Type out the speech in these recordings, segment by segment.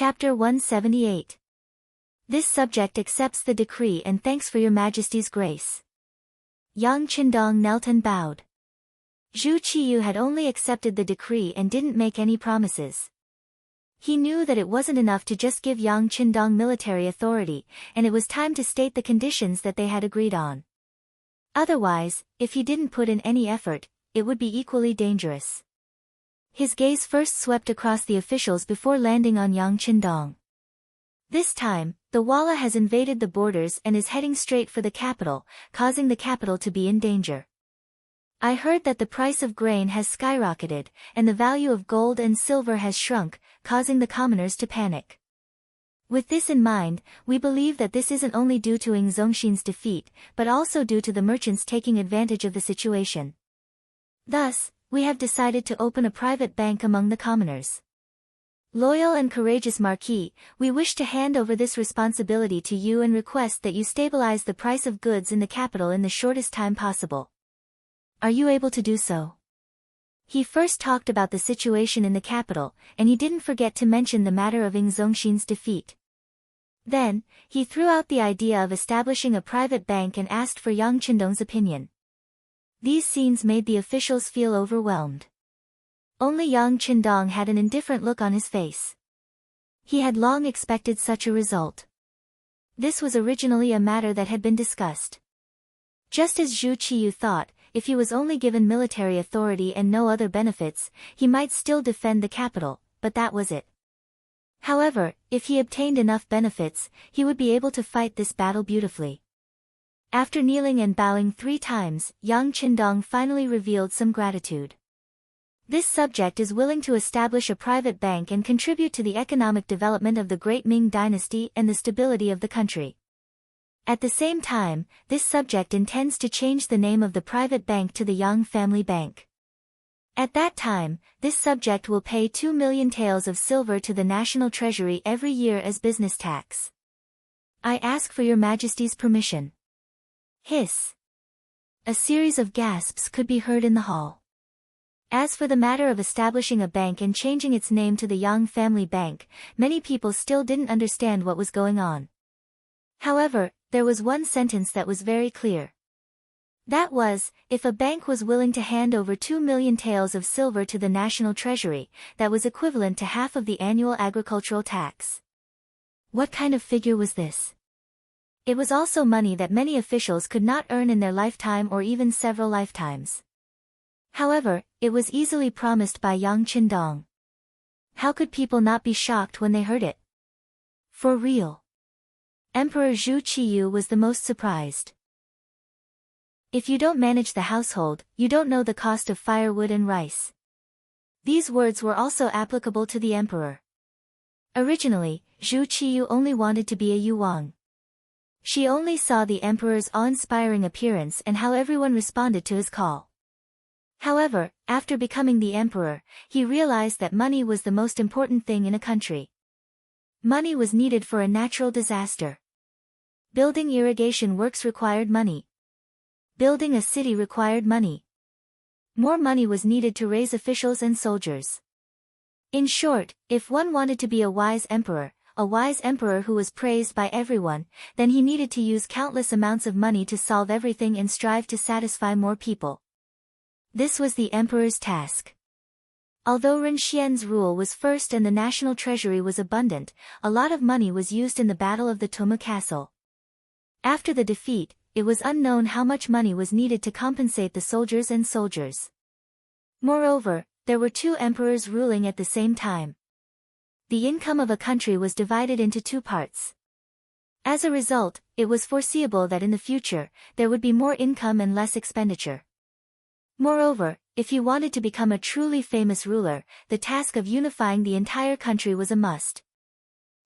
Chapter 178. This subject accepts the decree and thanks for your Majesty's grace. Yang Qindong knelt and bowed. Zhu Qiyu had only accepted the decree and didn't make any promises. He knew that it wasn't enough to just give Yang Qindong military authority, and it was time to state the conditions that they had agreed on. Otherwise, if he didn't put in any effort, it would be equally dangerous. His gaze first swept across the officials before landing on Yang Qindong. This time, the Walla has invaded the borders and is heading straight for the capital, causing the capital to be in danger. I heard that the price of grain has skyrocketed, and the value of gold and silver has shrunk, causing the commoners to panic. With this in mind, we believe that this isn't only due to Ing Zongxin's defeat, but also due to the merchants taking advantage of the situation. Thus, we have decided to open a private bank among the commoners. Loyal and courageous Marquis, we wish to hand over this responsibility to you and request that you stabilize the price of goods in the capital in the shortest time possible. Are you able to do so? He first talked about the situation in the capital, and he didn't forget to mention the matter of Ing Zongxin's defeat. Then, he threw out the idea of establishing a private bank and asked for Yang Qindong's opinion. These scenes made the officials feel overwhelmed. Only Yang Qindong had an indifferent look on his face. He had long expected such a result. This was originally a matter that had been discussed. Just as Zhu Qiyu thought, if he was only given military authority and no other benefits, he might still defend the capital, but that was it. However, if he obtained enough benefits, he would be able to fight this battle beautifully. After kneeling and bowing 3 times, Yang Qindong finally revealed some gratitude. This subject is willing to establish a private bank and contribute to the economic development of the Great Ming Dynasty and the stability of the country. At the same time, this subject intends to change the name of the private bank to the Yang Family Bank. At that time, this subject will pay 2 million taels of silver to the national treasury every year as business tax. I ask for your Majesty's permission. Hiss. A series of gasps could be heard in the hall. As for the matter of establishing a bank and changing its name to the Yang Family Bank, many people still didn't understand what was going on. However, there was one sentence that was very clear. That was, if a bank was willing to hand over 2 million taels of silver to the national treasury, that was equivalent to half of the annual agricultural tax. What kind of figure was this? It was also money that many officials could not earn in their lifetime or even several lifetimes. However, it was easily promised by Yang Qindong. How could people not be shocked when they heard it? For real. Emperor Zhu Qiyu was the most surprised. If you don't manage the household, you don't know the cost of firewood and rice. These words were also applicable to the emperor. Originally, Zhu Qiyu only wanted to be a yuan. She only saw the emperor's awe-inspiring appearance and how everyone responded to his call. However, after becoming the emperor, he realized that money was the most important thing in a country. Money was needed for a natural disaster. Building irrigation works required money. Building a city required money. More money was needed to raise officials and soldiers. In short, if one wanted to be a wise emperor who was praised by everyone, then he needed to use countless amounts of money to solve everything and strive to satisfy more people. This was the emperor's task. Although Ren Xian's rule was first and the national treasury was abundant, a lot of money was used in the Battle of the Tomu Castle. After the defeat, it was unknown how much money was needed to compensate the soldiers and soldiers. Moreover, there were 2 emperors ruling at the same time. The income of a country was divided into 2 parts. As a result, it was foreseeable that in the future, there would be more income and less expenditure. Moreover, if he wanted to become a truly famous ruler, the task of unifying the entire country was a must.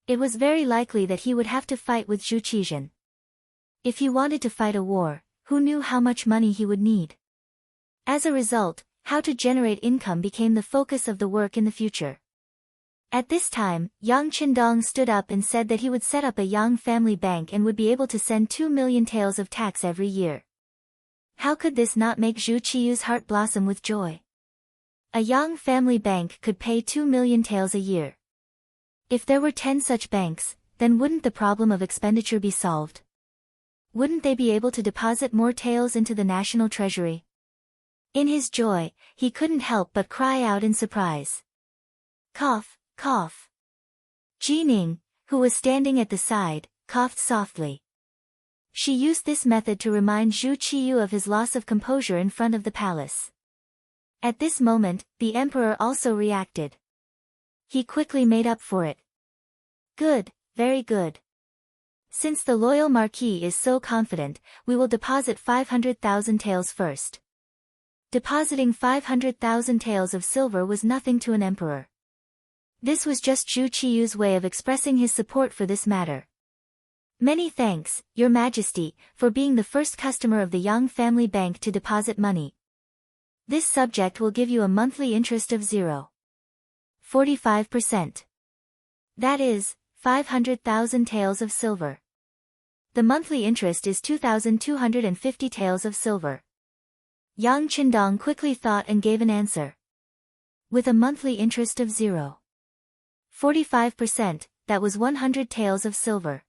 It was very likely that he would have to fight with Zhu Qizhen. If he wanted to fight a war, who knew how much money he would need? As a result, how to generate income became the focus of the work in the future. At this time, Yang Qindong stood up and said that he would set up a Yang Family Bank and would be able to send 2 million taels of tax every year. How could this not make Zhu Qiyu's heart blossom with joy? A Yang Family Bank could pay 2 million taels a year. If there were 10 such banks, then wouldn't the problem of expenditure be solved? Wouldn't they be able to deposit more taels into the national treasury? In his joy, he couldn't help but cry out in surprise. Cough, cough. Jining, who was standing at the side, coughed softly. She used this method to remind Zhu Qiyu of his loss of composure in front of the palace. At this moment, the emperor also reacted. He quickly made up for it. Good, very good. Since the loyal marquis is so confident, we will deposit 500,000 taels first. Depositing 500,000 taels of silver was nothing to an emperor. This was just Zhu Qiyu's way of expressing his support for this matter. Many thanks, Your Majesty, for being the first customer of the Yang family bank to deposit money. This subject will give you a monthly interest of 0.45%. That is, 500,000 taels of silver. The monthly interest is 2,250 taels of silver. Yang Qindong quickly thought and gave an answer. With a monthly interest of 0.45%, that was 100 taels of silver.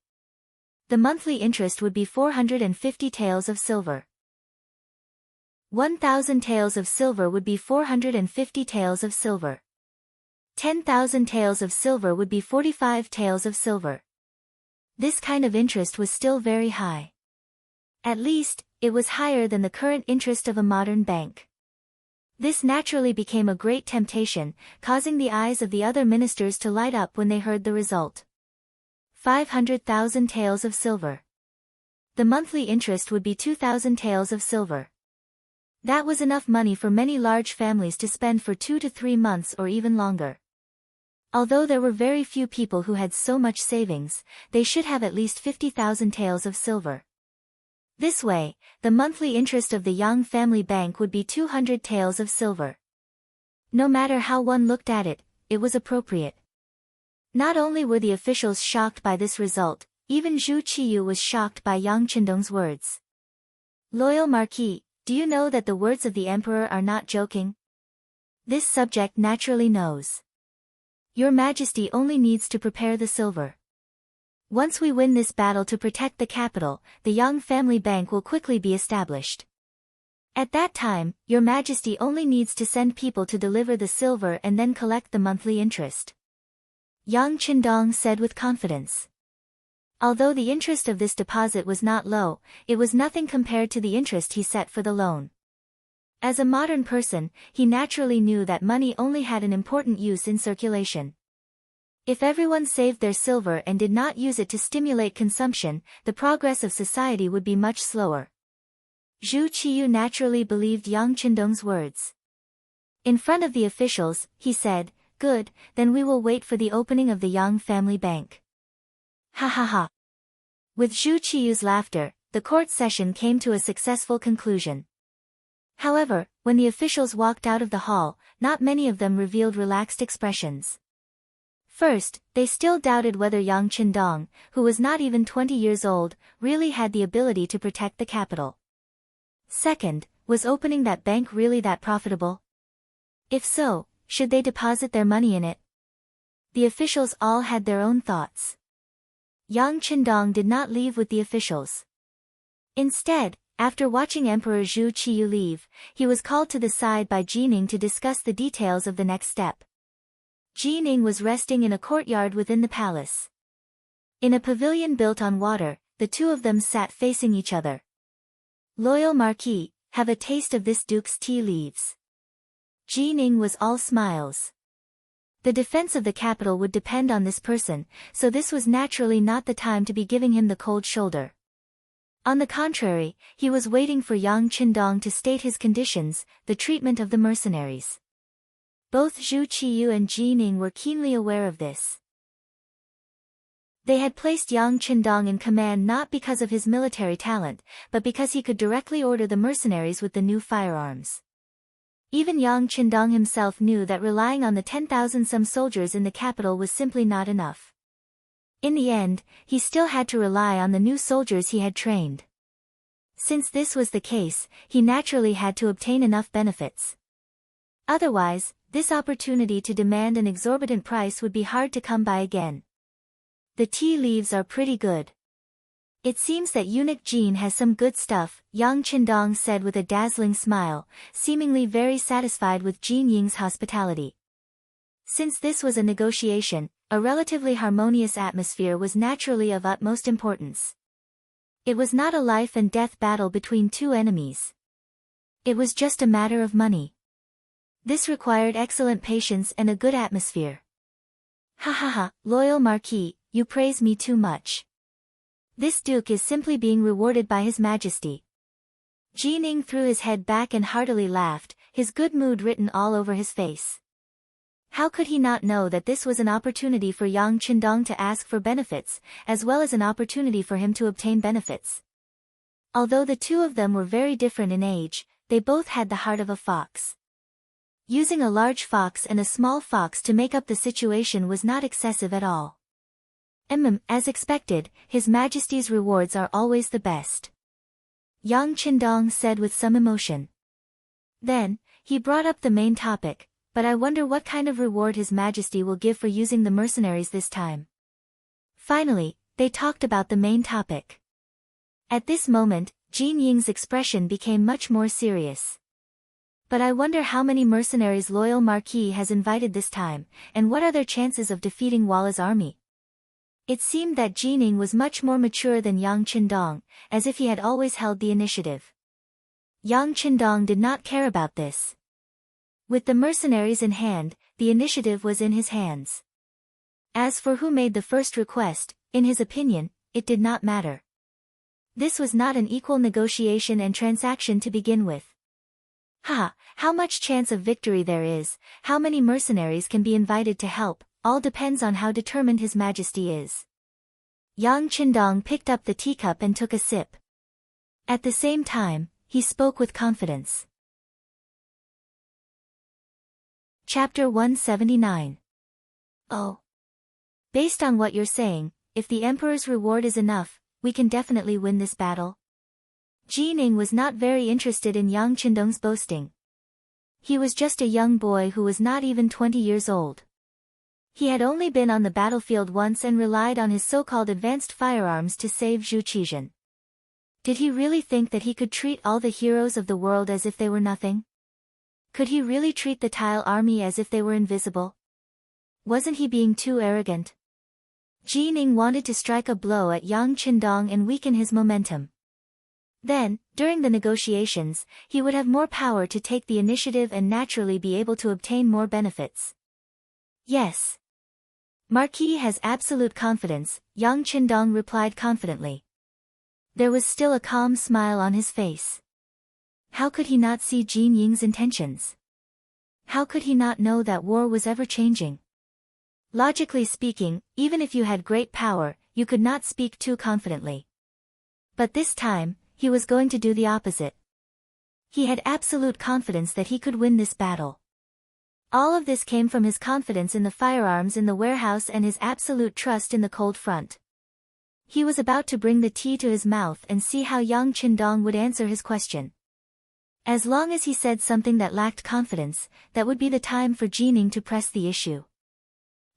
The monthly interest would be 450 taels of silver. 1,000 taels of silver would be 450 taels of silver. 10,000 taels of silver would be 45 taels of silver. This kind of interest was still very high. At least, it was higher than the current interest of a modern bank. This naturally became a great temptation, causing the eyes of the other ministers to light up when they heard the result. 500,000 taels of silver. The monthly interest would be 2,000 taels of silver. That was enough money for many large families to spend for 2 to 3 months or even longer. Although there were very few people who had so much savings, they should have at least 50,000 taels of silver. This way, the monthly interest of the Yang family bank would be 200 taels of silver. No matter how one looked at it, it was appropriate. Not only were the officials shocked by this result, even Zhu Qiyu was shocked by Yang Qindong's words. Loyal Marquis, do you know that the words of the emperor are not joking? This subject naturally knows. Your Majesty only needs to prepare the silver. Once we win this battle to protect the capital, the Yang family bank will quickly be established. At that time, Your Majesty only needs to send people to deliver the silver and then collect the monthly interest. Yang Qindong said with confidence. Although the interest of this deposit was not low, it was nothing compared to the interest he set for the loan. As a modern person, he naturally knew that money only had an important use in circulation. If everyone saved their silver and did not use it to stimulate consumption, the progress of society would be much slower. Zhu Qiyu naturally believed Yang Qindong's words. In front of the officials, he said, Good, then we will wait for the opening of the Yang family bank. Ha ha ha. With Zhu Qiyu's laughter, the court session came to a successful conclusion. However, when the officials walked out of the hall, not many of them revealed relaxed expressions. First, they still doubted whether Yang Qindong, who was not even 20 years old, really had the ability to protect the capital. Second, was opening that bank really that profitable? If so, should they deposit their money in it? The officials all had their own thoughts. Yang Qindong did not leave with the officials. Instead, after watching Emperor Zhu Qiyu leave, he was called to the side by Jining to discuss the details of the next step. Jining was resting in a courtyard within the palace. In a pavilion built on water, the two of them sat facing each other. Loyal Marquis, have a taste of this duke's tea leaves. Jining was all smiles. The defense of the capital would depend on this person, so this was naturally not the time to be giving him the cold shoulder. On the contrary, he was waiting for Yang Qindong to state his conditions, the treatment of the mercenaries. Both Zhu Qiyu and Jining were keenly aware of this. They had placed Yang Qindong in command not because of his military talent, but because he could directly order the mercenaries with the new firearms. Even Yang Qindong himself knew that relying on the 10,000-some soldiers in the capital was simply not enough. In the end, he still had to rely on the new soldiers he had trained. Since this was the case, he naturally had to obtain enough benefits. Otherwise, this opportunity to demand an exorbitant price would be hard to come by again. The tea leaves are pretty good. It seems that eunuch Jean has some good stuff, Yang Qindong said with a dazzling smile, seemingly very satisfied with Jean Ying's hospitality. Since this was a negotiation, a relatively harmonious atmosphere was naturally of utmost importance. It was not a life and death battle between two enemies. It was just a matter of money. This required excellent patience and a good atmosphere. Ha ha ha, loyal Marquis, you praise me too much. This duke is simply being rewarded by His Majesty. Jining threw his head back and heartily laughed, his good mood written all over his face. How could he not know that this was an opportunity for Yang Qindong to ask for benefits, as well as an opportunity for him to obtain benefits? Although the two of them were very different in age, they both had the heart of a fox. Using a large fox and a small fox to make up the situation was not excessive at all. As expected, His Majesty's rewards are always the best. Yang Qindong said with some emotion. Then, he brought up the main topic, but I wonder what kind of reward His Majesty will give for using the mercenaries this time. Finally, they talked about the main topic. At this moment, Jean Ying's expression became much more serious. But I wonder how many mercenaries loyal Marquis has invited this time, and what are their chances of defeating Walla's army? It seemed that Jining was much more mature than Yang Qindong, as if he had always held the initiative. Yang Qindong did not care about this. With the mercenaries in hand, the initiative was in his hands. As for who made the first request, in his opinion, it did not matter. This was not an equal negotiation and transaction to begin with. How much chance of victory there is, how many mercenaries can be invited to help, all depends on how determined His Majesty is. Yang Qindong picked up the teacup and took a sip. At the same time, he spoke with confidence. Chapter 179. Oh. Based on what you're saying, if the Emperor's reward is enough, we can definitely win this battle. Jining was not very interested in Yang Qindong's boasting. He was just a young boy who was not even 20 years old. He had only been on the battlefield once and relied on his so-called advanced firearms to save Zhu Qizhen. Did he really think that he could treat all the heroes of the world as if they were nothing? Could he really treat the Tile army as if they were invisible? Wasn't he being too arrogant? Jining wanted to strike a blow at Yang Qindong and weaken his momentum. Then, during the negotiations, he would have more power to take the initiative and naturally be able to obtain more benefits. Yes. Marquis has absolute confidence, Yang Qindong replied confidently. There was still a calm smile on his face. How could he not see Jean Ying's intentions? How could he not know that war was ever changing? Logically speaking, even if you had great power, you could not speak too confidently. But this time, he was going to do the opposite. He had absolute confidence that he could win this battle. All of this came from his confidence in the firearms in the warehouse and his absolute trust in the cold front. He was about to bring the tea to his mouth and see how Yang Qindong would answer his question. As long as he said something that lacked confidence, that would be the time for Jining to press the issue.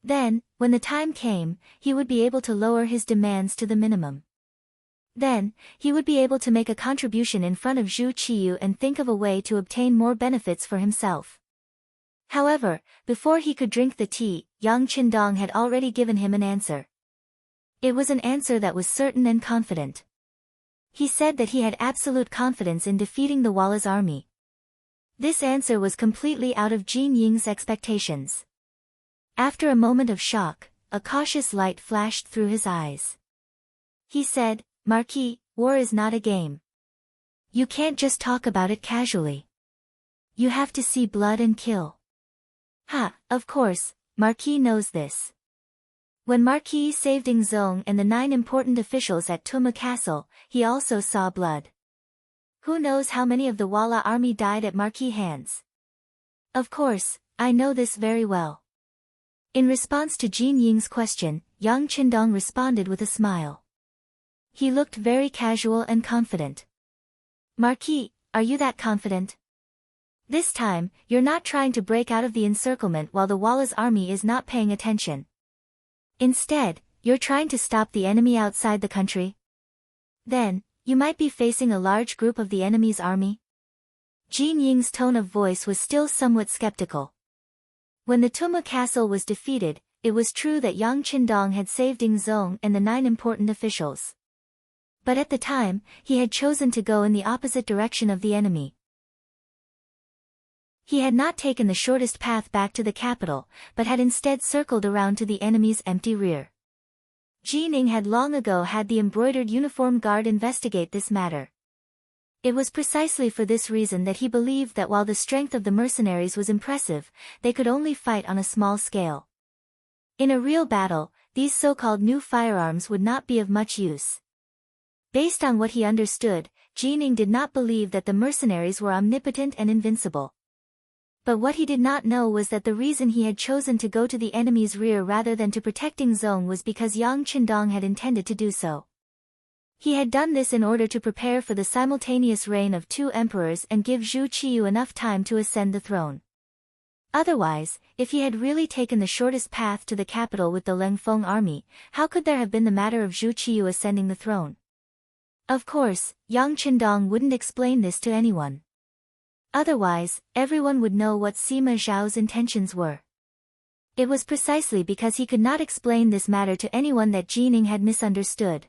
Then, when the time came, he would be able to lower his demands to the minimum. Then, he would be able to make a contribution in front of Zhu Qiyu and think of a way to obtain more benefits for himself. However, before he could drink the tea, Yang Qindong had already given him an answer. It was an answer that was certain and confident. He said that he had absolute confidence in defeating the Walla's army. This answer was completely out of Jean Ying's expectations. After a moment of shock, a cautious light flashed through his eyes. He said, Marquis, war is not a game. You can't just talk about it casually. You have to see blood and kill. Of course, Marquis knows this. When Marquis saved Ingzong and the 9 important officials at Tuma Castle, he also saw blood. Who knows how many of the Walla army died at Marquis' hands? Of course, I know this very well. In response to Jean Ying's question, Yang Qindong responded with a smile. He looked very casual and confident. Marquis, are you that confident? This time, you're not trying to break out of the encirclement while the Walla's army is not paying attention. Instead, you're trying to stop the enemy outside the country. Then, you might be facing a large group of the enemy's army. Jin Ying's tone of voice was still somewhat skeptical. When the Tumu castle was defeated, it was true that Yang Qindong had saved Ding Zong and the 9 important officials. But at the time, he had chosen to go in the opposite direction of the enemy. He had not taken the shortest path back to the capital, but had instead circled around to the enemy's empty rear. Jining had long ago had the embroidered uniform guard investigate this matter. It was precisely for this reason that he believed that while the strength of the mercenaries was impressive, they could only fight on a small scale. In a real battle, these so-called new firearms would not be of much use. Based on what he understood, Jining did not believe that the mercenaries were omnipotent and invincible. But what he did not know was that the reason he had chosen to go to the enemy's rear rather than to protecting Zong was because Yang Qindong had intended to do so. He had done this in order to prepare for the simultaneous reign of 2 emperors and give Zhu Qiyu enough time to ascend the throne. Otherwise, if he had really taken the shortest path to the capital with the Lengfeng army, how could there have been the matter of Zhu Qiyu ascending the throne? Of course, Yang Qindong wouldn't explain this to anyone. Otherwise, everyone would know what Sima Zhao's intentions were. It was precisely because he could not explain this matter to anyone that Jining had misunderstood.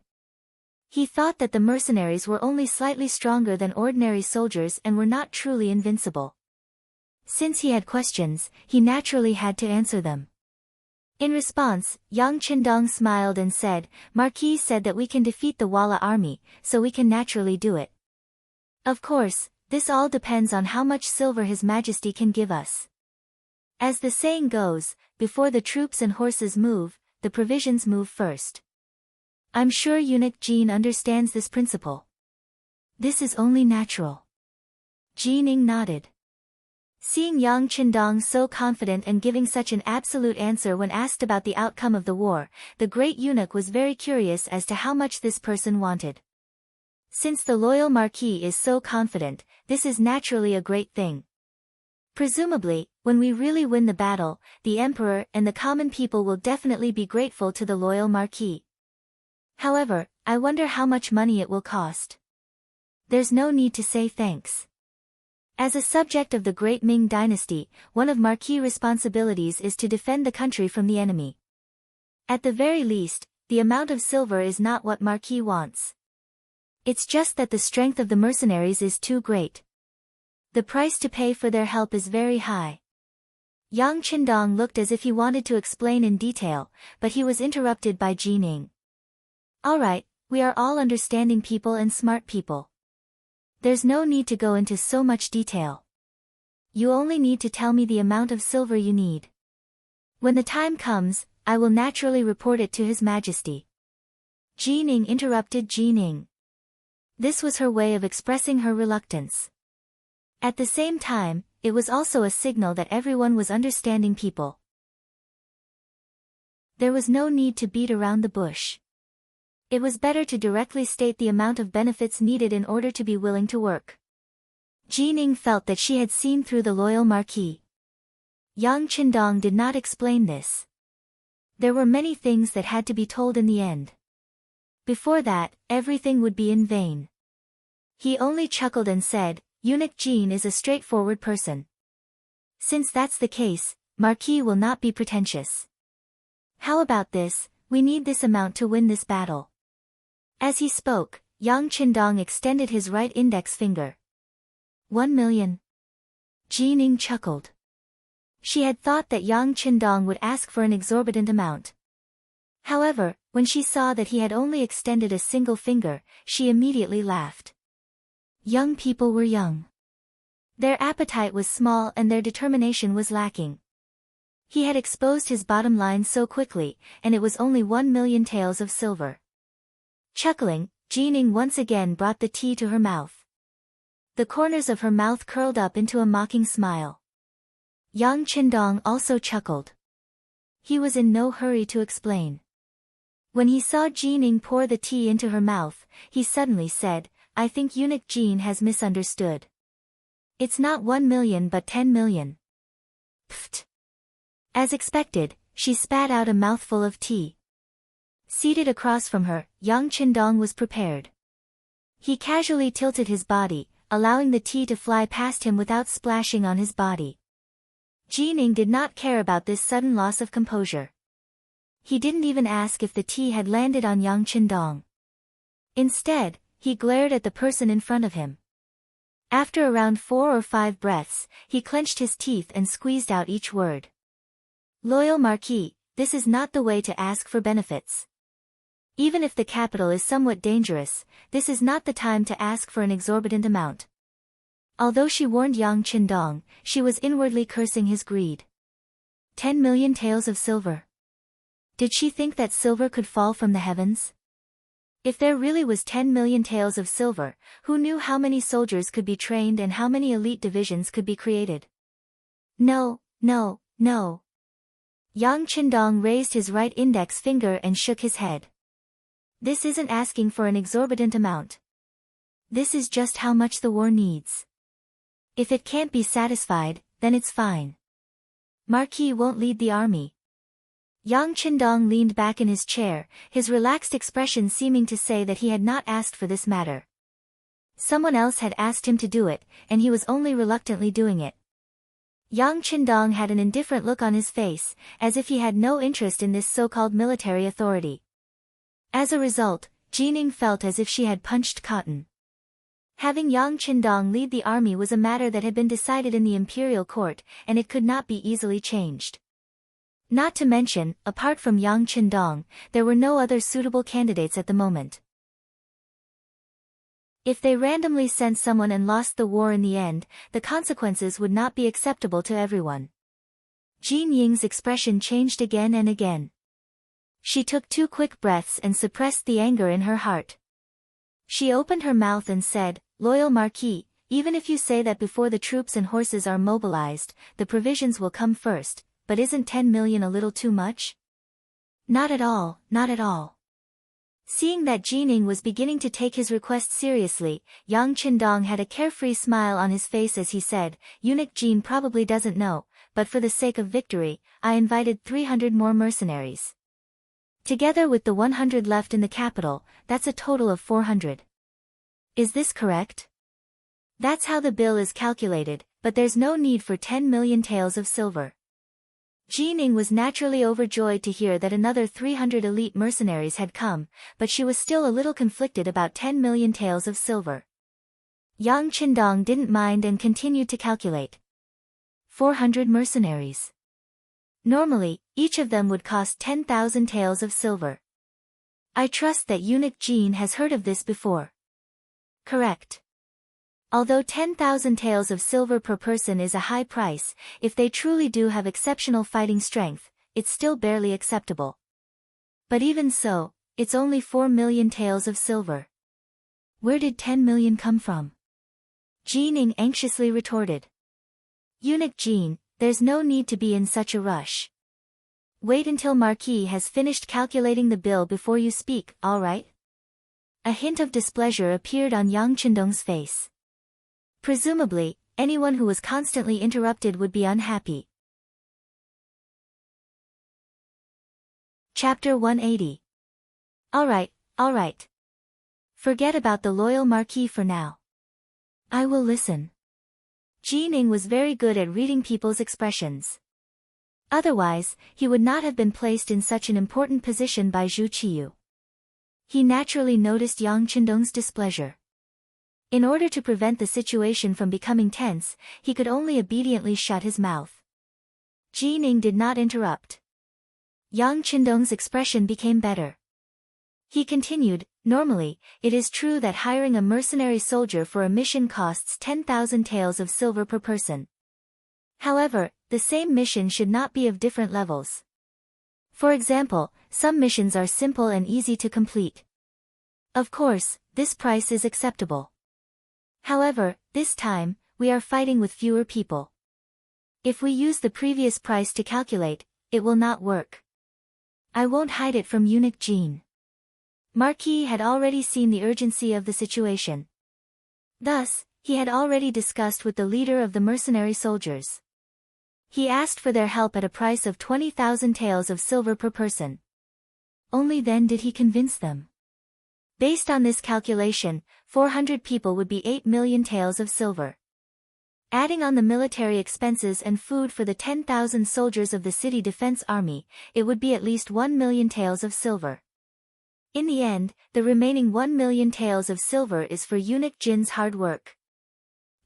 He thought that the mercenaries were only slightly stronger than ordinary soldiers and were not truly invincible. Since he had questions, he naturally had to answer them. In response, Yang Qindong smiled and said, "Marquis said that we can defeat the Walla army, so we can naturally do it. Of course, this all depends on how much silver His Majesty can give us. As the saying goes, before the troops and horses move, the provisions move first. I'm sure eunuch Jin understands this principle. This is only natural." Jining nodded. Seeing Yang Qindong so confident and giving such an absolute answer when asked about the outcome of the war, the great eunuch was very curious as to how much this person wanted. Since the loyal marquis is so confident, this is naturally a great thing. Presumably, when we really win the battle, the emperor and the common people will definitely be grateful to the loyal marquis. However, I wonder how much money it will cost. There's no need to say thanks. As a subject of the great Ming dynasty, one of marquis' responsibilities is to defend the country from the enemy. At the very least, the amount of silver is not what marquis wants. It's just that the strength of the mercenaries is too great. The price to pay for their help is very high. Yang Qindong looked as if he wanted to explain in detail, but he was interrupted by Jining. "Alright, we are all understanding people and smart people. There's no need to go into so much detail. You only need to tell me the amount of silver you need. When the time comes, I will naturally report it to His Majesty." Jining interrupted Jining. This was her way of expressing her reluctance. At the same time, it was also a signal that everyone was understanding people. There was no need to beat around the bush. It was better to directly state the amount of benefits needed in order to be willing to work. Jining felt that she had seen through the loyal marquis. Yang Qindong did not explain this. There were many things that had to be told in the end. Before that, everything would be in vain. He only chuckled and said, "Eunuch Jin is a straightforward person. Since that's the case, Marquis will not be pretentious. How about this, we need this amount to win this battle." As he spoke, Yang Qindong extended his right index finger. 1 million. Jining chuckled. She had thought that Yang Qindong would ask for an exorbitant amount. However, when she saw that he had only extended a single finger, she immediately laughed. Young people were young. Their appetite was small and their determination was lacking. He had exposed his bottom line so quickly, and it was only 1 million taels of silver. Chuckling, Jining once again brought the tea to her mouth. The corners of her mouth curled up into a mocking smile. Yang Qindong also chuckled. He was in no hurry to explain. When he saw Jining pour the tea into her mouth, he suddenly said, "I think eunuch Jin has misunderstood. It's not 1 million but 10 million. Pfft. As expected, she spat out a mouthful of tea. Seated across from her, Yang Qindong was prepared. He casually tilted his body, allowing the tea to fly past him without splashing on his body. Jining did not care about this sudden loss of composure. He didn't even ask if the tea had landed on Yang Qindong. Instead, he glared at the person in front of him. After around 4 or 5 breaths, he clenched his teeth and squeezed out each word. Loyal Marquis, this is not the way to ask for benefits. Even if the capital is somewhat dangerous, this is not the time to ask for an exorbitant amount. Although she warned Yang Qindong, she was inwardly cursing his greed. 10 million taels of silver. Did she think that silver could fall from the heavens? If there really was 10 million taels of silver, who knew how many soldiers could be trained and how many elite divisions could be created? No, no, no. Yang Qindong raised his right index finger and shook his head. This isn't asking for an exorbitant amount. This is just how much the war needs. If it can't be satisfied, then it's fine. Marquis won't lead the army. Yang Qindong leaned back in his chair, his relaxed expression seeming to say that he had not asked for this matter. Someone else had asked him to do it, and he was only reluctantly doing it. Yang Qindong had an indifferent look on his face, as if he had no interest in this so-called military authority. As a result, Jining felt as if she had punched cotton. Having Yang Qindong lead the army was a matter that had been decided in the imperial court, and it could not be easily changed. Not to mention, apart from Yang Qindong, there were no other suitable candidates at the moment. If they randomly sent someone and lost the war in the end, the consequences would not be acceptable to everyone. Jin Ying's expression changed again and again. She took 2 quick breaths and suppressed the anger in her heart. She opened her mouth and said, "Loyal Marquis, even if you say that before the troops and horses are mobilized, the provisions will come first, but isn't 10 million a little too much?" Not at all, not at all. Seeing that Jining was beginning to take his request seriously, Yang Qindong had a carefree smile on his face as he said, "Eunuch Jin probably doesn't know, but for the sake of victory, I invited 300 more mercenaries. Together with the 100 left in the capital, that's a total of 400. Is this correct? That's how the bill is calculated, but there's no need for 10 million taels of silver." Jining was naturally overjoyed to hear that another 300 elite mercenaries had come, but she was still a little conflicted about 10 million taels of silver. Yang Qindong didn't mind and continued to calculate. 400 mercenaries. Normally, each of them would cost 10,000 taels of silver. I trust that Eunuch Jin has heard of this before. Correct. Although 10,000 taels of silver per person is a high price, if they truly do have exceptional fighting strength, it's still barely acceptable. But even so, it's only 4 million taels of silver. Where did 10 million come from? Jining anxiously retorted. Eunuch Jin, there's no need to be in such a rush. Wait until Marquis has finished calculating the bill before you speak, all right? A hint of displeasure appeared on Yang Qindong's face. Presumably, anyone who was constantly interrupted would be unhappy. Chapter 180. All right. Forget about the loyal Marquis for now. I will listen. Jining was very good at reading people's expressions. Otherwise, he would not have been placed in such an important position by Zhu Qiyu. He naturally noticed Yang Qindong's displeasure. In order to prevent the situation from becoming tense, he could only obediently shut his mouth. Jining did not interrupt. Yang Qindong's expression became better. He continued, "Normally, it is true that hiring a mercenary soldier for a mission costs 10,000 taels of silver per person. However, the same mission should not be of different levels. For example, some missions are simple and easy to complete. Of course, this price is acceptable. However, this time, we are fighting with fewer people. If we use the previous price to calculate, it will not work. I won't hide it from Eunuch Jin." Marquis had already seen the urgency of the situation. Thus, he had already discussed with the leader of the mercenary soldiers. He asked for their help at a price of 20,000 taels of silver per person. Only then did he convince them. Based on this calculation, 400 people would be 8 million taels of silver. Adding on the military expenses and food for the 10,000 soldiers of the city defense army, it would be at least 1 million taels of silver. In the end, the remaining 1 million taels of silver is for eunuch Jin's hard work.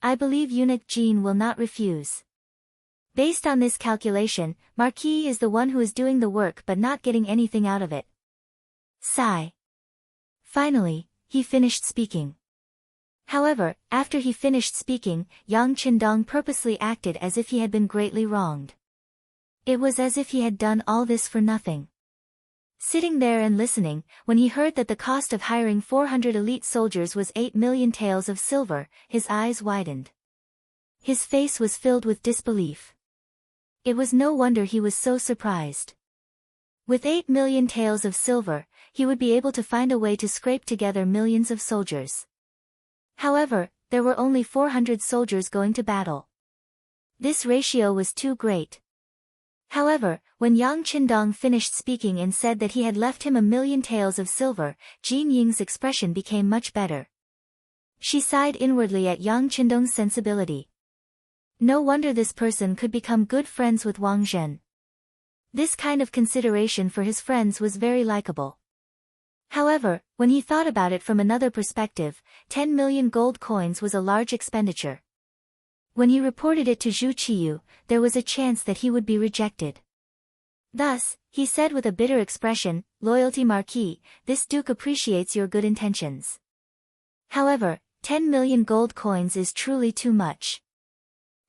I believe eunuch Jin will not refuse. Based on this calculation, Marquis is the one who is doing the work but not getting anything out of it. Sigh. Finally, he finished speaking. However, after he finished speaking, Yang Qindong purposely acted as if he had been greatly wronged. It was as if he had done all this for nothing. Sitting there and listening, when he heard that the cost of hiring 400 elite soldiers was 8 million taels of silver, his eyes widened. His face was filled with disbelief. It was no wonder he was so surprised. With 8 million taels of silver, he would be able to find a way to scrape together millions of soldiers. However, there were only 400 soldiers going to battle. This ratio was too great. However, when Yang Qindong finished speaking and said that he had left him 1 million taels of silver, Jin Ying's expression became much better. She sighed inwardly at Yang Qindong's sensibility. No wonder this person could become good friends with Wang Zhen. This kind of consideration for his friends was very likable. However, when he thought about it from another perspective, 10 million gold coins was a large expenditure. When he reported it to Zhu Qiyu, there was a chance that he would be rejected. Thus, he said with a bitter expression, "Loyalty Marquis, this duke appreciates your good intentions. However, 10 million gold coins is truly too much.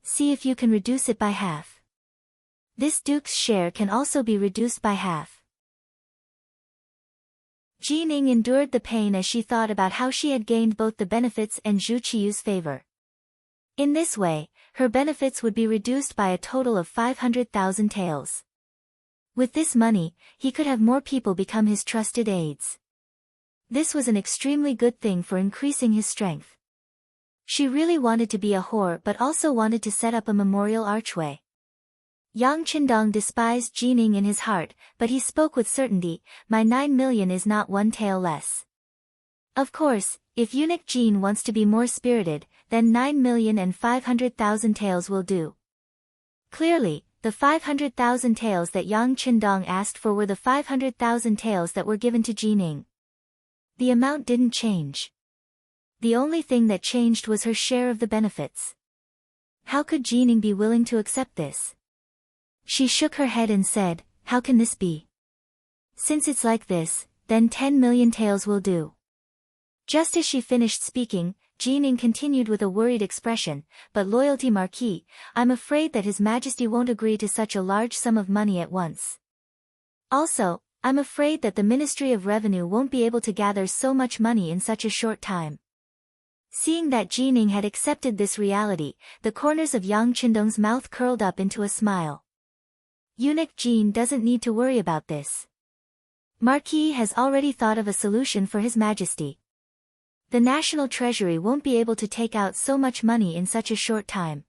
See if you can reduce it by half. This duke's share can also be reduced by half." Jining endured the pain as she thought about how she had gained both the benefits and Zhu Qiyu's favor. In this way, her benefits would be reduced by a total of 500,000 taels. With this money, he could have more people become his trusted aides. This was an extremely good thing for increasing his strength. She really wanted to be a whore but also wanted to set up a memorial archway. Yang Qindong despised Jining in his heart, but he spoke with certainty, "My 9 million is not 1 tael less." Of course, if eunuch Jin wants to be more spirited, then 9,500,000 taels will do. Clearly, the 500,000 taels that Yang Qindong asked for were the 500,000 taels that were given to Jining. The amount didn't change. The only thing that changed was her share of the benefits. How could Jining be willing to accept this? She shook her head and said, "How can this be? Since it's like this, then 10 million taels will do." Just as she finished speaking, Jining continued with a worried expression, "But Loyalty Marquis, I'm afraid that His Majesty won't agree to such a large sum of money at once. Also, I'm afraid that the Ministry of Revenue won't be able to gather so much money in such a short time." Seeing that Jining had accepted this reality, the corners of Yang Qindong's mouth curled up into a smile. Eunuch Jin doesn't need to worry about this. Marquis has already thought of a solution for His Majesty. The National Treasury won't be able to take out so much money in such a short time.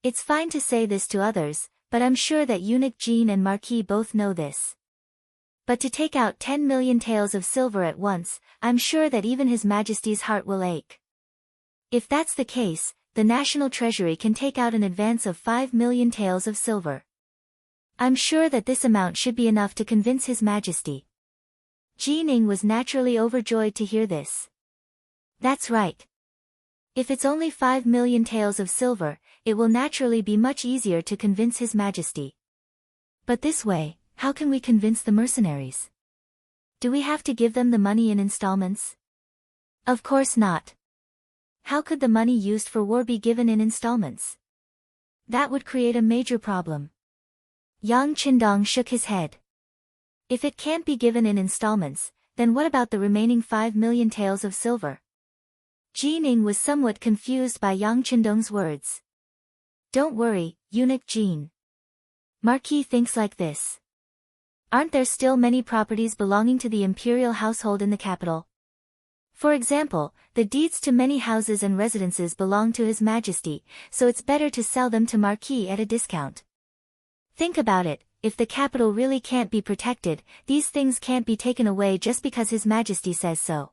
It's fine to say this to others, but I'm sure that Eunuch Jin and Marquis both know this. But to take out 10 million taels of silver at once, I'm sure that even His Majesty's heart will ache. If that's the case, the National Treasury can take out an advance of 5 million taels of silver. I'm sure that this amount should be enough to convince His Majesty. Jining was naturally overjoyed to hear this. That's right. If it's only 5 million taels of silver, it will naturally be much easier to convince His Majesty. But this way, how can we convince the mercenaries? Do we have to give them the money in installments? Of course not. How could the money used for war be given in installments? That would create a major problem. Yang Qindong shook his head. If it can't be given in installments, then what about the remaining 5 million taels of silver? Jining was somewhat confused by Yang Qindong's words. Don't worry, Eunuch Jin. Marquis thinks like this. Aren't there still many properties belonging to the imperial household in the capital? For example, the deeds to many houses and residences belong to His Majesty, so it's better to sell them to Marquis at a discount. Think about it, if the capital really can't be protected, these things can't be taken away just because His Majesty says so.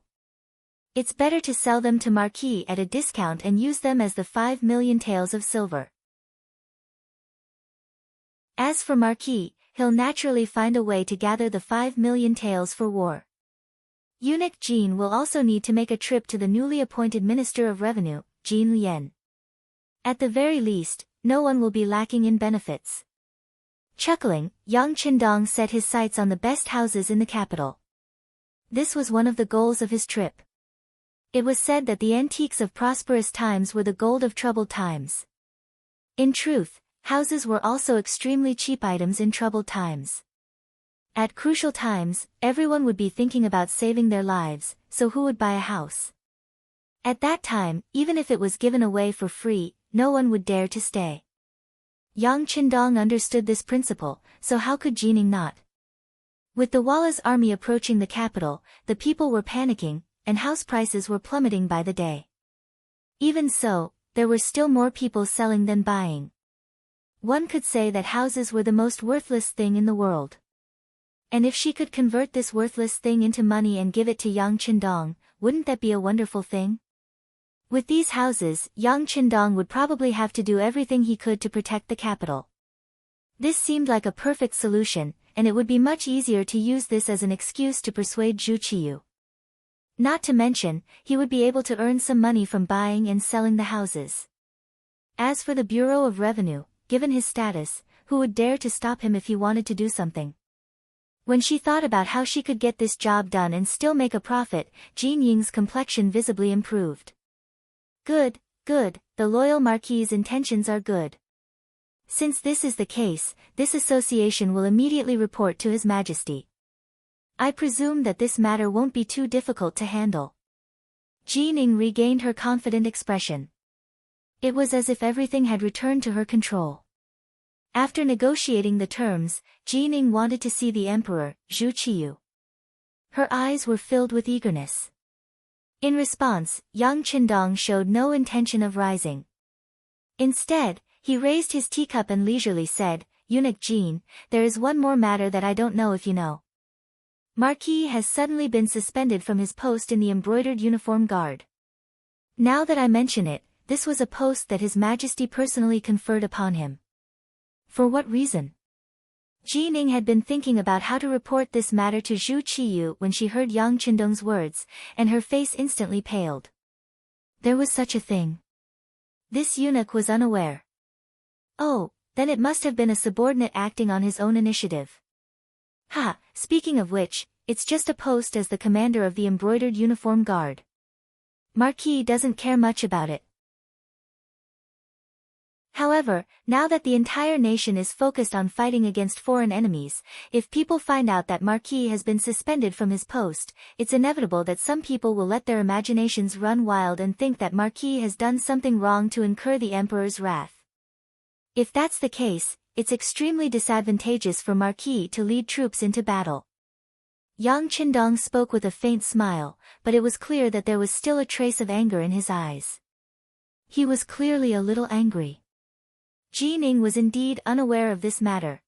It's better to sell them to Marquis at a discount and use them as the 5 million taels of silver. As for Marquis, he'll naturally find a way to gather the 5 million taels for war. Eunuch Jin will also need to make a trip to the newly appointed Minister of Revenue, Jin Lian. At the very least, no one will be lacking in benefits. Chuckling, Yang Qindong set his sights on the best houses in the capital. This was one of the goals of his trip. It was said that the antiques of prosperous times were the gold of troubled times. In truth, houses were also extremely cheap items in troubled times. At crucial times, everyone would be thinking about saving their lives, so who would buy a house? At that time, even if it was given away for free, no one would dare to stay. Yang Qindong understood this principle, so how could Jining not? With the Walla's army approaching the capital, the people were panicking, and house prices were plummeting by the day. Even so, there were still more people selling than buying. One could say that houses were the most worthless thing in the world. And if she could convert this worthless thing into money and give it to Yang Qindong, wouldn't that be a wonderful thing? With these houses, Yang Qindong would probably have to do everything he could to protect the capital. This seemed like a perfect solution, and it would be much easier to use this as an excuse to persuade Zhu Qiyu. Not to mention, he would be able to earn some money from buying and selling the houses. As for the Bureau of Revenue, given his status, who would dare to stop him if he wanted to do something? When she thought about how she could get this job done and still make a profit, Jin Ying's complexion visibly improved. Good, good, the loyal Marquis's intentions are good. Since this is the case, this association will immediately report to His Majesty. I presume that this matter won't be too difficult to handle. Jin Ying regained her confident expression. It was as if everything had returned to her control. After negotiating the terms, Jin Ying wanted to see the Emperor, Zhu Qiyu. Her eyes were filled with eagerness. In response, Yang Qindong showed no intention of rising. Instead, he raised his teacup and leisurely said, "Eunuch Jin, there is one more matter that I don't know if you know. Marquis has suddenly been suspended from his post in the embroidered uniform guard. Now that I mention it, this was a post that His Majesty personally conferred upon him." For what reason? Jin Ying had been thinking about how to report this matter to Zhu Qiyu when she heard Yang Qindong's words, and her face instantly paled. There was such a thing. This eunuch was unaware. Oh, then it must have been a subordinate acting on his own initiative. Ha, speaking of which, it's just a post as the commander of the embroidered uniform guard. Marquis doesn't care much about it. However, now that the entire nation is focused on fighting against foreign enemies, if people find out that Marquis has been suspended from his post, it's inevitable that some people will let their imaginations run wild and think that Marquis has done something wrong to incur the Emperor's wrath. If that's the case, it's extremely disadvantageous for Marquis to lead troops into battle. Yang Qindong spoke with a faint smile, but it was clear that there was still a trace of anger in his eyes. He was clearly a little angry. Jin Ying was indeed unaware of this matter.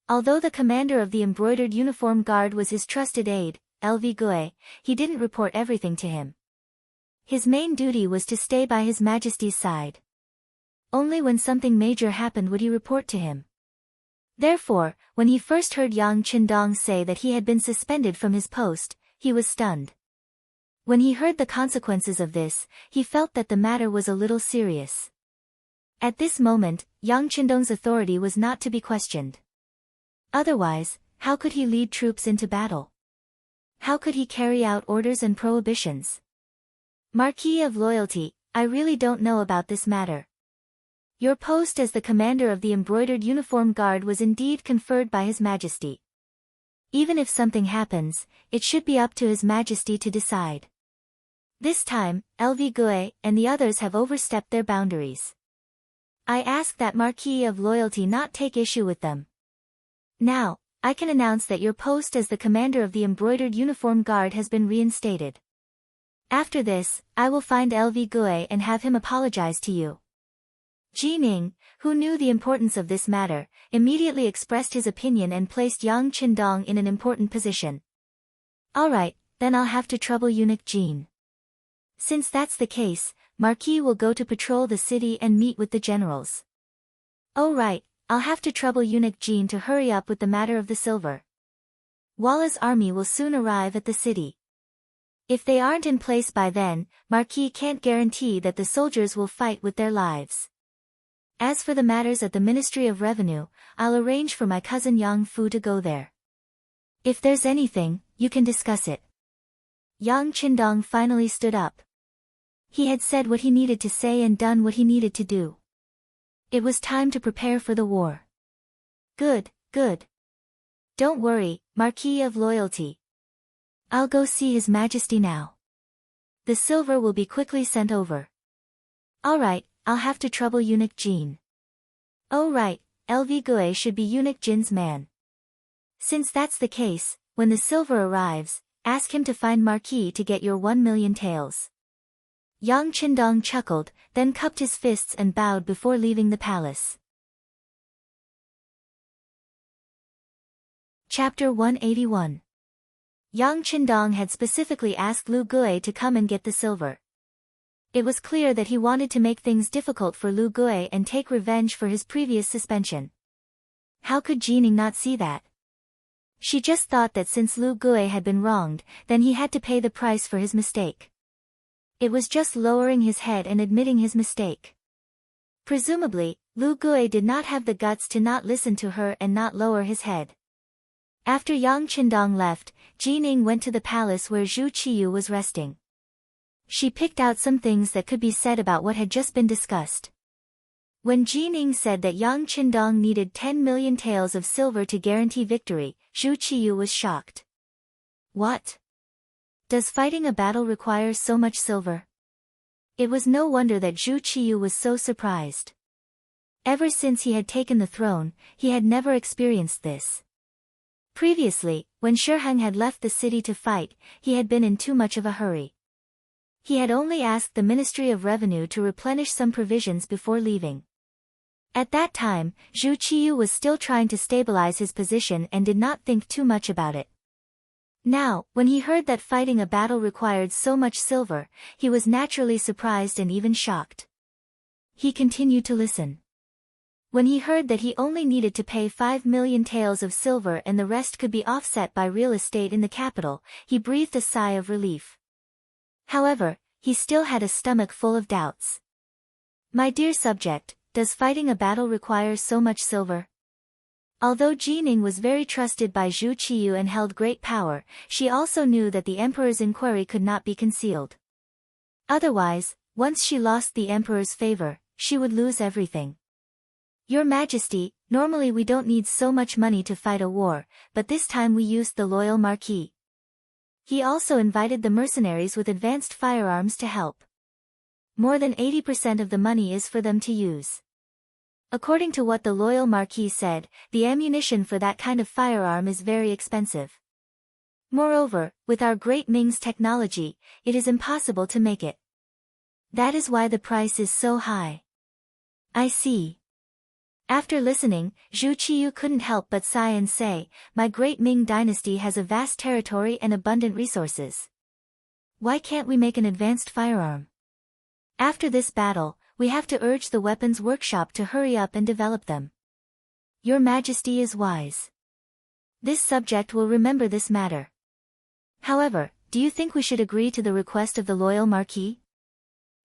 Although the commander of the embroidered uniform guard was his trusted aide, Lv Gui, he didn't report everything to him. His main duty was to stay by His Majesty's side. Only when something major happened would he report to him. Therefore, when he first heard Yang Qindong say that he had been suspended from his post, he was stunned. When he heard the consequences of this, he felt that the matter was a little serious. At this moment, Yang Qindong's authority was not to be questioned. Otherwise, how could he lead troops into battle? How could he carry out orders and prohibitions? Marquis of Loyalty, I really don't know about this matter. Your post as the commander of the embroidered uniform guard was indeed conferred by His Majesty. Even if something happens, it should be up to His Majesty to decide. This time, Lv Gui and the others have overstepped their boundaries. I ask that Marquis of Loyalty not take issue with them. Now, I can announce that your post as the commander of the embroidered uniform guard has been reinstated. After this, I will find LV Gui and have him apologize to you. Jining, who knew the importance of this matter, immediately expressed his opinion and placed Yang Qindong in an important position. Alright, then I'll have to trouble eunuch Jin. Since that's the case, Marquis will go to patrol the city and meet with the generals. Oh right, I'll have to trouble eunuch Jin to hurry up with the matter of the silver. Walla's army will soon arrive at the city. If they aren't in place by then, Marquis can't guarantee that the soldiers will fight with their lives. As for the matters at the Ministry of Revenue, I'll arrange for my cousin Yang Fu to go there. If there's anything, you can discuss it. Yang Qindong finally stood up. He had said what he needed to say and done what he needed to do. It was time to prepare for the war. Good, good. Don't worry, Marquis of Loyalty. I'll go see His Majesty now. The silver will be quickly sent over. Alright, I'll have to trouble eunuch Jin. Oh right, LV Gui should be eunuch Jin's man. Since that's the case, when the silver arrives, ask him to find Marquis to get your 1 million taels. Yang Qindong chuckled, then cupped his fists and bowed before leaving the palace. Chapter 181. Yang Qindong had specifically asked Lu Gui to come and get the silver. It was clear that he wanted to make things difficult for Lu Gui and take revenge for his previous suspension. How could Jining not see that? She just thought that since Lu Gui had been wronged, then he had to pay the price for his mistake. It was just lowering his head and admitting his mistake. Presumably, Lu Gui did not have the guts to not listen to her and not lower his head. After Yang Qindong left, Jining went to the palace where Zhu Qiyu was resting. She picked out some things that could be said about what had just been discussed. When Jining said that Yang Qindong needed 10 million taels of silver to guarantee victory, Zhu Qiyu was shocked. What? Does fighting a battle require so much silver? It was no wonder that Zhu Qiyu was so surprised. Ever since he had taken the throne, he had never experienced this. Previously, when Shiheng had left the city to fight, he had been in too much of a hurry. He had only asked the Ministry of Revenue to replenish some provisions before leaving. At that time, Zhu Qiyu was still trying to stabilize his position and did not think too much about it. Now, when he heard that fighting a battle required so much silver, he was naturally surprised and even shocked. He continued to listen. When he heard that he only needed to pay 5 million taels of silver and the rest could be offset by real estate in the capital, he breathed a sigh of relief. However, he still had a stomach full of doubts. My dear subject, does fighting a battle require so much silver? Although Jining was very trusted by Zhu Qiyu and held great power, she also knew that the emperor's inquiry could not be concealed. Otherwise, once she lost the emperor's favor, she would lose everything. Your Majesty, normally we don't need so much money to fight a war, but this time we used the loyal Marquis. He also invited the mercenaries with advanced firearms to help. More than 80% of the money is for them to use. According to what the loyal Marquis said, the ammunition for that kind of firearm is very expensive. Moreover, with our great Ming's technology, it is impossible to make it. That is why the price is so high. I see. After listening, Zhu Qiyu couldn't help but sigh and say, my great Ming dynasty has a vast territory and abundant resources. Why can't we make an advanced firearm? After this battle, we have to urge the weapons workshop to hurry up and develop them. Your Majesty is wise. This subject will remember this matter. However, do you think we should agree to the request of the loyal Marquis?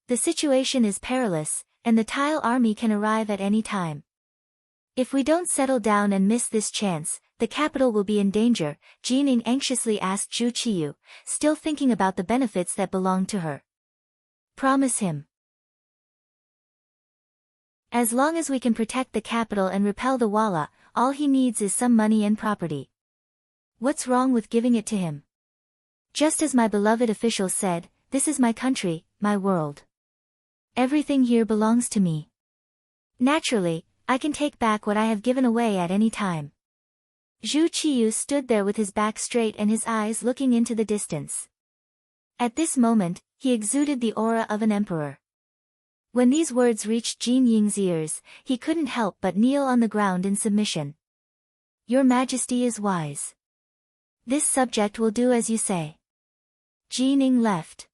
The situation is perilous, and the Tile army can arrive at any time. If we don't settle down and miss this chance, the capital will be in danger, Jining anxiously asked Zhu Qiyu, still thinking about the benefits that belonged to her. Promise him. As long as we can protect the capital and repel the Walla, all he needs is some money and property. What's wrong with giving it to him? Just as my beloved official said, this is my country, my world. Everything here belongs to me. Naturally, I can take back what I have given away at any time. Zhu Qiyu stood there with his back straight and his eyes looking into the distance. At this moment, He exuded the aura of an emperor. When these words reached Jin Ying's ears, he couldn't help but kneel on the ground in submission. Your Majesty is wise. This subject will do as you say. Jin Ying left.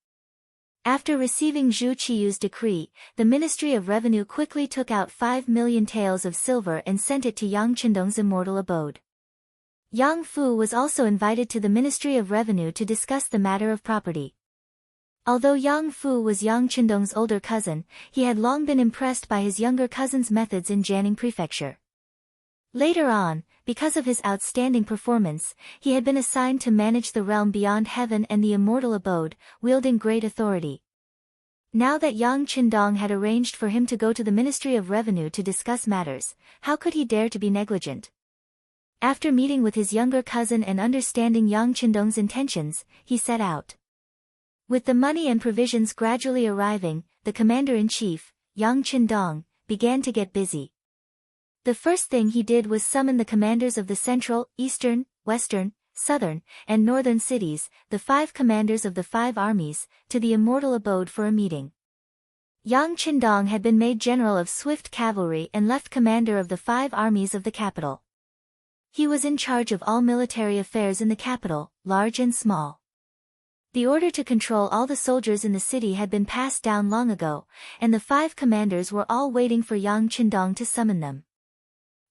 After receiving Zhu Qiyu's decree, the Ministry of Revenue quickly took out 5 million taels of silver and sent it to Yang Qindong's immortal abode. Yang Fu was also invited to the Ministry of Revenue to discuss the matter of property. Although Yang Fu was Yang Qindong's older cousin, he had long been impressed by his younger cousin's methods in Jianing Prefecture. Later on, because of his outstanding performance, he had been assigned to manage the realm beyond heaven and the immortal abode, wielding great authority. Now that Yang Qindong had arranged for him to go to the Ministry of Revenue to discuss matters, how could he dare to be negligent? After meeting with his younger cousin and understanding Yang Qindong's intentions, he set out. With the money and provisions gradually arriving, the commander-in-chief, Yang Qindong, began to get busy. The first thing he did was summon the commanders of the central, eastern, western, southern, and northern cities, the 5 commanders of the 5 armies, to the immortal abode for a meeting. Yang Qindong had been made general of swift cavalry and left commander of the 5 armies of the capital. He was in charge of all military affairs in the capital, large and small. The order to control all the soldiers in the city had been passed down long ago, and the 5 commanders were all waiting for Yang Qindong to summon them.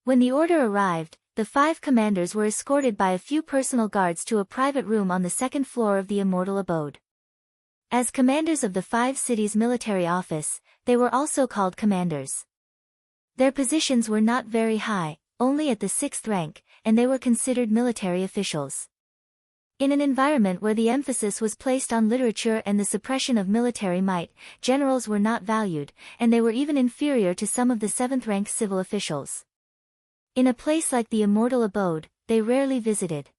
When the order arrived, the 5 commanders were escorted by a few personal guards to a private room on the 2nd floor of the immortal abode. As commanders of the 5 cities' military office, they were also called commanders. Their positions were not very high, only at the 6th rank, and they were considered military officials. In an environment where the emphasis was placed on literature and the suppression of military might, generals were not valued, and they were even inferior to some of the 7th-rank civil officials. In a place like the immortal abode, they rarely visited.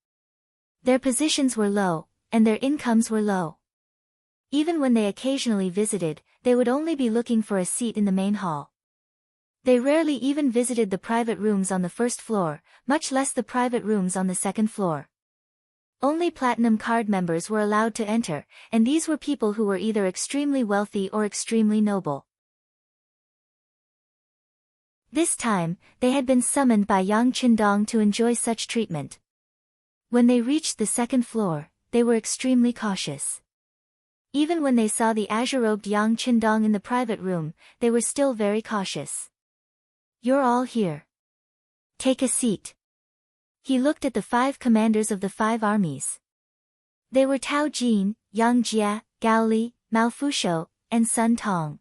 Their positions were low, and their incomes were low. Even when they occasionally visited, they would only be looking for a seat in the main hall. They rarely even visited the private rooms on the 1st floor, much less the private rooms on the 2nd floor. Only platinum card members were allowed to enter, and these were people who were either extremely wealthy or extremely noble. This time, they had been summoned by Yang Qindong to enjoy such treatment. When they reached the 2nd floor, they were extremely cautious. Even when they saw the azure-robed Yang Qindong in the private room, they were still very cautious. You're all here. Take a seat. He looked at the 5 commanders of the 5 armies. They were Tao Jin, Yang Jia, Gao Li, Mao Fushou, and Sun Tong.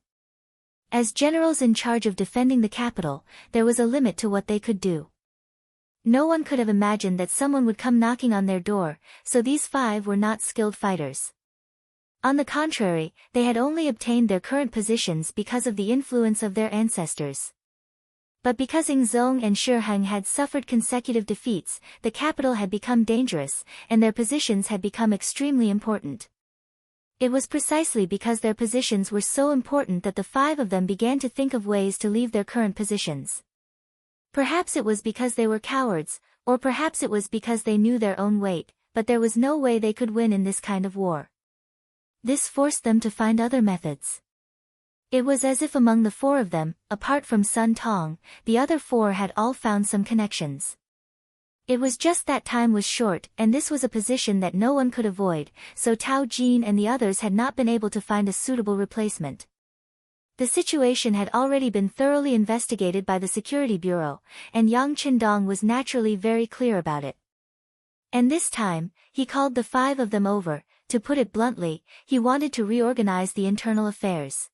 As generals in charge of defending the capital, there was a limit to what they could do. No one could have imagined that someone would come knocking on their door, so these 5 were not skilled fighters. On the contrary, they had only obtained their current positions because of the influence of their ancestors. But because Yingzong and Shiheng had suffered consecutive defeats, the capital had become dangerous, and their positions had become extremely important. It was precisely because their positions were so important that the 5 of them began to think of ways to leave their current positions. Perhaps it was because they were cowards, or perhaps it was because they knew their own weight, but there was no way they could win in this kind of war. This forced them to find other methods. It was as if among the 4 of them, apart from Sun Tong, the other 4 had all found some connections. It was just that time was short, and this was a position that no one could avoid, so Tao Jin and the others had not been able to find a suitable replacement. The situation had already been thoroughly investigated by the Security Bureau, and Yang Qindong was naturally very clear about it. And this time, he called the 5 of them over. To put it bluntly, he wanted to reorganize the internal affairs.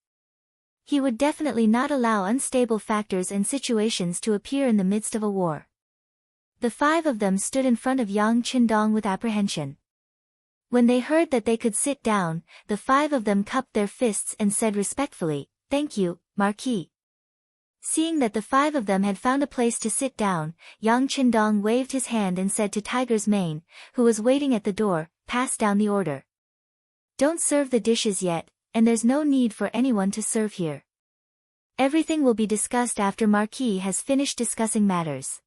He would definitely not allow unstable factors and situations to appear in the midst of a war. The 5 of them stood in front of Yang Qindong with apprehension. When they heard that they could sit down, the 5 of them cupped their fists and said respectfully, "Thank you, Marquis." Seeing that the 5 of them had found a place to sit down, Yang Qindong waved his hand and said to Tiger's Mane, who was waiting at the door, "Pass down the order. Don't serve the dishes yet, and there's no need for anyone to serve here. Everything will be discussed after Marquis has finished discussing matters."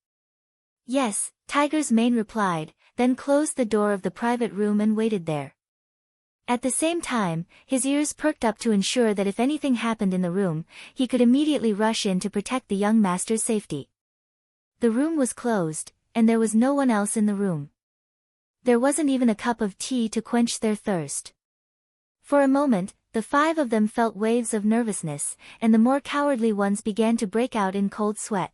"Yes," Tiger's Mane replied, then closed the door of the private room and waited there. At the same time, his ears perked up to ensure that if anything happened in the room, he could immediately rush in to protect the young master's safety. The room was closed, and there was no one else in the room. There wasn't even a cup of tea to quench their thirst. For a moment, the 5 of them felt waves of nervousness, and the more cowardly ones began to break out in cold sweat.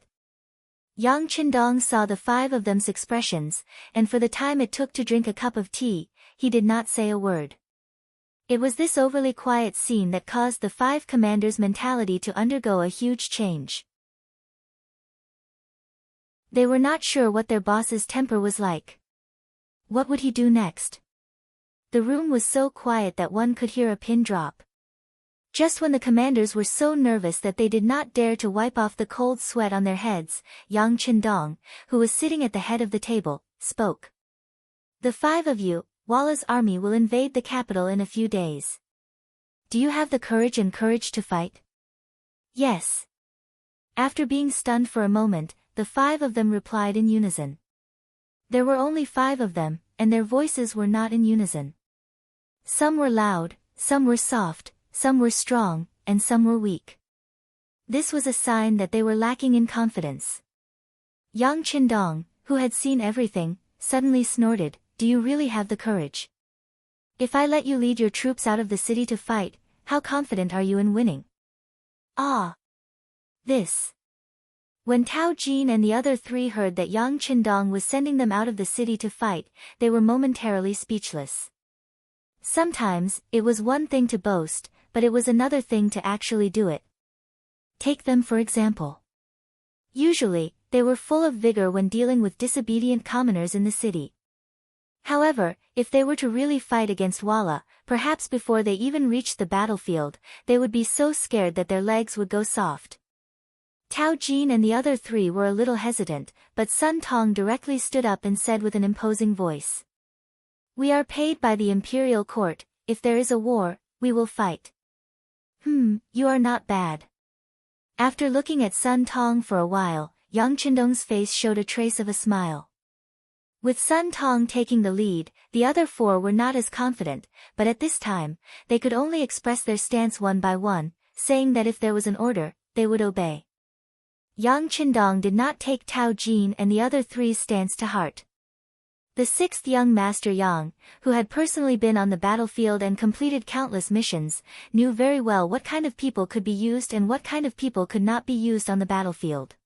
Yang Qindong saw the 5 of them's expressions, and for the time it took to drink a cup of tea, he did not say a word. It was this overly quiet scene that caused the 5 commanders' mentality to undergo a huge change. They were not sure what their boss's temper was like. What would he do next? The room was so quiet that one could hear a pin drop. Just when the commanders were so nervous that they did not dare to wipe off the cold sweat on their heads, Yang Qindong, who was sitting at the head of the table, spoke. "The 5 of you, Walla's army will invade the capital in a few days. Do you have the courage to fight?" "Yes." After being stunned for a moment, the 5 of them replied in unison. There were only 5 of them, and their voices were not in unison. Some were loud, some were soft, some were strong, and some were weak. This was a sign that they were lacking in confidence. Yang Qindong, who had seen everything, suddenly snorted, "Do you really have the courage? If I let you lead your troops out of the city to fight, how confident are you in winning?" "Ah! This." When Tao Jin and the other 3 heard that Yang Qindong was sending them out of the city to fight, they were momentarily speechless. Sometimes, it was one thing to boast, but it was another thing to actually do it. Take them for example. Usually, they were full of vigor when dealing with disobedient commoners in the city. However, if they were to really fight against Walla, perhaps before they even reached the battlefield, they would be so scared that their legs would go soft. Tao Jin and the other 3 were a little hesitant, but Sun Tong directly stood up and said with an imposing voice. "We are paid by the imperial court. If there is a war, we will fight." You are not bad." After looking at Sun Tong for a while, Yang Qindong's face showed a trace of a smile. With Sun Tong taking the lead, the other 4 were not as confident, but at this time, they could only express their stance one by one, saying that if there was an order, they would obey. Yang Qindong did not take Tao Jin and the other 3's stance to heart. The 6th young master Yang, who had personally been on the battlefield and completed countless missions, knew very well what kind of people could be used and what kind of people could not be used on the battlefield.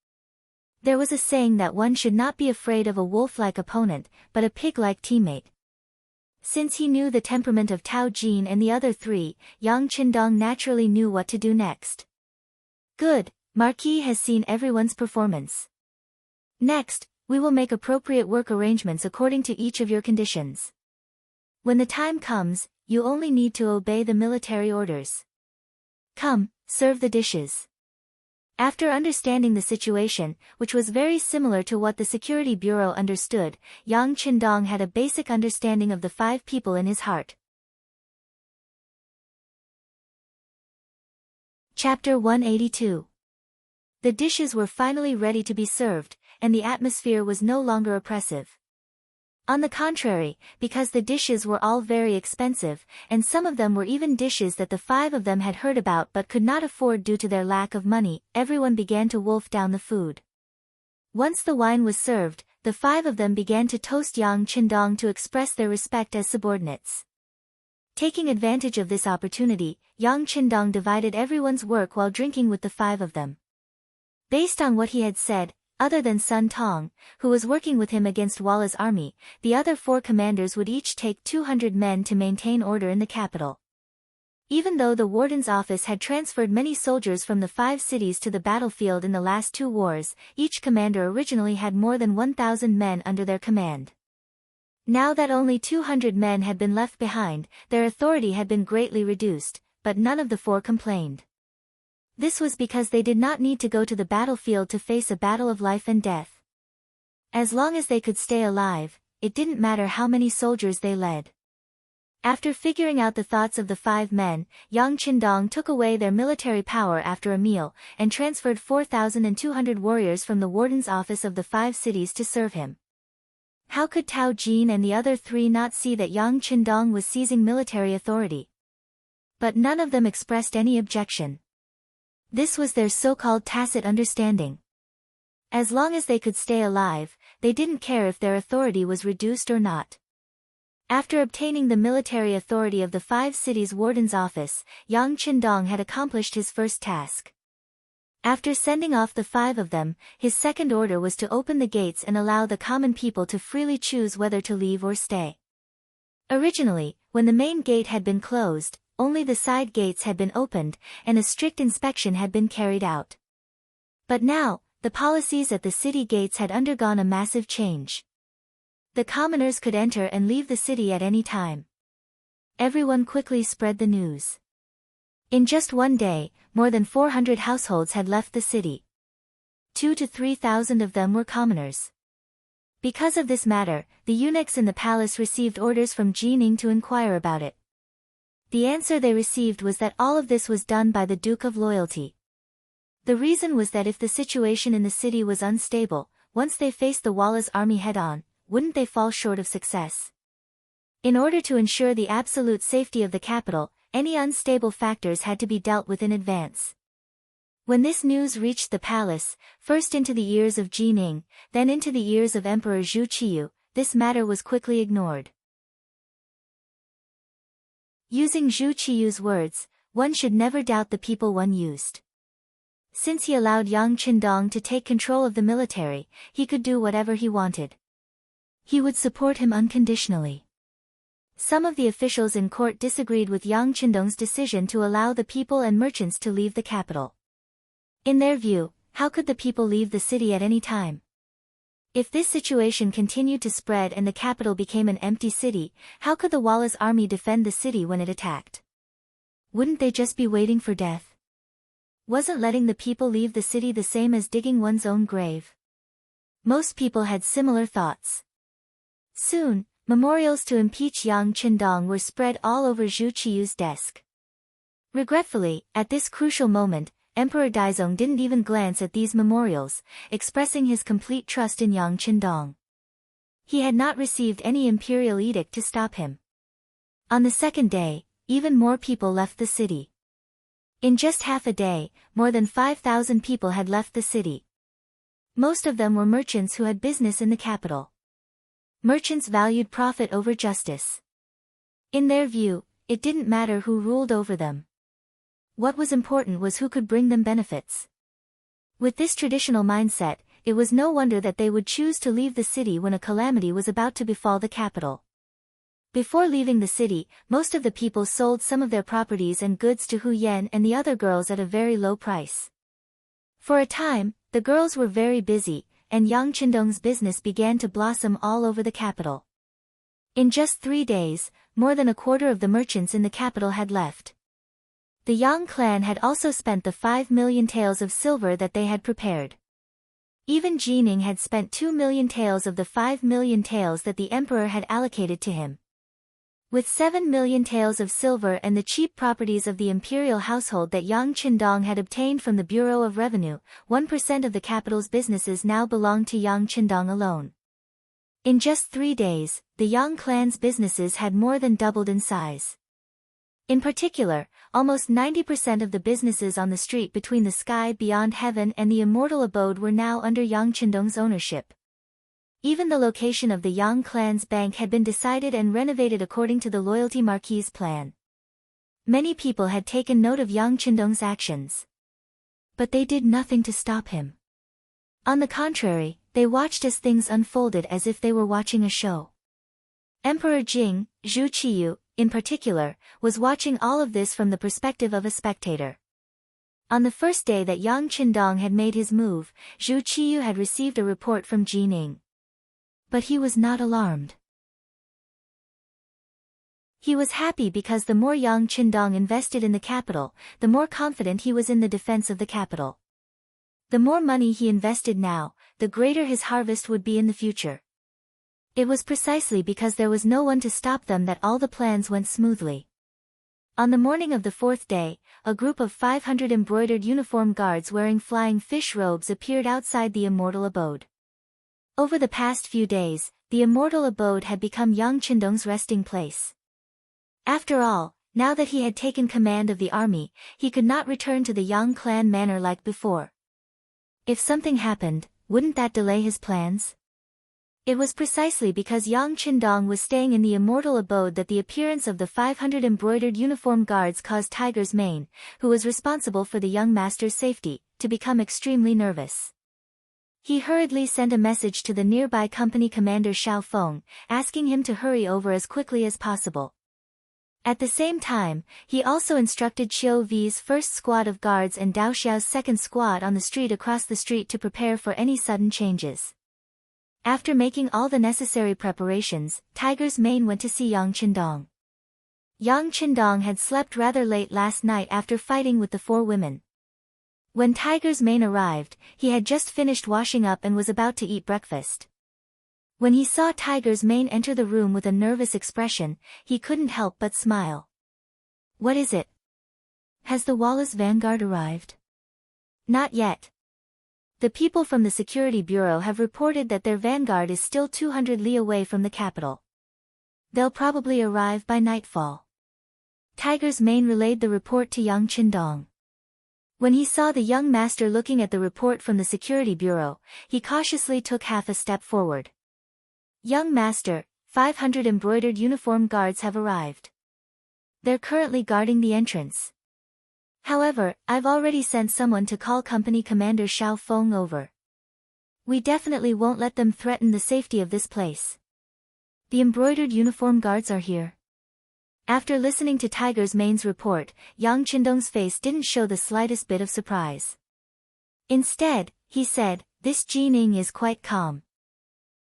There was a saying that one should not be afraid of a wolf-like opponent, but a pig-like teammate. Since he knew the temperament of Tao Jin and the other 3, Yang Qindong naturally knew what to do next. "Good, Marquis has seen everyone's performance. Next, we will make appropriate work arrangements according to each of your conditions. When the time comes, you only need to obey the military orders. Come, serve the dishes." After understanding the situation, which was very similar to what the Security Bureau understood, Yang Qindong had a basic understanding of the 5 people in his heart. Chapter 182. The dishes were finally ready to be served, and the atmosphere was no longer oppressive. On the contrary, because the dishes were all very expensive, and some of them were even dishes that the 5 of them had heard about but could not afford due to their lack of money, everyone began to wolf down the food. Once the wine was served, the 5 of them began to toast Yang Qindong to express their respect as subordinates. Taking advantage of this opportunity, Yang Qindong divided everyone's work while drinking with the 5 of them. Based on what he had said, other than Sun Tong, who was working with him against Walla's army, the other 4 commanders would each take 200 men to maintain order in the capital. Even though the warden's office had transferred many soldiers from the 5 cities to the battlefield in the last 2 wars, each commander originally had more than 1,000 men under their command. Now that only 200 men had been left behind, their authority had been greatly reduced, but none of the 4 complained. This was because they did not need to go to the battlefield to face a battle of life and death. As long as they could stay alive, it didn't matter how many soldiers they led. After figuring out the thoughts of the 5 men, Yang Qindong took away their military power after a meal, and transferred 4,200 warriors from the warden's office of the 5 cities to serve him. How could Tao Jin and the other three not see that Yang Qindong was seizing military authority? But none of them expressed any objection. This was their so-called tacit understanding. As long as they could stay alive, they didn't care if their authority was reduced or not. After obtaining the military authority of the 5 cities' warden's office, Yang Qindong had accomplished his first task. After sending off the 5 of them, his second order was to open the gates and allow the common people to freely choose whether to leave or stay. Originally, when the main gate had been closed, only the side gates had been opened, and a strict inspection had been carried out. But now, the policies at the city gates had undergone a massive change. The commoners could enter and leave the city at any time. Everyone quickly spread the news. In just one day, more than 400 households had left the city. 2,000 to 3,000 of them were commoners. Because of this matter, the eunuchs in the palace received orders from Qing to inquire about it. The answer they received was that all of this was done by the Duke of Loyalty. The reason was that if the situation in the city was unstable, once they faced the Walla's army head-on, wouldn't they fall short of success? In order to ensure the absolute safety of the capital, any unstable factors had to be dealt with in advance. When this news reached the palace, first into the ears of Qing, then into the ears of Emperor Zhu Qiyu, this matter was quickly ignored. Using Zhu Qiyu's words, one should never doubt the people one used. Since he allowed Yang Qindong to take control of the military, he could do whatever he wanted. He would support him unconditionally. Some of the officials in court disagreed with Yang Qindong's decision to allow the people and merchants to leave the capital. In their view, how could the people leave the city at any time? If this situation continued to spread and the capital became an empty city, how could the Walla's army defend the city when it attacked? Wouldn't they just be waiting for death? Wasn't letting the people leave the city the same as digging one's own grave? Most people had similar thoughts. Soon, memorials to impeach Yang Qindong were spread all over Zhu Qiyu's desk. Regretfully, at this crucial moment, Emperor Daizong didn't even glance at these memorials, expressing his complete trust in Yang Qindong. He had not received any imperial edict to stop him. On the second day, even more people left the city. In just half a day, more than 5,000 people had left the city. Most of them were merchants who had business in the capital. Merchants valued profit over justice. In their view, it didn't matter who ruled over them. What was important was who could bring them benefits. With this traditional mindset, it was no wonder that they would choose to leave the city when a calamity was about to befall the capital. Before leaving the city, most of the people sold some of their properties and goods to Hu Yan and the other girls at a very low price. For a time, the girls were very busy, and Yang Qindong's business began to blossom all over the capital. In just 3 days, more than a quarter of the merchants in the capital had left. The Yang clan had also spent the 5 million taels of silver that they had prepared. Even Qing had spent 2 million taels of the 5 million taels that the emperor had allocated to him. With 7 million taels of silver and the cheap properties of the imperial household that Yang Qindong had obtained from the Bureau of Revenue, 1% of the capital's businesses now belonged to Yang Qindong alone. In just 3 days, the Yang clan's businesses had more than doubled in size. In particular, almost 90% of the businesses on the street between the sky beyond heaven and the immortal abode were now under Yang Qindong's ownership. Even the location of the Yang clan's bank had been decided and renovated according to the Loyalty Marquis's plan. Many people had taken note of Yang Qindong's actions. But they did nothing to stop him. On the contrary, they watched as things unfolded as if they were watching a show. Emperor Qing, Zhu Qiyu, in particular, was watching all of this from the perspective of a spectator. On the first day that Yang Qindong had made his move, Zhu Qiyu had received a report from Qing. But he was not alarmed. He was happy because the more Yang Qindong invested in the capital, the more confident he was in the defense of the capital. The more money he invested now, the greater his harvest would be in the future. It was precisely because there was no one to stop them that all the plans went smoothly. On the morning of the 4th day, a group of 500 embroidered uniform guards wearing flying fish robes appeared outside the immortal abode. Over the past few days, the immortal abode had become Yang Qindong's resting place. After all, now that he had taken command of the army, he could not return to the Yang clan manor like before. If something happened, wouldn't that delay his plans? It was precisely because Yang Qindong was staying in the immortal abode that the appearance of the 500 embroidered uniform guards caused Tiger's Mane, who was responsible for the young master's safety, to become extremely nervous. He hurriedly sent a message to the nearby company commander Xiao Feng, asking him to hurry over as quickly as possible. At the same time, he also instructed Qiu V's first squad of guards and Dao Xiao's second squad on the street across the street to prepare for any sudden changes. After making all the necessary preparations, Tiger's Mane went to see Yang Qindong. Yang Qindong had slept rather late last night after fighting with the 4 women. When Tiger's Mane arrived, he had just finished washing up and was about to eat breakfast. When he saw Tiger's Mane enter the room with a nervous expression, he couldn't help but smile. "What is it? Has the Wallace vanguard arrived?" "Not yet. The people from the security bureau have reported that their vanguard is still 200 li away from the capital. They'll probably arrive by nightfall." Tiger's Mane relayed the report to Yang Qindong. When he saw the young master looking at the report from the security bureau, he cautiously took half a step forward. "Young master, 500 embroidered uniform guards have arrived. They're currently guarding the entrance. However, I've already sent someone to call company commander Xiao Feng over. We definitely won't let them threaten the safety of this place. The embroidered uniform guards are here." After listening to Tiger's Mane's report, Yang Qindong's face didn't show the slightest bit of surprise. Instead, he said, "This Qing is quite calm.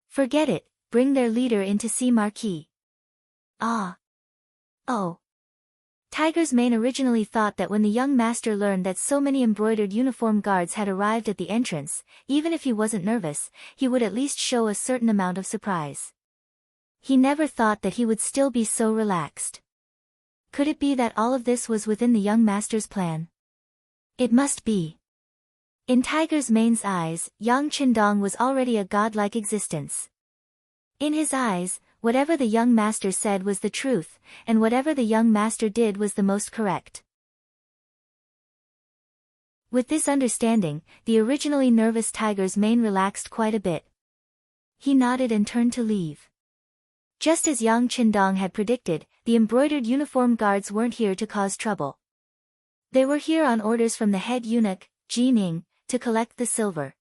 Forget it, bring their leader in to see Marquis." "Ah. Oh." Tiger's Mane originally thought that when the young master learned that so many embroidered uniform guards had arrived at the entrance, even if he wasn't nervous, he would at least show a certain amount of surprise. He never thought that he would still be so relaxed. Could it be that all of this was within the young master's plan? It must be. In Tiger's Mane's eyes, Yang Qindong was already a godlike existence. In his eyes, whatever the young master said was the truth, and whatever the young master did was the most correct. With this understanding, the originally nervous Tiger's Mane relaxed quite a bit. He nodded and turned to leave. Just as Yang Qindong had predicted, the embroidered uniform guards weren't here to cause trouble. They were here on orders from the head eunuch, Jining, to collect the silver.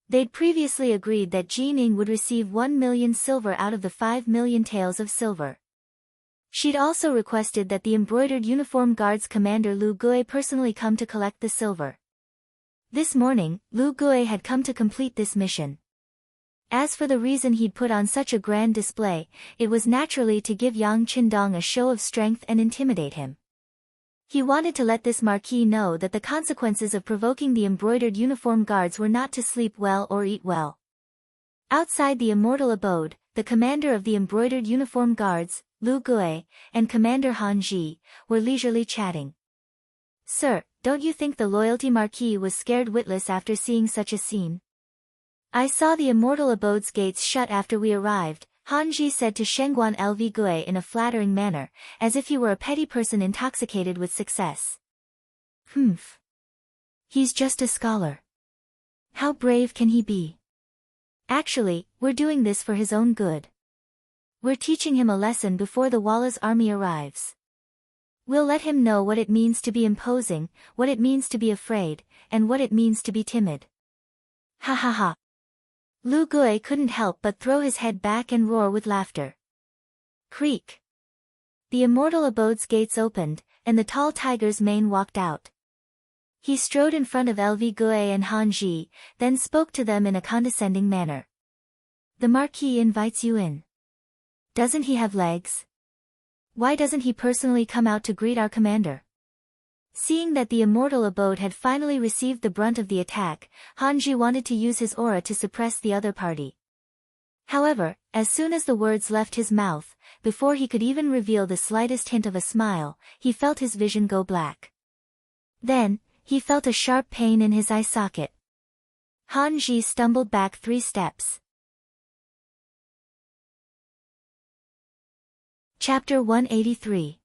They'd previously agreed that Jining would receive 1 million silver out of the 5 million taels of silver. She'd also requested that the embroidered uniform guards commander Lu Gui personally come to collect the silver. This morning, Lu Gui had come to complete this mission. As for the reason he'd put on such a grand display, it was naturally to give Yang Qindong a show of strength and intimidate him. He wanted to let this marquis know that the consequences of provoking the embroidered uniform guards were not to sleep well or eat well. Outside the immortal abode, the commander of the embroidered uniform guards, Lu Gui, and Commander Han Ji, were leisurely chatting. "Sir, don't you think the loyalty marquis was scared witless after seeing such a scene?" "I saw the immortal abode's gates shut after we arrived," Han Ji said to Shengguan Lv Gui in a flattering manner, as if he were a petty person intoxicated with success. "Humph. He's just a scholar. How brave can he be? Actually, we're doing this for his own good. We're teaching him a lesson before the Walla's army arrives. We'll let him know what it means to be imposing, what it means to be afraid, and what it means to be timid." Ha ha ha. Lu Gui couldn't help but throw his head back and roar with laughter. Creak. The immortal abode's gates opened, and the tall Tiger's Mane walked out. He strode in front of Lv Gui and Han Ji, then spoke to them in a condescending manner. "The Marquis invites you in. Doesn't he have legs? Why doesn't he personally come out to greet our commander?" Seeing that the immortal abode had finally received the brunt of the attack, Han Ji wanted to use his aura to suppress the other party. However, as soon as the words left his mouth, before he could even reveal the slightest hint of a smile, he felt his vision go black. Then, he felt a sharp pain in his eye socket. Han Ji stumbled back 3 steps. Chapter 183.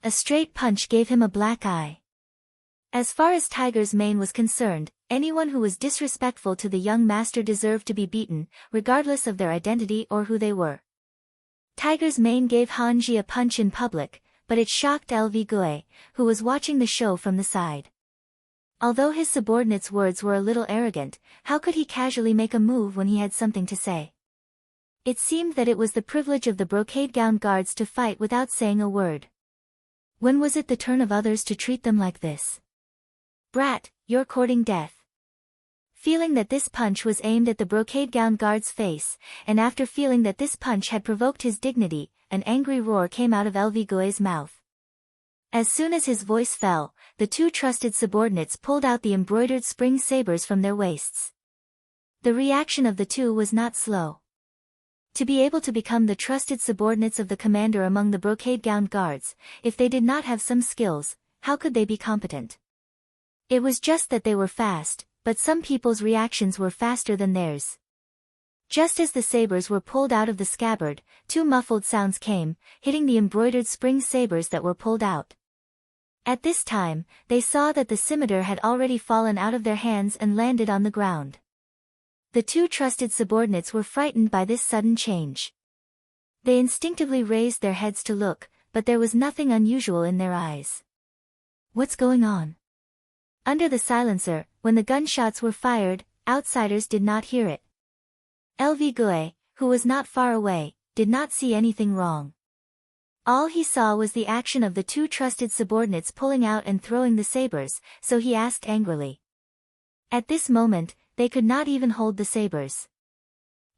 A straight punch gave him a black eye. As far as Tiger's mane was concerned, anyone who was disrespectful to the young master deserved to be beaten, regardless of their identity or who they were. Tiger's mane gave Hanji a punch in public, but it shocked Lv, who was watching the show from the side. Although his subordinate's words were a little arrogant, how could he casually make a move when he had something to say? It seemed that it was the privilege of the brocade-gowned guards to fight without saying a word. When was it the turn of others to treat them like this? Brat, you're courting death. Feeling that this punch was aimed at the brocade-gowned guard's face, and after feeling that this punch had provoked his dignity, an angry roar came out of Lv mouth. As soon as his voice fell, the two trusted subordinates pulled out the embroidered spring sabers from their waists. The reaction of the two was not slow. To be able to become the trusted subordinates of the commander among the brocade-gowned guards, if they did not have some skills, how could they be competent? It was just that they were fast, but some people's reactions were faster than theirs. Just as the sabers were pulled out of the scabbard, two muffled sounds came, hitting the embroidered spring sabers that were pulled out. At this time, they saw that the scimitar had already fallen out of their hands and landed on the ground. The two trusted subordinates were frightened by this sudden change. They instinctively raised their heads to look, but there was nothing unusual in their eyes. What's going on? Under the silencer, when the gunshots were fired, outsiders did not hear it. Lv, who was not far away, did not see anything wrong. All he saw was the action of the two trusted subordinates pulling out and throwing the sabers, so he asked angrily. At this moment, they could not even hold the sabers.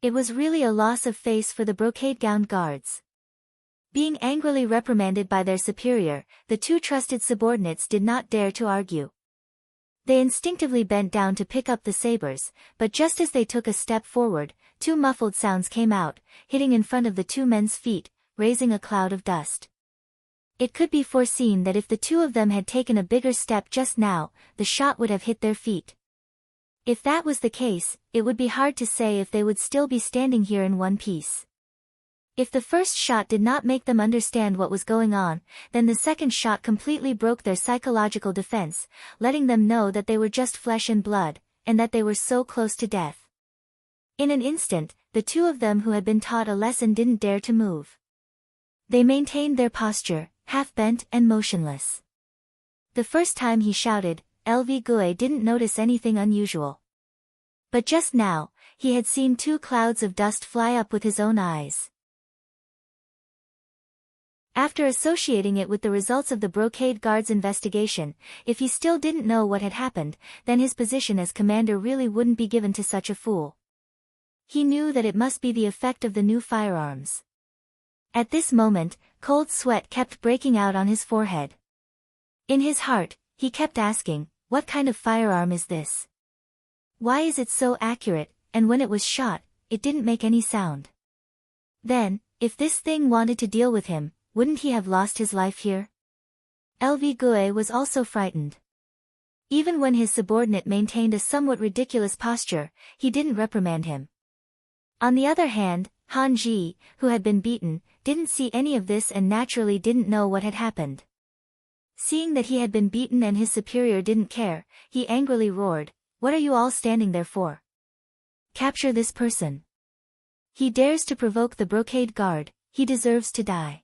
It was really a loss of face for the brocade-gowned guards. Being angrily reprimanded by their superior, the two trusted subordinates did not dare to argue. They instinctively bent down to pick up the sabers, but just as they took a step forward, two muffled sounds came out, hitting in front of the two men's feet, raising a cloud of dust. It could be foreseen that if the two of them had taken a bigger step just now, the shot would have hit their feet. If that was the case, it would be hard to say if they would still be standing here in one piece. If the first shot did not make them understand what was going on, then the second shot completely broke their psychological defense, letting them know that they were just flesh and blood, and that they were so close to death. In an instant, the two of them who had been taught a lesson didn't dare to move. They maintained their posture, half bent and motionless. The first time he shouted, Lv didn't notice anything unusual. But just now, he had seen two clouds of dust fly up with his own eyes. After associating it with the results of the brocade guard's investigation, if he still didn't know what had happened, then his position as commander really wouldn't be given to such a fool. He knew that it must be the effect of the new firearms. At this moment, cold sweat kept breaking out on his forehead. In his heart, he kept asking, what kind of firearm is this? Why is it so accurate, and when it was shot, it didn't make any sound? Then, if this thing wanted to deal with him, wouldn't he have lost his life here? Lv was also frightened. Even when his subordinate maintained a somewhat ridiculous posture, he didn't reprimand him. On the other hand, Hanji, who had been beaten, didn't see any of this and naturally didn't know what had happened. Seeing that he had been beaten and his superior didn't care, he angrily roared, "What are you all standing there for? Capture this person. He dares to provoke the brocade guard, he deserves to die.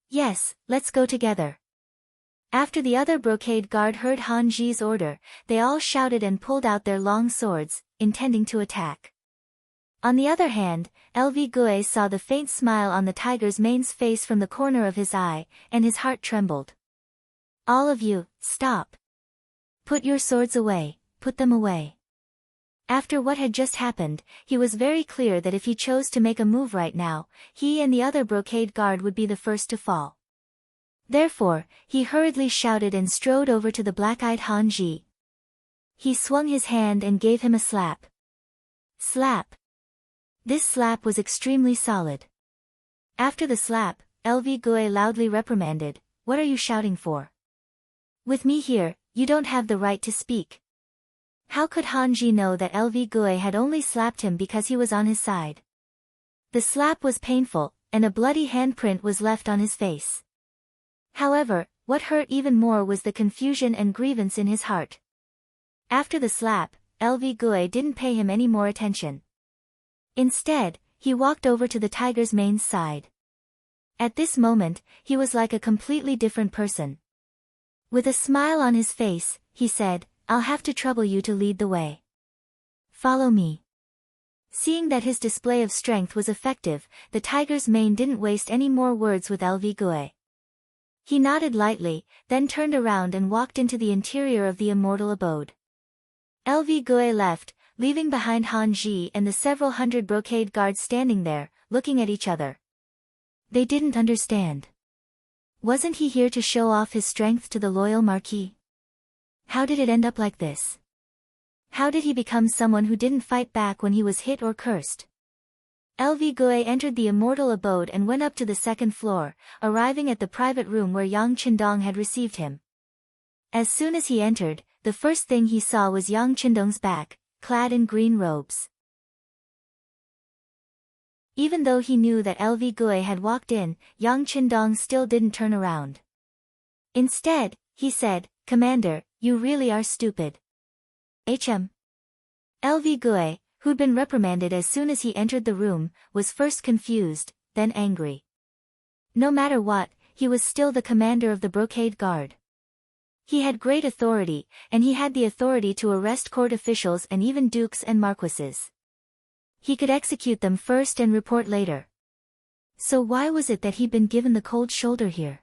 Yes, let's go together." After the other brocade guard heard Hanji's order, they all shouted and pulled out their long swords, intending to attack. On the other hand, Lv saw the faint smile on the tiger's mane's face from the corner of his eye, and his heart trembled. "All of you, stop. Put your swords away, put them away." After what had just happened, he was very clear that if he chose to make a move right now, he and the other brocade guard would be the first to fall. Therefore, he hurriedly shouted and strode over to the black-eyed Hanji. He swung his hand and gave him a slap. Slap. This slap was extremely solid. After the slap, Lv loudly reprimanded, "What are you shouting for? With me here, you don't have the right to speak." How could Hanji know that Lv had only slapped him because he was on his side? The slap was painful, and a bloody handprint was left on his face. However, what hurt even more was the confusion and grievance in his heart. After the slap, LV Gui didn't pay him any more attention. Instead, he walked over to the tiger's mane's side. At this moment, he was like a completely different person. With a smile on his face, he said, "I'll have to trouble you to lead the way. Follow me." Seeing that his display of strength was effective, the tiger's mane didn't waste any more words with LV Gui. He nodded lightly, then turned around and walked into the interior of the immortal abode. LV Gui left, leaving behind Han Ji and the several hundred brocade guards standing there, looking at each other. They didn't understand. Wasn't he here to show off his strength to the loyal Marquis? How did it end up like this? How did he become someone who didn't fight back when he was hit or cursed? LV Gui entered the immortal abode and went up to the second floor, arriving at the private room where Yang Qindong had received him. As soon as he entered, the first thing he saw was Yang Qindong's back, clad in green robes. Even though he knew that LV Gui had walked in, Yang Qindong still didn't turn around. Instead, he said, "Commander, you really are stupid." LV Gui, who'd been reprimanded as soon as he entered the room, was first confused, then angry. No matter what, he was still the commander of the brocade guard. He had great authority, and he had the authority to arrest court officials and even dukes and marquises. He could execute them first and report later. So why was it that he'd been given the cold shoulder here?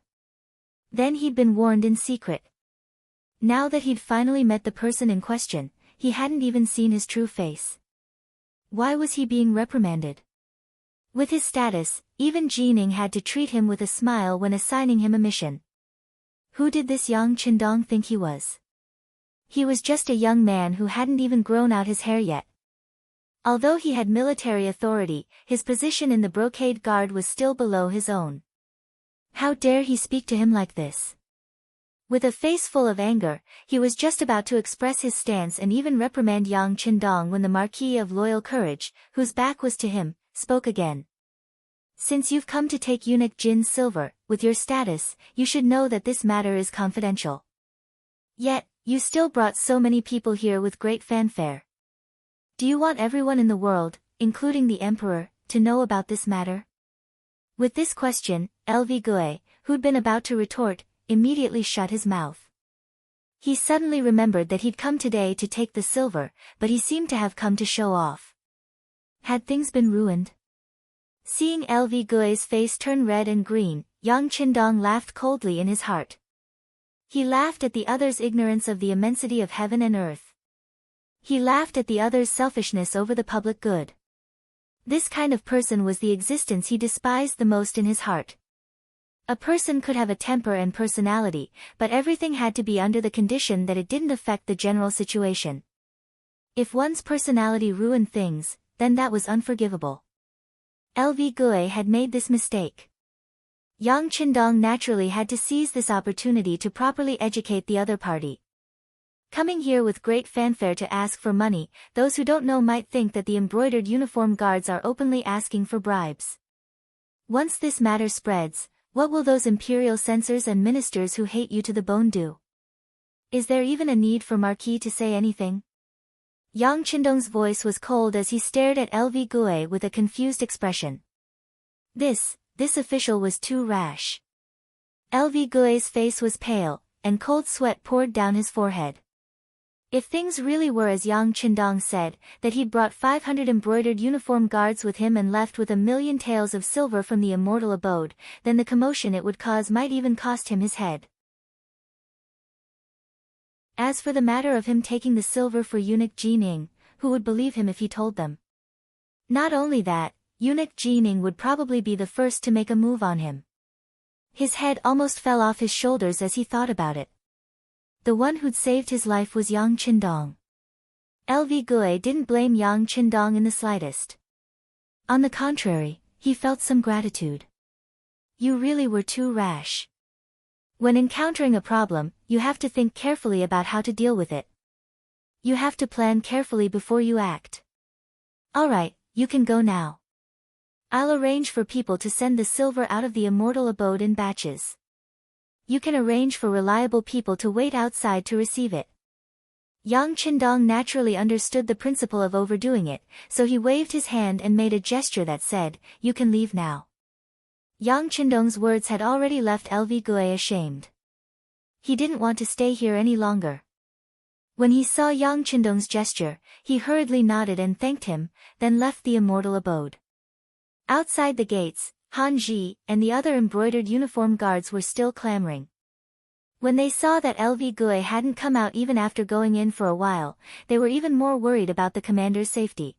Then he'd been warned in secret. Now that he'd finally met the person in question, he hadn't even seen his true face. Why was he being reprimanded? With his status, even Jining had to treat him with a smile when assigning him a mission. Who did this Yang Qindong think he was? He was just a young man who hadn't even grown out his hair yet. Although he had military authority, his position in the brocade guard was still below his own. How dare he speak to him like this? With a face full of anger, he was just about to express his stance and even reprimand Yang Qindong when the Marquis of Loyal Courage, whose back was to him, spoke again. "Since you've come to take eunuch Jin's silver, with your status, you should know that this matter is confidential. Yet, you still brought so many people here with great fanfare. Do you want everyone in the world, including the Emperor, to know about this matter?" With this question, LV Gui, who'd been about to retort, immediately shut his mouth. He suddenly remembered that he'd come today to take the silver, but he seemed to have come to show off. Had things been ruined? Seeing LV Gui's face turn red and green, Yang Qindong laughed coldly in his heart. He laughed at the other's ignorance of the immensity of heaven and earth. He laughed at the other's selfishness over the public good. This kind of person was the existence he despised the most in his heart. A person could have a temper and personality, but everything had to be under the condition that it didn't affect the general situation. If one's personality ruined things, then that was unforgivable. LV Gui had made this mistake. Yang Qindong naturally had to seize this opportunity to properly educate the other party. Coming here with great fanfare to ask for money, those who don't know might think that the embroidered uniform guards are openly asking for bribes. Once this matter spreads, what will those imperial censors and ministers who hate you to the bone do? Is there even a need for Marquis to say anything? Yang Qindong's voice was cold as he stared at LV Gui with a confused expression. This official was too rash. LV Gui's face was pale, and cold sweat poured down his forehead. If things really were as Yang Qindong said, that he'd brought 500 embroidered uniform guards with him and left with 1,000,000 taels of silver from the immortal abode, then the commotion it would cause might even cost him his head. As for the matter of him taking the silver for eunuch Jining, who would believe him if he told them? Not only that, eunuch Jining would probably be the first to make a move on him. His head almost fell off his shoulders as he thought about it. The one who'd saved his life was Yang Qindong. LV Gui didn't blame Yang Qindong in the slightest. On the contrary, he felt some gratitude. You really were too rash. When encountering a problem, you have to think carefully about how to deal with it. You have to plan carefully before you act. Alright, you can go now. I'll arrange for people to send the silver out of the immortal abode in batches. You can arrange for reliable people to wait outside to receive it. Yang Qindong naturally understood the principle of overdoing it, so he waved his hand and made a gesture that said, "You can leave now." Yang Qindong's words had already left LV Gue ashamed. He didn't want to stay here any longer. When he saw Yang Qindong's gesture, he hurriedly nodded and thanked him, then left the immortal abode. Outside the gates, Han Ji and the other embroidered uniform guards were still clamoring. When they saw that LV Gue hadn't come out even after going in for a while, they were even more worried about the commander's safety.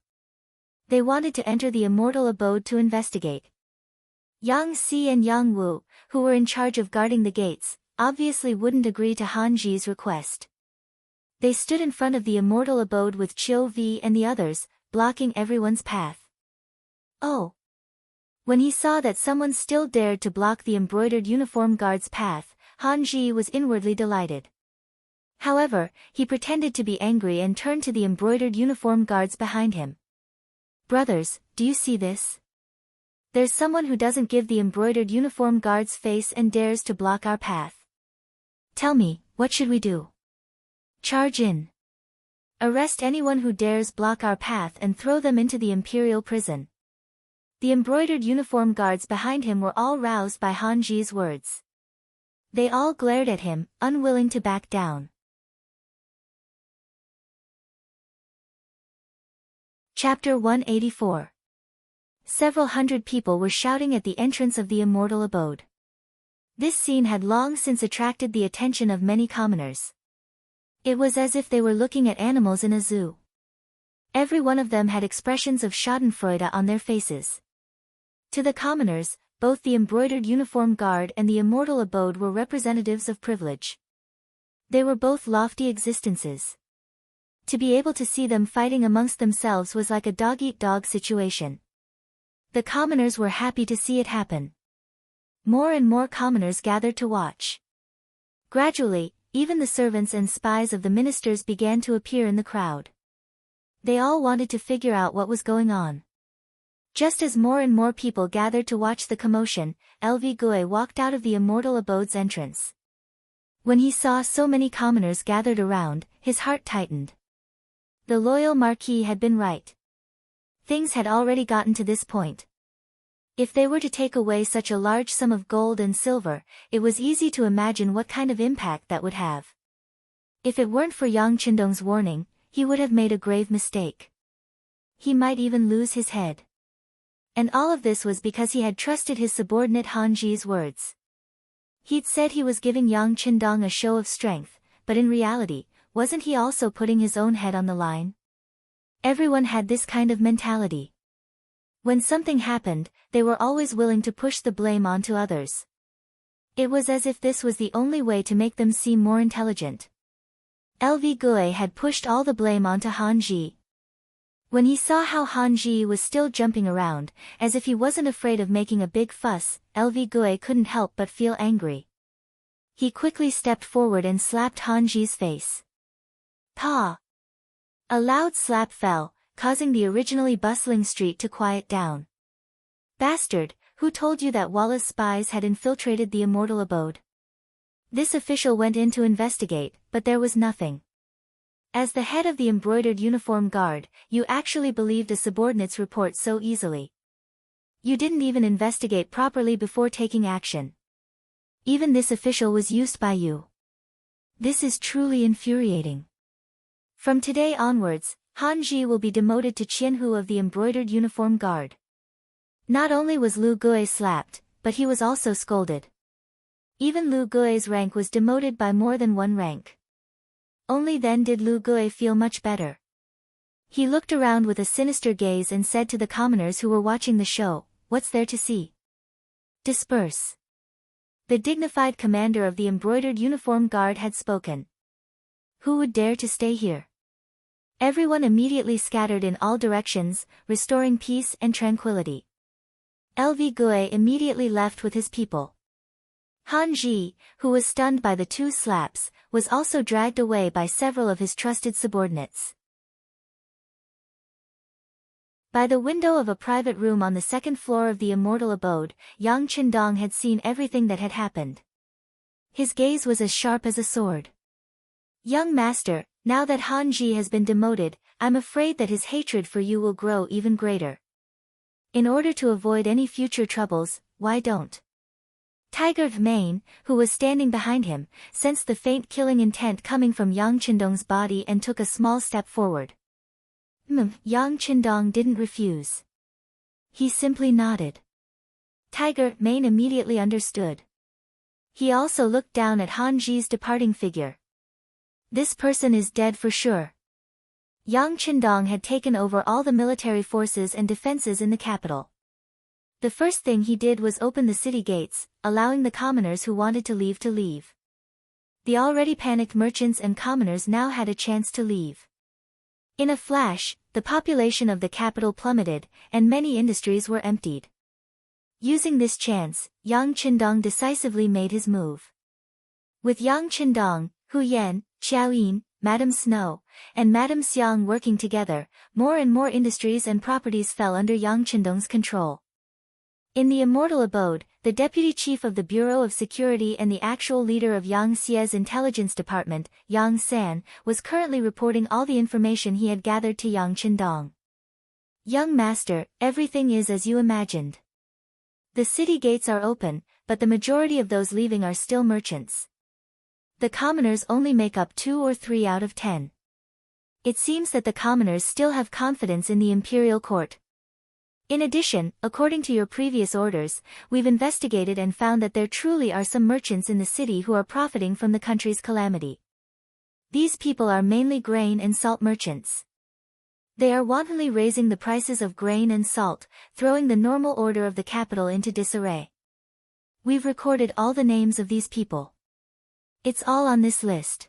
They wanted to enter the immortal abode to investigate. Yang Si and Yang Wu, who were in charge of guarding the gates, obviously wouldn't agree to Han Ji's request. They stood in front of the immortal abode with Chiu Vi and the others, blocking everyone's path. Oh! When he saw that someone still dared to block the embroidered uniform guard's path, Han Ji was inwardly delighted. However, he pretended to be angry and turned to the embroidered uniform guards behind him. "Brothers, do you see this? There's someone who doesn't give the embroidered uniform guards face and dares to block our path. Tell me, what should we do? Charge in. Arrest anyone who dares block our path and throw them into the imperial prison." The embroidered uniform guards behind him were all roused by Han Ji's words. They all glared at him, unwilling to back down. Chapter 184. Several hundred people were shouting at the entrance of the immortal abode. This scene had long since attracted the attention of many commoners. It was as if they were looking at animals in a zoo. Every one of them had expressions of schadenfreude on their faces. To the commoners, both the embroidered uniform guard and the immortal abode were representatives of privilege. They were both lofty existences. To be able to see them fighting amongst themselves was like a dog-eat-dog situation. The commoners were happy to see it happen. More and more commoners gathered to watch. Gradually, even the servants and spies of the ministers began to appear in the crowd. They all wanted to figure out what was going on. Just as more and more people gathered to watch the commotion, LV Gue walked out of the immortal abode's entrance. When he saw so many commoners gathered around, his heart tightened. The loyal Marquis had been right. Things had already gotten to this point. If they were to take away such a large sum of gold and silver, it was easy to imagine what kind of impact that would have. If it weren't for Yang Qindong's warning, he would have made a grave mistake. He might even lose his head. And all of this was because he had trusted his subordinate Han Ji's words. He'd said he was giving Yang Qindong a show of strength, but in reality, wasn't he also putting his own head on the line? Everyone had this kind of mentality. When something happened, they were always willing to push the blame onto others. It was as if this was the only way to make them seem more intelligent. LV Gue had pushed all the blame onto Han Ji. When he saw how Han Ji was still jumping around, as if he wasn't afraid of making a big fuss, LV Gue couldn't help but feel angry. He quickly stepped forward and slapped Han Ji's face. Pa! A loud slap fell, causing the originally bustling street to quiet down. Bastard, who told you that Wallace's spies had infiltrated the immortal abode? This official went in to investigate, but there was nothing. As the head of the embroidered uniform guard, you actually believed a subordinate's report so easily. You didn't even investigate properly before taking action. Even this official was used by you. This is truly infuriating. From today onwards, Han Ji will be demoted to Qianhu of the embroidered uniform guard. Not only was Lu Gue slapped, but he was also scolded. Even Lu Gui's rank was demoted by more than one rank. Only then did Lu Gue feel much better. He looked around with a sinister gaze and said to the commoners who were watching the show, "What's there to see? Disperse." The dignified commander of the embroidered uniform guard had spoken. Who would dare to stay here? Everyone immediately scattered in all directions, restoring peace and tranquility. LV Gue immediately left with his people. Han Ji, who was stunned by the two slaps, was also dragged away by several of his trusted subordinates. By the window of a private room on the second floor of the immortal abode, Yang Qindong had seen everything that had happened. His gaze was as sharp as a sword. Young master, now that Han Ji has been demoted, I'm afraid that his hatred for you will grow even greater. In order to avoid any future troubles, why don't? Tiger Mane, who was standing behind him, sensed the faint killing intent coming from Yang Qindong's body and took a small step forward. Yang Qindong didn't refuse. He simply nodded. Tiger Mane immediately understood. He also looked down at Han Ji's departing figure. This person is dead for sure. Yang Qindong had taken over all the military forces and defenses in the capital. The first thing he did was open the city gates, allowing the commoners who wanted to leave to leave. The already panicked merchants and commoners now had a chance to leave. In a flash, the population of the capital plummeted, and many industries were emptied. Using this chance, Yang Qindong decisively made his move. With Yang Qindong, Hu Yan, Xiao Yin, Madame Snow, and Madame Xiang working together, more and more industries and properties fell under Yang Qindong's control. In the immortal abode, the deputy chief of the Bureau of Security and the actual leader of Yang Xie's intelligence department, Yang San, was currently reporting all the information he had gathered to Yang Qindong. Young master, everything is as you imagined. The city gates are open, but the majority of those leaving are still merchants. The commoners only make up 2 or 3 out of 10. It seems that the commoners still have confidence in the imperial court. In addition, according to your previous orders, we've investigated and found that there truly are some merchants in the city who are profiting from the country's calamity. These people are mainly grain and salt merchants. They are wantonly raising the prices of grain and salt, throwing the normal order of the capital into disarray. We've recorded all the names of these people. It's all on this list.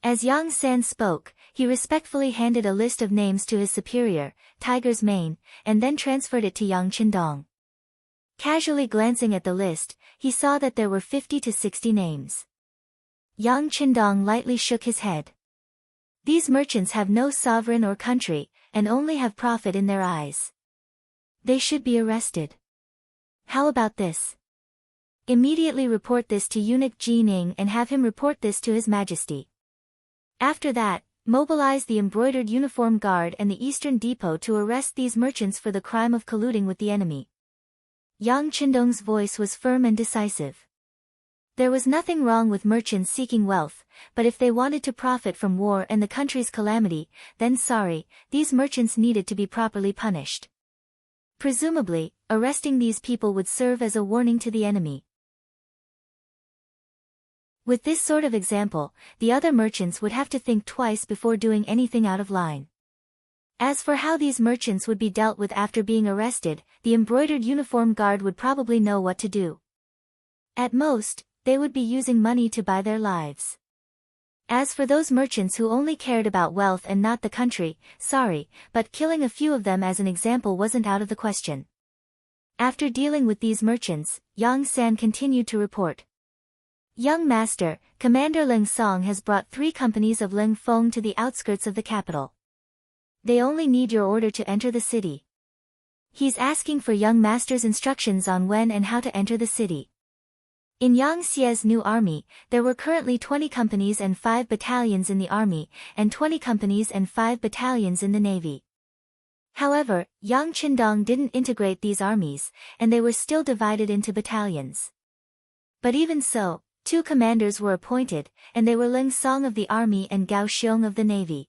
As Yang San spoke, he respectfully handed a list of names to his superior, Tiger's Mane, and then transferred it to Yang Qindong. Casually glancing at the list, he saw that there were 50 to 60 names. Yang Qindong lightly shook his head. These merchants have no sovereign or country, and only have profit in their eyes. They should be arrested. How about this? Immediately report this to eunuch Jining and have him report this to His Majesty. After that, mobilize the embroidered uniform guard and the Eastern Depot to arrest these merchants for the crime of colluding with the enemy. Yang Qindong's voice was firm and decisive. There was nothing wrong with merchants seeking wealth, but if they wanted to profit from war and the country's calamity, then sorry, these merchants needed to be properly punished. Presumably, arresting these people would serve as a warning to the enemy. With this sort of example, the other merchants would have to think twice before doing anything out of line. As for how these merchants would be dealt with after being arrested, the embroidered uniform guard would probably know what to do. At most, they would be using money to buy their lives. As for those merchants who only cared about wealth and not the country, sorry, but killing a few of them as an example wasn't out of the question. After dealing with these merchants, Yang San continued to report. Young master, Commander Ling Song has brought 3 companies of Ling Feng to the outskirts of the capital. They only need your order to enter the city. He's asking for young master's instructions on when and how to enter the city. In Yang Xie's new army, there were currently 20 companies and 5 battalions in the army, and 20 companies and 5 battalions in the navy. However, Yang Qindong didn't integrate these armies, and they were still divided into battalions. But even so, 2 commanders were appointed, and they were Ling Song of the army and Gao Xiong of the navy.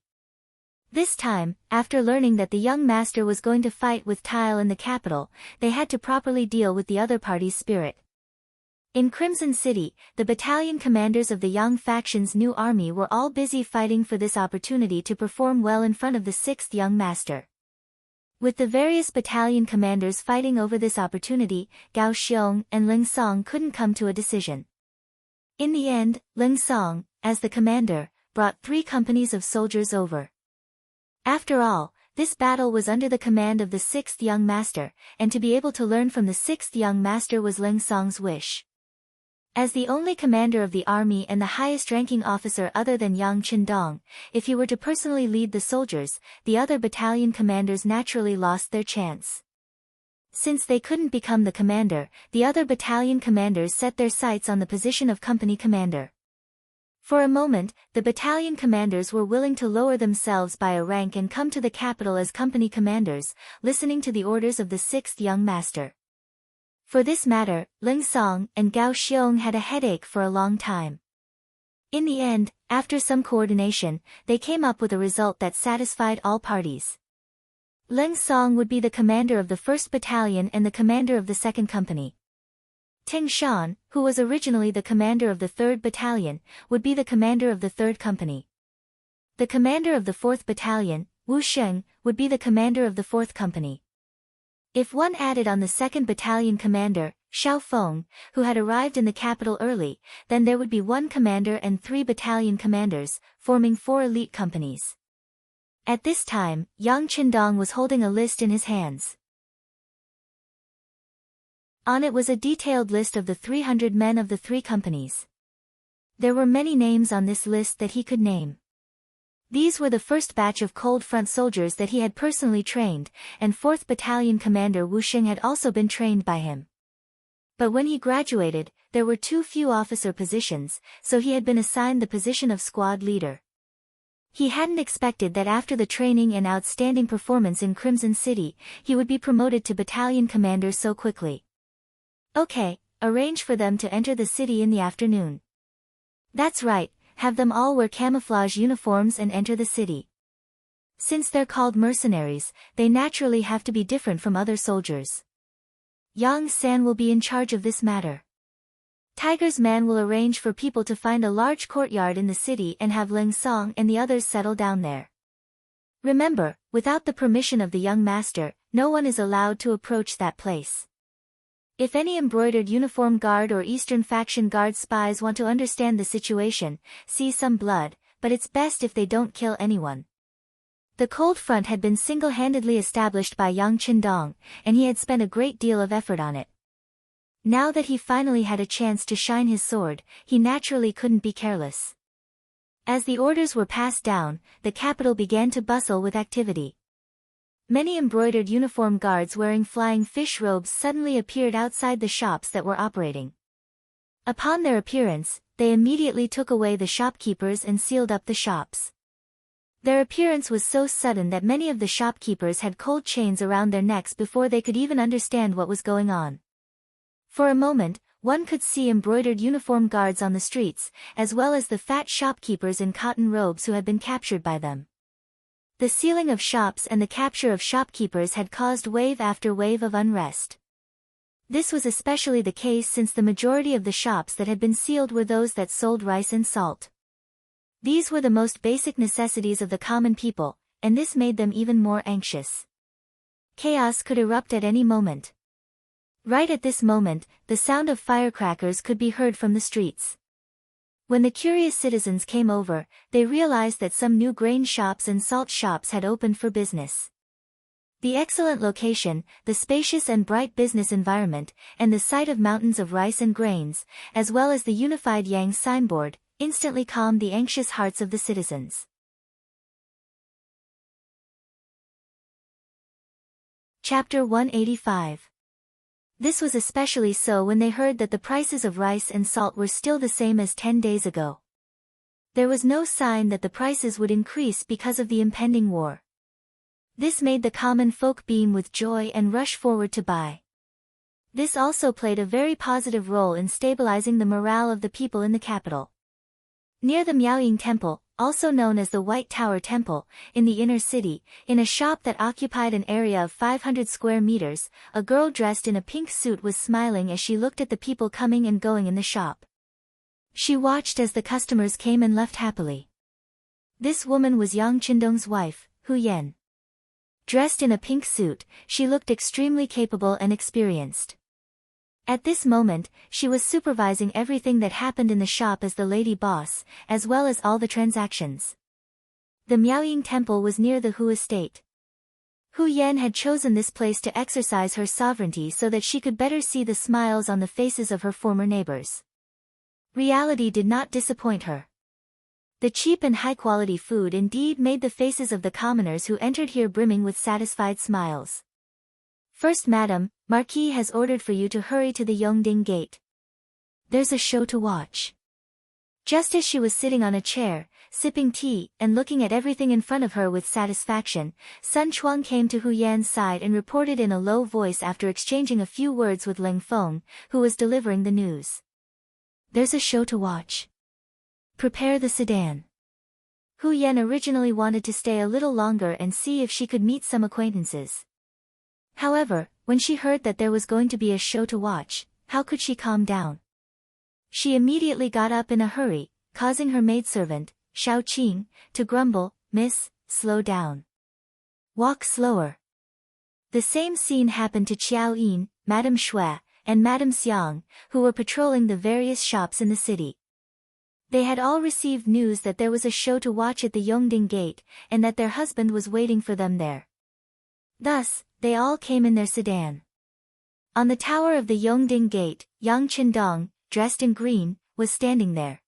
This time, after learning that the young master was going to fight with Tile in the capital, they had to properly deal with the other party's spirit. In Crimson City, the battalion commanders of the Yang faction's new army were all busy fighting for this opportunity to perform well in front of the 6th young master. With the various battalion commanders fighting over this opportunity, Gao Xiong and Ling Song couldn't come to a decision. In the end, Ling Song, as the commander, brought 3 companies of soldiers over. After all, this battle was under the command of the 6th young master, and to be able to learn from the 6th young master was Ling Song's wish. As the only commander of the army and the highest-ranking officer other than Yang Qindong, if he were to personally lead the soldiers, the other battalion commanders naturally lost their chance. Since they couldn't become the commander, the other battalion commanders set their sights on the position of company commander. For a moment, the battalion commanders were willing to lower themselves by a rank and come to the capital as company commanders, listening to the orders of the sixth young master. For this matter, Ling Song and Gao Xiong had a headache for a long time. In the end, after some coordination, they came up with a result that satisfied all parties. Ling Song would be the commander of the 1st Battalion and the commander of the 2nd Company. Ting Shan, who was originally the commander of the 3rd Battalion, would be the commander of the 3rd Company. The commander of the 4th Battalion, Wu Sheng, would be the commander of the 4th Company. If one added on the 2nd Battalion commander, Xiao Feng, who had arrived in the capital early, then there would be 1 commander and 3 battalion commanders, forming 4 elite companies. At this time, Yang Qindong was holding a list in his hands. On it was a detailed list of the 300 men of the 3 companies. There were many names on this list that he could name. These were the first batch of cold front soldiers that he had personally trained, and 4th Battalion Commander Wu Xing had also been trained by him. But when he graduated, there were too few officer positions, so he had been assigned the position of squad leader. He hadn't expected that after the training and outstanding performance in Crimson City, he would be promoted to battalion commander so quickly. Okay, arrange for them to enter the city in the afternoon. That's right. Have them all wear camouflage uniforms and enter the city. Since they're called mercenaries, they naturally have to be different from other soldiers. Yang San will be in charge of this matter. Tiger's man will arrange for people to find a large courtyard in the city and have Ling Song and the others settle down there. Remember, without the permission of the young master, no one is allowed to approach that place. If any embroidered uniform guard or Eastern faction guard spies want to understand the situation, see some blood, but it's best if they don't kill anyone. The cold front had been single-handedly established by Yang Qindong, and he had spent a great deal of effort on it. Now that he finally had a chance to shine his sword, he naturally couldn't be careless. As the orders were passed down, the capital began to bustle with activity. Many embroidered uniform guards wearing flying fish robes suddenly appeared outside the shops that were operating. Upon their appearance, they immediately took away the shopkeepers and sealed up the shops. Their appearance was so sudden that many of the shopkeepers had cold chains around their necks before they could even understand what was going on. For a moment, one could see embroidered uniform guards on the streets, as well as the fat shopkeepers in cotton robes who had been captured by them. The sealing of shops and the capture of shopkeepers had caused wave after wave of unrest. This was especially the case since the majority of the shops that had been sealed were those that sold rice and salt. These were the most basic necessities of the common people, and this made them even more anxious. Chaos could erupt at any moment. Right at this moment, the sound of firecrackers could be heard from the streets. When the curious citizens came over, they realized that some new grain shops and salt shops had opened for business. The excellent location, the spacious and bright business environment, and the sight of mountains of rice and grains, as well as the unified Yang signboard, instantly calmed the anxious hearts of the citizens. Chapter 185. This was especially so when they heard that the prices of rice and salt were still the same as 10 days ago. There was no sign that the prices would increase because of the impending war. This made the common folk beam with joy and rush forward to buy. This also played a very positive role in stabilizing the morale of the people in the capital. Near the Miaoying Temple, also known as the White Tower Temple, in the inner city, in a shop that occupied an area of 500 square meters, a girl dressed in a pink suit was smiling as she looked at the people coming and going in the shop. She watched as the customers came and left happily. This woman was Yang Qindong's wife, Hu Yan. Dressed in a pink suit, she looked extremely capable and experienced. At this moment, she was supervising everything that happened in the shop as the lady boss, as well as all the transactions. The Miaoying Temple was near the Hu estate. Hu Yan had chosen this place to exercise her sovereignty so that she could better see the smiles on the faces of her former neighbors. Reality did not disappoint her. The cheap and high-quality food indeed made the faces of the commoners who entered here brimming with satisfied smiles. First, Madam, Marquis has ordered for you to hurry to the Yongding Gate. There's a show to watch. Just as she was sitting on a chair, sipping tea, and looking at everything in front of her with satisfaction, Sun Chuang came to Hu Yan's side and reported in a low voice after exchanging a few words with Ling Feng, who was delivering the news. There's a show to watch. Prepare the sedan. Hu Yan originally wanted to stay a little longer and see if she could meet some acquaintances. However, when she heard that there was going to be a show to watch, how could she calm down? She immediately got up in a hurry, causing her maidservant, Xiao Qing, to grumble, "Miss, slow down. Walk slower." The same scene happened to Qiao Yin, Madame Shui, and Madame Xiang, who were patrolling the various shops in the city. They had all received news that there was a show to watch at the Yongding Gate, and that their husband was waiting for them there. Thus, they all came in their sedan. On the tower of the Yongding Gate, Yang Qindong, dressed in green, was standing there.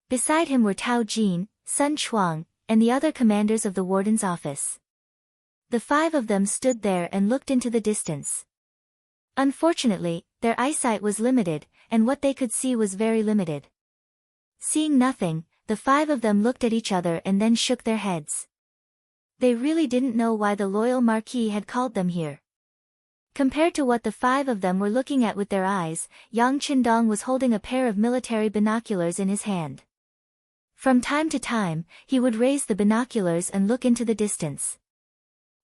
Beside him were Tao Jin, Sun Chuang, and the other commanders of the warden's office. The five of them stood there and looked into the distance. Unfortunately, their eyesight was limited, and what they could see was very limited. Seeing nothing, the five of them looked at each other and then shook their heads. They really didn't know why the loyal Marquis had called them here. Compared to what the five of them were looking at with their eyes, Yang Qindong was holding a pair of military binoculars in his hand. From time to time, he would raise the binoculars and look into the distance.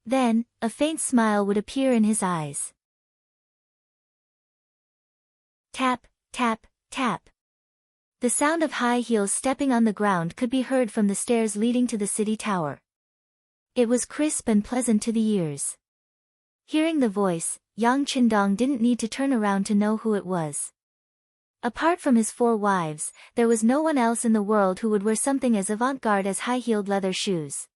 Then, a faint smile would appear in his eyes. Tap, tap, tap. The sound of high heels stepping on the ground could be heard from the stairs leading to the city tower. It was crisp and pleasant to the ears. Hearing the voice, Yang Qindong didn't need to turn around to know who it was. Apart from his four wives, there was no one else in the world who would wear something as avant-garde as high-heeled leather shoes.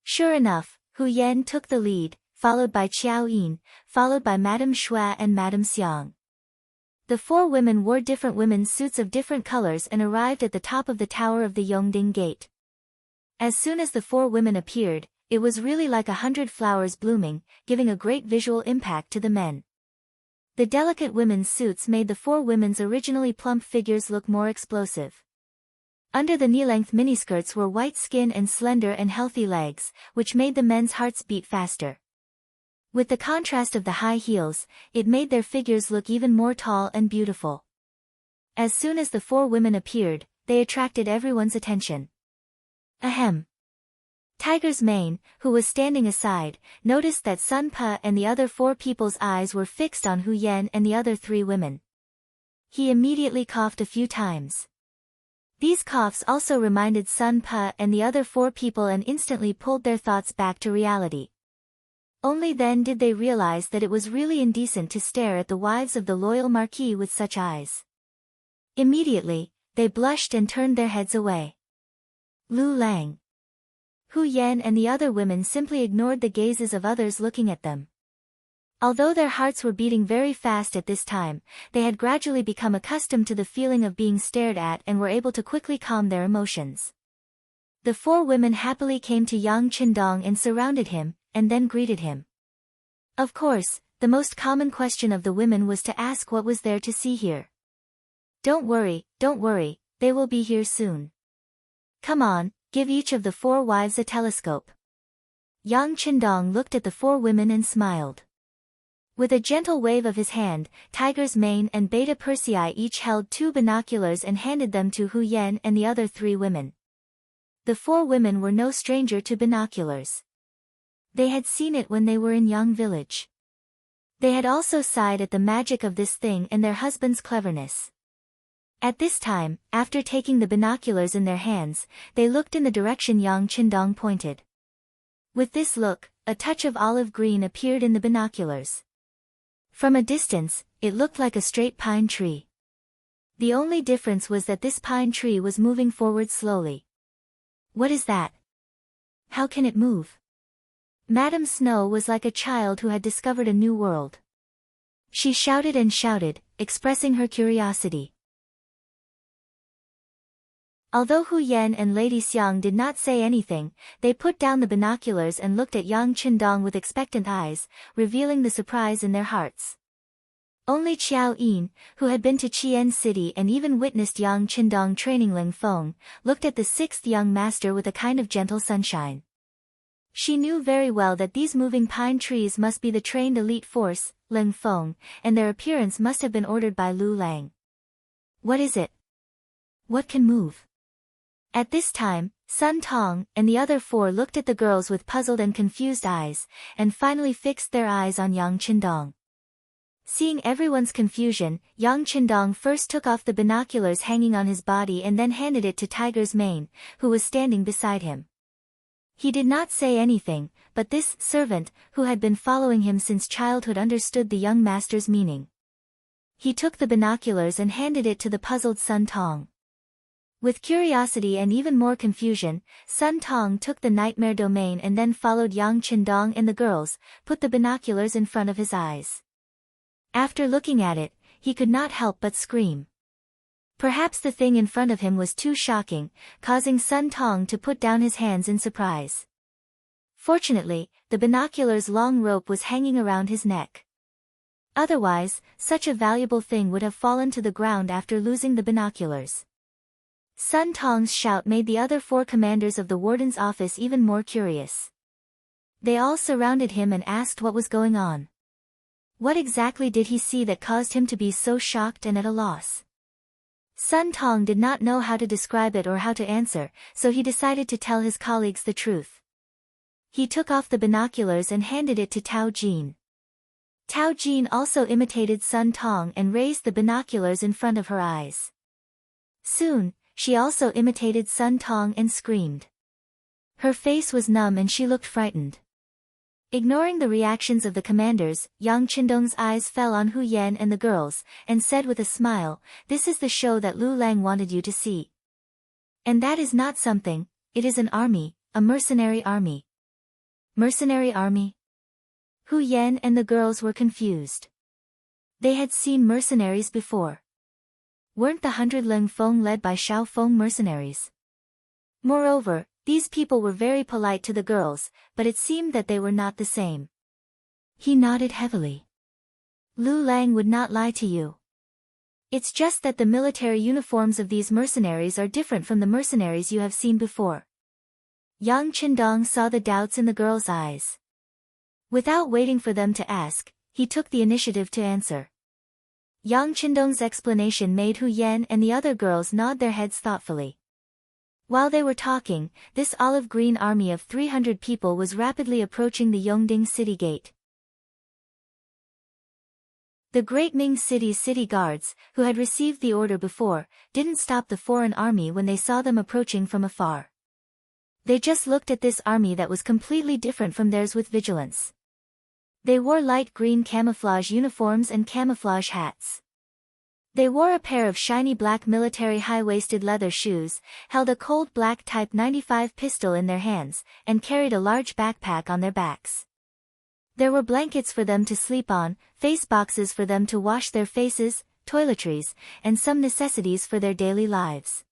Sure enough, Hu Yan took the lead, followed by Qiao Yin, followed by Madame Shui and Madame Xiang. The four women wore different women's suits of different colors and arrived at the top of the tower of the Yongding Gate. As soon as the four women appeared, it was really like 100 flowers blooming, giving a great visual impact to the men. The delicate women's suits made the four women's originally plump figures look more explosive. Under the knee-length miniskirts were white skin and slender and healthy legs, which made the men's hearts beat faster. With the contrast of the high heels, it made their figures look even more tall and beautiful. As soon as the four women appeared, they attracted everyone's attention. Ahem. Tiger's Mane, who was standing aside, noticed that Sun Pa and the other four people's eyes were fixed on Hu Yan and the other three women. He immediately coughed a few times. These coughs also reminded Sun Pa and the other four people and instantly pulled their thoughts back to reality. Only then did they realize that it was really indecent to stare at the wives of the loyal Marquis with such eyes. Immediately, they blushed and turned their heads away. Lu Lang. Hu Yan and the other women simply ignored the gazes of others looking at them. Although their hearts were beating very fast at this time, they had gradually become accustomed to the feeling of being stared at and were able to quickly calm their emotions. The four women happily came to Yang Qindong and surrounded him, and then greeted him. Of course, the most common question of the women was to ask what was there to see here. Don't worry, they will be here soon. Come on, give each of the four wives a telescope. Yang Qindong looked at the four women and smiled. With a gentle wave of his hand, Tiger's Mane and Beta Persei each held 2 binoculars and handed them to Hu Yan and the other 3 women. The 4 women were no stranger to binoculars. They had seen it when they were in Yang village. They had also sighed at the magic of this thing and their husband's cleverness. At this time, after taking the binoculars in their hands, they looked in the direction Yang Qindong pointed. With this look, a touch of olive green appeared in the binoculars. From a distance, it looked like a straight pine tree. The only difference was that this pine tree was moving forward slowly. What is that? How can it move? Madame Snow was like a child who had discovered a new world. She shouted and shouted, expressing her curiosity. Although Hu Yan and Lady Xiang did not say anything, they put down the binoculars and looked at Yang Qindong with expectant eyes, revealing the surprise in their hearts. Only Qiao Yin, who had been to Qian City and even witnessed Yang Qindong training Ling Feng, looked at the sixth young master with a kind of gentle sunshine. She knew very well that these moving pine trees must be the trained elite force, Ling Feng, and their appearance must have been ordered by Lu Lang. What is it? What can move? At this time, Sun Tong and the other four looked at the girls with puzzled and confused eyes, and finally fixed their eyes on Yang Qindong. Seeing everyone's confusion, Yang Qindong first took off the binoculars hanging on his body and then handed it to Tiger's Mane, who was standing beside him. He did not say anything, but this servant, who had been following him since childhood, understood the young master's meaning. He took the binoculars and handed it to the puzzled Sun Tong. With curiosity and even more confusion, Sun Tong took the nightmare domain and then followed Yang Qindong and the girls, put the binoculars in front of his eyes. After looking at it, he could not help but scream. Perhaps the thing in front of him was too shocking, causing Sun Tong to put down his hands in surprise. Fortunately, the binoculars' long rope was hanging around his neck. Otherwise, such a valuable thing would have fallen to the ground after losing the binoculars. Sun Tong's shout made the other four commanders of the warden's office even more curious. They all surrounded him and asked what was going on. What exactly did he see that caused him to be so shocked and at a loss? Sun Tong did not know how to describe it or how to answer, so he decided to tell his colleagues the truth. He took off the binoculars and handed it to Tao Jin. Tao Jin also imitated Sun Tong and raised the binoculars in front of her eyes. Soon, she also imitated Sun Tong and screamed. Her face was numb and she looked frightened. Ignoring the reactions of the commanders, Yang Qindong's eyes fell on Hu Yan and the girls, and said with a smile, "This is the show that Lu Lang wanted you to see. And that is not something, it is an army, a mercenary army." Mercenary army? Hu Yan and the girls were confused. They had seen mercenaries before. Weren't the 100 Ling Feng led by Shao Feng mercenaries? Moreover, these people were very polite to the girls, but it seemed that they were not the same. He nodded heavily. Lu Lang would not lie to you. It's just that the military uniforms of these mercenaries are different from the mercenaries you have seen before. Yang Qindong saw the doubts in the girls' eyes. Without waiting for them to ask, he took the initiative to answer. Yang Qindong's explanation made Hu Yan and the other girls nod their heads thoughtfully. While they were talking, this olive-green army of 300 people was rapidly approaching the Yongding city gate. The Great Ming City's city guards, who had received the order before, didn't stop the foreign army when they saw them approaching from afar. They just looked at this army that was completely different from theirs with vigilance. They wore light green camouflage uniforms and camouflage hats. They wore a pair of shiny black military high-waisted leather shoes, held a cold black Type 95 pistol in their hands, and carried a large backpack on their backs. There were blankets for them to sleep on, face boxes for them to wash their faces, toiletries, and some necessities for their daily lives.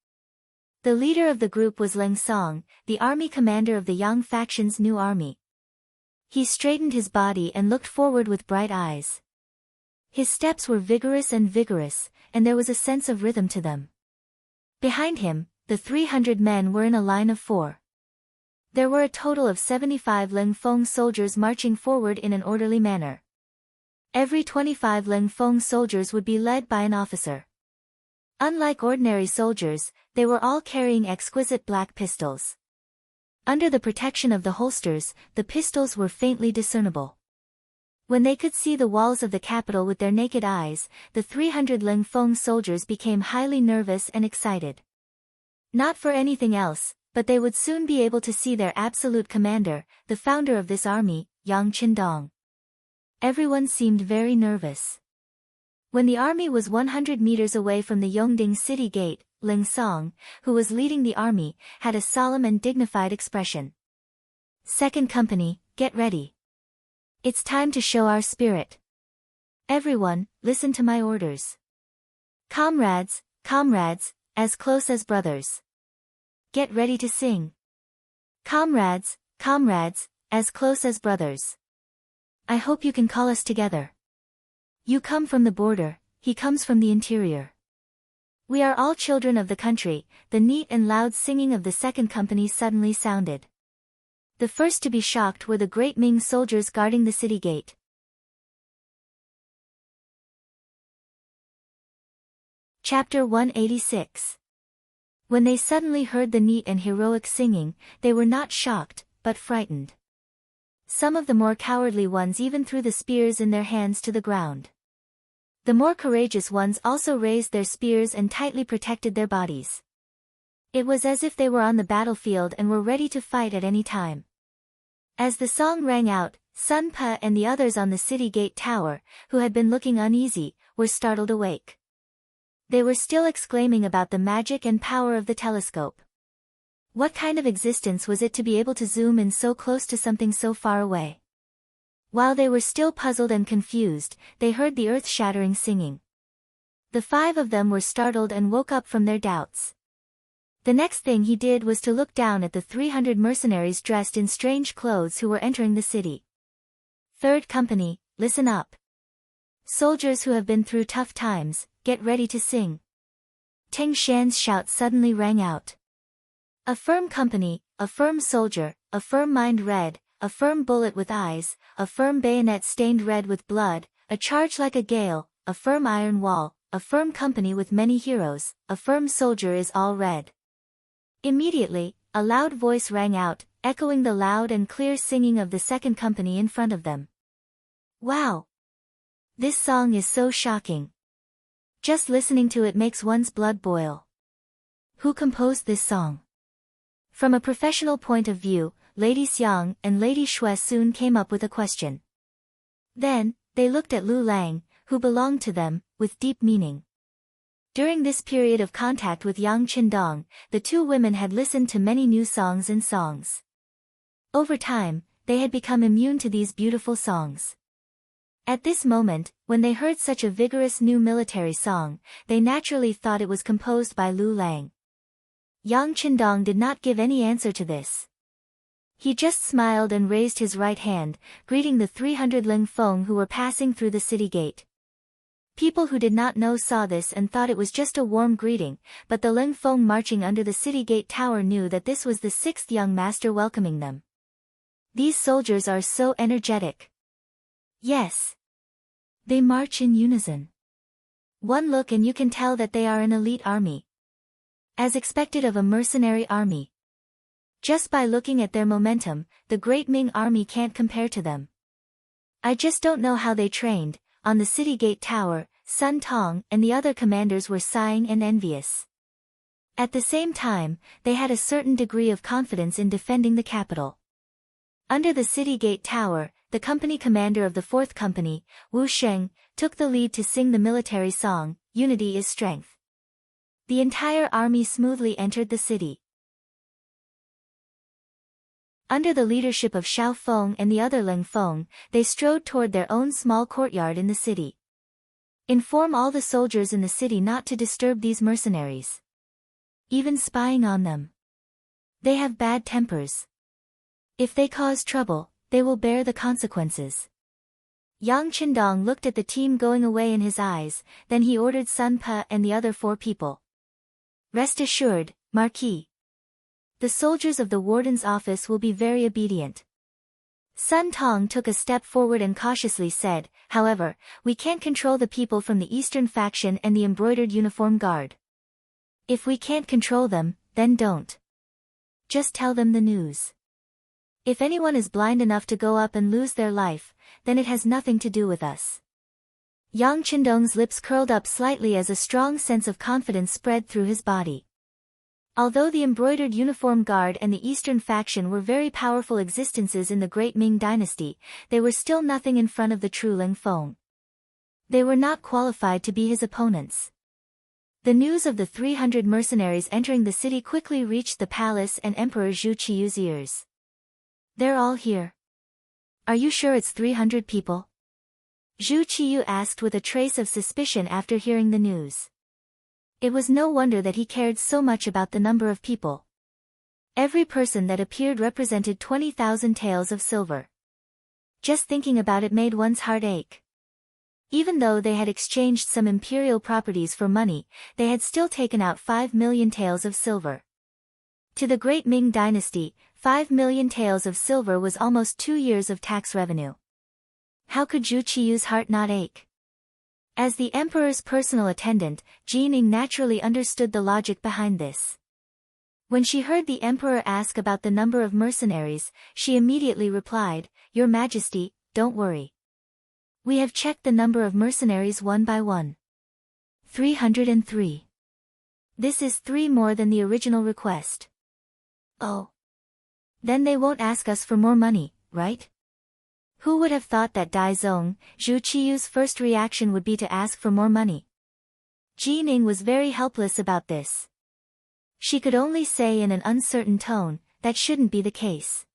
The leader of the group was Ling Song, the army commander of the Yang faction's new army. He straightened his body and looked forward with bright eyes. His steps were vigorous, and there was a sense of rhythm to them. Behind him, the 300 men were in a line of 4. There were a total of 75 Ling Feng soldiers marching forward in an orderly manner. Every 25 Ling Feng soldiers would be led by an officer. Unlike ordinary soldiers, they were all carrying exquisite black pistols. Under the protection of the holsters, the pistols were faintly discernible. When they could see the walls of the capital with their naked eyes, the 300 Ling Feng soldiers became highly nervous and excited. Not for anything else, but they would soon be able to see their absolute commander, the founder of this army, Yang Qindong. Everyone seemed very nervous. When the army was 100 meters away from the Yongding city gate, Ling Song, who was leading the army, had a solemn and dignified expression. "Second company, get ready. It's time to show our spirit. Everyone, listen to my orders. Comrades, as close as brothers. get ready to sing. Comrades, comrades, as close as brothers. I hope you can call us together. You come from the border, he comes from the interior. We are all children of the country. The neat and loud singing of the second company suddenly sounded. The first to be shocked were the great Ming soldiers guarding the city gate. Chapter 186. When they suddenly heard the neat and heroic singing, they were not shocked, but frightened. Some of the more cowardly ones even threw the spears in their hands to the ground. The more courageous ones also raised their spears and tightly protected their bodies. It was as if they were on the battlefield and were ready to fight at any time. As the song rang out, Sun Pa and the others on the city gate tower, who had been looking uneasy, were startled awake. They were still exclaiming about the magic and power of the telescope. What kind of existence was it to be able to zoom in so close to something so far away? While they were still puzzled and confused, they heard the earth-shattering singing. The 5 of them were startled and woke up from their doubts. The next thing he did was to look down at the 300 mercenaries dressed in strange clothes who were entering the city. Third company, listen up. Soldiers who have been through tough times, get ready to sing. Teng Shan's shout suddenly rang out. A firm company, a firm soldier, a firm mind red, a firm bullet with eyes, a firm bayonet stained red with blood, a charge like a gale, a firm iron wall, a firm company with many heroes, a firm soldier is all red. Immediately, a loud voice rang out, echoing the loud and clear singing of the second company in front of them. Wow! This song is so shocking. Just listening to it makes one's blood boil. Who composed this song? From a professional point of view, Lady Xiang and Lady Shui soon came up with a question. Then, they looked at Lu Lang, who belonged to them, with deep meaning. During this period of contact with Yang Qindong, the 2 women had listened to many new songs and songs. Over time, they had become immune to these beautiful songs. At this moment, when they heard such a vigorous new military song, they naturally thought it was composed by Lu Lang. Yang Qindong did not give any answer to this. He just smiled and raised his right hand, greeting the 300 Ling Feng who were passing through the city gate. People who did not know saw this and thought it was just a warm greeting, but the Ling Feng marching under the city gate tower knew that this was the 6th young master welcoming them. These soldiers are so energetic. Yes. They march in unison. One look and you can tell that they are an elite army. As expected of a mercenary army. Just by looking at their momentum, the great Ming army can't compare to them. I just don't know how they trained. On the city gate tower, Sun Tong and the other commanders were sighing and envious. At the same time, they had a certain degree of confidence in defending the capital. Under the city gate tower, the company commander of the 4th company, Wu Sheng, took the lead to sing the military song, Unity is Strength. The entire army smoothly entered the city. Under the leadership of Xiao Feng and the other Ling Feng, they strode toward their own small courtyard in the city. Inform all the soldiers in the city not to disturb these mercenaries. Even spying on them. They have bad tempers. If they cause trouble, they will bear the consequences. Yang Qindong looked at the team going away in his eyes, then he ordered Sun Pa and the other 4 people. Rest assured, Marquis. The soldiers of the warden's office will be very obedient. Sun Tong took a step forward and cautiously said, however, we can't control the people from the Eastern faction and the embroidered uniform guard. If we can't control them, then don't. Just tell them the news. If anyone is blind enough to go up and lose their life, then it has nothing to do with us. Yang Qindong's lips curled up slightly as a strong sense of confidence spread through his body. Although the embroidered uniform guard and the Eastern faction were very powerful existences in the Great Ming dynasty, they were still nothing in front of the true Ling Feng. They were not qualified to be his opponents. The news of the 300 mercenaries entering the city quickly reached the palace and Emperor Zhu Qiyu's ears. They're all here. Are you sure it's 300 people? Zhu Qiyu asked with a trace of suspicion after hearing the news. It was no wonder that he cared so much about the number of people. Every person that appeared represented 20,000 taels of silver. Just thinking about it made one's heart ache. Even though they had exchanged some imperial properties for money, they had still taken out 5 million taels of silver. To the great Ming dynasty, 5 million taels of silver was almost 2 years of tax revenue. How could Zhu Qiyu's heart not ache? As the emperor's personal attendant, Jining naturally understood the logic behind this. When she heard the emperor ask about the number of mercenaries, she immediately replied, "Your Majesty, don't worry. We have checked the number of mercenaries one by one. 303. This is 3 more than the original request." "Oh. Then they won't ask us for more money, right?" Who would have thought that Dai Zong, Zhu Qiyu's first reaction would be to ask for more money? Jining was very helpless about this. She could only say in an uncertain tone, that shouldn't be the case.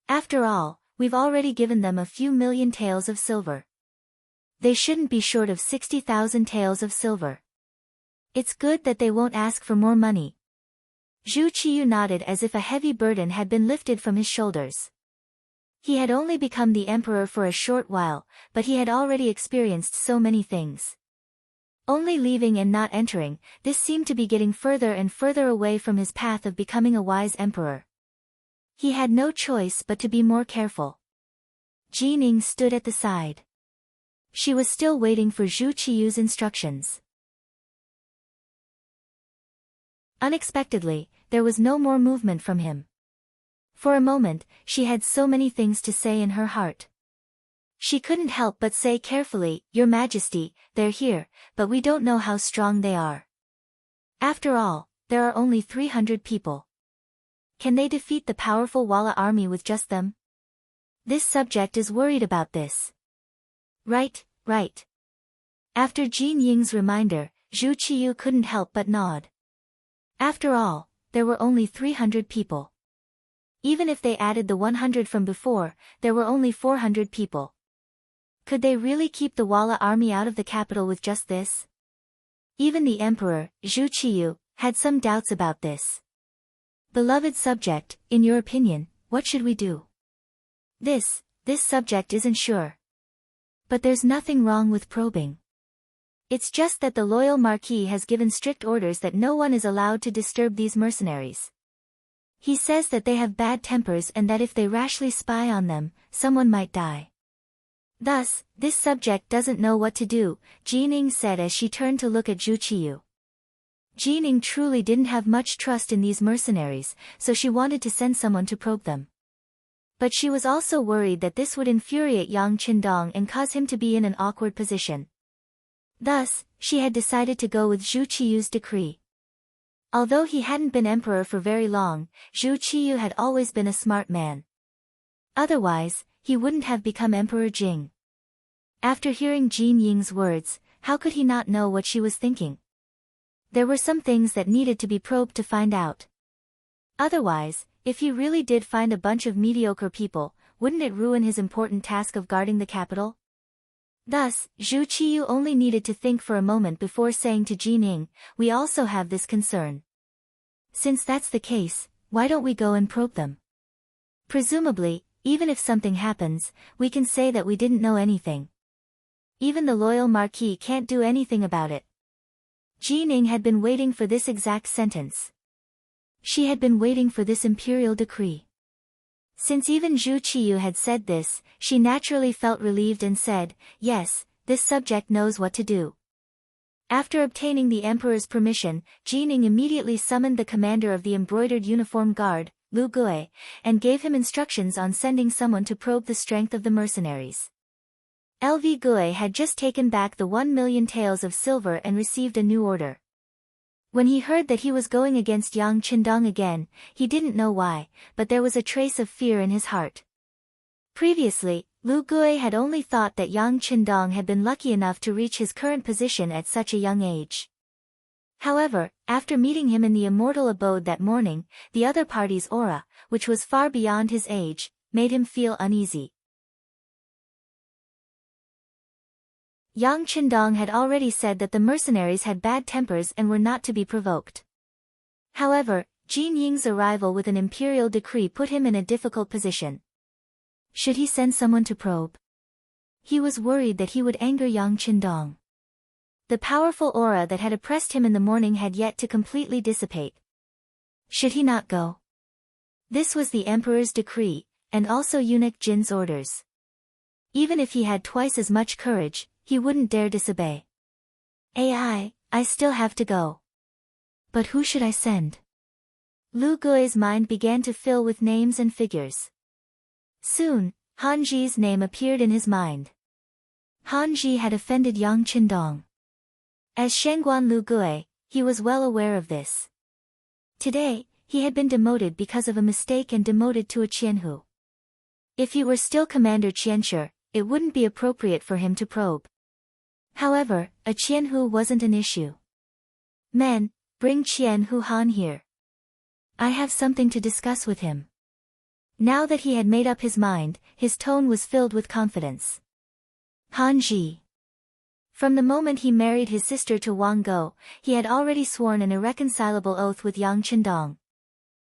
After all, we've already given them a few million taels of silver. They shouldn't be short of 60,000 taels of silver. It's good that they won't ask for more money. Zhu Qiyu nodded as if a heavy burden had been lifted from his shoulders. He had only become the emperor for a short while, but he had already experienced so many things. Only leaving and not entering, this seemed to be getting further and further away from his path of becoming a wise emperor. He had no choice but to be more careful. Jining stood at the side. She was still waiting for Zhu Qiyu's instructions. Unexpectedly, there was no more movement from him. For a moment, she had so many things to say in her heart. She couldn't help but say carefully, "Your Majesty, they're here, but we don't know how strong they are. After all, there are only 300 people. Can they defeat the powerful Walla army with just them? This subject is worried about this." Right. After Jin Ying's reminder, Zhu Qiyu couldn't help but nod. After all, there were only 300 people. Even if they added the 100 from before, there were only 400 people. Could they really keep the Walla army out of the capital with just this? Even the emperor, Zhu Qiyu, had some doubts about this. "Beloved subject, in your opinion, what should we do?" This subject isn't sure. But there's nothing wrong with probing. It's just that the loyal Marquis has given strict orders that no one is allowed to disturb these mercenaries. He says that they have bad tempers and that if they rashly spy on them, someone might die. Thus, this subject doesn't know what to do, Jining said as she turned to look at Zhu Qiyu. Jining truly didn't have much trust in these mercenaries, so she wanted to send someone to probe them. But she was also worried that this would infuriate Yang Qindong and cause him to be in an awkward position. Thus, she had decided to go with Zhu Qiyu's decree. Although he hadn't been emperor for very long, Zhu Qiyu had always been a smart man. Otherwise, he wouldn't have become Emperor Jing. After hearing Jin Ying's words, how could he not know what she was thinking? There were some things that needed to be probed to find out. Otherwise, if he really did find a bunch of mediocre people, wouldn't it ruin his important task of guarding the capital? Thus, Zhu Qiyu only needed to think for a moment before saying to Jining, "We also have this concern. Since that's the case, why don't we go and probe them? Presumably, even if something happens, we can say that we didn't know anything. Even the loyal Marquis can't do anything about it." Jining had been waiting for this exact sentence. She had been waiting for this imperial decree. Since even Zhu Qiyu had said this, she naturally felt relieved and said, "Yes, this subject knows what to do." After obtaining the emperor's permission, Jining immediately summoned the commander of the embroidered uniform guard, Lu Gui, and gave him instructions on sending someone to probe the strength of the mercenaries. LV Gui had just taken back the 1 million taels of silver and received a new order. When he heard that he was going against Yang Qindong again, he didn't know why, but there was a trace of fear in his heart. Previously, Lu Gui had only thought that Yang Qindong had been lucky enough to reach his current position at such a young age. However, after meeting him in the immortal abode that morning, the other party's aura, which was far beyond his age, made him feel uneasy. Yang Qindong had already said that the mercenaries had bad tempers and were not to be provoked. However, Jin Ying's arrival with an imperial decree put him in a difficult position. Should he send someone to probe? He was worried that he would anger Yang Qindong. The powerful aura that had oppressed him in the morning had yet to completely dissipate. Should he not go? This was the emperor's decree, and also eunuch Jin's orders. Even if he had twice as much courage, he wouldn't dare disobey. I still have to go. But who should I send? Lu Gui's mind began to fill with names and figures. Soon, Han Ji's name appeared in his mind. Han Ji had offended Yang Qindong. As Shengguan Lu Gui, he was well aware of this. Today, he had been demoted because of a mistake and demoted to a Qianhu. If he were still Commander Qianshi, it wouldn't be appropriate for him to probe. However, a Qianhu wasn't an issue. Men, bring Qianhu Han here. I have something to discuss with him. Now that he had made up his mind, his tone was filled with confidence. Han Ji. From the moment he married his sister to Wang Go, he had already sworn an irreconcilable oath with Yang Qindong.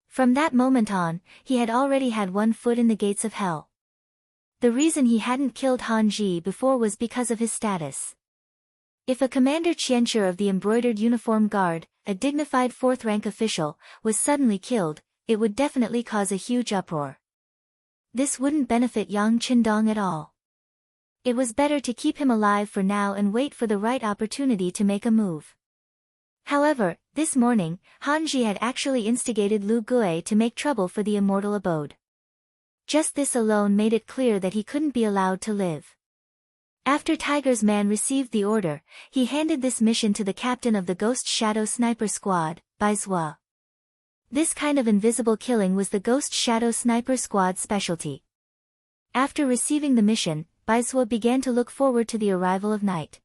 From that moment on, he had already had one foot in the gates of hell. The reason he hadn't killed Han Ji before was because of his status. If a Commander Qianshi of the Embroidered Uniform Guard, a dignified fourth-rank official, was suddenly killed, it would definitely cause a huge uproar. This wouldn't benefit Yang Qindong at all. It was better to keep him alive for now and wait for the right opportunity to make a move. However, this morning, Han Ji had actually instigated Lu Gui to make trouble for the immortal abode. Just this alone made it clear that he couldn't be allowed to live. After Tiger's man received the order, he handed this mission to the captain of the Ghost Shadow Sniper Squad, Bai Zhuo. This kind of invisible killing was the Ghost Shadow Sniper Squad's specialty. After receiving the mission, Bai Zhuo began to look forward to the arrival of night.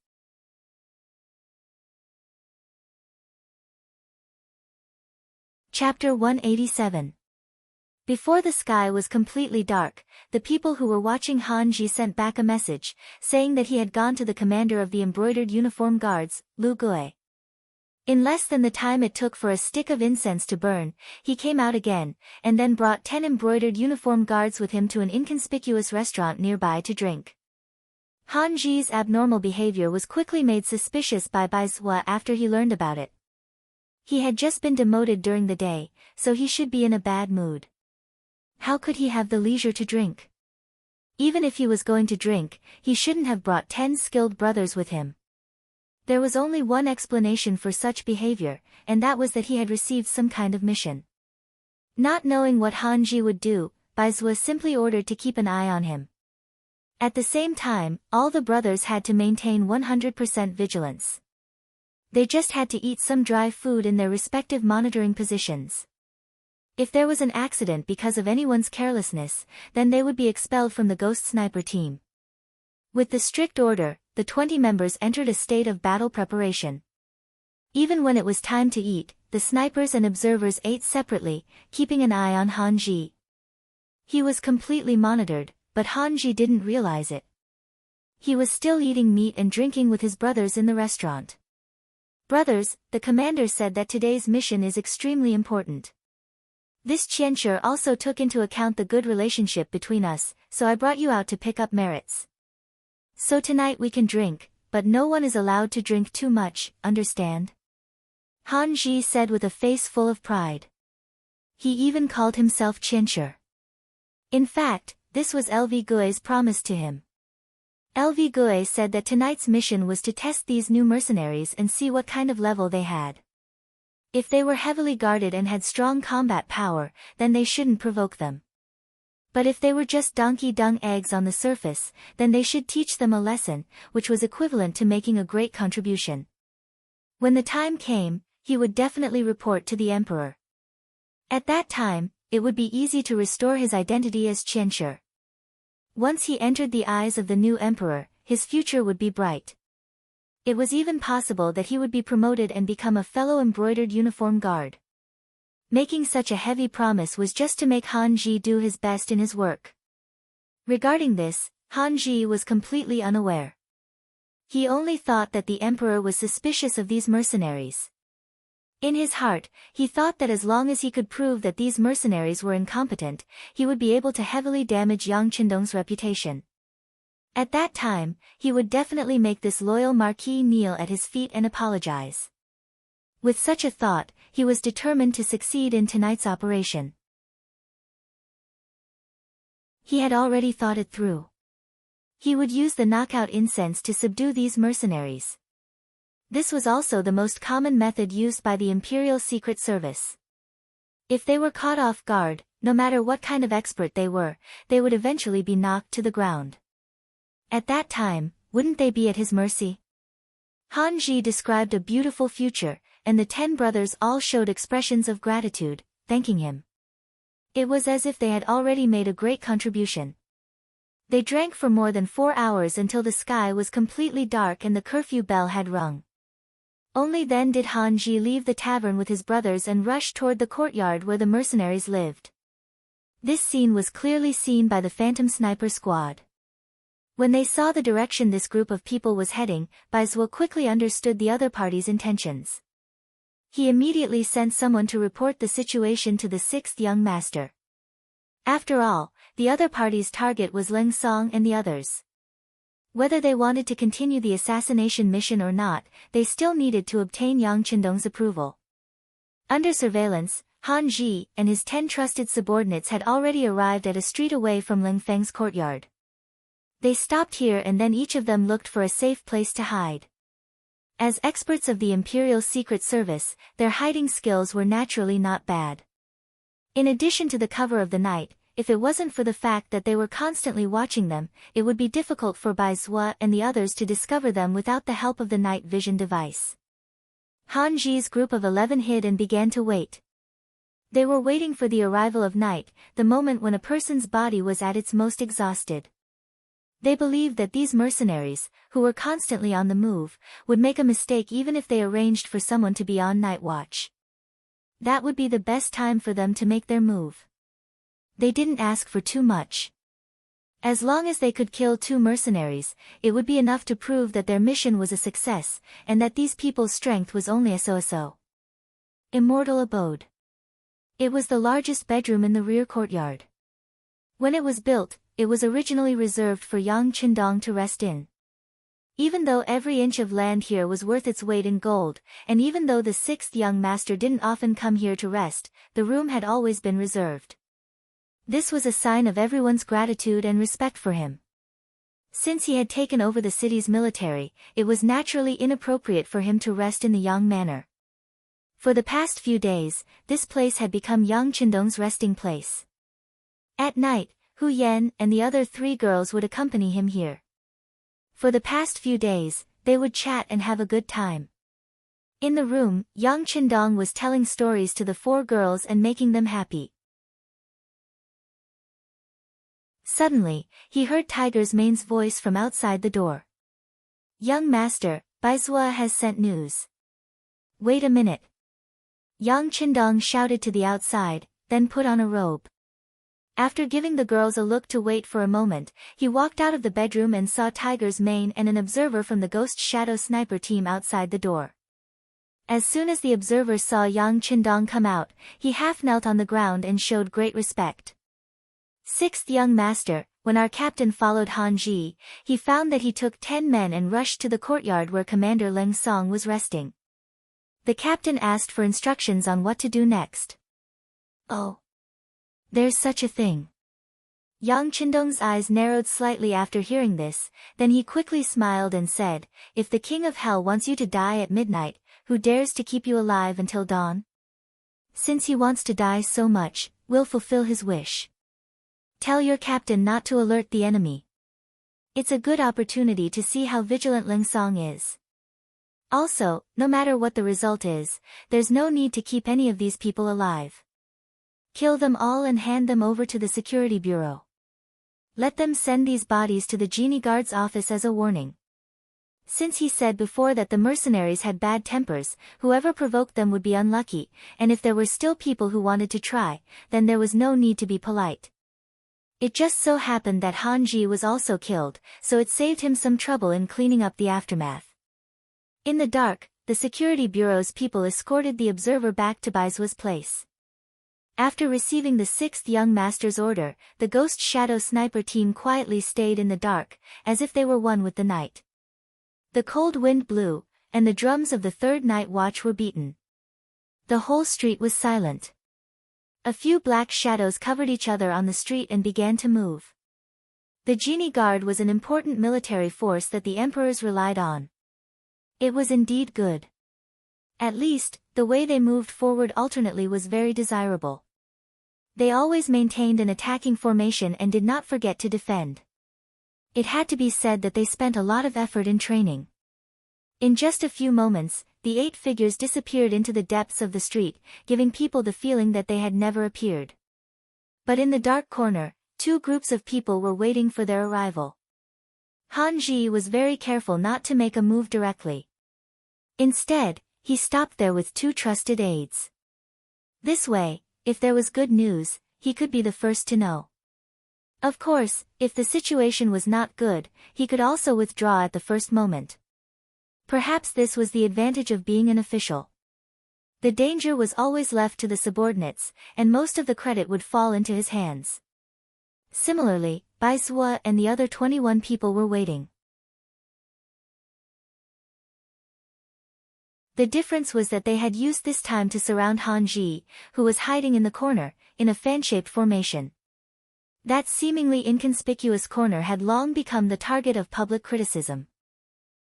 Chapter 187. Before the sky was completely dark, the people who were watching Han Ji sent back a message, saying that he had gone to the commander of the Embroidered Uniform Guards, Lu Gui. In less than the time it took for a stick of incense to burn, he came out again, and then brought 10 embroidered uniform guards with him to an inconspicuous restaurant nearby to drink. Han Ji's abnormal behavior was quickly made suspicious by Bai Zhuo after he learned about it. He had just been demoted during the day, so he should be in a bad mood. How could he have the leisure to drink? Even if he was going to drink, he shouldn't have brought 10 skilled brothers with him. There was only one explanation for such behavior, and that was that he had received some kind of mission. Not knowing what Han Ji would do, Bai Zhuo simply ordered to keep an eye on him. At the same time, all the brothers had to maintain 100% vigilance. They just had to eat some dry food in their respective monitoring positions. If there was an accident because of anyone's carelessness, then they would be expelled from the Ghost Sniper team. With the strict order, the 20 members entered a state of battle preparation. Even when it was time to eat, the snipers and observers ate separately, keeping an eye on Han Ji. He was completely monitored, but Han Ji didn't realize it. He was still eating meat and drinking with his brothers in the restaurant. Brothers, the commander said that today's mission is extremely important. This Qianshi also took into account the good relationship between us, so I brought you out to pick up merits. So tonight we can drink, but no one is allowed to drink too much, understand? Han Ji said with a face full of pride. He even called himself Qianshi. In fact, this was LV Gui's promise to him. LV Gui said that tonight's mission was to test these new mercenaries and see what kind of level they had. If they were heavily guarded and had strong combat power, then they shouldn't provoke them. But if they were just donkey dung eggs on the surface, then they should teach them a lesson, which was equivalent to making a great contribution. When the time came, he would definitely report to the emperor. At that time, it would be easy to restore his identity as Qianshi. Once he entered the eyes of the new emperor, his future would be bright. It was even possible that he would be promoted and become a fellow embroidered uniform guard. Making such a heavy promise was just to make Han Ji do his best in his work. Regarding this, Han Ji was completely unaware. He only thought that the emperor was suspicious of these mercenaries. In his heart, he thought that as long as he could prove that these mercenaries were incompetent, he would be able to heavily damage Yang Qindong's reputation. At that time, he would definitely make this loyal marquis kneel at his feet and apologize. With such a thought, he was determined to succeed in tonight's operation. He had already thought it through. He would use the knockout incense to subdue these mercenaries. This was also the most common method used by the Imperial Secret Service. If they were caught off guard, no matter what kind of expert they were, they would eventually be knocked to the ground. At that time, wouldn't they be at his mercy? Han Ji described a beautiful future, and the 10 brothers all showed expressions of gratitude, thanking him. It was as if they had already made a great contribution. They drank for more than 4 hours until the sky was completely dark and the curfew bell had rung. Only then did Han Ji leave the tavern with his brothers and rush toward the courtyard where the mercenaries lived. This scene was clearly seen by the Phantom Sniper squad. When they saw the direction this group of people was heading, Baizhou quickly understood the other party's intentions. He immediately sent someone to report the situation to the 6th young master. After all, the other party's target was Ling Song and the others. Whether they wanted to continue the assassination mission or not, they still needed to obtain Yang Qindong's approval. Under surveillance, Han Ji and his 10 trusted subordinates had already arrived at a street away from Ling Feng's courtyard. They stopped here and then each of them looked for a safe place to hide. As experts of the Imperial Secret Service, their hiding skills were naturally not bad. In addition to the cover of the night, if it wasn't for the fact that they were constantly watching them, it would be difficult for Baizhou and the others to discover them without the help of the night vision device. Han Ji's group of 11 hid and began to wait. They were waiting for the arrival of night, the moment when a person's body was at its most exhausted. They believed that these mercenaries, who were constantly on the move, would make a mistake even if they arranged for someone to be on night watch. That would be the best time for them to make their move. They didn't ask for too much. As long as they could kill 2 mercenaries, it would be enough to prove that their mission was a success, and that these people's strength was only a so-so. Immortal Abode. It was the largest bedroom in the rear courtyard. When it was built, it was originally reserved for Yang Qindong to rest in. Even though every inch of land here was worth its weight in gold, and even though the 6th young master didn't often come here to rest, the room had always been reserved. This was a sign of everyone's gratitude and respect for him. Since he had taken over the city's military, it was naturally inappropriate for him to rest in the Yang Manor. For the past few days, this place had become Yang Qindong's resting place. At night, Hu Yan and the other 3 girls would accompany him here. For the past few days, they would chat and have a good time. In the room, Yang Qindong was telling stories to the 4 girls and making them happy. Suddenly, he heard Tiger's Mane's voice from outside the door. "Young master, Baizhou has sent news." "Wait a minute." Yang Qindong shouted to the outside, then put on a robe. After giving the girls a look to wait for a moment, he walked out of the bedroom and saw Tiger's Mane and an observer from the Ghost Shadow Sniper team outside the door. As soon as the observer saw Yang Qindong come out, he half knelt on the ground and showed great respect. "6th young master, when our captain followed Han Ji, he found that he took 10 men and rushed to the courtyard where Commander Ling Song was resting. The captain asked for instructions on what to do next." "Oh. There's such a thing." Yang Qindong's eyes narrowed slightly after hearing this, then he quickly smiled and said, "If the King of Hell wants you to die at midnight, who dares to keep you alive until dawn? Since he wants to die so much, we'll fulfill his wish. Tell your captain not to alert the enemy. It's a good opportunity to see how vigilant Ling Song is. Also, no matter what the result is, there's no need to keep any of these people alive. Kill them all and hand them over to the security bureau. Let them send these bodies to the genie guard's office as a warning." Since he said before that the mercenaries had bad tempers, whoever provoked them would be unlucky, and if there were still people who wanted to try, then there was no need to be polite. It just so happened that Han Ji was also killed, so it saved him some trouble in cleaning up the aftermath. In the dark, the security bureau's people escorted the observer back to Baizuo's place. After receiving the sixth young master's order, the ghost shadow sniper team quietly stayed in the dark, as if they were one with the night. The cold wind blew, and the drums of the third night watch were beaten. The whole street was silent. A few black shadows covered each other on the street and began to move. The Genie Guard was an important military force that the emperors relied on. It was indeed good. At least, the way they moved forward alternately was very desirable. They always maintained an attacking formation and did not forget to defend. It had to be said that they spent a lot of effort in training. In just a few moments, the 8 figures disappeared into the depths of the street, giving people the feeling that they had never appeared. But in the dark corner, 2 groups of people were waiting for their arrival. Han Ji was very careful not to make a move directly. Instead, he stopped there with 2 trusted aides. This way, if there was good news, he could be the first to know. Of course, if the situation was not good, he could also withdraw at the first moment. Perhaps this was the advantage of being an official. The danger was always left to the subordinates, and most of the credit would fall into his hands. Similarly, Baizuo and the other 21 people were waiting. The difference was that they had used this time to surround Han Ji, who was hiding in the corner, in a fan-shaped formation. That seemingly inconspicuous corner had long become the target of public criticism.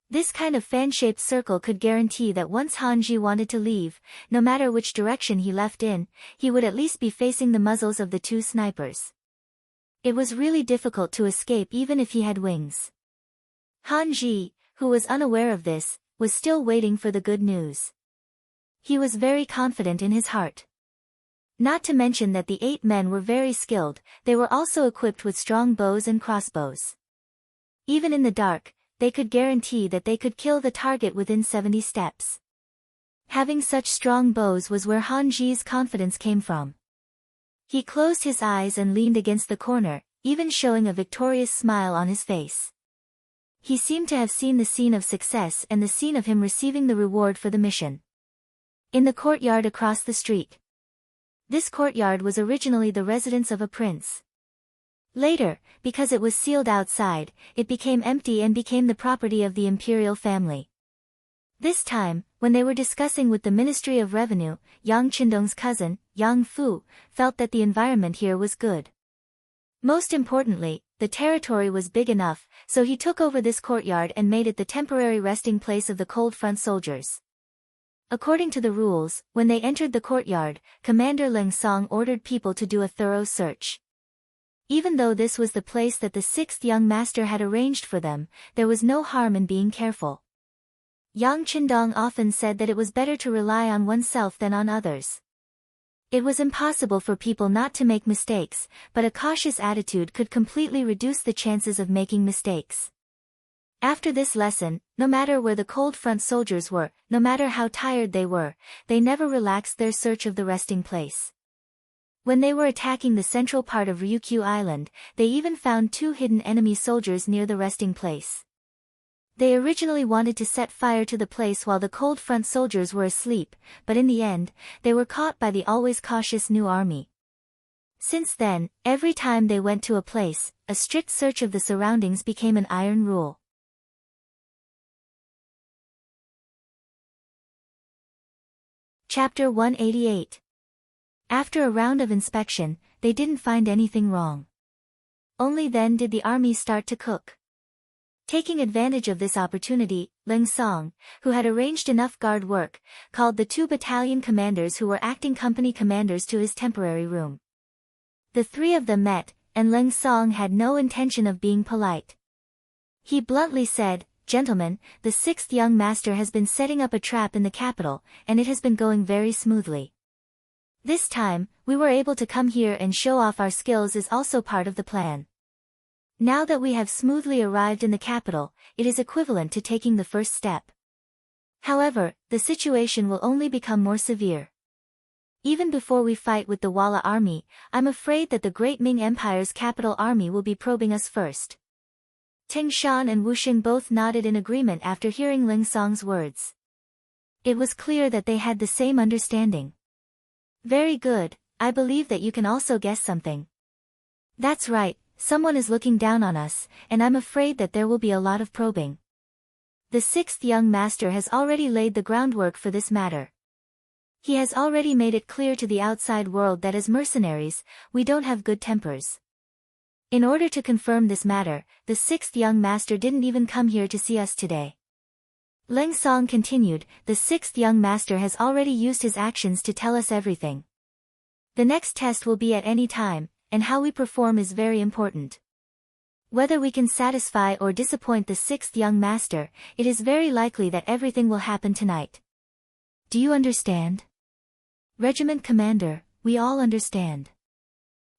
This kind of fan-shaped circle could guarantee that once Han Ji wanted to leave, no matter which direction he left in, he would at least be facing the muzzles of the 2 snipers. It was really difficult to escape even if he had wings. Han Ji, who was unaware of this, was still waiting for the good news. He was very confident in his heart. Not to mention that the 8 men were very skilled, they were also equipped with strong bows and crossbows. Even in the dark, they could guarantee that they could kill the target within 70 steps. Having such strong bows was where Han Ji's confidence came from. He closed his eyes and leaned against the corner, even showing a victorious smile on his face. He seemed to have seen the scene of success and the scene of him receiving the reward for the mission. In the courtyard across the street. This courtyard was originally the residence of a prince. Later, because it was sealed outside, it became empty and became the property of the imperial family. This time, when they were discussing with the Ministry of Revenue, Yang Qindong's cousin, Yang Fu, felt that the environment here was good. Most importantly, the territory was big enough, so he took over this courtyard and made it the temporary resting place of the cold front soldiers. According to the rules, when they entered the courtyard, Commander Leng Song ordered people to do a thorough search. Even though this was the place that the 6th young master had arranged for them, there was no harm in being careful. Yang Qindong often said that it was better to rely on oneself than on others. It was impossible for people not to make mistakes, but a cautious attitude could completely reduce the chances of making mistakes. After this lesson, no matter where the cold front soldiers were, no matter how tired they were, they never relaxed their search of the resting place. When they were attacking the central part of Ryukyu Island, they even found 2 hidden enemy soldiers near the resting place. They originally wanted to set fire to the place while the cold front soldiers were asleep, but in the end, they were caught by the always cautious new army. Since then, every time they went to a place, a strict search of the surroundings became an iron rule. Chapter 188. After a round of inspection, they didn't find anything wrong. Only then did the army start to cook. Taking advantage of this opportunity, Leng Song, who had arranged enough guard work, called the 2 battalion commanders who were acting company commanders to his temporary room. The 3 of them met, and Leng Song had no intention of being polite. He bluntly said, "Gentlemen, the 6th young master has been setting up a trap in the capital, and it has been going very smoothly. This time, we were able to come here and show off our skills is also part of the plan. Now that we have smoothly arrived in the capital, it is equivalent to taking the first step. However, the situation will only become more severe. Even before we fight with the Walla army, I'm afraid that the Great Ming Empire's capital army will be probing us first." Ting Shan and Wu Xing both nodded in agreement after hearing Ling Song's words. It was clear that they had the same understanding. Very good, I believe that you can also guess something. That's right, someone is looking down on us, and I'm afraid that there will be a lot of probing. The sixth young master has already laid the groundwork for this matter. He has already made it clear to the outside world that as mercenaries, we don't have good tempers. In order to confirm this matter, the sixth young master didn't even come here to see us today. Leng Song continued, the sixth young master has already used his actions to tell us everything. The next test will be at any time, and how we perform is very important. Whether we can satisfy or disappoint the sixth young master, it is very likely that everything will happen tonight. Do you understand? Regiment Commander, we all understand.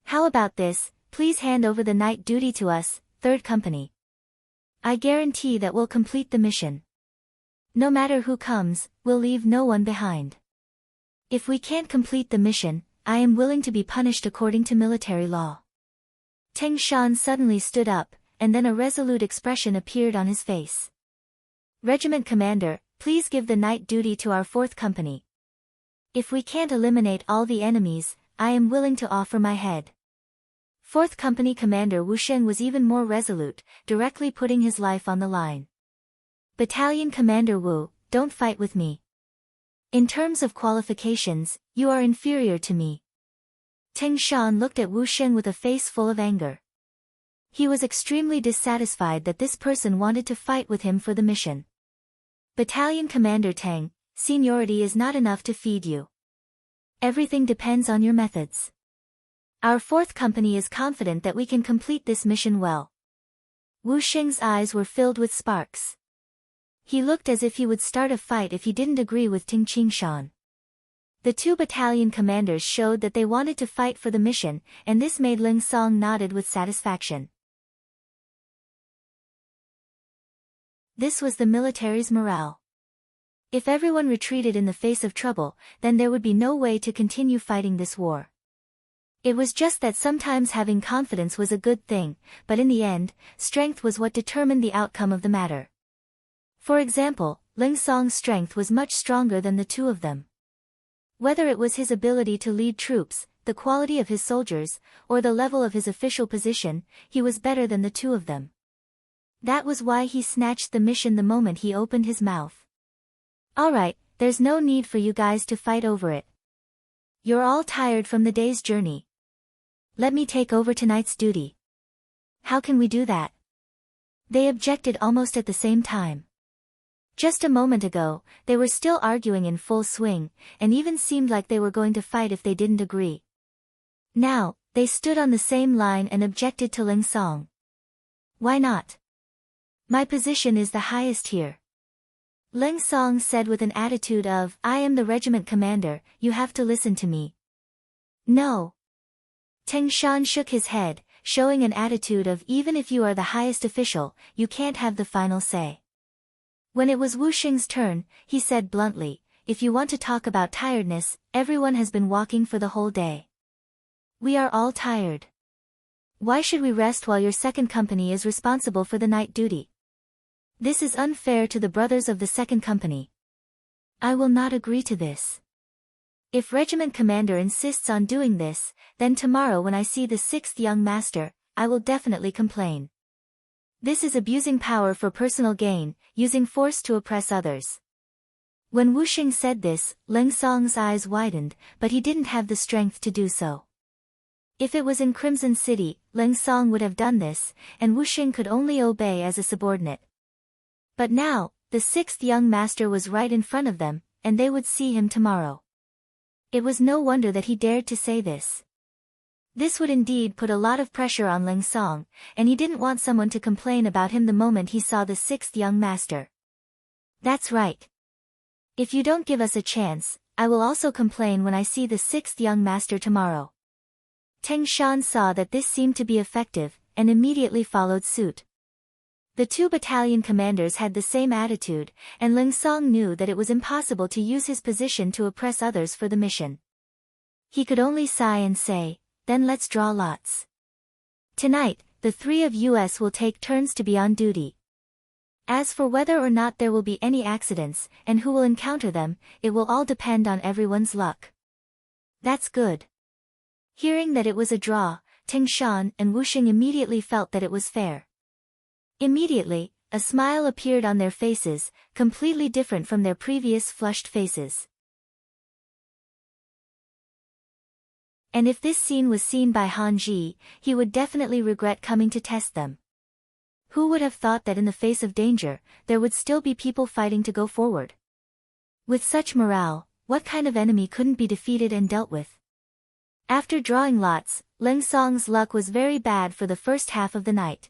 How about this, please hand over the night duty to us, 3rd Company. I guarantee that we'll complete the mission. No matter who comes, we'll leave no one behind. If we can't complete the mission, I am willing to be punished according to military law. Teng Shan suddenly stood up, and then a resolute expression appeared on his face. Regiment Commander, please give the night duty to our 4th Company. If we can't eliminate all the enemies, I am willing to offer my head. 4th Company Commander Wu Sheng was even more resolute, directly putting his life on the line. Battalion Commander Wu, don't fight with me. In terms of qualifications, you are inferior to me. Teng Shan looked at Wu Sheng with a face full of anger. He was extremely dissatisfied that this person wanted to fight with him for the mission. Battalion Commander Teng, seniority is not enough to feed you. Everything depends on your methods. Our 4th Company is confident that we can complete this mission well. Wu Sheng's eyes were filled with sparks. He looked as if he would start a fight if he didn't agree with Ting Qingshan. The 2 battalion commanders showed that they wanted to fight for the mission, and this made Ling Song nodded with satisfaction. This was the military's morale. If everyone retreated in the face of trouble, then there would be no way to continue fighting this war. It was just that sometimes having confidence was a good thing, but in the end, strength was what determined the outcome of the matter. For example, Ling Song's strength was much stronger than the 2 of them. Whether it was his ability to lead troops, the quality of his soldiers, or the level of his official position, he was better than the 2 of them. That was why he snatched the mission the moment he opened his mouth. Alright, there's no need for you guys to fight over it. You're all tired from the day's journey. Let me take over tonight's duty. How can we do that? They objected almost at the same time. Just a moment ago, they were still arguing in full swing, and even seemed like they were going to fight if they didn't agree. Now, they stood on the same line and objected to Ling Song. Why not? My position is the highest here. Ling Song said with an attitude of, I am the regiment commander, you have to listen to me. No. Teng Shan shook his head, showing an attitude of even if you are the highest official, you can't have the final say. When it was Wu Sheng's turn, he said bluntly, if you want to talk about tiredness, everyone has been walking for the whole day. We are all tired. Why should we rest while your 2nd Company is responsible for the night duty? This is unfair to the brothers of the 2nd Company. I will not agree to this. If Regiment Commander insists on doing this, then tomorrow when I see the 6th young master, I will definitely complain. This is abusing power for personal gain, using force to oppress others. When Wu Sheng said this, Ling Song's eyes widened, but he didn't have the strength to do so. If it was in Crimson City, Ling Song would have done this, and Wu Sheng could only obey as a subordinate. But now, the 6th young master was right in front of them, and they would see him tomorrow. It was no wonder that he dared to say this. This would indeed put a lot of pressure on Ling Song, and he didn't want someone to complain about him the moment he saw the 6th young master. That's right. If you don't give us a chance, I will also complain when I see the 6th young master tomorrow. Teng Shan saw that this seemed to be effective, and immediately followed suit. The 2 battalion commanders had the same attitude, and Ling Song knew that it was impossible to use his position to oppress others for the mission. He could only sigh and say, then let's draw lots. Tonight, the 3 of us will take turns to be on duty. As for whether or not there will be any accidents, and who will encounter them, it will all depend on everyone's luck. That's good. Hearing that it was a draw, Ting Shan and Wu Xing immediately felt that it was fair. Immediately, a smile appeared on their faces, completely different from their previous flushed faces. And if this scene was seen by Han Ji, he would definitely regret coming to test them. Who would have thought that in the face of danger, there would still be people fighting to go forward? With such morale, what kind of enemy couldn't be defeated and dealt with? After drawing lots, Leng Song's luck was very bad for the first half of the night.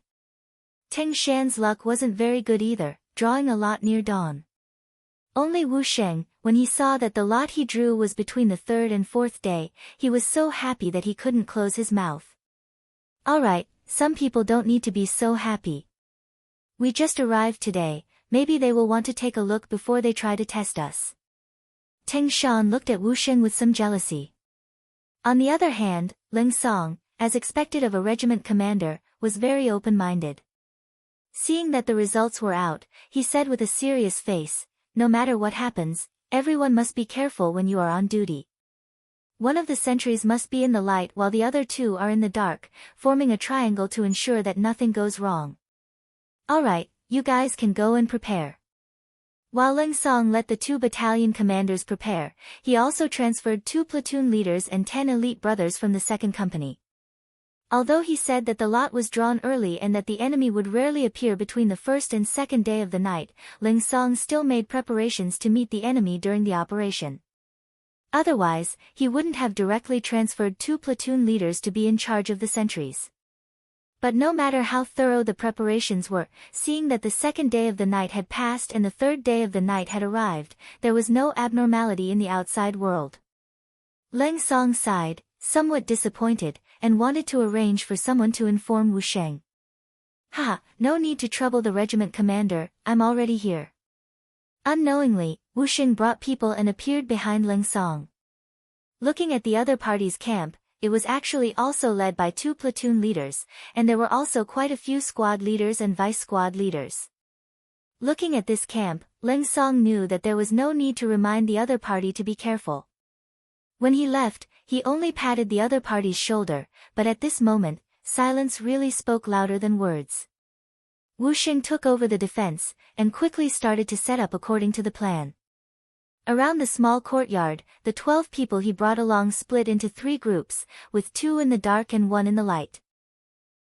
Ting Shan's luck wasn't very good either, drawing a lot near dawn. Only Wu Sheng, when he saw that the lot he drew was between the third and fourth day, he was so happy that he couldn't close his mouth. Alright, some people don't need to be so happy. We just arrived today, maybe they will want to take a look before they try to test us. Ting Shan looked at Wu Sheng with some jealousy. On the other hand, Leng Song, as expected of a regiment commander, was very open-minded. Seeing that the results were out, he said with a serious face, "No matter what happens, everyone must be careful when you are on duty. One of the sentries must be in the light while the other two are in the dark, forming a triangle to ensure that nothing goes wrong. Alright, you guys can go and prepare." While Leng Song let the 2 battalion commanders prepare, he also transferred 2 platoon leaders and 10 elite brothers from the 2nd company. Although he said that the lot was drawn early and that the enemy would rarely appear between the first and second day of the night, Leng Song still made preparations to meet the enemy during the operation. Otherwise, he wouldn't have directly transferred 2 platoon leaders to be in charge of the sentries. But no matter how thorough the preparations were, seeing that the second day of the night had passed and the third day of the night had arrived, there was no abnormality in the outside world. Leng Song sighed, somewhat disappointed, and wanted to arrange for someone to inform Wu Sheng. "Ha, no need to trouble the regiment commander, I'm already here." Unknowingly, Wu Sheng brought people and appeared behind Leng Song. Looking at the other party's camp, it was actually also led by 2 platoon leaders, and there were also quite a few squad leaders and vice-squad leaders. Looking at this camp, Leng Song knew that there was no need to remind the other party to be careful. When he left, he only patted the other party's shoulder, but at this moment, silence really spoke louder than words. Wu Xing took over the defense, and quickly started to set up according to the plan. Around the small courtyard, the 12 people he brought along split into 3 groups, with 2 in the dark and 1 in the light.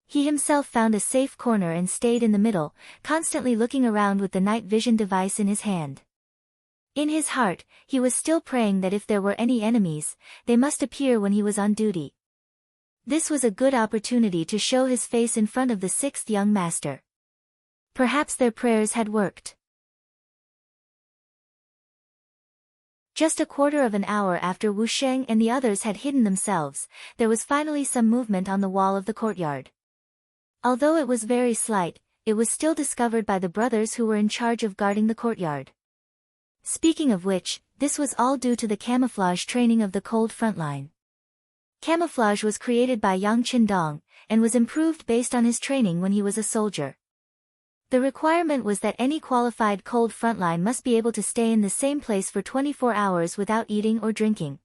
He himself found a safe corner and stayed in the middle, constantly looking around with the night vision device in his hand. In his heart, he was still praying that if there were any enemies, they must appear when he was on duty. This was a good opportunity to show his face in front of the 6th young master. Perhaps their prayers had worked. Just a quarter of an hour after Wu Sheng and the others had hidden themselves, there was finally some movement on the wall of the courtyard. Although it was very slight, it was still discovered by the brothers who were in charge of guarding the courtyard. Speaking of which, this was all due to the camouflage training of the cold front line. Camouflage was created by Yang Qindong, and was improved based on his training when he was a soldier. The requirement was that any qualified cold frontline must be able to stay in the same place for 24 hours without eating or drinking.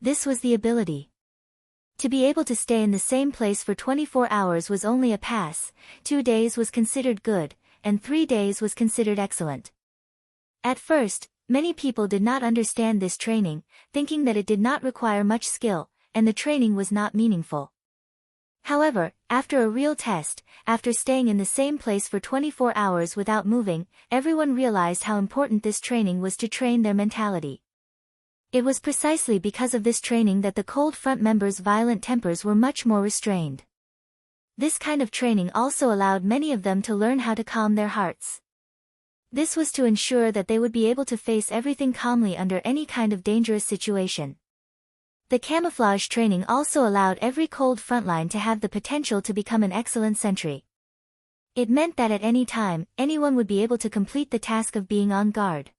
This was the ability. To be able to stay in the same place for 24 hours was only a pass, 2 days was considered good, and 3 days was considered excellent. At first, many people did not understand this training, thinking that it did not require much skill, and the training was not meaningful. However, after a real test, after staying in the same place for 24 hours without moving, everyone realized how important this training was to train their mentality. It was precisely because of this training that the cold front members' violent tempers were much more restrained. This kind of training also allowed many of them to learn how to calm their hearts. This was to ensure that they would be able to face everything calmly under any kind of dangerous situation. The camouflage training also allowed every cold frontline to have the potential to become an excellent sentry. It meant that at any time, anyone would be able to complete the task of being on guard.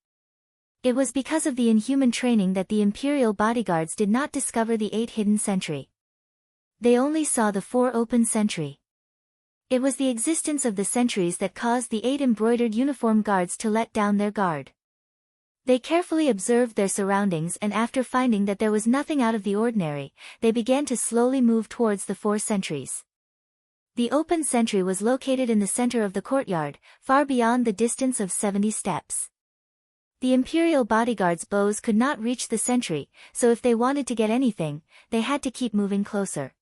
It was because of the inhuman training that the Imperial bodyguards did not discover the 8 hidden sentry. They only saw the 4 open sentry. It was the existence of the sentries that caused the 8 embroidered uniform guards to let down their guard. They carefully observed their surroundings, and after finding that there was nothing out of the ordinary, they began to slowly move towards the 4 sentries. The open sentry was located in the center of the courtyard, far beyond the distance of 70 steps. The imperial bodyguards' bows could not reach the sentry, so if they wanted to get anything, they had to keep moving closer.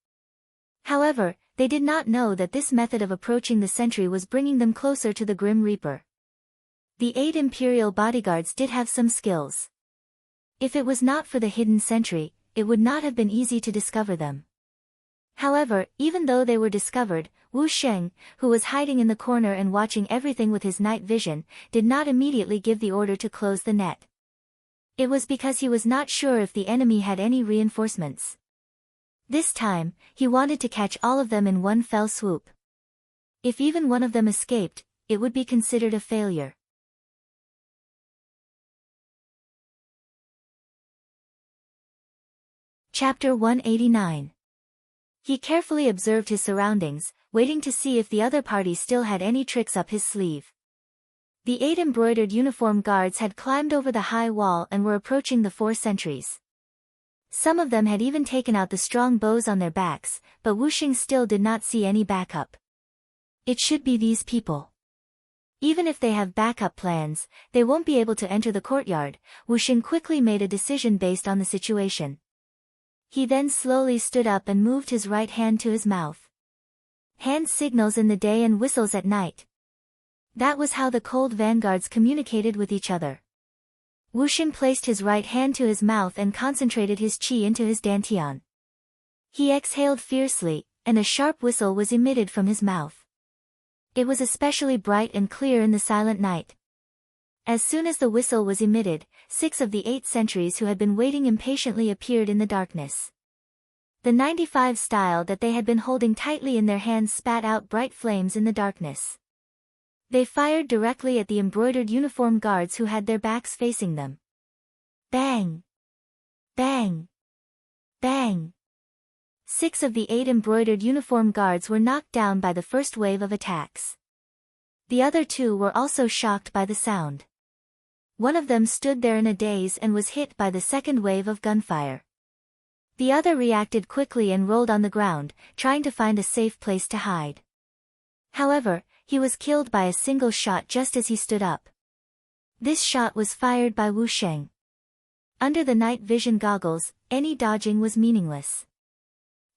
However, they did not know that this method of approaching the sentry was bringing them closer to the Grim Reaper. The 8 imperial bodyguards did have some skills. If it was not for the hidden sentry, it would not have been easy to discover them. However, even though they were discovered, Wu Sheng, who was hiding in the corner and watching everything with his night vision, did not immediately give the order to close the net. It was because he was not sure if the enemy had any reinforcements. This time, he wanted to catch all of them in one fell swoop. If even one of them escaped, it would be considered a failure. Chapter 189. He carefully observed his surroundings, waiting to see if the other party still had any tricks up his sleeve. The 8 embroidered uniform guards had climbed over the high wall and were approaching the 4 sentries. Some of them had even taken out the strong bows on their backs, but Wu Sheng still did not see any backup. It should be these people. Even if they have backup plans, they won't be able to enter the courtyard. Wu Sheng quickly made a decision based on the situation. He then slowly stood up and moved his right hand to his mouth. Hand signals in the day and whistles at night. That was how the cold vanguards communicated with each other. Wu Sheng placed his right hand to his mouth and concentrated his qi into his dantian. He exhaled fiercely, and a sharp whistle was emitted from his mouth. It was especially bright and clear in the silent night. As soon as the whistle was emitted, 6 of the 8 sentries who had been waiting impatiently appeared in the darkness. The 95 style that they had been holding tightly in their hands spat out bright flames in the darkness. They fired directly at the embroidered uniform guards who had their backs facing them. Bang! Bang! Bang! 6 of the 8 embroidered uniform guards were knocked down by the first wave of attacks. The other 2 were also shocked by the sound. One of them stood there in a daze and was hit by the second wave of gunfire. The other reacted quickly and rolled on the ground, trying to find a safe place to hide. However, he was killed by a single shot just as he stood up. This shot was fired by Wu Sheng. Under the night vision goggles, any dodging was meaningless.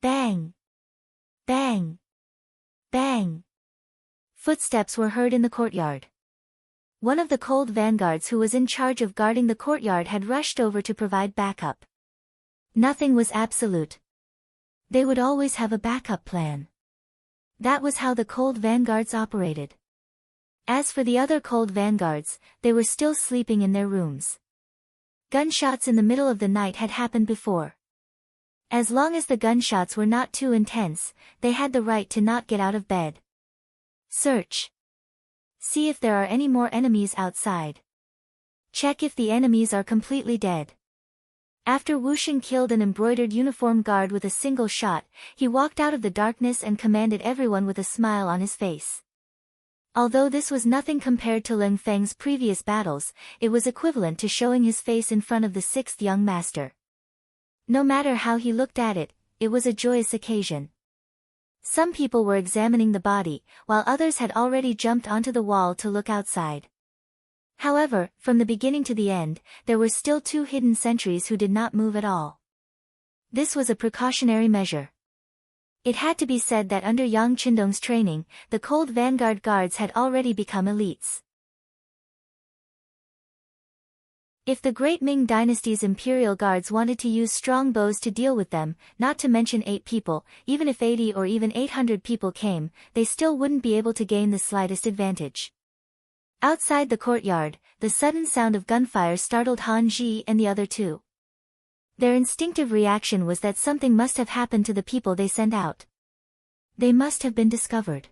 Bang! Bang! Bang! Footsteps were heard in the courtyard. One of the cold vanguards who was in charge of guarding the courtyard had rushed over to provide backup. Nothing was absolute. They would always have a backup plan. That was how the cold vanguards operated. As for the other cold vanguards, they were still sleeping in their rooms. Gunshots in the middle of the night had happened before. As long as the gunshots were not too intense, they had the right to not get out of bed. Search. See if there are any more enemies outside. Check if the enemies are completely dead. After Wu Sheng killed an embroidered uniform guard with a single shot, he walked out of the darkness and commanded everyone with a smile on his face. Although this was nothing compared to Lin Feng's previous battles, it was equivalent to showing his face in front of the 6th young master. No matter how he looked at it, it was a joyous occasion. Some people were examining the body, while others had already jumped onto the wall to look outside. However, from the beginning to the end, there were still 2 hidden sentries who did not move at all. This was a precautionary measure. It had to be said that under Yang Qindong's training, the cold vanguard guards had already become elites. If the Great Ming Dynasty's imperial guards wanted to use strong bows to deal with them, not to mention 8 people, even if 80 or even 800 people came, they still wouldn't be able to gain the slightest advantage. Outside the courtyard, the sudden sound of gunfire startled Han Ji and the other 2. Their instinctive reaction was that something must have happened to the people they sent out. They must have been discovered.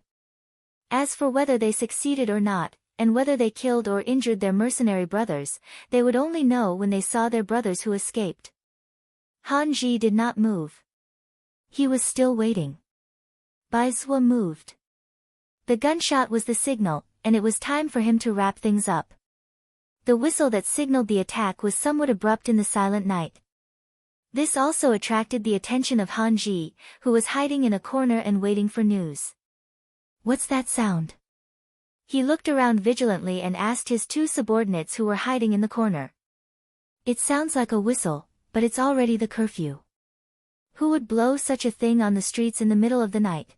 As for whether they succeeded or not, and whether they killed or injured their mercenary brothers, they would only know when they saw their brothers who escaped. Han Ji did not move. He was still waiting. Bai Zhuo moved. The gunshot was the signal, and it was time for him to wrap things up. The whistle that signaled the attack was somewhat abrupt in the silent night. This also attracted the attention of Han Ji, who was hiding in a corner and waiting for news. "What's that sound?" He looked around vigilantly and asked his two subordinates who were hiding in the corner. "It sounds like a whistle, but it's already the curfew. Who would blow such a thing on the streets in the middle of the night?"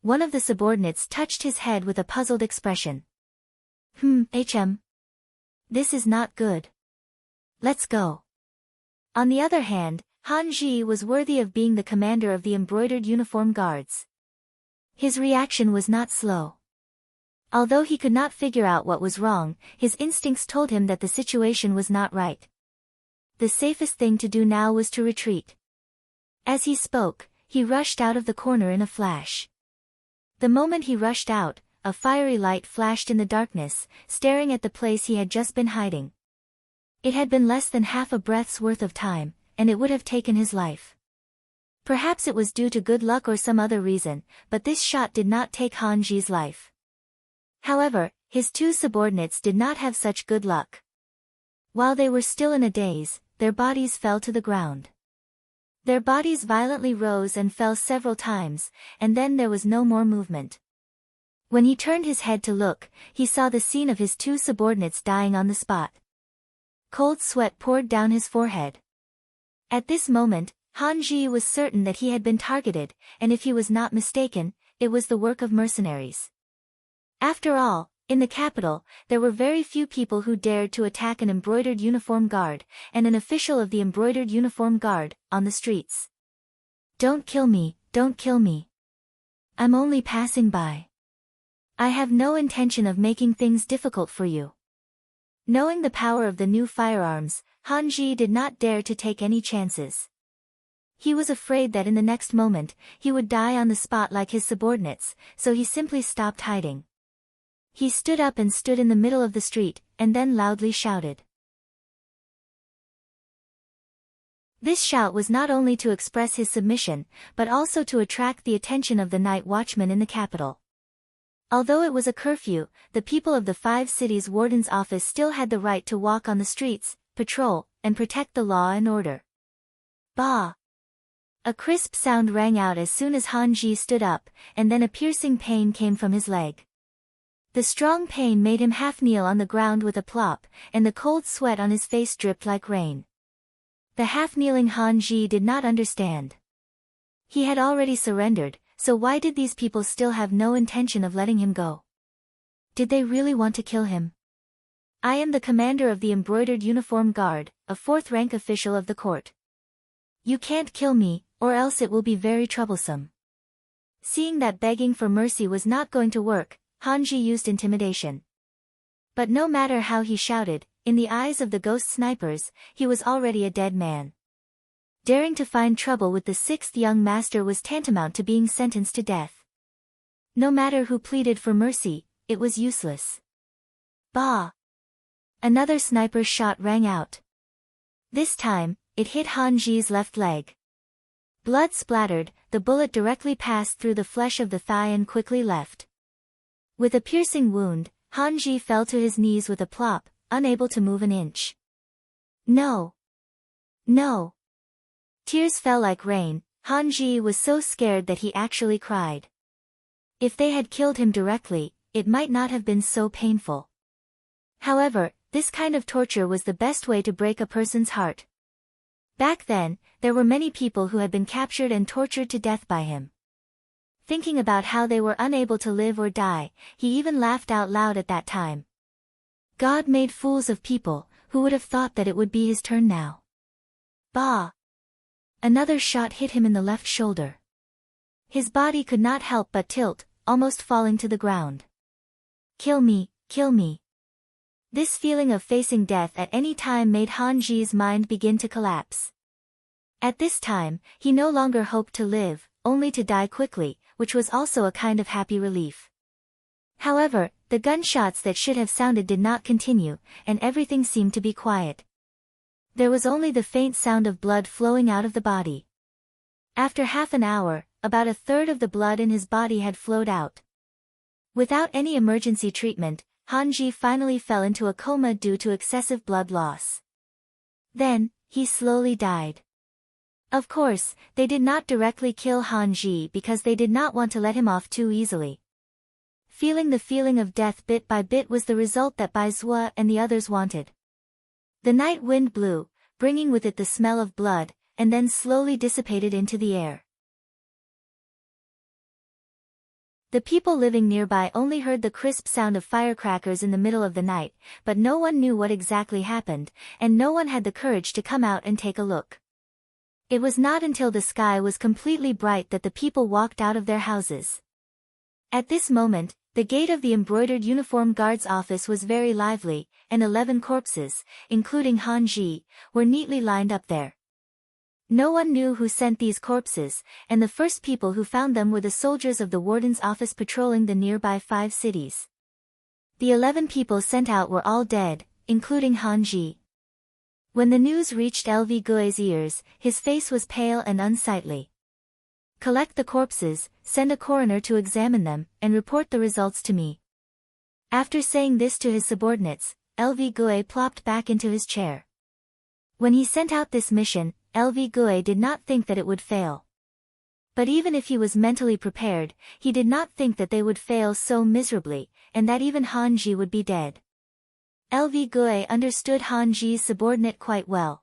One of the subordinates touched his head with a puzzled expression. HM. This is not good. Let's go." On the other hand, Han Ji was worthy of being the commander of the embroidered uniform guards. His reaction was not slow. Although he could not figure out what was wrong, his instincts told him that the situation was not right. The safest thing to do now was to retreat. As he spoke, he rushed out of the corner in a flash. The moment he rushed out, a fiery light flashed in the darkness, staring at the place he had just been hiding. It had been less than half a breath's worth of time, and it would have taken his life. Perhaps it was due to good luck or some other reason, but this shot did not take Han Ji's life. However, his two subordinates did not have such good luck. While they were still in a daze, their bodies fell to the ground. Their bodies violently rose and fell several times, and then there was no more movement. When he turned his head to look, he saw the scene of his two subordinates dying on the spot. Cold sweat poured down his forehead. At this moment, Han Ji was certain that he had been targeted, and if he was not mistaken, it was the work of mercenaries. After all, in the capital, there were very few people who dared to attack an embroidered uniform guard, and an official of the embroidered uniform guard, on the streets. "Don't kill me, don't kill me. I'm only passing by. I have no intention of making things difficult for you." Knowing the power of the new firearms, Han Ji did not dare to take any chances. He was afraid that in the next moment, he would die on the spot like his subordinates, so he simply stopped hiding. He stood up and stood in the middle of the street, and then loudly shouted. This shout was not only to express his submission, but also to attract the attention of the night watchman in the capital. Although it was a curfew, the people of the 5 cities' warden's office still had the right to walk on the streets, patrol, and protect the law and order. Bah! A crisp sound rang out as soon as Han Ji stood up, and then a piercing pain came from his leg. The strong pain made him half kneel on the ground with a plop, and the cold sweat on his face dripped like rain. The half-kneeling Han Ji did not understand. He had already surrendered, so why did these people still have no intention of letting him go? Did they really want to kill him? "I am the commander of the embroidered uniform guard, a 4th-rank official of the court. You can't kill me, or else it will be very troublesome." Seeing that begging for mercy was not going to work, Han Ji used intimidation. But no matter how he shouted, in the eyes of the ghost snipers, he was already a dead man. Daring to find trouble with the 6th young master was tantamount to being sentenced to death. No matter who pleaded for mercy, it was useless. Bah! Another sniper's shot rang out. This time, it hit Han Ji's left leg. Blood splattered, the bullet directly passed through the flesh of the thigh and quickly left. With a piercing wound, Han Ji fell to his knees with a plop, unable to move an inch. No! No! Tears fell like rain. Han Ji was so scared that he actually cried. If they had killed him directly, it might not have been so painful. However, this kind of torture was the best way to break a person's heart. Back then, there were many people who had been captured and tortured to death by him. Thinking about how they were unable to live or die, he even laughed out loud at that time. God made fools of people, who would have thought that it would be his turn now? Bah! Another shot hit him in the left shoulder. His body could not help but tilt, almost falling to the ground. Kill me, kill me. This feeling of facing death at any time made Han Ji's mind begin to collapse. At this time, he no longer hoped to live, only to die quickly, which was also a kind of happy relief. However, the gunshots that should have sounded did not continue, and everything seemed to be quiet. There was only the faint sound of blood flowing out of the body. After half an hour, about a third of the blood in his body had flowed out. Without any emergency treatment, Hanji finally fell into a coma due to excessive blood loss. Then, he slowly died. Of course, they did not directly kill Hanji because they did not want to let him off too easily. Feeling the feeling of death bit by bit was the result that Bai Zhuo and the others wanted. The night wind blew, bringing with it the smell of blood, and then slowly dissipated into the air. The people living nearby only heard the crisp sound of firecrackers in the middle of the night, but no one knew what exactly happened, and no one had the courage to come out and take a look. It was not until the sky was completely bright that the people walked out of their houses. At this moment, the gate of the embroidered uniform guard's office was very lively, and 11 corpses, including Hanji, were neatly lined up there. No one knew who sent these corpses, and the first people who found them were the soldiers of the warden's office patrolling the nearby 5 cities. The 11 people sent out were all dead, including Hanji. When the news reached LV Gui's ears, his face was pale and unsightly. Collect the corpses, send a coroner to examine them, and report the results to me. After saying this to his subordinates, LV Gui plopped back into his chair. When he sent out this mission, LV Gui did not think that it would fail. But even if he was mentally prepared, he did not think that they would fail so miserably, and that even Hanji would be dead. LV Gui understood Hanji's subordinate quite well.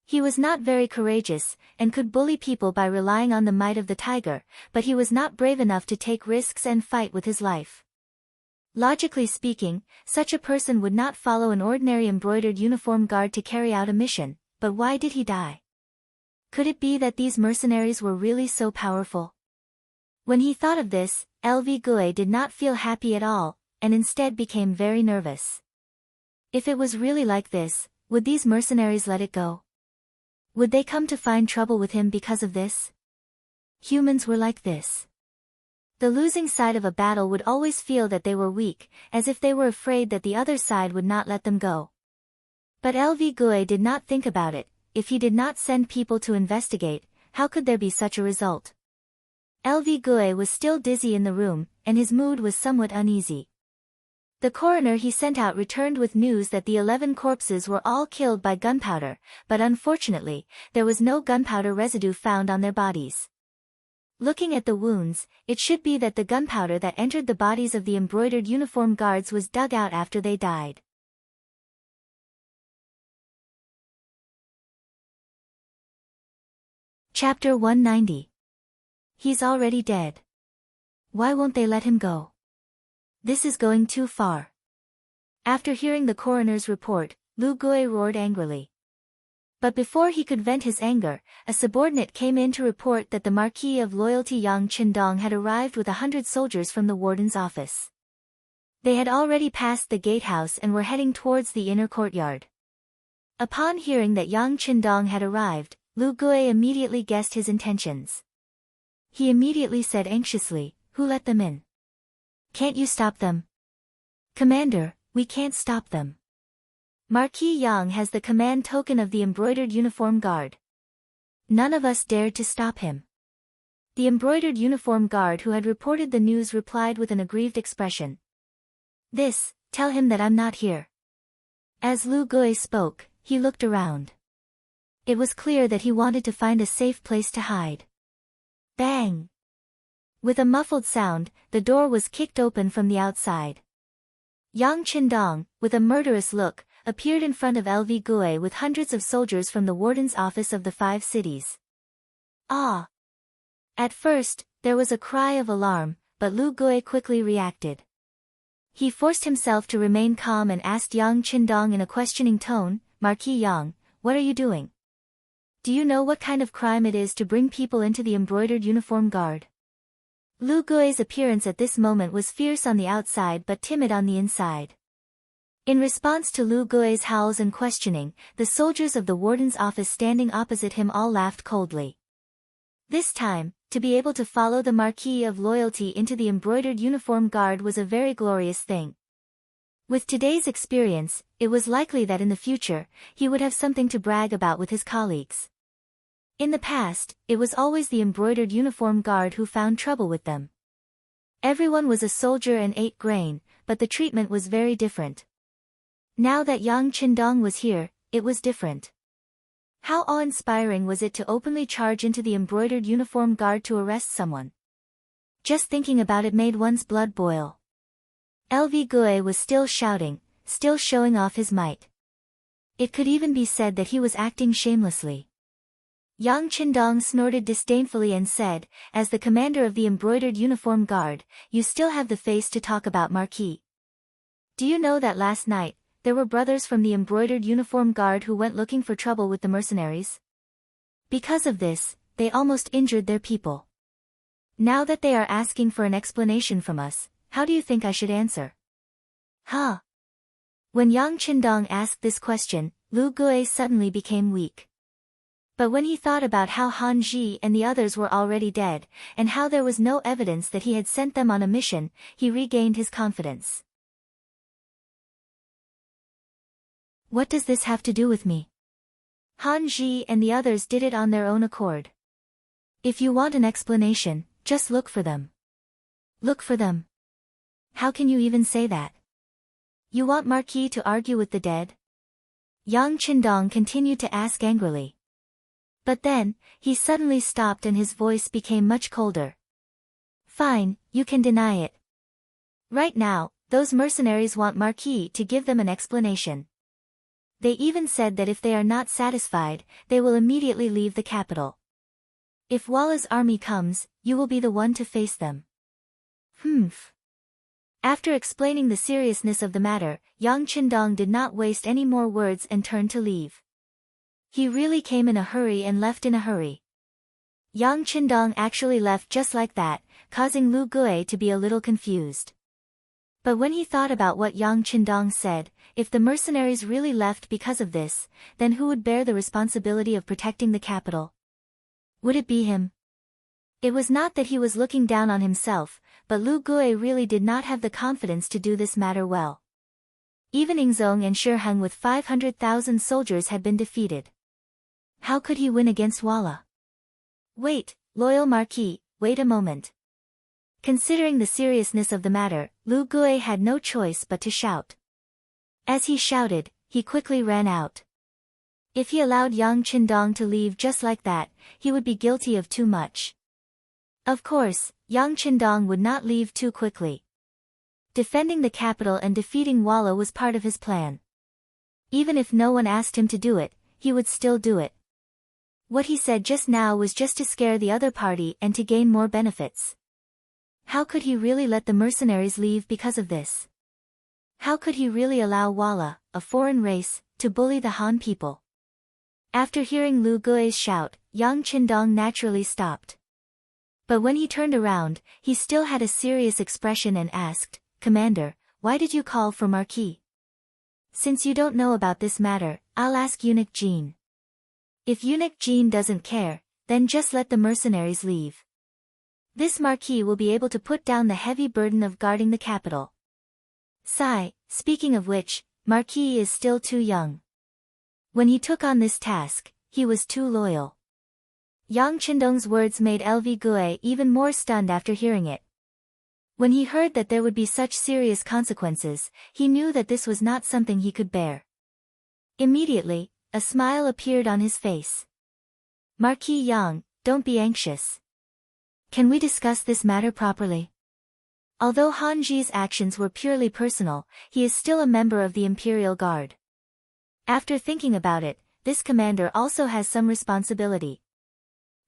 He was not very courageous, and could bully people by relying on the might of the tiger, but he was not brave enough to take risks and fight with his life. Logically speaking, such a person would not follow an ordinary embroidered uniform guard to carry out a mission, but why did he die? Could it be that these mercenaries were really so powerful? When he thought of this, LV Gui did not feel happy at all, and instead became very nervous. If it was really like this, would these mercenaries let it go? Would they come to find trouble with him because of this? Humans were like this. The losing side of a battle would always feel that they were weak, as if they were afraid that the other side would not let them go. But LV Gui did not think about it. If he did not send people to investigate, how could there be such a result? LV Gui was still dizzy in the room, and his mood was somewhat uneasy. The coroner he sent out returned with news that the 11 corpses were all killed by gunpowder, but unfortunately, there was no gunpowder residue found on their bodies. Looking at the wounds, it should be that the gunpowder that entered the bodies of the embroidered uniform guards was dug out after they died. Chapter 190. He's already dead. Why won't they let him go? This is going too far. After hearing the coroner's report, Lu Gui roared angrily. But before he could vent his anger, a subordinate came in to report that the Marquis of Loyalty Yang Qindong had arrived with 100 soldiers from the warden's office. They had already passed the gatehouse and were heading towards the inner courtyard. Upon hearing that Yang Qindong had arrived, Lu Gui immediately guessed his intentions. He immediately said anxiously, "Who let them in? Can't you stop them?" "Commander, we can't stop them. Marquis Yang has the command token of the embroidered uniform guard. None of us dared to stop him." The embroidered uniform guard who had reported the news replied with an aggrieved expression. Tell him that I'm not here." As Lu Gui spoke, he looked around. It was clear that he wanted to find a safe place to hide. Bang! With a muffled sound, the door was kicked open from the outside. Yang Qindong, with a murderous look, appeared in front of LV Gui with hundreds of soldiers from the warden's office of the 5 cities. Ah! At first, there was a cry of alarm, but Lu Gui quickly reacted. He forced himself to remain calm and asked Yang Qindong in a questioning tone, "Marquis Yang, what are you doing? Do you know what kind of crime it is to bring people into the embroidered uniform guard?" Lu Gui's appearance at this moment was fierce on the outside but timid on the inside. In response to Lu Gui's howls and questioning, the soldiers of the warden's office standing opposite him all laughed coldly. This time, to be able to follow the Marquis of Loyalty into the embroidered uniform guard was a very glorious thing. With today's experience, it was likely that in the future, he would have something to brag about with his colleagues. In the past, it was always the embroidered uniform guard who found trouble with them. Everyone was a soldier and ate grain, but the treatment was very different. Now that Yang Qindong was here, it was different. How awe-inspiring was it to openly charge into the embroidered uniform guard to arrest someone. Just thinking about it made one's blood boil. LV Gue was still shouting, still showing off his might. It could even be said that he was acting shamelessly. Yang Qindong snorted disdainfully and said, as the commander of the embroidered uniform guard, "You still have the face to talk about Marquis. Do you know that last night, there were brothers from the embroidered uniform guard who went looking for trouble with the mercenaries? Because of this, they almost injured their people. Now that they are asking for an explanation from us, how do you think I should answer?" Huh? When Yang Qindong asked this question, Lu Gue suddenly became weak. But when he thought about how Han Ji and the others were already dead, and how there was no evidence that he had sent them on a mission, he regained his confidence. What does this have to do with me? Han Ji and the others did it on their own accord. If you want an explanation, just look for them. Look for them. How can you even say that? You want Marquis to argue with the dead? Yang Qindong continued to ask angrily. But then, he suddenly stopped and his voice became much colder. Fine, you can deny it. Right now, those mercenaries want Marquis to give them an explanation. They even said that if they are not satisfied, they will immediately leave the capital. If Walla's army comes, you will be the one to face them. Humph. After explaining the seriousness of the matter, Yang Qindong did not waste any more words and turned to leave. He really came in a hurry and left in a hurry. Yang Qindong actually left just like that, causing Lu Gue to be a little confused. But when he thought about what Yang Qindong said, if the mercenaries really left because of this, then who would bear the responsibility of protecting the capital? Would it be him? It was not that he was looking down on himself, but Lu Gue really did not have the confidence to do this matter well. Even Ingzong and Shiheng with 500,000 soldiers had been defeated. How could he win against Walla? Wait, loyal Marquis, wait a moment. Considering the seriousness of the matter, Lu Gue had no choice but to shout. As he shouted, he quickly ran out. If he allowed Yang Qindong to leave just like that, he would be guilty of too much. Of course, Yang Qindong would not leave too quickly. Defending the capital and defeating Walla was part of his plan. Even if no one asked him to do it, he would still do it. What he said just now was just to scare the other party and to gain more benefits. How could he really let the mercenaries leave because of this? How could he really allow Walla, a foreign race, to bully the Han people? After hearing Lu Gui's shout, Yang Qindong naturally stopped. But when he turned around, he still had a serious expression and asked, "Commander, why did you call for Marquis? Since you don't know about this matter, I'll ask Eunuch Jean." If Eunuch Jean doesn't care, then just let the mercenaries leave. This Marquis will be able to put down the heavy burden of guarding the capital. Speaking of which, Marquis is still too young. When he took on this task, he was too loyal. Yang Qindong's words made LV Gue even more stunned after hearing it. When he heard that there would be such serious consequences, he knew that this was not something he could bear. Immediately, a smile appeared on his face. "Marquis Yang, don't be anxious. Can we discuss this matter properly?" Although Han Ji's actions were purely personal, he is still a member of the Imperial Guard. After thinking about it, this commander also has some responsibility.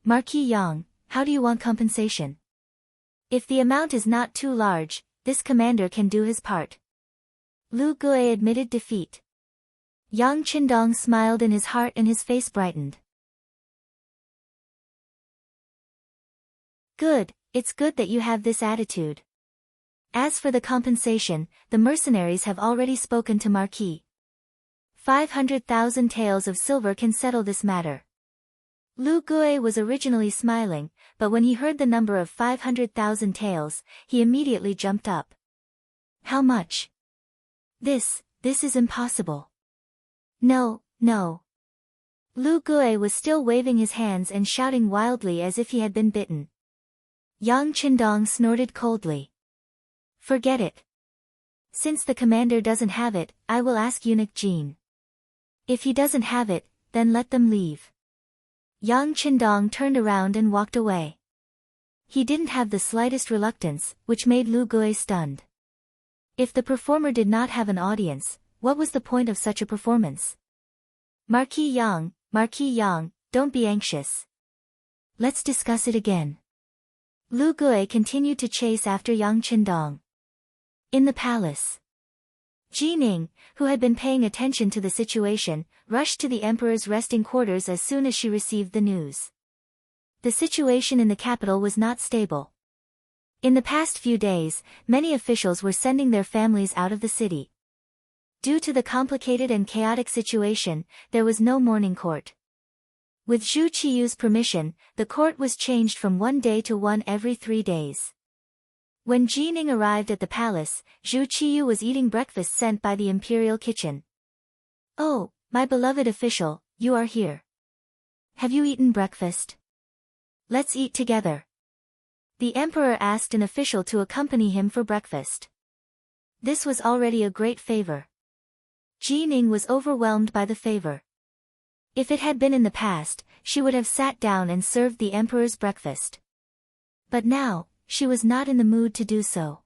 "Marquis Yang, how do you want compensation?" If the amount is not too large, this commander can do his part. Lu Gue admitted defeat. Yang Qindong smiled in his heart and his face brightened. "Good, it's good that you have this attitude. As for the compensation, the mercenaries have already spoken to Marquis. 500,000 taels of silver can settle this matter." Lu Gue was originally smiling, but when he heard the number of 500,000 taels, he immediately jumped up. "How much? This is impossible. No, no." Lu Gue was still waving his hands and shouting wildly as if he had been bitten. Yang Qindong snorted coldly. Forget it. Since the commander doesn't have it, I will ask eunuch Jin. If he doesn't have it, then let them leave. Yang Qindong turned around and walked away. He didn't have the slightest reluctance, which made Lu Gui stunned. If the performer did not have an audience, what was the point of such a performance? Marquis Yang, don't be anxious. Let's discuss it again. Lu Gui continued to chase after Yang Qindong. In the palace, Jining, who had been paying attention to the situation, rushed to the emperor's resting quarters as soon as she received the news. The situation in the capital was not stable. In the past few days, many officials were sending their families out of the city. Due to the complicated and chaotic situation, there was no morning court. With Zhu Qiyu's permission, the court was changed from 1 day to one every 3 days. When Jining arrived at the palace, Zhu Qiyu was eating breakfast sent by the imperial kitchen. "Oh, my beloved official, you are here. Have you eaten breakfast? Let's eat together." The emperor asked an official to accompany him for breakfast. This was already a great favor. Jining was overwhelmed by the favor. If it had been in the past, she would have sat down and served the emperor's breakfast. But now, she was not in the mood to do so.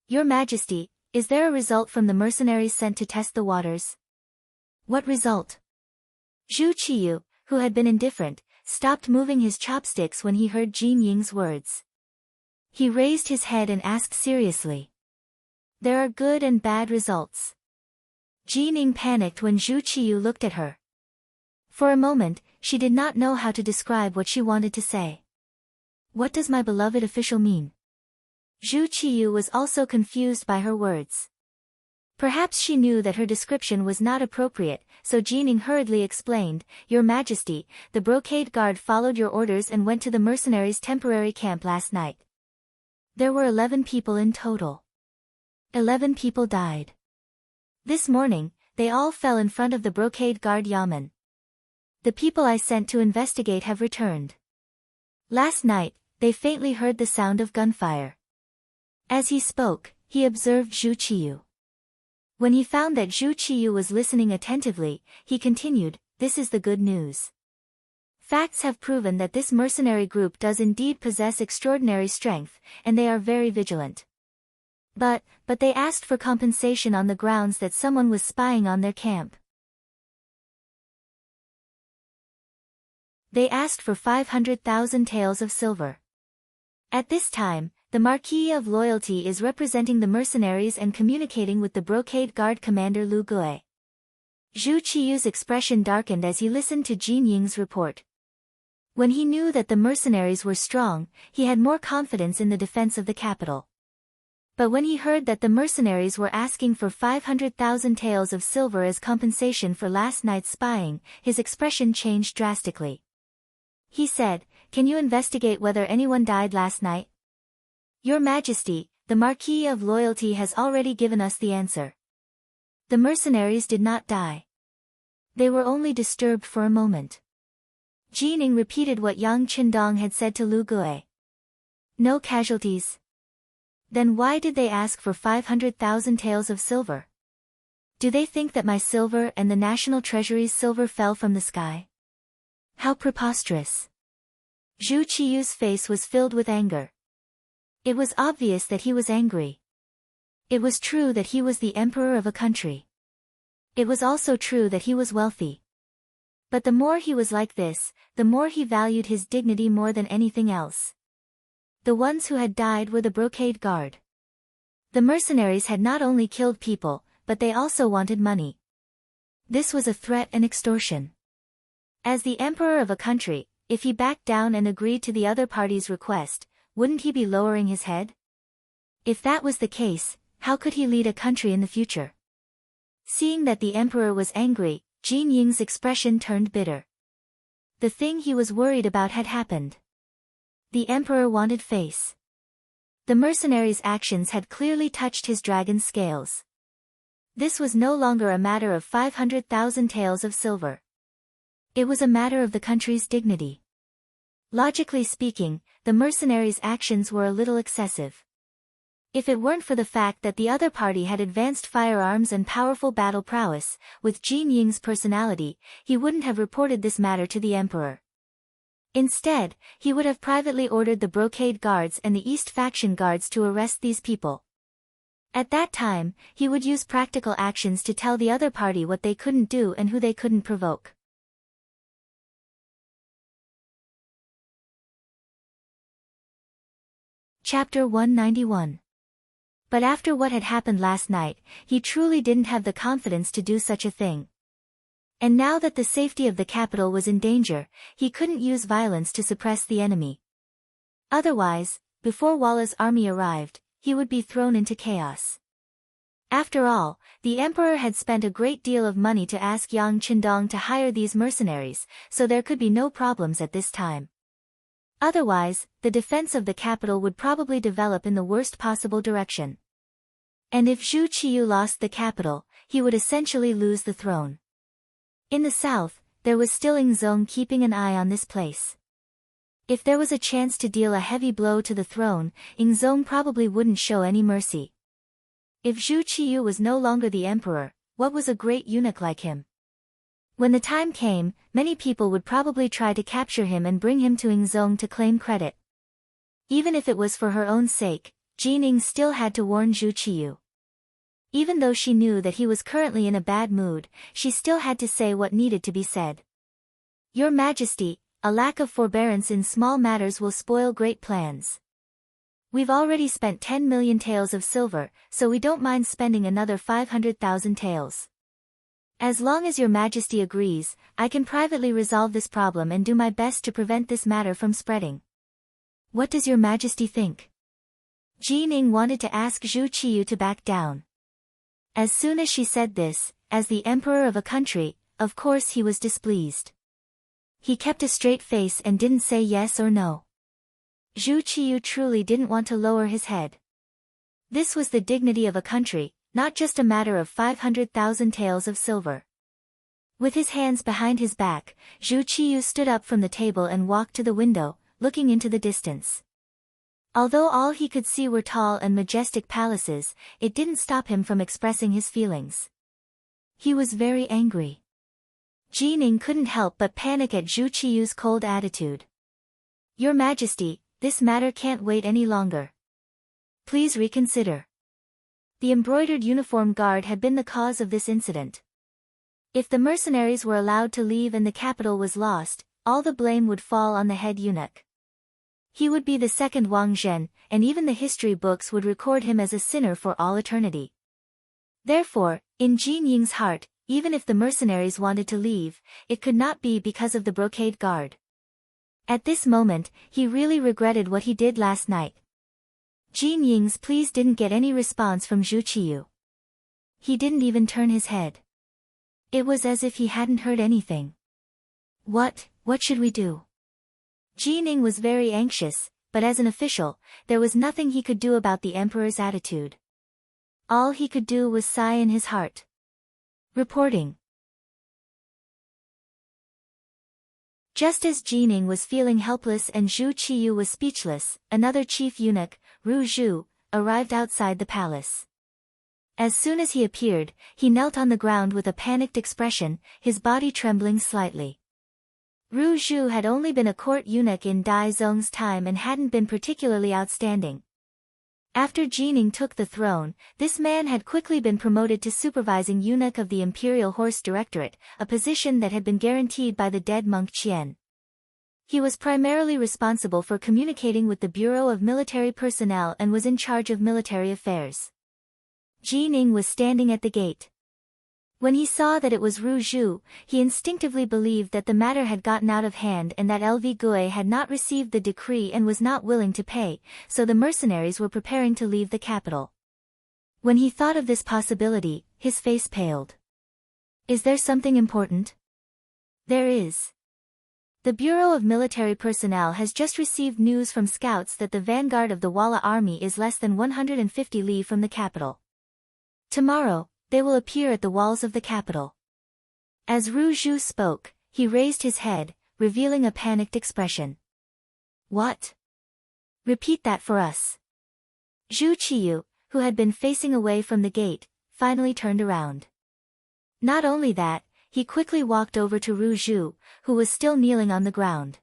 "Your Majesty, is there a result from the mercenaries sent to test the waters?" "What result?" Zhu Qiyu, who had been indifferent, stopped moving his chopsticks when he heard Jin Ying's words. He raised his head and asked seriously. "There are good and bad results." Jining panicked when Zhu Qiyu looked at her. For a moment, she did not know how to describe what she wanted to say. What does my beloved official mean? Zhu Qiyu was also confused by her words. Perhaps she knew that her description was not appropriate, so Jining hurriedly explained, "Your Majesty, the brocade guard followed your orders and went to the mercenaries' temporary camp last night. There were 11 people in total. 11 people died. This morning, they all fell in front of the brocade guard yamen. The people I sent to investigate have returned. Last night, they faintly heard the sound of gunfire." As he spoke, he observed Zhu Qiyu. When he found that Zhu Qiyu was listening attentively, he continued, "This is the good news. Facts have proven that this mercenary group does indeed possess extraordinary strength, and they are very vigilant. But they asked for compensation on the grounds that someone was spying on their camp. They asked for 500,000 taels of silver. At this time, the Marquis of Loyalty is representing the mercenaries and communicating with the brocade guard commander Lu Gui." Zhu Qiyu's expression darkened as he listened to Jin Ying's report. When he knew that the mercenaries were strong, he had more confidence in the defense of the capital. But when he heard that the mercenaries were asking for 500,000 taels of silver as compensation for last night's spying, his expression changed drastically. He said, "Can you investigate whether anyone died last night?" "Your Majesty, the Marquis of Loyalty has already given us the answer. The mercenaries did not die. They were only disturbed for a moment." Jining repeated what Yang Qindong had said to Lu Gui. "No casualties. Then why did they ask for 500,000 taels of silver? Do they think that my silver and the national treasury's silver fell from the sky? How preposterous." Zhu Qiyu's face was filled with anger. It was obvious that he was angry. It was true that he was the emperor of a country. It was also true that he was wealthy. But the more he was like this, the more he valued his dignity more than anything else. The ones who had died were the brocade guard. The mercenaries had not only killed people, but they also wanted money. This was a threat and extortion. As the emperor of a country, if he backed down and agreed to the other party's request, wouldn't he be lowering his head? If that was the case, how could he lead a country in the future? Seeing that the emperor was angry, Jin Ying's expression turned bitter. The thing he was worried about had happened. The emperor wanted face. The mercenaries' actions had clearly touched his dragon scales. This was no longer a matter of 500,000 taels of silver. It was a matter of the country's dignity. Logically speaking, the mercenaries' actions were a little excessive. If it weren't for the fact that the other party had advanced firearms and powerful battle prowess, with Jin Ying's personality, he wouldn't have reported this matter to the emperor. Instead, he would have privately ordered the Brocade Guards and the East Faction Guards to arrest these people. At that time, he would use practical actions to tell the other party what they couldn't do and who they couldn't provoke. Chapter 191. But after what had happened last night, he truly didn't have the confidence to do such a thing. And now that the safety of the capital was in danger, he couldn't use violence to suppress the enemy. Otherwise, before Walla's army arrived, he would be thrown into chaos. After all, the emperor had spent a great deal of money to ask Yang Qindong to hire these mercenaries, so there could be no problems at this time. Otherwise, the defense of the capital would probably develop in the worst possible direction. And if Zhu Qiyu lost the capital, he would essentially lose the throne. In the south, there was still Yingzong keeping an eye on this place. If there was a chance to deal a heavy blow to the throne, Yingzong probably wouldn't show any mercy. If Zhu Qiyu was no longer the emperor, what was a great eunuch like him? When the time came, many people would probably try to capture him and bring him to Yingzong to claim credit. Even if it was for her own sake, Jining still had to warn Zhu Qiyu. Even though she knew that he was currently in a bad mood, she still had to say what needed to be said. Your Majesty, a lack of forbearance in small matters will spoil great plans. We've already spent 10 million taels of silver, so we don't mind spending another 500,000 taels. As long as your Majesty agrees, I can privately resolve this problem and do my best to prevent this matter from spreading. What does your Majesty think? Jining wanted to ask Zhu Qiyu to back down. As soon as she said this, as the emperor of a country, of course he was displeased. He kept a straight face and didn't say yes or no. Zhu Qiyu truly didn't want to lower his head. This was the dignity of a country, not just a matter of 500,000 taels of silver. With his hands behind his back, Zhu Qiyu stood up from the table and walked to the window, looking into the distance. Although all he could see were tall and majestic palaces, it didn't stop him from expressing his feelings. He was very angry. Jining couldn't help but panic at Zhu Qiyu's cold attitude. Your Majesty, this matter can't wait any longer. Please reconsider. The embroidered uniform guard had been the cause of this incident. If the mercenaries were allowed to leave and the capital was lost, all the blame would fall on the head eunuch. He would be the second Wang Zhen, and even the history books would record him as a sinner for all eternity. Therefore, in Jin Ying's heart, even if the mercenaries wanted to leave, it could not be because of the Brocade Guard. At this moment, he really regretted what he did last night. Jin Ying's pleas didn't get any response from Zhu Qiyu. He didn't even turn his head. It was as if he hadn't heard anything. What should we do? Jining was very anxious, but as an official, there was nothing he could do about the emperor's attitude. All he could do was sigh in his heart. Reporting. Just as Jining was feeling helpless and Zhu Qiyu was speechless, another chief eunuch, Ru Zhu, arrived outside the palace. As soon as he appeared, he knelt on the ground with a panicked expression, his body trembling slightly. Ru Zhu had only been a court eunuch in Dai Zong's time and hadn't been particularly outstanding. After Jining took the throne, this man had quickly been promoted to supervising eunuch of the Imperial Horse Directorate, a position that had been guaranteed by the dead monk Qian. He was primarily responsible for communicating with the Bureau of Military Personnel and was in charge of military affairs. Jining was standing at the gate. When he saw that it was Ru Zhu, he instinctively believed that the matter had gotten out of hand and that LV Gui had not received the decree and was not willing to pay, so the mercenaries were preparing to leave the capital. When he thought of this possibility, his face paled. Is there something important? There is. The Bureau of Military Personnel has just received news from scouts that the vanguard of the Walla army is less than 150 li from the capital. Tomorrow, they will appear at the walls of the capital. As Ru Zhu spoke, he raised his head, revealing a panicked expression. What? Repeat that for us. Zhu Qiyu, who had been facing away from the gate, finally turned around. Not only that, he quickly walked over to Ru Zhu, who was still kneeling on the ground.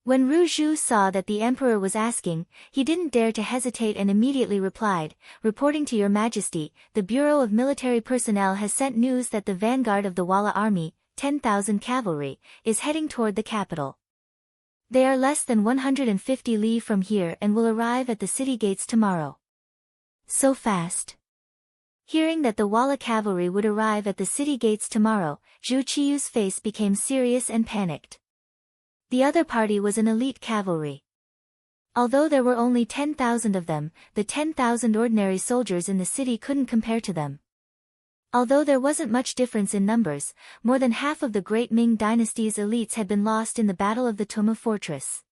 When Ru Zhu saw that the emperor was asking, he didn't dare to hesitate and immediately replied, "Reporting to your majesty, the Bureau of Military Personnel has sent news that the vanguard of the Wala army, 10,000 cavalry, is heading toward the capital. They are less than 150 li from here and will arrive at the city gates tomorrow." So fast. Hearing that the Wala cavalry would arrive at the city gates tomorrow, Zhu Qiyu's face became serious and panicked. The other party was an elite cavalry. Although there were only 10,000 of them, the 10,000 ordinary soldiers in the city couldn't compare to them. Although there wasn't much difference in numbers, more than half of the great Ming dynasty's elites had been lost in the Battle of the Tuma fortress.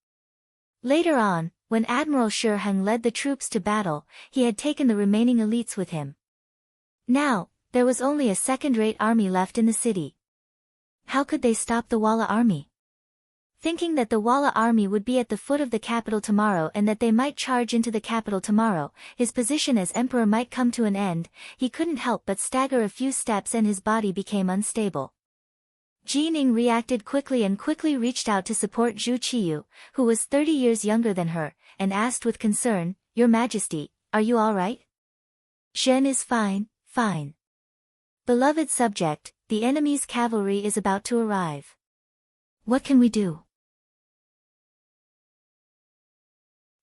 Later on, when Admiral Shi Heng led the troops to battle, he had taken the remaining elites with him. Now, there was only a second-rate army left in the city. How could they stop the Wala army? Thinking that the Wala army would be at the foot of the capital tomorrow and that they might charge into the capital tomorrow, his position as emperor might come to an end, he couldn't help but stagger a few steps and his body became unstable. Jining reacted quickly and quickly reached out to support Zhu Qiyu, who was 30 years younger than her, and asked with concern, "Your Majesty, are you all right?" "Shen is fine, fine. Beloved subject, the enemy's cavalry is about to arrive. What can we do?"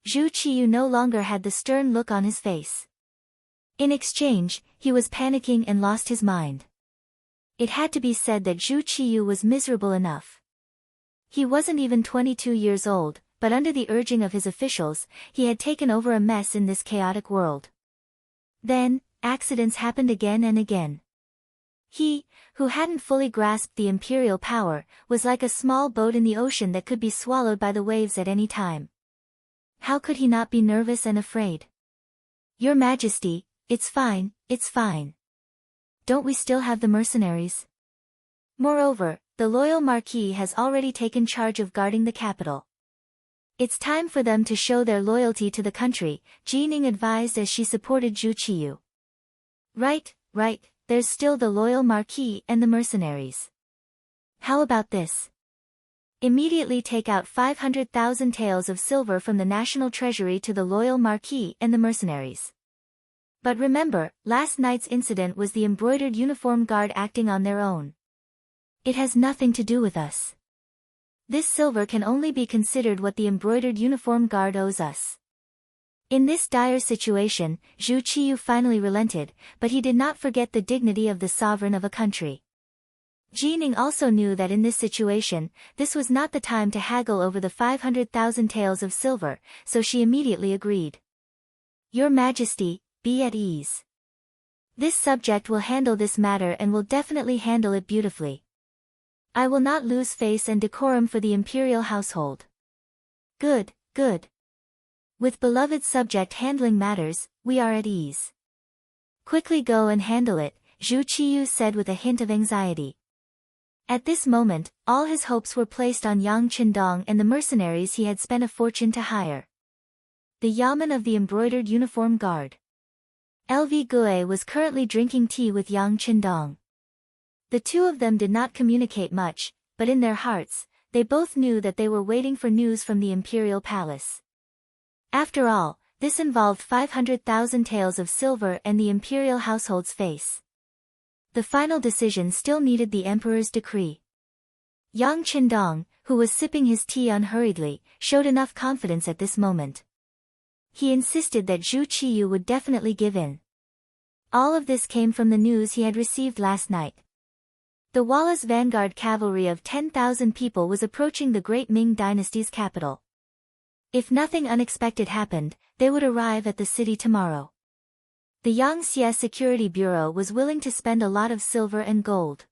Zhu Qiyu no longer had the stern look on his face. In exchange, he was panicking and lost his mind. It had to be said that Zhu Qiyu was miserable enough. He wasn't even 22 years old, but under the urging of his officials, he had taken over a mess in this chaotic world. Then, accidents happened again and again. He, who hadn't fully grasped the imperial power, was like a small boat in the ocean that could be swallowed by the waves at any time. How could he not be nervous and afraid? "Your Majesty, it's fine, it's fine. Don't we still have the mercenaries? Moreover, the loyal Marquis has already taken charge of guarding the capital. It's time for them to show their loyalty to the country," Jining advised as she supported Zhu Qiyu. Right, there's still the loyal Marquis and the mercenaries. How about this? Immediately take out 500,000 taels of silver from the national treasury to the loyal Marquis and the mercenaries. But remember, last night's incident was the embroidered uniform guard acting on their own. It has nothing to do with us. This silver can only be considered what the embroidered uniform guard owes us. In this dire situation, Zhu Qiyu finally relented, but he did not forget the dignity of the sovereign of a country. Jining also knew that in this situation, this was not the time to haggle over the 500,000 taels of silver, so she immediately agreed. "Your Majesty, be at ease. This subject will handle this matter and will definitely handle it beautifully. I will not lose face and decorum for the imperial household." Good. With beloved subject handling matters, we are at ease. "Quickly go and handle it," Zhu Qiyu said with a hint of anxiety. At this moment, all his hopes were placed on Yang Qindong and the mercenaries he had spent a fortune to hire. The Yamen of the embroidered uniform guard. LV Gue was currently drinking tea with Yang Qindong. The two of them did not communicate much, but in their hearts, they both knew that they were waiting for news from the imperial palace. After all, this involved 500,000 taels of silver and the imperial household's face. The final decision still needed the emperor's decree. Yang Qindong, who was sipping his tea unhurriedly, showed enough confidence at this moment. He insisted that Zhu Qiyu would definitely give in. All of this came from the news he had received last night. The Wallace vanguard cavalry of 10,000 people was approaching the great Ming dynasty's capital. If nothing unexpected happened, they would arrive at the city tomorrow. The Yangxie Security Bureau was willing to spend a lot of silver and gold.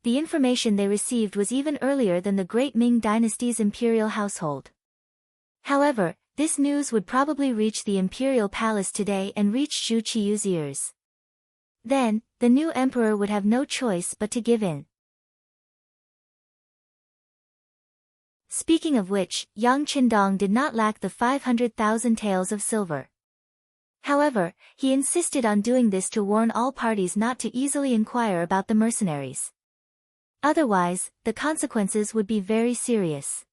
The information they received was even earlier than the great Ming dynasty's imperial household. However, this news would probably reach the imperial palace today and reach Zhu Qiyu's ears. Then, the new emperor would have no choice but to give in. Speaking of which, Yang Qindong did not lack the 500,000 taels of silver. However, he insisted on doing this to warn all parties not to easily inquire about the mercenaries. Otherwise, the consequences would be very serious.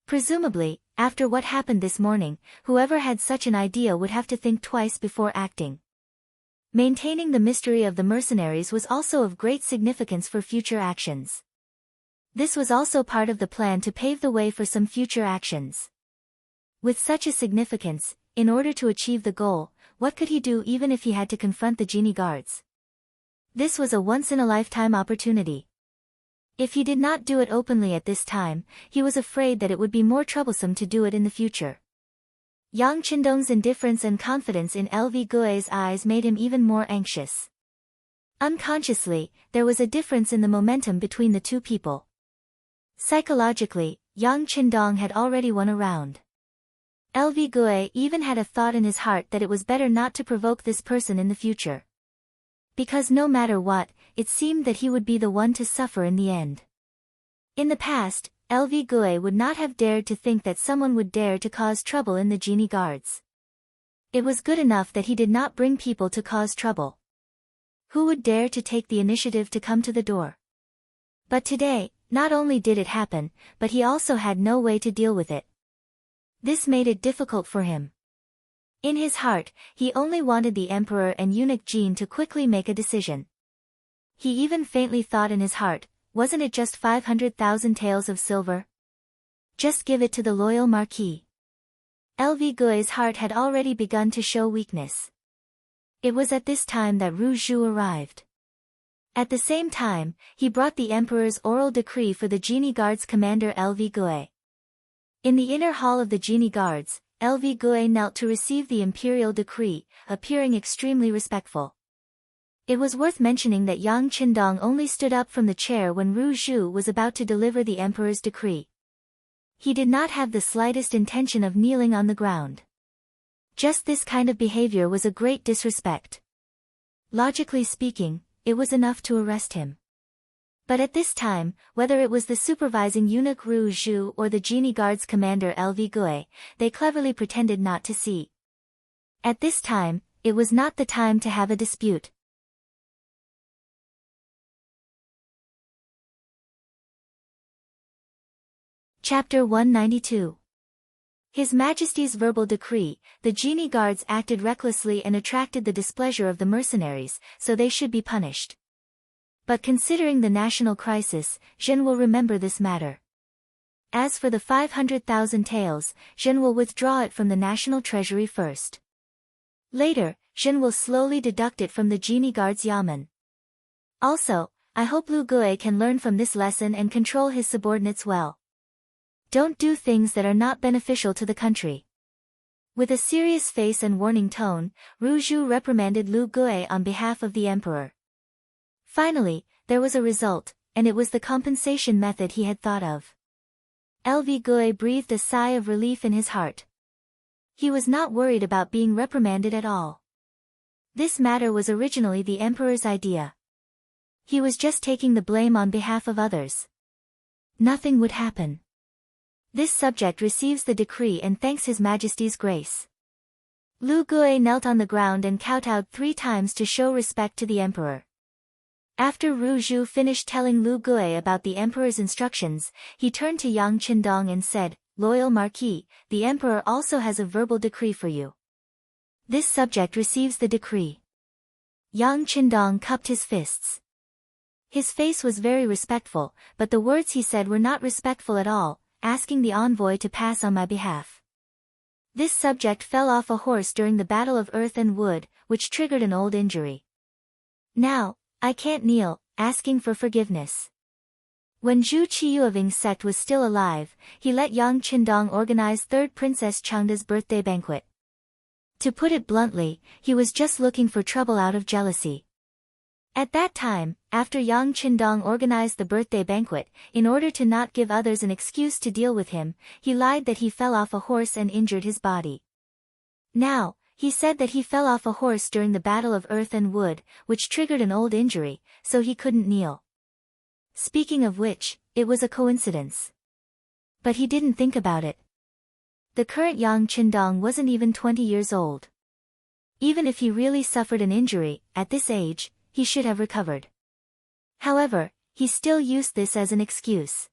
Presumably, after what happened this morning, whoever had such an idea would have to think twice before acting. Maintaining the mystery of the mercenaries was also of great significance for future actions. This was also part of the plan to pave the way for some future actions. With such a significance, in order to achieve the goal, what could he do even if he had to confront the genie guards? This was a once-in-a-lifetime opportunity. If he did not do it openly at this time, he was afraid that it would be more troublesome to do it in the future. Yang Qindong's indifference and confidence in LV Gui's eyes made him even more anxious. Unconsciously, there was a difference in the momentum between the two people. Psychologically, Yang Qindong had already won a round. LV Gui even had a thought in his heart that it was better not to provoke this person in the future. Because no matter what, it seemed that he would be the one to suffer in the end. In the past, LV Gui would not have dared to think that someone would dare to cause trouble in the genie guards. It was good enough that he did not bring people to cause trouble. Who would dare to take the initiative to come to the door? But today, not only did it happen, but he also had no way to deal with it. This made it difficult for him. In his heart, he only wanted the emperor and eunuch Jin to quickly make a decision. He even faintly thought in his heart, wasn't it just 500,000 taels of silver? Just give it to the loyal marquis. LV Gui's heart had already begun to show weakness. It was at this time that Ru Zhu arrived. At the same time, he brought the emperor's oral decree for the genie guards commander LV Gui. In the inner hall of the genie guards, LV Gui knelt to receive the imperial decree, appearing extremely respectful. It was worth mentioning that Yang Qindong only stood up from the chair when Ru Zhu was about to deliver the emperor's decree. He did not have the slightest intention of kneeling on the ground. Just this kind of behavior was a great disrespect. Logically speaking, it was enough to arrest him. But at this time, whether it was the supervising eunuch Ru Zhu or the genie guards commander LV Gui, they cleverly pretended not to see. At this time, it was not the time to have a dispute. Chapter 192. His Majesty's verbal decree, the genie guards acted recklessly and attracted the displeasure of the mercenaries, so they should be punished. But considering the national crisis, Zhen will remember this matter. As for the 500,000 taels, Zhen will withdraw it from the national treasury first. Later, Zhen will slowly deduct it from the genie guards yamen. Also, I hope Lu Gui can learn from this lesson and control his subordinates well. Don't do things that are not beneficial to the country. With a serious face and warning tone, Ru Zhu reprimanded Lu Gui on behalf of the emperor. Finally, there was a result, and it was the compensation method he had thought of. LV Gui breathed a sigh of relief in his heart. He was not worried about being reprimanded at all. This matter was originally the emperor's idea. He was just taking the blame on behalf of others. Nothing would happen. This subject receives the decree and thanks His Majesty's grace. Lu Gui knelt on the ground and kowtowed 3 times to show respect to the emperor. After Ru Zhu finished telling Lu Gui about the emperor's instructions, he turned to Yang Qindong and said, "Loyal Marquis, the emperor also has a verbal decree for you. This subject receives the decree." Yang Qindong cupped his fists. His face was very respectful, but the words he said were not respectful at all, asking the envoy to pass on my behalf. This subject fell off a horse during the Battle of Earth and Wood, which triggered an old injury. Now, I can't kneel, asking for forgiveness. When Zhu Qiyu of Ying sect was still alive, he let Yang Qindong organize 3rd Princess Changda's birthday banquet. To put it bluntly, he was just looking for trouble out of jealousy. At that time, after Yang Qindong organized the birthday banquet, in order to not give others an excuse to deal with him, he lied that he fell off a horse and injured his body. Now, he said that he fell off a horse during the Battle of Earth and Wood, which triggered an old injury, so he couldn't kneel. Speaking of which, it was a coincidence. But he didn't think about it. The current Yang Qindong wasn't even 20 years old. Even if he really suffered an injury, at this age, he should have recovered. However, he still used this as an excuse.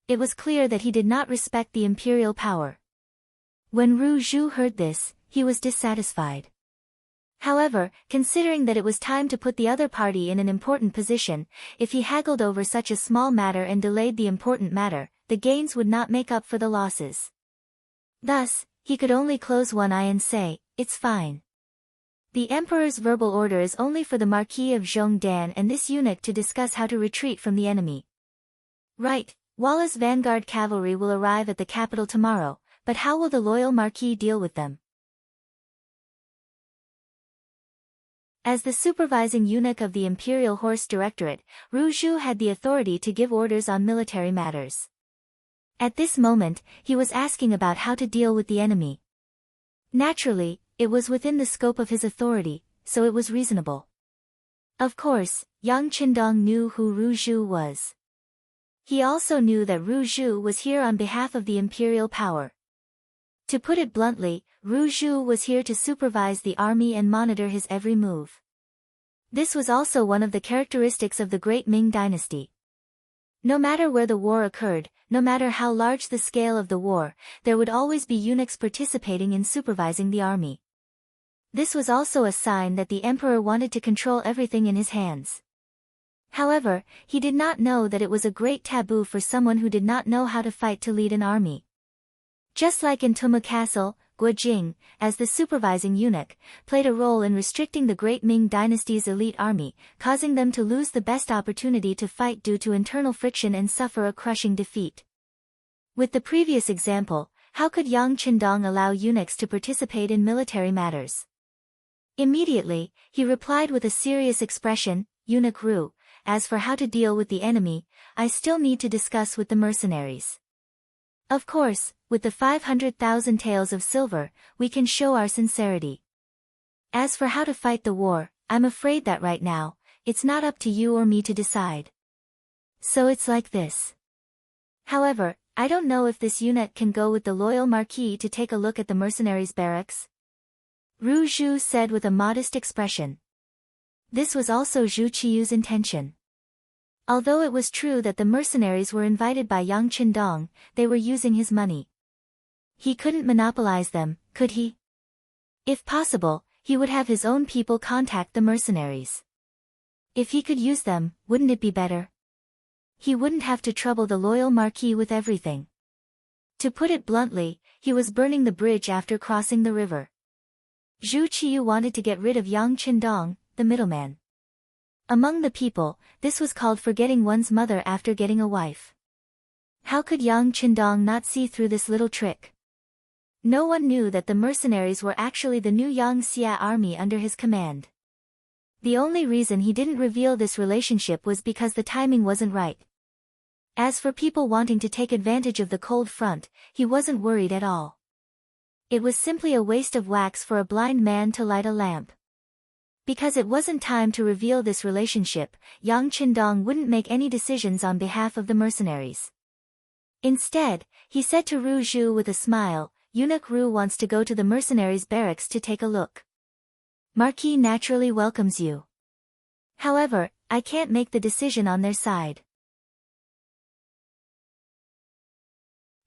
It was clear that he did not respect the imperial power. When Ru Zhu heard this, he was dissatisfied. However, considering that it was time to put the other party in an important position, if he haggled over such a small matter and delayed the important matter, the gains would not make up for the losses. Thus, he could only close one eye and say, "It's fine." The emperor's verbal order is only for the Marquis of Zhongdan and this eunuch to discuss how to retreat from the enemy. Right, Wallace vanguard cavalry will arrive at the capital tomorrow, but how will the loyal Marquis deal with them? As the supervising eunuch of the Imperial Horse Directorate, Ru Zhu had the authority to give orders on military matters. At this moment, he was asking about how to deal with the enemy. Naturally, it was within the scope of his authority, so it was reasonable. Of course, Yang Qindong knew who Ru Zhu was. He also knew that Ru Zhu was here on behalf of the imperial power. To put it bluntly, Ru Zhu was here to supervise the army and monitor his every move. This was also one of the characteristics of the great Ming dynasty. No matter where the war occurred, no matter how large the scale of the war, there would always be eunuchs participating in supervising the army. This was also a sign that the emperor wanted to control everything in his hands. However, he did not know that it was a great taboo for someone who did not know how to fight to lead an army. Just like in Tuma Castle, Guojing, as the supervising eunuch, played a role in restricting the great Ming dynasty's elite army, causing them to lose the best opportunity to fight due to internal friction and suffer a crushing defeat. With the previous example, how could Yang Qindong allow eunuchs to participate in military matters? Immediately, he replied with a serious expression, "Eunuch Ru, as for how to deal with the enemy, I still need to discuss with the mercenaries. Of course, with the 500,000 taels of silver, we can show our sincerity. As for how to fight the war, I'm afraid that right now, it's not up to you or me to decide. So it's like this. However, I don't know if this eunuch can go with the loyal Marquis to take a look at the mercenaries' barracks." Ru Zhu said with a modest expression. This was also Zhu Qiyu's intention. Although it was true that the mercenaries were invited by Yang Qindong, they were using his money. He couldn't monopolize them, could he? If possible, he would have his own people contact the mercenaries. If he could use them, wouldn't it be better? He wouldn't have to trouble the loyal Marquis with everything. To put it bluntly, he was burning the bridge after crossing the river. Zhu Qiyu wanted to get rid of Yang Qindong, the middleman. Among the people, this was called forgetting one's mother after getting a wife. How could Yang Qindong not see through this little trick? No one knew that the mercenaries were actually the new Yang Xia army under his command. The only reason he didn't reveal this relationship was because the timing wasn't right. As for people wanting to take advantage of the cold front, he wasn't worried at all. It was simply a waste of wax for a blind man to light a lamp. Because it wasn't time to reveal this relationship, Yang Qindong wouldn't make any decisions on behalf of the mercenaries. Instead, he said to Ru Zhu with a smile, "Eunuch Ru wants to go to the mercenaries' barracks to take a look. Marquis naturally welcomes you. However, I can't make the decision on their side.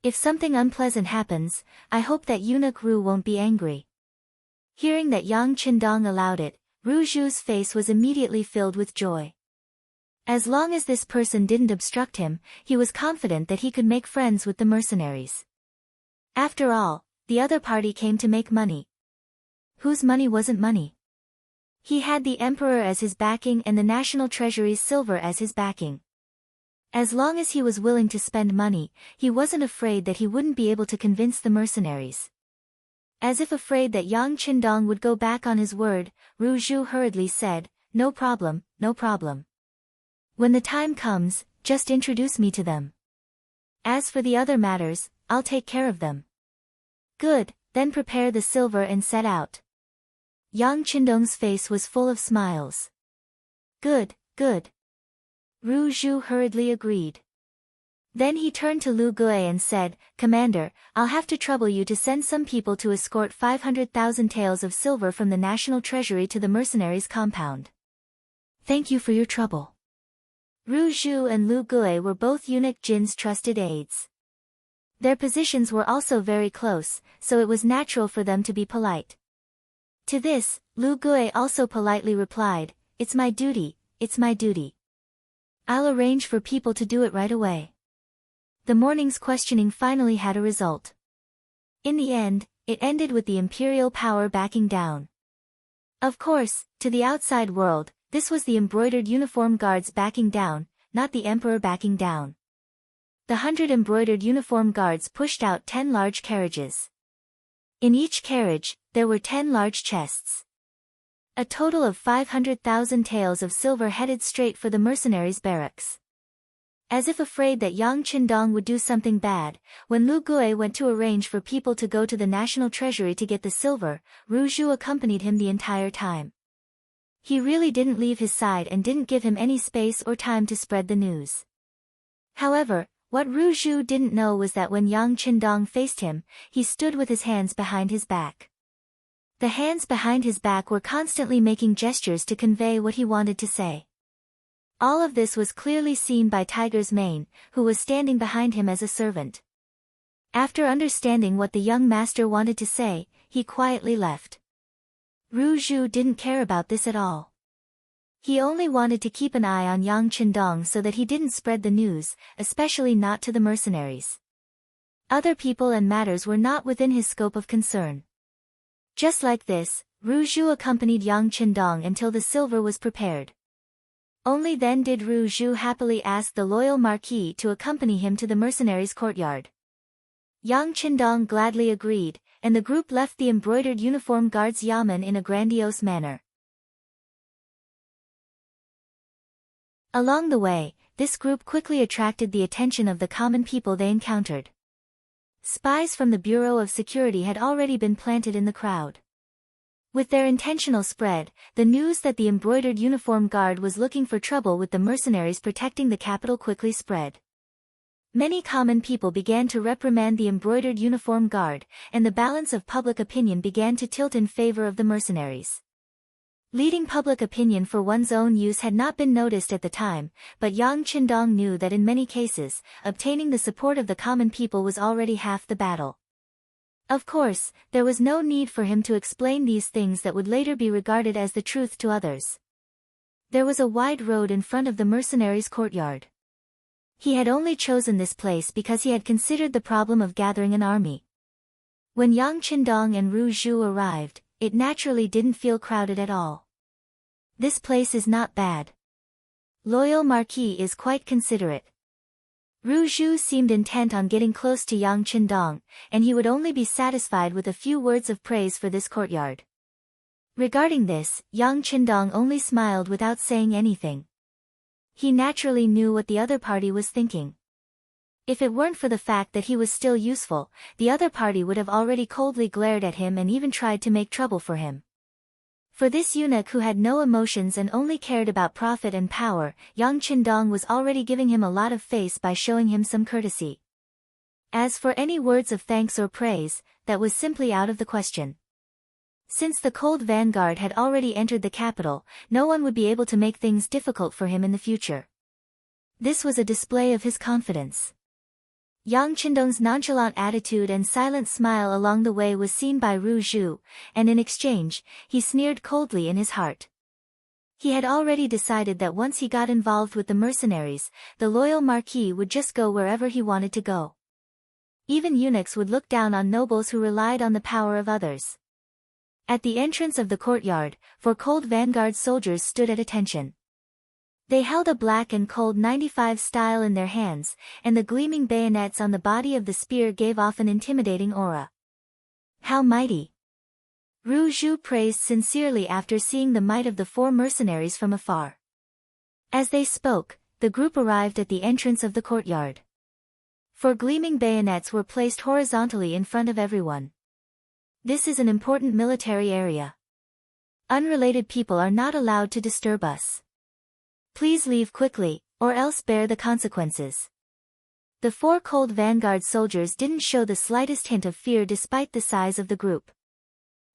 If something unpleasant happens, I hope that Eunuch Ru won't be angry." Hearing that Yang Qindong allowed it, Ru Zhu's face was immediately filled with joy. As long as this person didn't obstruct him, he was confident that he could make friends with the mercenaries. After all, the other party came to make money. Whose money wasn't money? He had the emperor as his backing and the national treasury's silver as his backing. As long as he was willing to spend money, he wasn't afraid that he wouldn't be able to convince the mercenaries. As if afraid that Yang Qindong would go back on his word, Ru Zhu hurriedly said, "No problem, no problem. When the time comes, just introduce me to them. As for the other matters, I'll take care of them." "Good, then prepare the silver and set out." Yang Qindong's face was full of smiles. "Good, good." Ru Zhu hurriedly agreed. Then he turned to Lu Gui and said, "Commander, I'll have to trouble you to send some people to escort 500,000 taels of silver from the national treasury to the mercenaries' compound." "Thank you for your trouble." Ru Zhu and Lu Gui were both eunuch Jin's trusted aides. Their positions were also very close, so it was natural for them to be polite. To this, Lu Gui also politely replied, "It's my duty, it's my duty. I'll arrange for people to do it right away." The morning's questioning finally had a result. In the end, it ended with the imperial power backing down. Of course, to the outside world, this was the embroidered uniform guards backing down, not the emperor backing down. The 100 embroidered uniform guards pushed out 10 large carriages. In each carriage, there were 10 large chests. A total of 500,000 taels of silver headed straight for the mercenaries' barracks. As if afraid that Yang Qindong would do something bad, when Lu Gui went to arrange for people to go to the national treasury to get the silver, Ru Zhu accompanied him the entire time. He really didn't leave his side and didn't give him any space or time to spread the news. However, what Ru Zhu didn't know was that when Yang Qindong faced him, he stood with his hands behind his back. The hands behind his back were constantly making gestures to convey what he wanted to say. All of this was clearly seen by Tiger's Mane, who was standing behind him as a servant. After understanding what the young master wanted to say, he quietly left. Ru Zhu didn't care about this at all. He only wanted to keep an eye on Yang Qindong so that he didn't spread the news, especially not to the mercenaries. Other people and matters were not within his scope of concern. Just like this, Ru Zhu accompanied Yang Qindong until the silver was prepared. Only then did Ru Zhu happily ask the loyal marquis to accompany him to the mercenaries' courtyard. Yang Qindong gladly agreed, and the group left the embroidered uniform guards' yamen in a grandiose manner. Along the way, this group quickly attracted the attention of the common people they encountered. Spies from the Bureau of Security had already been planted in the crowd. With their intentional spread, the news that the embroidered uniform guard was looking for trouble with the mercenaries protecting the capital quickly spread. Many common people began to reprimand the embroidered uniform guard, and the balance of public opinion began to tilt in favor of the mercenaries. Leading public opinion for one's own use had not been noticed at the time, but Yang Qindong knew that in many cases, obtaining the support of the common people was already half the battle. Of course, there was no need for him to explain these things that would later be regarded as the truth to others. There was a wide road in front of the mercenaries' courtyard. He had only chosen this place because he had considered the problem of gathering an army. When Yang Qindong and Ru Zhu arrived, it naturally didn't feel crowded at all. "This place is not bad. Loyal Marquis is quite considerate." Ru Zhu seemed intent on getting close to Yang Qindong, and he would only be satisfied with a few words of praise for this courtyard. Regarding this, Yang Qindong only smiled without saying anything. He naturally knew what the other party was thinking. If it weren't for the fact that he was still useful, the other party would have already coldly glared at him and even tried to make trouble for him. For this eunuch who had no emotions and only cared about profit and power, Yang Qindong was already giving him a lot of face by showing him some courtesy. As for any words of thanks or praise, that was simply out of the question. Since the cold vanguard had already entered the capital, no one would be able to make things difficult for him in the future. This was a display of his confidence. Yang Qindong's nonchalant attitude and silent smile along the way was seen by Ru Zhu, and in exchange, he sneered coldly in his heart. He had already decided that once he got involved with the mercenaries, the loyal marquis would just go wherever he wanted to go. Even eunuchs would look down on nobles who relied on the power of others. At the entrance of the courtyard, 4 cold vanguard soldiers stood at attention. They held a black and cold 95 style in their hands, and the gleaming bayonets on the body of the spear gave off an intimidating aura. "How mighty!" Ru Zhu praised sincerely after seeing the might of the 4 mercenaries from afar. As they spoke, the group arrived at the entrance of the courtyard. 4 gleaming bayonets were placed horizontally in front of everyone. "This is an important military area. Unrelated people are not allowed to disturb us. Please leave quickly, or else bear the consequences." The 4 cold vanguard soldiers didn't show the slightest hint of fear despite the size of the group.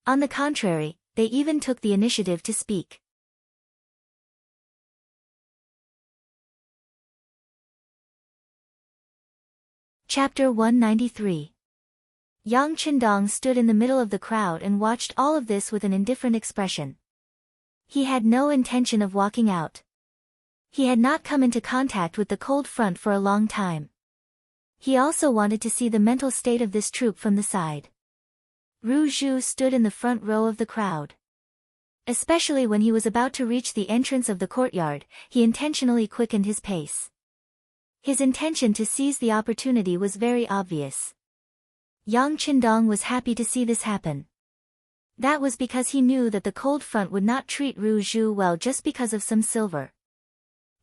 On the contrary, they even took the initiative to speak. Chapter 193. Yang Qindong stood in the middle of the crowd and watched all of this with an indifferent expression. He had no intention of walking out. He had not come into contact with the cold front for a long time. He also wanted to see the mental state of this troop from the side. Ru Zhu stood in the front row of the crowd. Especially when he was about to reach the entrance of the courtyard, he intentionally quickened his pace. His intention to seize the opportunity was very obvious. Yang Qindong was happy to see this happen. That was because he knew that the cold front would not treat Ru Zhu well just because of some silver.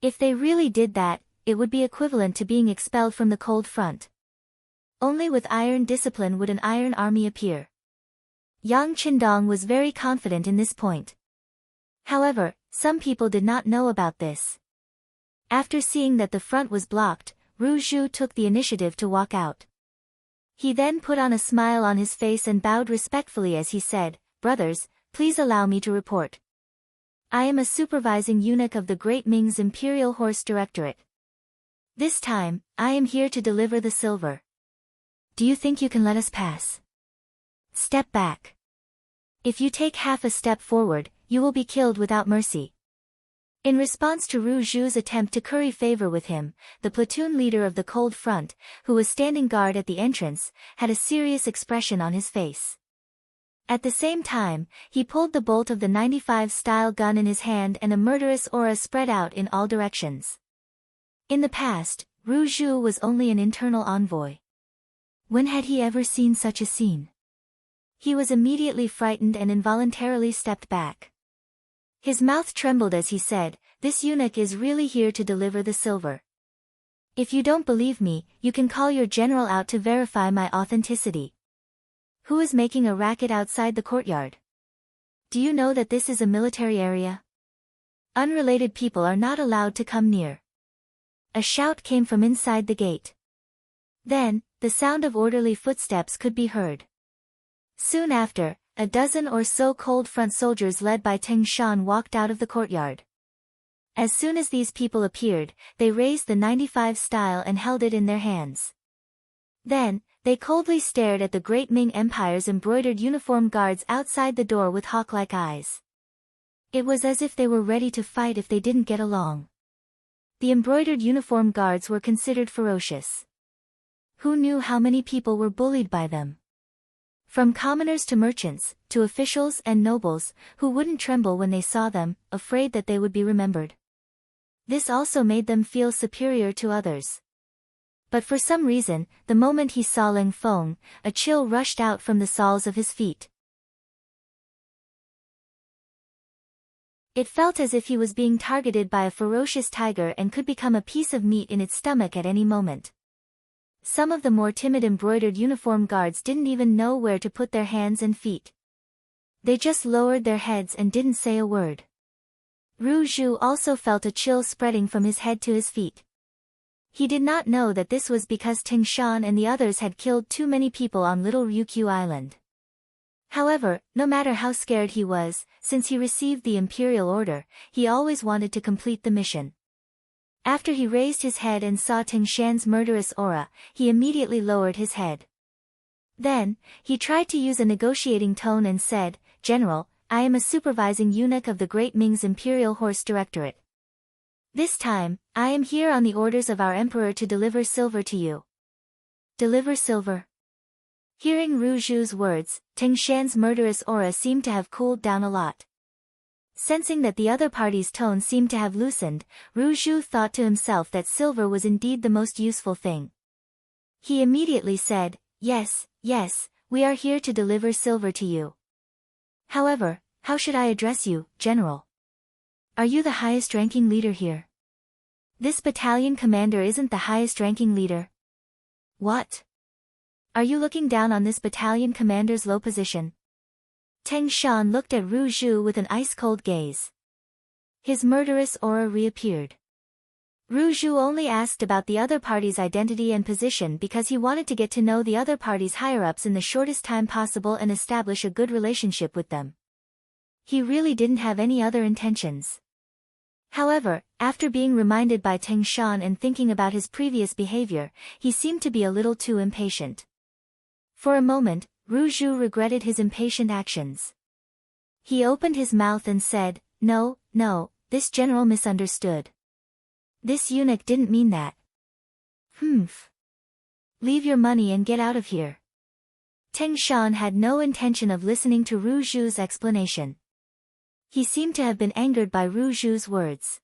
If they really did that, it would be equivalent to being expelled from the cold front. Only with iron discipline would an iron army appear. Yang Qindong was very confident in this point. However, some people did not know about this. After seeing that the front was blocked, Ru Zhu took the initiative to walk out. He then put on a smile on his face and bowed respectfully as he said, "Brothers, please allow me to report. I am a supervising eunuch of the Great Ming's Imperial Horse Directorate. This time, I am here to deliver the silver. Do you think you can let us pass? Step back. If you take half a step forward, you will be killed without mercy." In response to Ru Zhu's attempt to curry favor with him, the platoon leader of the cold front, who was standing guard at the entrance, had a serious expression on his face. At the same time, he pulled the bolt of the 95 style gun in his hand and a murderous aura spread out in all directions. In the past, Ru Zhu was only an internal envoy. When had he ever seen such a scene? He was immediately frightened and involuntarily stepped back. His mouth trembled as he said, "This eunuch is really here to deliver the silver. If you don't believe me, you can call your general out to verify my authenticity. Who is making a racket outside the courtyard? Do you know that this is a military area? Unrelated people are not allowed to come near." A shout came from inside the gate. Then, the sound of orderly footsteps could be heard. Soon after, a dozen or so cold front soldiers led by Teng Shan walked out of the courtyard. As soon as these people appeared, they raised the 95 style and held it in their hands. Then, they coldly stared at the Great Ming Empire's embroidered uniform guards outside the door with hawk-like eyes. It was as if they were ready to fight if they didn't get along. The embroidered uniform guards were considered ferocious. Who knew how many people were bullied by them? From commoners to merchants, to officials and nobles, who wouldn't tremble when they saw them, afraid that they would be remembered. This also made them feel superior to others. But for some reason, the moment he saw Ling Feng, a chill rushed out from the soles of his feet. It felt as if he was being targeted by a ferocious tiger and could become a piece of meat in its stomach at any moment. Some of the more timid embroidered uniform guards didn't even know where to put their hands and feet. They just lowered their heads and didn't say a word. Ru Zhu also felt a chill spreading from his head to his feet. He did not know that this was because Teng Shan and the others had killed too many people on Little Ryukyu Island. However, no matter how scared he was, since he received the imperial order, he always wanted to complete the mission. After he raised his head and saw Teng Shan's murderous aura, he immediately lowered his head. Then, he tried to use a negotiating tone and said, "General, I am a supervising eunuch of the Great Ming's Imperial Horse Directorate. This time, I am here on the orders of our emperor to deliver silver to you." Deliver silver? Hearing Ru Zhu's words, Teng Shan's murderous aura seemed to have cooled down a lot. Sensing that the other party's tone seemed to have loosened, Ru Zhu thought to himself that silver was indeed the most useful thing. He immediately said, Yes, we are here to deliver silver to you. However, how should I address you, General? Are you the highest-ranking leader here? This battalion commander isn't the highest-ranking leader. What? Are you looking down on this battalion commander's low position? Teng Shan looked at Ru Zhu with an ice-cold gaze. His murderous aura reappeared. Ru Zhu only asked about the other party's identity and position because he wanted to get to know the other party's higher-ups in the shortest time possible and establish a good relationship with them. He really didn't have any other intentions. However, after being reminded by Teng Shan and thinking about his previous behavior, he seemed to be a little too impatient. For a moment, Ru Zhu regretted his impatient actions. He opened his mouth and said, "No, this general misunderstood. This eunuch didn't mean that." "Humph. Leave your money and get out of here." Teng Shan had no intention of listening to Ru Zhu's explanation. He seemed to have been angered by Ru Zhu's words.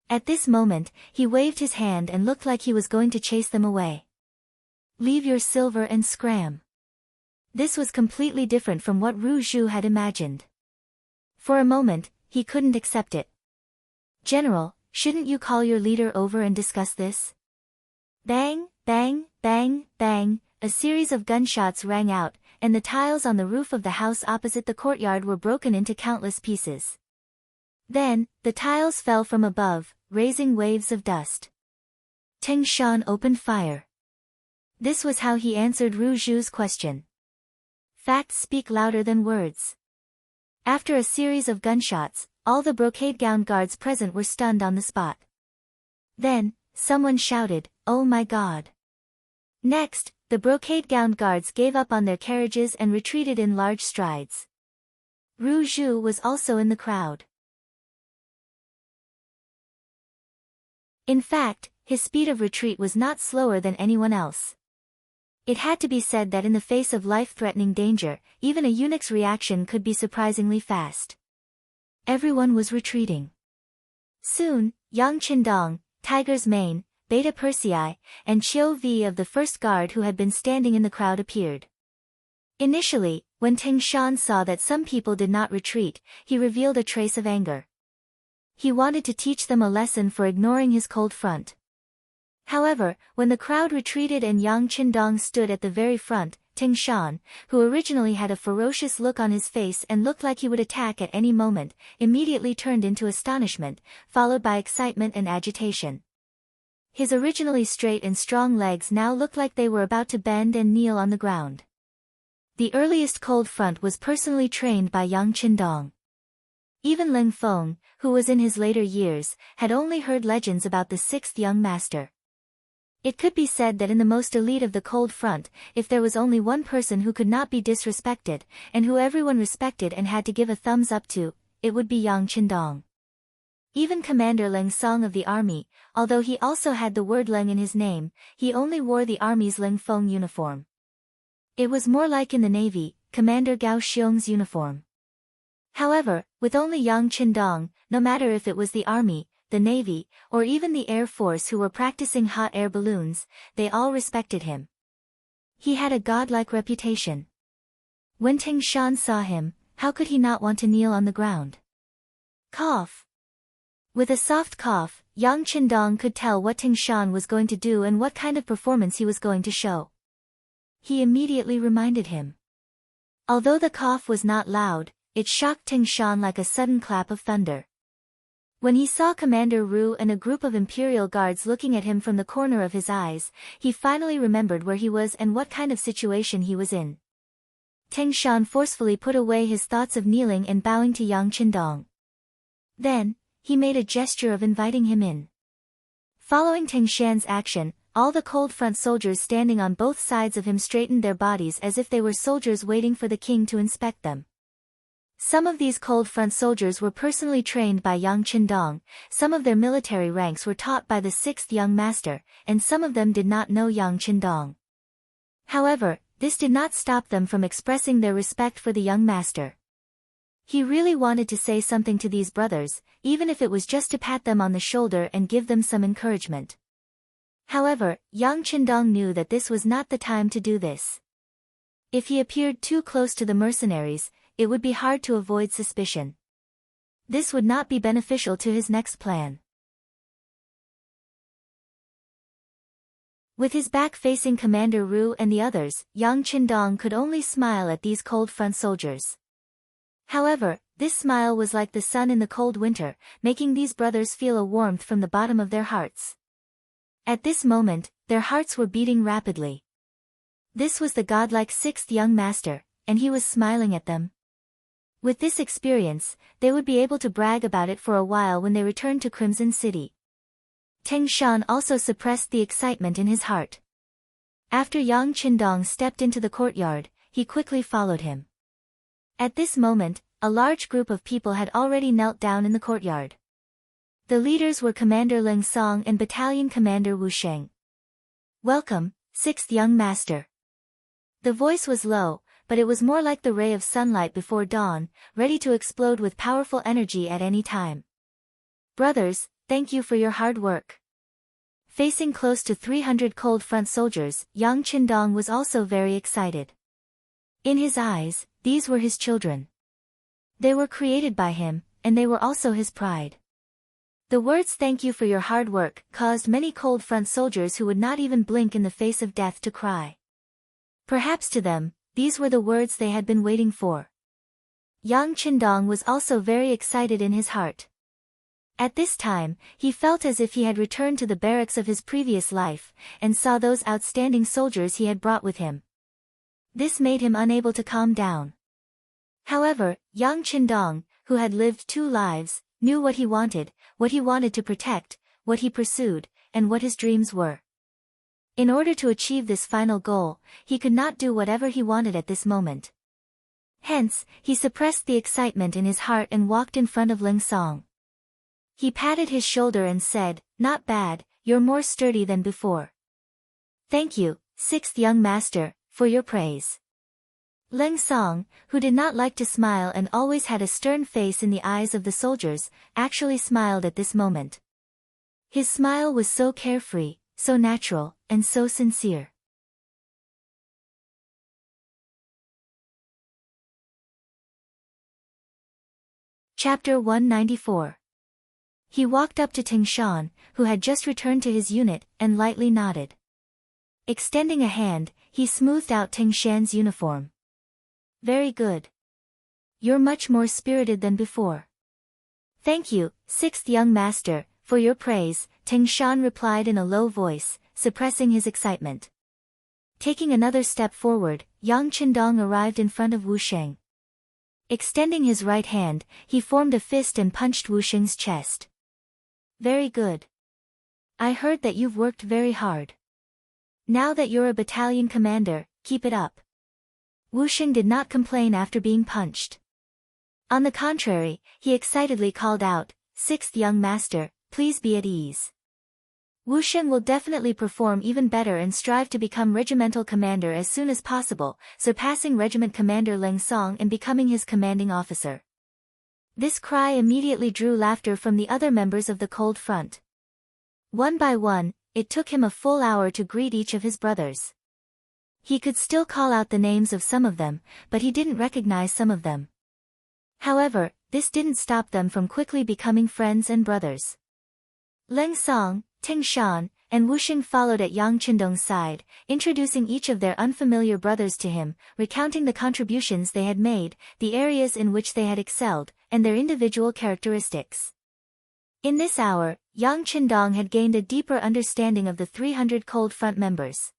At this moment, he waved his hand and looked like he was going to chase them away. "Leave your silver and scram." This was completely different from what Ru Zhu had imagined. For a moment, he couldn't accept it. "General, shouldn't you call your leader over and discuss this?" Bang, bang, bang, bang, a series of gunshots rang out, and the tiles on the roof of the house opposite the courtyard were broken into countless pieces. Then, the tiles fell from above, raising waves of dust. Teng Shan opened fire. This was how he answered Ru Zhu's question. Facts speak louder than words. After a series of gunshots, all the brocade-gowned guards present were stunned on the spot. Then, someone shouted, "Oh my God!" Next, the brocade-gowned guards gave up on their carriages and retreated in large strides. Ru Zhu was also in the crowd. In fact, his speed of retreat was not slower than anyone else. It had to be said that in the face of life-threatening danger, even a eunuch's reaction could be surprisingly fast. Everyone was retreating. Soon, Yang Qindong, Tiger's Mane, Beta Persei, and Qiu V of the first guard who had been standing in the crowd appeared. Initially, when Teng Shan saw that some people did not retreat, he revealed a trace of anger. He wanted to teach them a lesson for ignoring his cold front. However, when the crowd retreated and Yang Qindong stood at the very front, Teng Shan, who originally had a ferocious look on his face and looked like he would attack at any moment, immediately turned into astonishment, followed by excitement and agitation. His originally straight and strong legs now looked like they were about to bend and kneel on the ground. The earliest cold front was personally trained by Yang Qindong. Even Ling Feng, who was in his later years, had only heard legends about the sixth young master. It could be said that in the most elite of the cold front, if there was only one person who could not be disrespected, and who everyone respected and had to give a thumbs up to, it would be Yang Qindong. Even Commander Ling Song of the army, although he also had the word Ling in his name, he only wore the army's Ling Feng uniform. It was more like in the navy, Commander Gao Xiong's uniform. However, with only Yang Qindong, no matter if it was the army, the navy, or even the air force who were practicing hot air balloons, they all respected him. He had a godlike reputation. When Teng Shan saw him, how could he not want to kneel on the ground? Cough. With a soft cough, Yang Qindong could tell what Teng Shan was going to do and what kind of performance he was going to show. He immediately reminded him. Although the cough was not loud, it shocked Teng Shan like a sudden clap of thunder. When he saw Commander Ru and a group of Imperial guards looking at him from the corner of his eyes, he finally remembered where he was and what kind of situation he was in. Teng Shan forcefully put away his thoughts of kneeling and bowing to Yang Qindong. Then, he made a gesture of inviting him in. Following Teng Shan's action, all the cold front soldiers standing on both sides of him straightened their bodies as if they were soldiers waiting for the king to inspect them. Some of these cold front soldiers were personally trained by Yang Qindong, some of their military ranks were taught by the sixth young master, and some of them did not know Yang Qindong. However, this did not stop them from expressing their respect for the young master. He really wanted to say something to these brothers, even if it was just to pat them on the shoulder and give them some encouragement. However, Yang Qindong knew that this was not the time to do this. If he appeared too close to the mercenaries, it would be hard to avoid suspicion. This would not be beneficial to his next plan. With his back facing Commander Ru and the others, Yang Qindong could only smile at these cold front soldiers. However, This smile was like the sun in the cold winter, making these brothers feel a warmth from the bottom of their hearts. At this moment, their hearts were beating rapidly. This was the godlike sixth young master, and he was smiling at them. With this experience, they would be able to brag about it for a while when they returned to Crimson City. Teng Shan also suppressed the excitement in his heart. After Yang Qindong stepped into the courtyard, he quickly followed him. At this moment, a large group of people had already knelt down in the courtyard. The leaders were Commander Ling Song and Battalion Commander Wu Sheng. "Welcome, sixth young master." The voice was low, but it was more like the ray of sunlight before dawn, ready to explode with powerful energy at any time. "Brothers, thank you for your hard work." Facing close to 300 cold front soldiers, Yang Qindong was also very excited. In his eyes, these were his children. They were created by him, and they were also his pride. The words "thank you for your hard work" caused many cold front soldiers who would not even blink in the face of death to cry. Perhaps to them, these were the words they had been waiting for. Yang Qindong was also very excited in his heart. At this time, he felt as if he had returned to the barracks of his previous life, and saw those outstanding soldiers he had brought with him. This made him unable to calm down. However, Yang Qindong, who had lived 2 lives, knew what he wanted to protect, what he pursued, and what his dreams were. In order to achieve this final goal, he could not do whatever he wanted at this moment. Hence, he suppressed the excitement in his heart and walked in front of Ling Song. He patted his shoulder and said, "Not bad, you're more sturdy than before." "Thank you, sixth young master, for your praise." Ling Song, who did not like to smile and always had a stern face in the eyes of the soldiers, actually smiled at this moment. His smile was so carefree, so natural, and so sincere. Chapter 194. He walked up to Teng Shan, who had just returned to his unit, and lightly nodded. Extending a hand, he smoothed out Teng Shan's uniform. "Very good. You're much more spirited than before." "Thank you, sixth young master, for your praise," Teng Shan replied in a low voice, suppressing his excitement. Taking another step forward, Yang Qindong arrived in front of Wu Sheng. Extending his right hand, he formed a fist and punched Wu Sheng's chest. "Very good. I heard that you've worked very hard. Now that you're a battalion commander, keep it up." Wu Sheng did not complain after being punched. On the contrary, he excitedly called out, "Sixth young master, please be at ease." Wu Sheng will definitely perform even better and strive to become regimental commander as soon as possible, surpassing regiment commander Ling Song and becoming his commanding officer. This cry immediately drew laughter from the other members of the Cold Front. One by one, it took him a full hour to greet each of his brothers. He could still call out the names of some of them, but he didn't recognize some of them. However, this didn't stop them from quickly becoming friends and brothers. Ling Song, Teng Shan, and Wu Sheng followed at Yang Qindong's side, introducing each of their unfamiliar brothers to him, recounting the contributions they had made, the areas in which they had excelled, and their individual characteristics. In this hour, Yang Qindong had gained a deeper understanding of the 300 Cold Front members.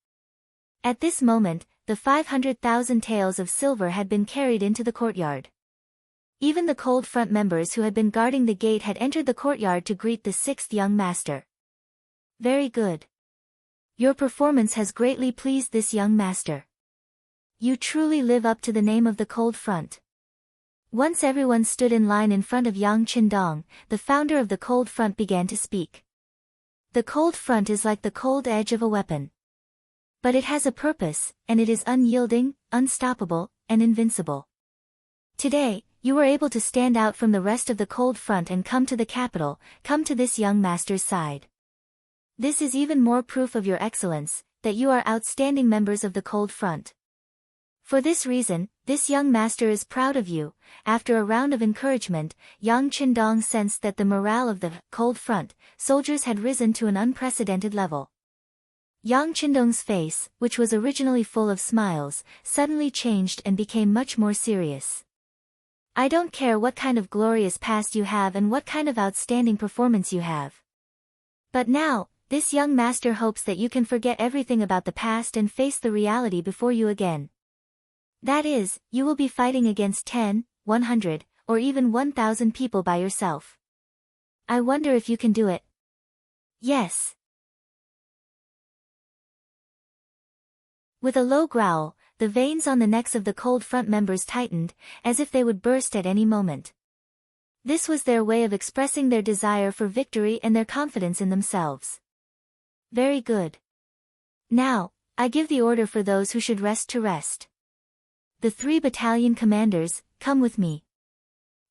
At this moment, the 500,000 taels of silver had been carried into the courtyard. Even the Cold Front members who had been guarding the gate had entered the courtyard to greet the sixth young master. "Very good. Your performance has greatly pleased this young master. You truly live up to the name of the Cold Front." Once everyone stood in line in front of Yang Qindong, the founder of the Cold Front began to speak. "The Cold Front is like the cold edge of a weapon. But it has a purpose, and it is unyielding, unstoppable, and invincible. Today, you were able to stand out from the rest of the Cold Front and come to the capital, come to this young master's side. This is even more proof of your excellence, that you are outstanding members of the Cold Front. For this reason, this young master is proud of you." After a round of encouragement, Yang Qindong sensed that the morale of the Cold Front soldiers had risen to an unprecedented level. Yang Qindong's face, which was originally full of smiles, suddenly changed and became much more serious. I don't care what kind of glorious past you have and what kind of outstanding performance you have. But now, this young master hopes that you can forget everything about the past and face the reality before you again. That is, you will be fighting against 10, 100, or even 1,000 people by yourself. I wonder if you can do it. Yes. With a low growl, the veins on the necks of the cold front members tightened, as if they would burst at any moment. This was their way of expressing their desire for victory and their confidence in themselves. Very good. Now, I give the order for those who should rest to rest. The 3 battalion commanders, come with me.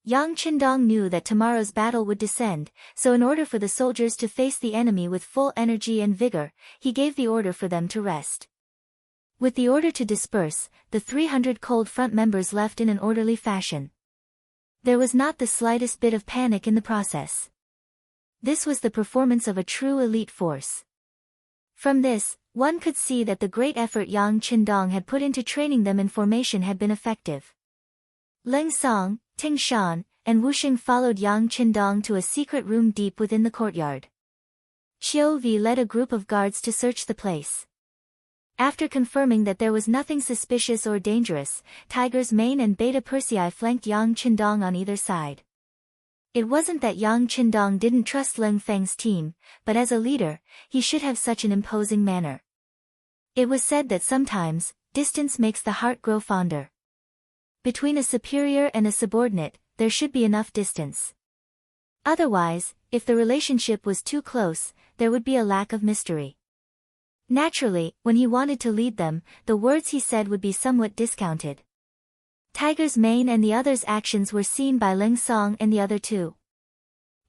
Yang Qindong knew that tomorrow's battle would descend, so in order for the soldiers to face the enemy with full energy and vigor, he gave the order for them to rest. With the order to disperse, the 300 cold front members left in an orderly fashion. There was not the slightest bit of panic in the process. This was the performance of a true elite force. From this, one could see that the great effort Yang Qindong had put into training them in formation had been effective. Leng Song, Ting Shan, and Wuxing followed Yang Qindong to a secret room deep within the courtyard. Qiu Vi led a group of guards to search the place. After confirming that there was nothing suspicious or dangerous, Tiger's Mane and Beta Persei flanked Yang Qindong on either side. It wasn't that Yang Qindong didn't trust Leng Feng's team, but as a leader, he should have such an imposing manner. It was said that sometimes, distance makes the heart grow fonder. Between a superior and a subordinate, there should be enough distance. Otherwise, if the relationship was too close, there would be a lack of mystery. Naturally, when he wanted to lead them, the words he said would be somewhat discounted. Tiger's Mane and the others' actions were seen by Ling Song and the other 2.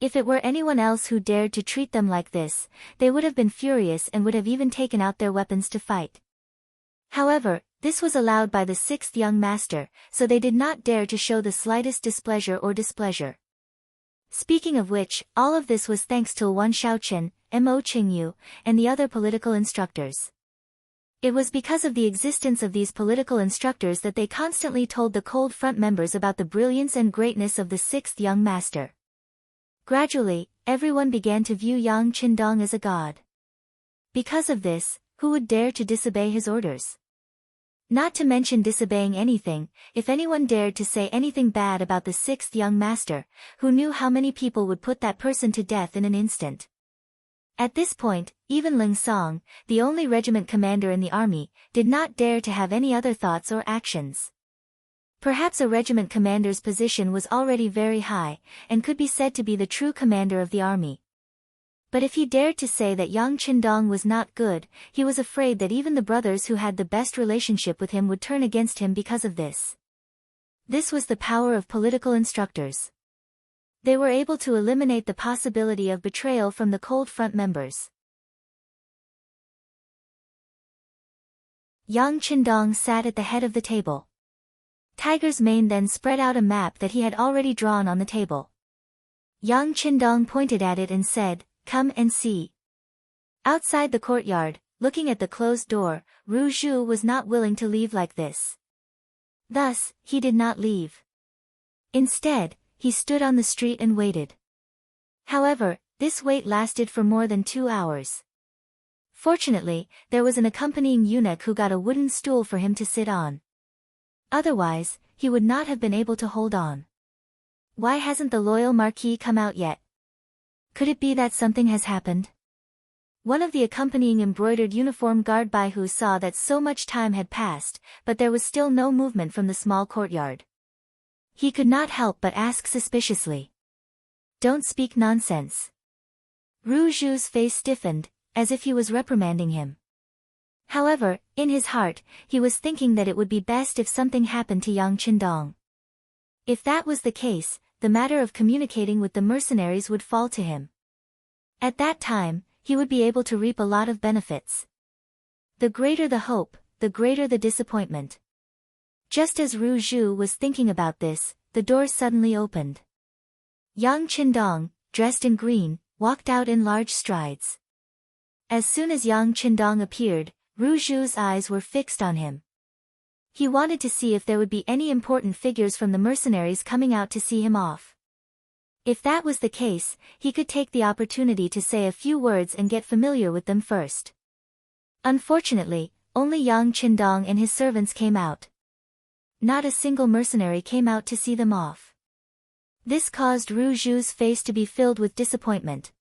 If it were anyone else who dared to treat them like this, they would have been furious and would have even taken out their weapons to fight. However, this was allowed by the 6th young master, so they did not dare to show the slightest displeasure. Speaking of which, all of this was thanks to Wan Shaoqian, Mo Qingyu, and the other political instructors. It was because of the existence of these political instructors that they constantly told the cold front members about the brilliance and greatness of the 6th young master. Gradually, everyone began to view Yang Qindong as a god. Because of this, who would dare to disobey his orders? Not to mention disobeying anything, if anyone dared to say anything bad about the 6th young master, who knew how many people would put that person to death in an instant. At this point, even Ling Song, the only regiment commander in the army, did not dare to have any other thoughts or actions. Perhaps a regiment commander's position was already very high, and could be said to be the true commander of the army. But if he dared to say that Yang Qindong was not good, he was afraid that even the brothers who had the best relationship with him would turn against him because of this. This was the power of political instructors. They were able to eliminate the possibility of betrayal from the cold front members. Yang Qindong sat at the head of the table. Tiger's Mane then spread out a map that he had already drawn on the table. Yang Qindong pointed at it and said, "Come and see." Outside the courtyard, looking at the closed door, Ru Zhu was not willing to leave like this. Thus, he did not leave. Instead, he stood on the street and waited. However, this wait lasted for more than 2 hours. Fortunately, there was an accompanying eunuch who got a wooden stool for him to sit on. Otherwise, he would not have been able to hold on. Why hasn't the loyal Marquis come out yet? Could it be that something has happened? One of the accompanying embroidered uniform guard Baihu saw that so much time had passed, but there was still no movement from the small courtyard. He could not help but ask suspiciously. "Don't speak nonsense." Ru Zhu's face stiffened, as if he was reprimanding him. However, in his heart, he was thinking that it would be best if something happened to Yang Qindong. If that was the case, the matter of communicating with the mercenaries would fall to him. At that time, he would be able to reap a lot of benefits. The greater the hope, the greater the disappointment. Just as Ru Zhu was thinking about this, the door suddenly opened. Yang Qindong, dressed in green, walked out in large strides. As soon as Yang Qindong appeared, Ru Zhu's eyes were fixed on him. He wanted to see if there would be any important figures from the mercenaries coming out to see him off. If that was the case, he could take the opportunity to say a few words and get familiar with them first. Unfortunately, only Yang Qindong and his servants came out. Not a single mercenary came out to see them off. This caused Ru Zhu's face to be filled with disappointment.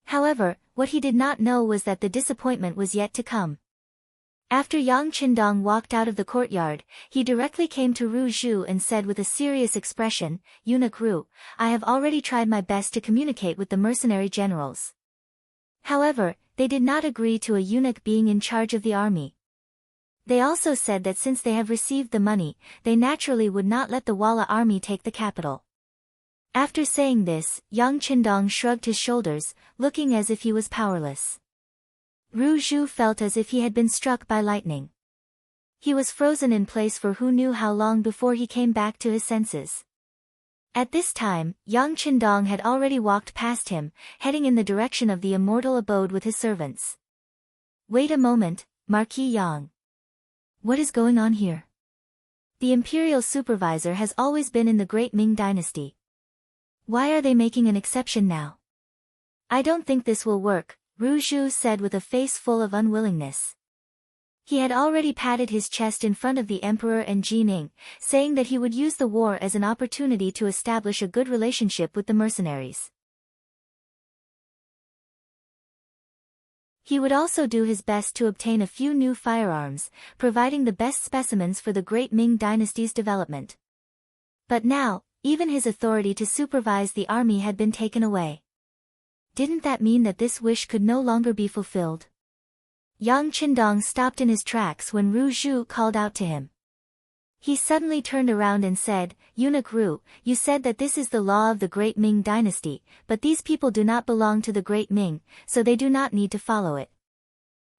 However, what he did not know was that the disappointment was yet to come. After Yang Qindong walked out of the courtyard, he directly came to Ru Zhu and said with a serious expression, "Eunuch Ru, I have already tried my best to communicate with the mercenary generals. However, they did not agree to a eunuch being in charge of the army. They also said that since they have received the money, they naturally would not let the Walla army take the capital." After saying this, Yang Qindong shrugged his shoulders, looking as if he was powerless. Ru Zhu felt as if he had been struck by lightning. He was frozen in place for who knew how long before he came back to his senses. At this time, Yang Qindong had already walked past him, heading in the direction of the immortal abode with his servants. "Wait a moment, Marquis Yang. What is going on here? The imperial supervisor has always been in the Great Ming dynasty. Why are they making an exception now?" "I don't think this will work," Ru Zhu said with a face full of unwillingness. He had already patted his chest in front of the emperor and Qing, saying that he would use the war as an opportunity to establish a good relationship with the mercenaries. He would also do his best to obtain a few new firearms, providing the best specimens for the Great Ming dynasty's development. But now, even his authority to supervise the army had been taken away. Didn't that mean that this wish could no longer be fulfilled? Yang Qindong stopped in his tracks when Ru Zhu called out to him. He suddenly turned around and said, "Eunuch Ru, you said that this is the law of the Great Ming dynasty, but these people do not belong to the Great Ming, so they do not need to follow it.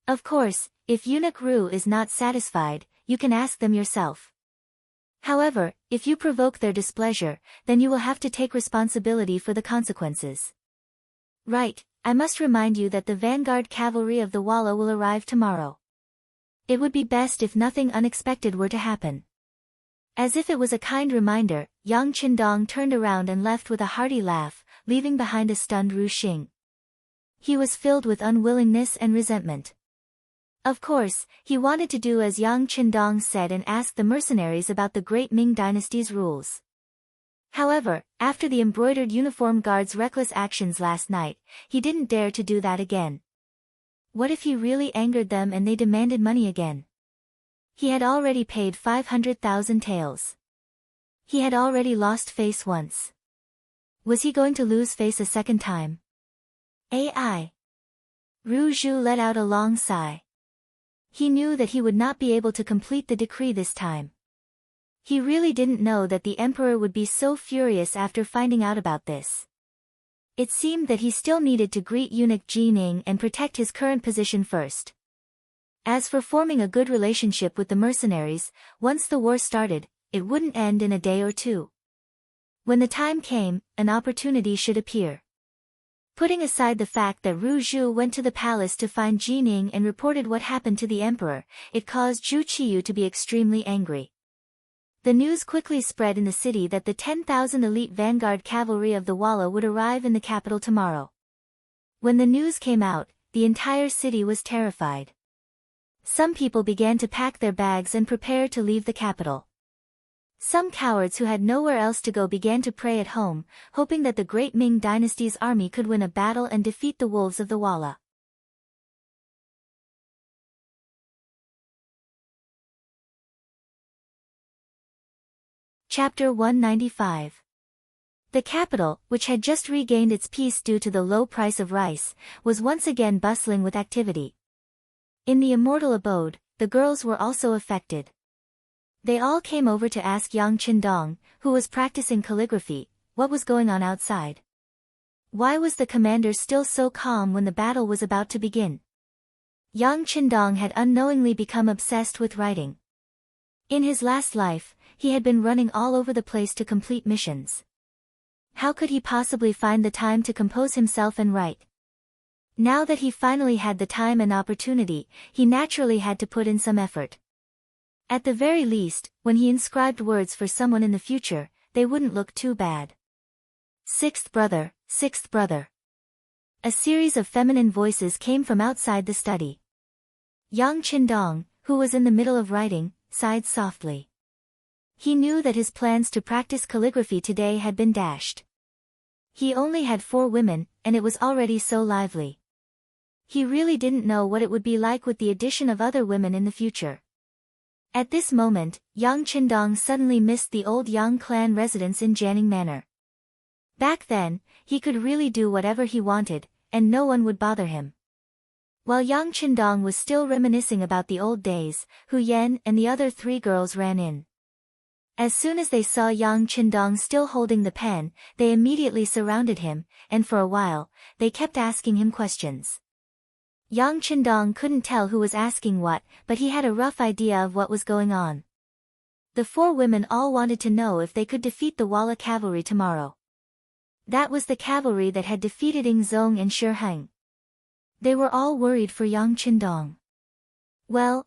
Of course, if Eunuch Ru is not satisfied, you can ask them yourself. However, if you provoke their displeasure, then you will have to take responsibility for the consequences. Right, I must remind you that the vanguard cavalry of the Walla will arrive tomorrow. It would be best if nothing unexpected were to happen." As if it was a kind reminder, Yang Qindong turned around and left with a hearty laugh, leaving behind a stunned Ru Xing. He was filled with unwillingness and resentment. Of course, he wanted to do as Yang Qindong said and ask the mercenaries about the Great Ming dynasty's rules. However, after the embroidered uniform guard's reckless actions last night, he didn't dare to do that again. What if he really angered them and they demanded money again? He had already paid 500,000 taels. He had already lost face once. Was he going to lose face a second time? Ai. Ru Zhu let out a long sigh. He knew that he would not be able to complete the decree this time. He really didn't know that the emperor would be so furious after finding out about this. It seemed that he still needed to greet eunuch Qing and protect his current position first. As for forming a good relationship with the mercenaries, once the war started, it wouldn't end in a day or two. When the time came, an opportunity should appear. Putting aside the fact that Ru Zhu went to the palace to find Qing and reported what happened to the emperor, it caused Zhu Qiyu to be extremely angry. The news quickly spread in the city that the 10,000 elite vanguard cavalry of the Walla would arrive in the capital tomorrow. When the news came out, the entire city was terrified. Some people began to pack their bags and prepare to leave the capital. Some cowards who had nowhere else to go began to pray at home, hoping that the Great Ming dynasty's army could win a battle and defeat the wolves of the Walla. Chapter 195. The capital, which had just regained its peace due to the low price of rice, was once again bustling with activity. In the immortal abode, the girls were also affected. They all came over to ask Yang Qindong, who was practicing calligraphy, what was going on outside. Why was the commander still so calm when the battle was about to begin? Yang Qindong had unknowingly become obsessed with writing. In his last life, he had been running all over the place to complete missions. How could he possibly find the time to compose himself and write? Now that he finally had the time and opportunity, he naturally had to put in some effort. At the very least, when he inscribed words for someone in the future, they wouldn't look too bad. Sixth brother, sixth brother. A series of feminine voices came from outside the study. Yang Qindong, who was in the middle of writing, sighed softly. He knew that his plans to practice calligraphy today had been dashed. He only had 4 women, and it was already so lively. He really didn't know what it would be like with the addition of other women in the future. At this moment, Yang Qindong suddenly missed the old Yang clan residence in Jianing Manor. Back then, he could really do whatever he wanted, and no one would bother him. While Yang Qindong was still reminiscing about the old days, Hu Yan and the other 3 girls ran in. As soon as they saw Yang Qindong still holding the pen, they immediately surrounded him, and for a while, they kept asking him questions. Yang Qindong couldn't tell who was asking what, but he had a rough idea of what was going on. The 4 women all wanted to know if they could defeat the Walla cavalry tomorrow. That was the cavalry that had defeated Ing Zong and Shi Heng. They were all worried for Yang Qindong. Well,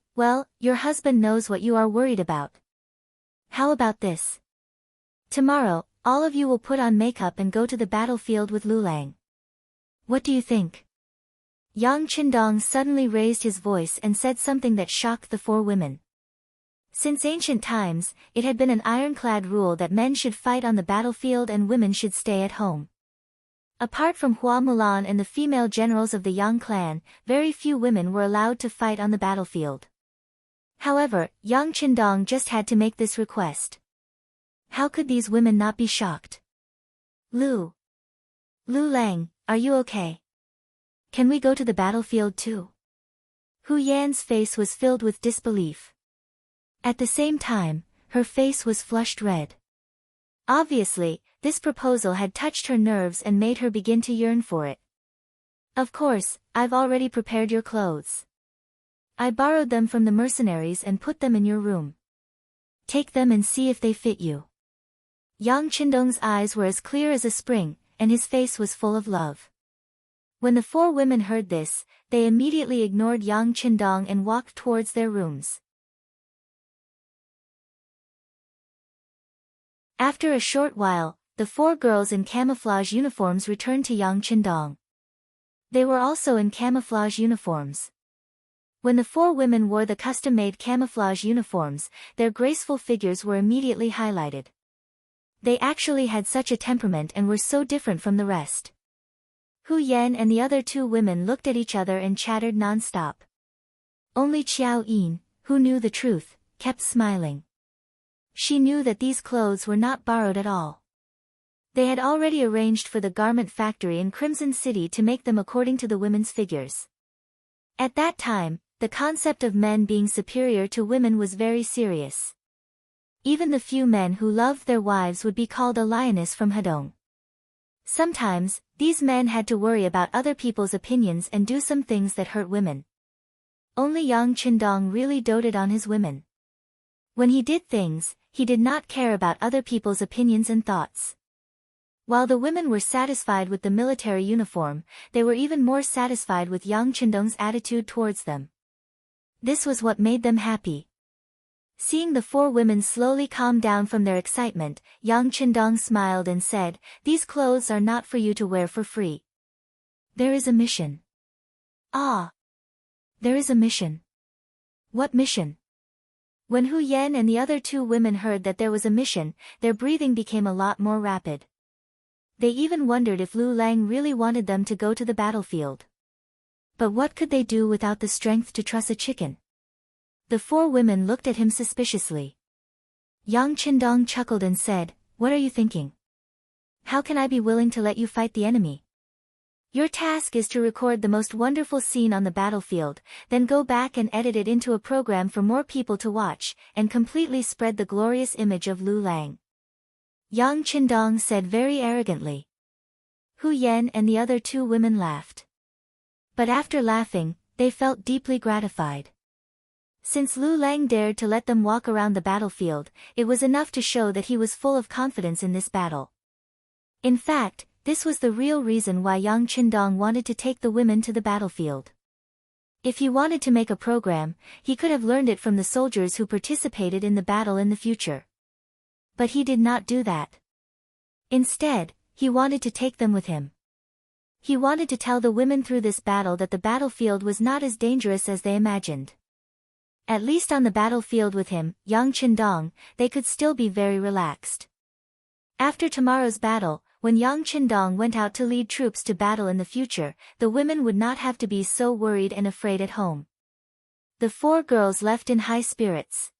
your husband knows what you are worried about. How about this? Tomorrow, all of you will put on makeup and go to the battlefield with Lu Lang. What do you think? Yang Qindong suddenly raised his voice and said something that shocked the 4 women. Since ancient times, it had been an ironclad rule that men should fight on the battlefield and women should stay at home. Apart from Hua Mulan and the female generals of the Yang clan, very few women were allowed to fight on the battlefield. However, Yang Qindong just had to make this request. How could these women not be shocked? Lu Lang, are you okay? Can we go to the battlefield too? Hu Yan's face was filled with disbelief. At the same time, her face was flushed red. Obviously, this proposal had touched her nerves and made her begin to yearn for it. Of course, I've already prepared your clothes. I borrowed them from the mercenaries and put them in your room. Take them and see if they fit you. Yang Qindong's eyes were as clear as a spring, and his face was full of love. When the 4 women heard this, they immediately ignored Yang Qindong and walked towards their rooms. After a short while, the 4 girls in camouflage uniforms returned to Yang Qindong. They were also in camouflage uniforms. When the 4 women wore the custom-made camouflage uniforms, their graceful figures were immediately highlighted. They actually had such a temperament and were so different from the rest. Hu Yan and the other 2 women looked at each other and chattered non-stop. Only Qiao Yin, who knew the truth, kept smiling. She knew that these clothes were not borrowed at all. They had already arranged for the garment factory in Crimson City to make them according to the women's figures. At that time, the concept of men being superior to women was very serious. Even the few men who loved their wives would be called a lioness from Hedong. Sometimes, these men had to worry about other people's opinions and do some things that hurt women. Only Yang Qindong really doted on his women. When he did things, he did not care about other people's opinions and thoughts. While the women were satisfied with the military uniform, they were even more satisfied with Yang Qindong's attitude towards them. This was what made them happy. Seeing the 4 women slowly calm down from their excitement, Yang Qindong smiled and said, "These clothes are not for you to wear for free. There is a mission." "Ah! There is a mission. What mission?" When Hu Yan and the other 2 women heard that there was a mission, their breathing became a lot more rapid. They even wondered if Lu Lang really wanted them to go to the battlefield. But what could they do without the strength to truss a chicken? The 4 women looked at him suspiciously. Yang Qindong chuckled and said, "What are you thinking? How can I be willing to let you fight the enemy? Your task is to record the most wonderful scene on the battlefield, then go back and edit it into a program for more people to watch, and completely spread the glorious image of Lu Lang." Yang Qindong said very arrogantly. Hu Yan and the other 2 women laughed. But after laughing, they felt deeply gratified. Since Lu Lang dared to let them walk around the battlefield, it was enough to show that he was full of confidence in this battle. In fact, this was the real reason why Yang Qindong wanted to take the women to the battlefield. If he wanted to make a program, he could have learned it from the soldiers who participated in the battle in the future. But he did not do that. Instead, he wanted to take them with him. He wanted to tell the women through this battle that the battlefield was not as dangerous as they imagined. At least on the battlefield with him, Yang Qindong, they could still be very relaxed. After tomorrow's battle, when Yang Qindong went out to lead troops to battle in the future, the women would not have to be so worried and afraid at home. The 4 girls left in high spirits.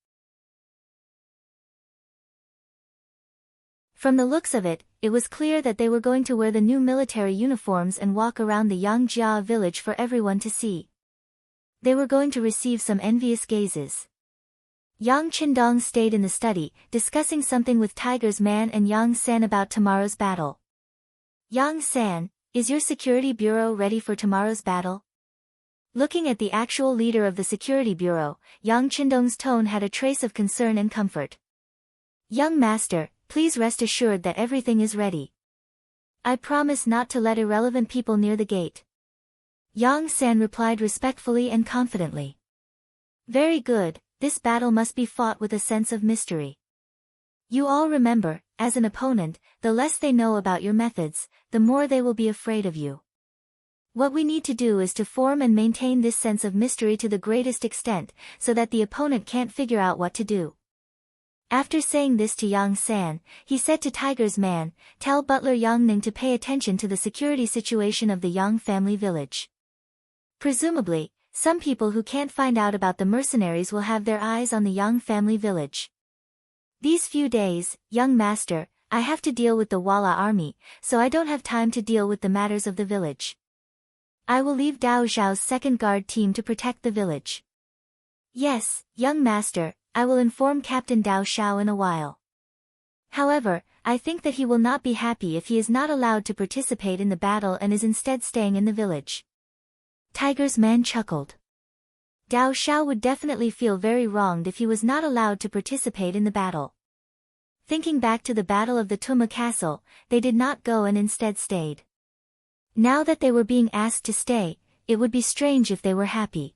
From the looks of it, it was clear that they were going to wear the new military uniforms and walk around the Yangjia village for everyone to see. They were going to receive some envious gazes. Yang Qindong stayed in the study, discussing something with Tiger's man and Yang San about tomorrow's battle. Yang San, is your security bureau ready for tomorrow's battle? Looking at the actual leader of the security bureau, Yang Qindong's tone had a trace of concern and comfort. Young master, please rest assured that everything is ready. I promise not to let irrelevant people near the gate. Yang San replied respectfully and confidently. Very good. This battle must be fought with a sense of mystery. You all remember, as an opponent, the less they know about your methods, the more they will be afraid of you. What we need to do is to form and maintain this sense of mystery to the greatest extent, so that the opponent can't figure out what to do. After saying this to Yang San, he said to Tiger's man, tell butler Yang Ning to pay attention to the security situation of the Yang family village. Presumably, some people who can't find out about the mercenaries will have their eyes on the Yang family village. These few days, young master, I have to deal with the Walla army, so I don't have time to deal with the matters of the village. I will leave Dao Zhao's second guard team to protect the village. Yes, young master, I will inform Captain Dao Zhao in a while. However, I think that he will not be happy if he is not allowed to participate in the battle and is instead staying in the village. Tiger's man chuckled. Dao Zhao would definitely feel very wronged if he was not allowed to participate in the battle. Thinking back to the battle of the Tuma Castle, they did not go and instead stayed. Now that they were being asked to stay, it would be strange if they were happy.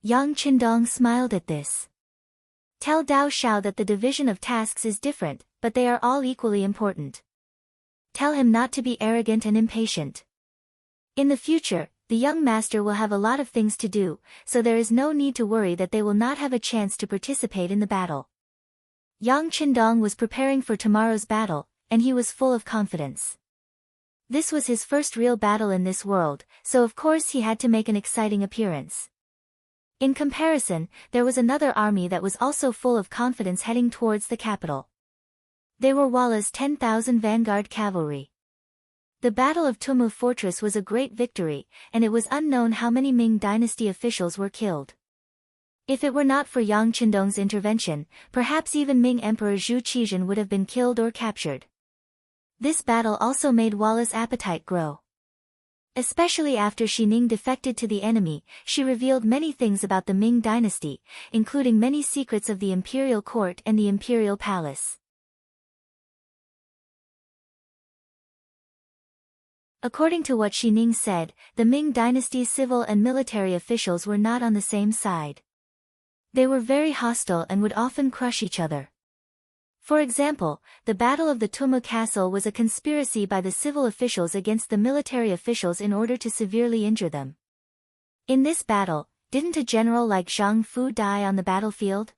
Yang Qindong smiled at this. Tell Dao Zhao that the division of tasks is different, but they are all equally important. Tell him not to be arrogant and impatient. In the future, the young master will have a lot of things to do, so there is no need to worry that they will not have a chance to participate in the battle. Yang Qindong was preparing for tomorrow's battle, and he was full of confidence. This was his first real battle in this world, so of course he had to make an exciting appearance. In comparison, there was another army that was also full of confidence heading towards the capital. They were Walla's 10,000 vanguard cavalry. The Battle of Tumu Fortress was a great victory, and it was unknown how many Ming dynasty officials were killed. If it were not for Yang Qindong's intervention, perhaps even Ming Emperor Zhu Qizhen would have been killed or captured. This battle also made Walla's appetite grow. Especially after Xi Ning defected to the enemy, she revealed many things about the Ming dynasty, including many secrets of the imperial court and the imperial palace. According to what Xi Ning said, the Ming dynasty's civil and military officials were not on the same side. They were very hostile and would often crush each other. For example, the Battle of the Tumu Castle was a conspiracy by the civil officials against the military officials in order to severely injure them. In this battle, didn't a general like Zhang Fu die on the battlefield?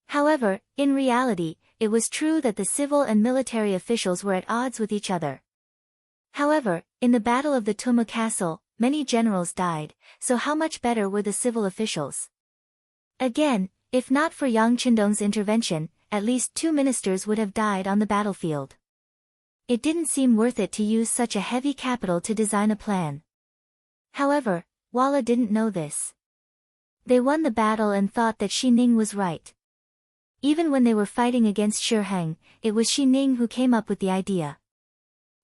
However, in reality, it was true that the civil and military officials were at odds with each other. However, in the Battle of the Tumu Castle, many generals died, so how much better were the civil officials? Again, if not for Yang Qindong's intervention, at least 2 ministers would have died on the battlefield. It didn't seem worth it to use such a heavy capital to design a plan. However, Walla didn't know this. They won the battle and thought that Xi Ning was right. Even when they were fighting against Shi Heng, it was Xi Ning who came up with the idea.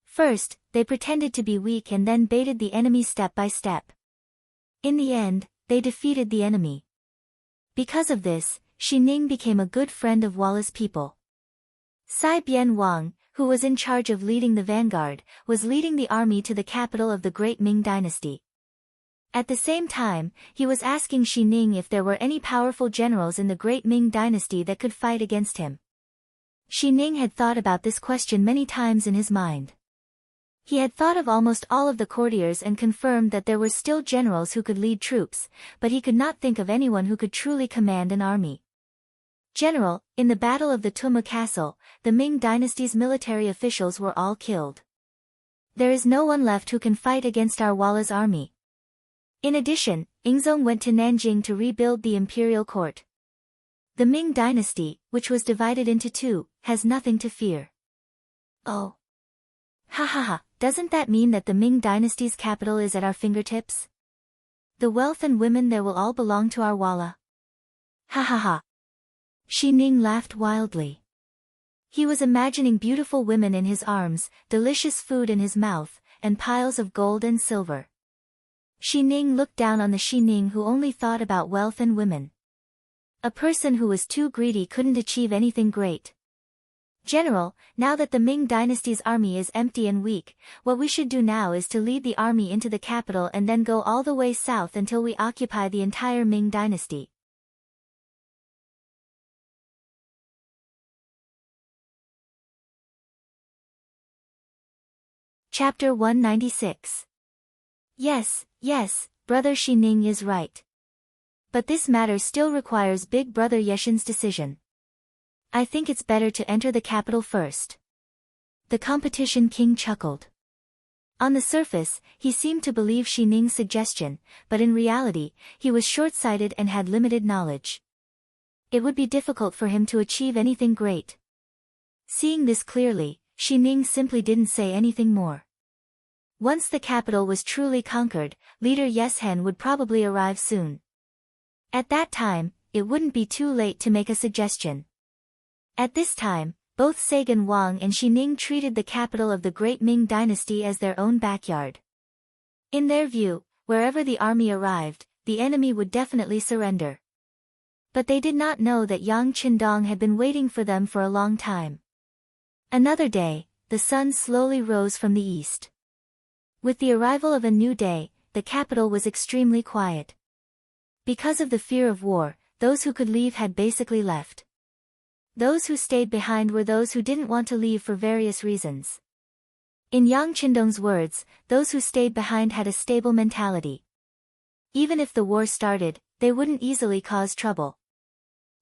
First, they pretended to be weak and then baited the enemy step by step. In the end, they defeated the enemy. Because of this, Xi Ning became a good friend of Walla's people. Sai Bian Wang, who was in charge of leading the vanguard, was leading the army to the capital of the great Ming dynasty. At the same time, he was asking Xi Ning if there were any powerful generals in the great Ming dynasty that could fight against him. Xi Ning had thought about this question many times in his mind. He had thought of almost all of the courtiers and confirmed that there were still generals who could lead troops, but he could not think of anyone who could truly command an army. General, in the Battle of the Tumu Castle, the Ming dynasty's military officials were all killed. There is no one left who can fight against our Walla's army. In addition, Ingzong went to Nanjing to rebuild the imperial court. The Ming dynasty, which was divided into two, has nothing to fear. Oh. Ha ha ha, doesn't that mean that the Ming dynasty's capital is at our fingertips? The wealth and women there will all belong to our Walla. Ha ha ha. Xi Ning laughed wildly. He was imagining beautiful women in his arms, delicious food in his mouth, and piles of gold and silver. Xi Ning looked down on the Xi Ning who only thought about wealth and women. A person who was too greedy couldn't achieve anything great. General, now that the Ming dynasty's army is empty and weak, what we should do now is to lead the army into the capital and then go all the way south until we occupy the entire Ming dynasty. Chapter 196. Yes, Brother Xi Ning is right. But this matter still requires Big Brother Yeshin's decision. I think it's better to enter the capital first. The competition king chuckled. On the surface, he seemed to believe Xi Ning's suggestion, but in reality, he was short-sighted and had limited knowledge. It would be difficult for him to achieve anything great. Seeing this clearly, Xi Ning simply didn't say anything more. Once the capital was truly conquered, leader Yeshen would probably arrive soon. At that time, it wouldn't be too late to make a suggestion. At this time, both Sagan Wang and Xi Ning treated the capital of the Great Ming dynasty as their own backyard. In their view, wherever the army arrived, the enemy would definitely surrender. But they did not know that Yang Qindong had been waiting for them for a long time. Another day, the sun slowly rose from the east. With the arrival of a new day, the capital was extremely quiet. Because of the fear of war, those who could leave had basically left. Those who stayed behind were those who didn't want to leave for various reasons. In Yang Qindong's words, those who stayed behind had a stable mentality. Even if the war started, they wouldn't easily cause trouble.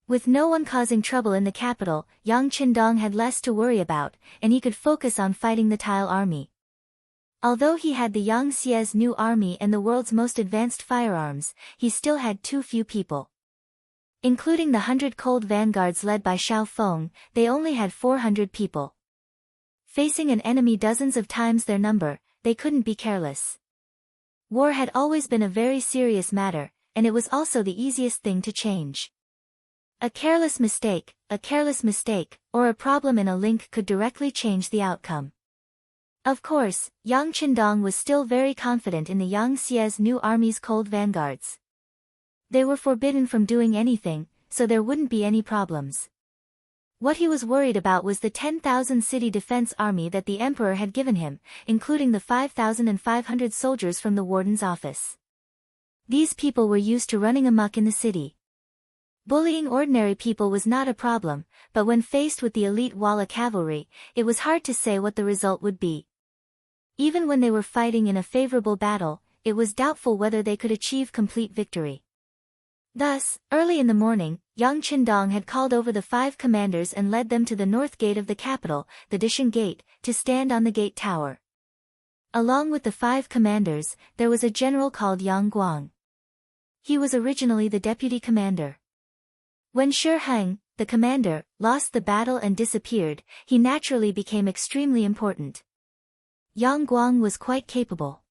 With no one causing trouble in the capital, Yang Qindong had less to worry about, and he could focus on fighting the Tile army. Although he had the Yang Xie's new army and the world's most advanced firearms, he still had too few people. Including the 100 cold vanguards led by Xiao Feng, they only had 400 people. Facing an enemy dozens of times their number, they couldn't be careless. War had always been a very serious matter, and it was also the easiest thing to change. A careless mistake, or a problem in a link could directly change the outcome. Of course, Yang Qindong was still very confident in the Yang Xie's new army's cold vanguards. They were forbidden from doing anything, so there wouldn't be any problems. What he was worried about was the 10,000 city defense army that the emperor had given him, including the 5,500 soldiers from the warden's office. These people were used to running amok in the city. Bullying ordinary people was not a problem, but when faced with the elite Walla cavalry, it was hard to say what the result would be. Even when they were fighting in a favorable battle, it was doubtful whether they could achieve complete victory. Thus, early in the morning, Yang Qindong had called over the 5 commanders and led them to the north gate of the capital, the Dishan Gate, to stand on the gate tower. Along with the 5 commanders, there was a general called Yang Guang. He was originally the deputy commander. When Shi Heng, the commander, lost the battle and disappeared, he naturally became extremely important. Yang Guang was quite capable.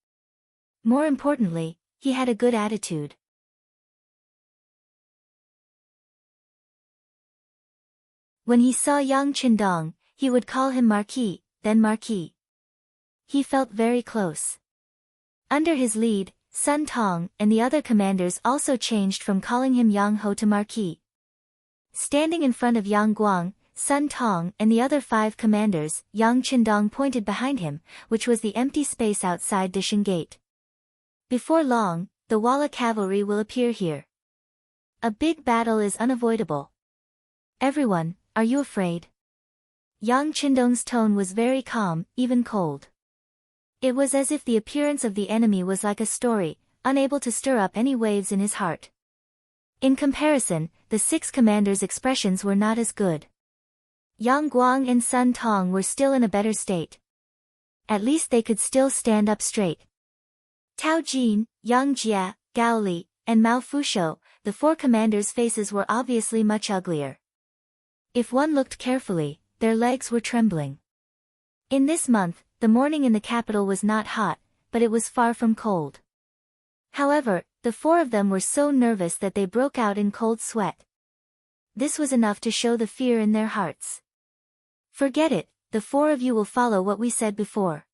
More importantly, he had a good attitude. When he saw Yang Qindong, he would call him Marquis, then Marquis. He felt very close. Under his lead, Sun Tong and the other commanders also changed from calling him Yang Ho to Marquis. Standing in front of Yang Guang, Sun Tong and the other 5 commanders, Yang Qindong pointed behind him, which was the empty space outside Dishan Gate. Before long, the Walla cavalry will appear here. A big battle is unavoidable. Everyone, are you afraid? Yang Qindong's tone was very calm, even cold. It was as if the appearance of the enemy was like a story, unable to stir up any waves in his heart. In comparison, the 6 commanders' expressions were not as good. Yang Guang and Sun Tong were still in a better state. At least they could still stand up straight. Tao Jin, Yang Jia, Gao Li, and Mao Fushou, the 4 commanders' faces were obviously much uglier. If one looked carefully, their legs were trembling. In this month, the morning in the capital was not hot, but it was far from cold. However, the 4 of them were so nervous that they broke out in cold sweat. This was enough to show the fear in their hearts. Forget it, the 4 of you will follow what we said before.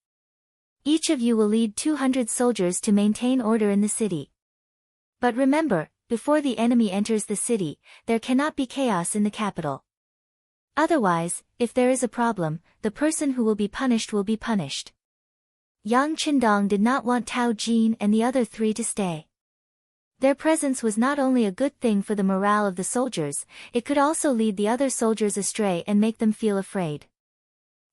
Each of you will lead 200 soldiers to maintain order in the city. But remember, before the enemy enters the city, there cannot be chaos in the capital. Otherwise, if there is a problem, the person who will be punished will be punished. Yang Qindong did not want Tao Jin and the other 3 to stay. Their presence was not only a good thing for the morale of the soldiers, it could also lead the other soldiers astray and make them feel afraid.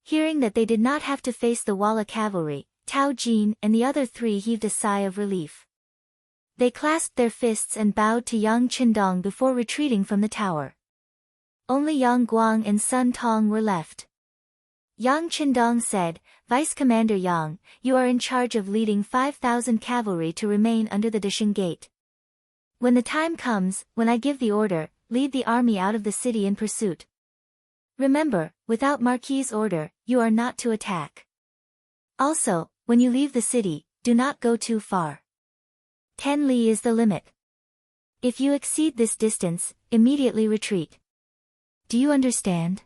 Hearing that they did not have to face the Walla cavalry, Tao Jin and the other 3 heaved a sigh of relief. They clasped their fists and bowed to Yang Qindong before retreating from the tower. Only Yang Guang and Sun Tong were left. Yang Qindong said, Vice Commander Yang, you are in charge of leading 5,000 cavalry to remain under the Disheng Gate. When the time comes, when I give the order, lead the army out of the city in pursuit. Remember, without Marquis's order, you are not to attack. Also, when you leave the city, do not go too far. 10 li is the limit. If you exceed this distance, immediately retreat. Do you understand?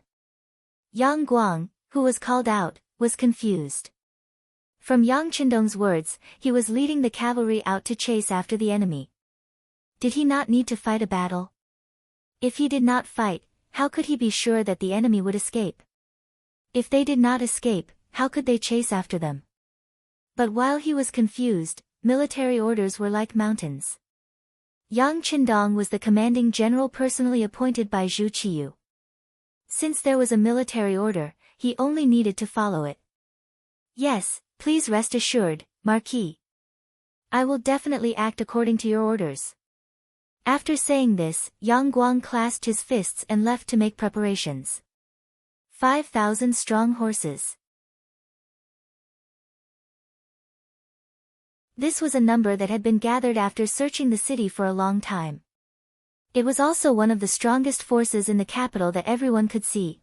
Yang Guang, who was called out, was confused. From Yang Qindong's words, he was leading the cavalry out to chase after the enemy. Did he not need to fight a battle? If he did not fight, how could he be sure that the enemy would escape? If they did not escape, how could they chase after them? But while he was confused, military orders were like mountains. Yang Qindong was the commanding general personally appointed by Zhu Qiyu. Since there was a military order, he only needed to follow it. Yes, please rest assured, Marquis. I will definitely act according to your orders. After saying this, Yang Guang clasped his fists and left to make preparations. 5,000 strong horses. This was a number that had been gathered after searching the city for a long time. It was also one of the strongest forces in the capital that everyone could see.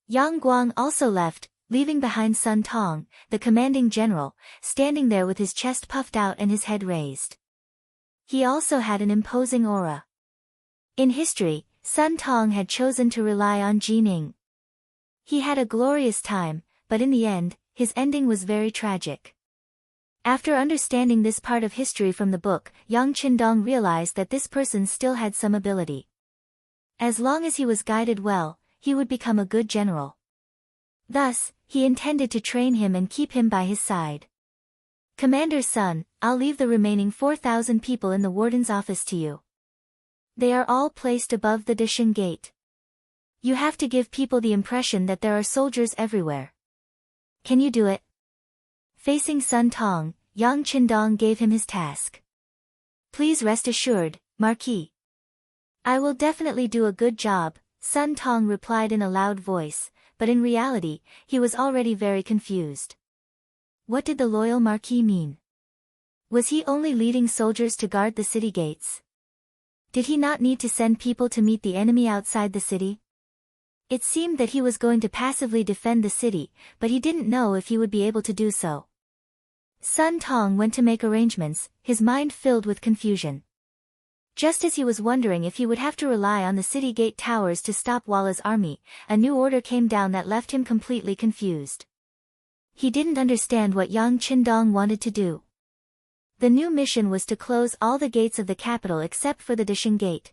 Yang Guang also left, leaving behind Sun Tong, the commanding general, standing there with his chest puffed out and his head raised. He also had an imposing aura. In history, Sun Tong had chosen to rely on Jining. He had a glorious time, but in the end, his ending was very tragic. After understanding this part of history from the book, Yang Qindong realized that this person still had some ability. As long as he was guided well, he would become a good general. Thus, he intended to train him and keep him by his side. Commander Sun, I'll leave the remaining 4,000 people in the warden's office to you. They are all placed above the Disheng Gate. You have to give people the impression that there are soldiers everywhere. Can you do it? Facing Sun Tong, Yang Qindong gave him his task. Please rest assured, Marquis. I will definitely do a good job, Sun Tong replied in a loud voice, but in reality, he was already very confused. What did the loyal Marquis mean? Was he only leading soldiers to guard the city gates? Did he not need to send people to meet the enemy outside the city? It seemed that he was going to passively defend the city, but he didn't know if he would be able to do so. Sun Tong went to make arrangements, his mind filled with confusion. Just as he was wondering if he would have to rely on the city gate towers to stop Walla's army, a new order came down that left him completely confused. He didn't understand what Yang Qindong wanted to do. The new mission was to close all the gates of the capital except for the Disheng Gate.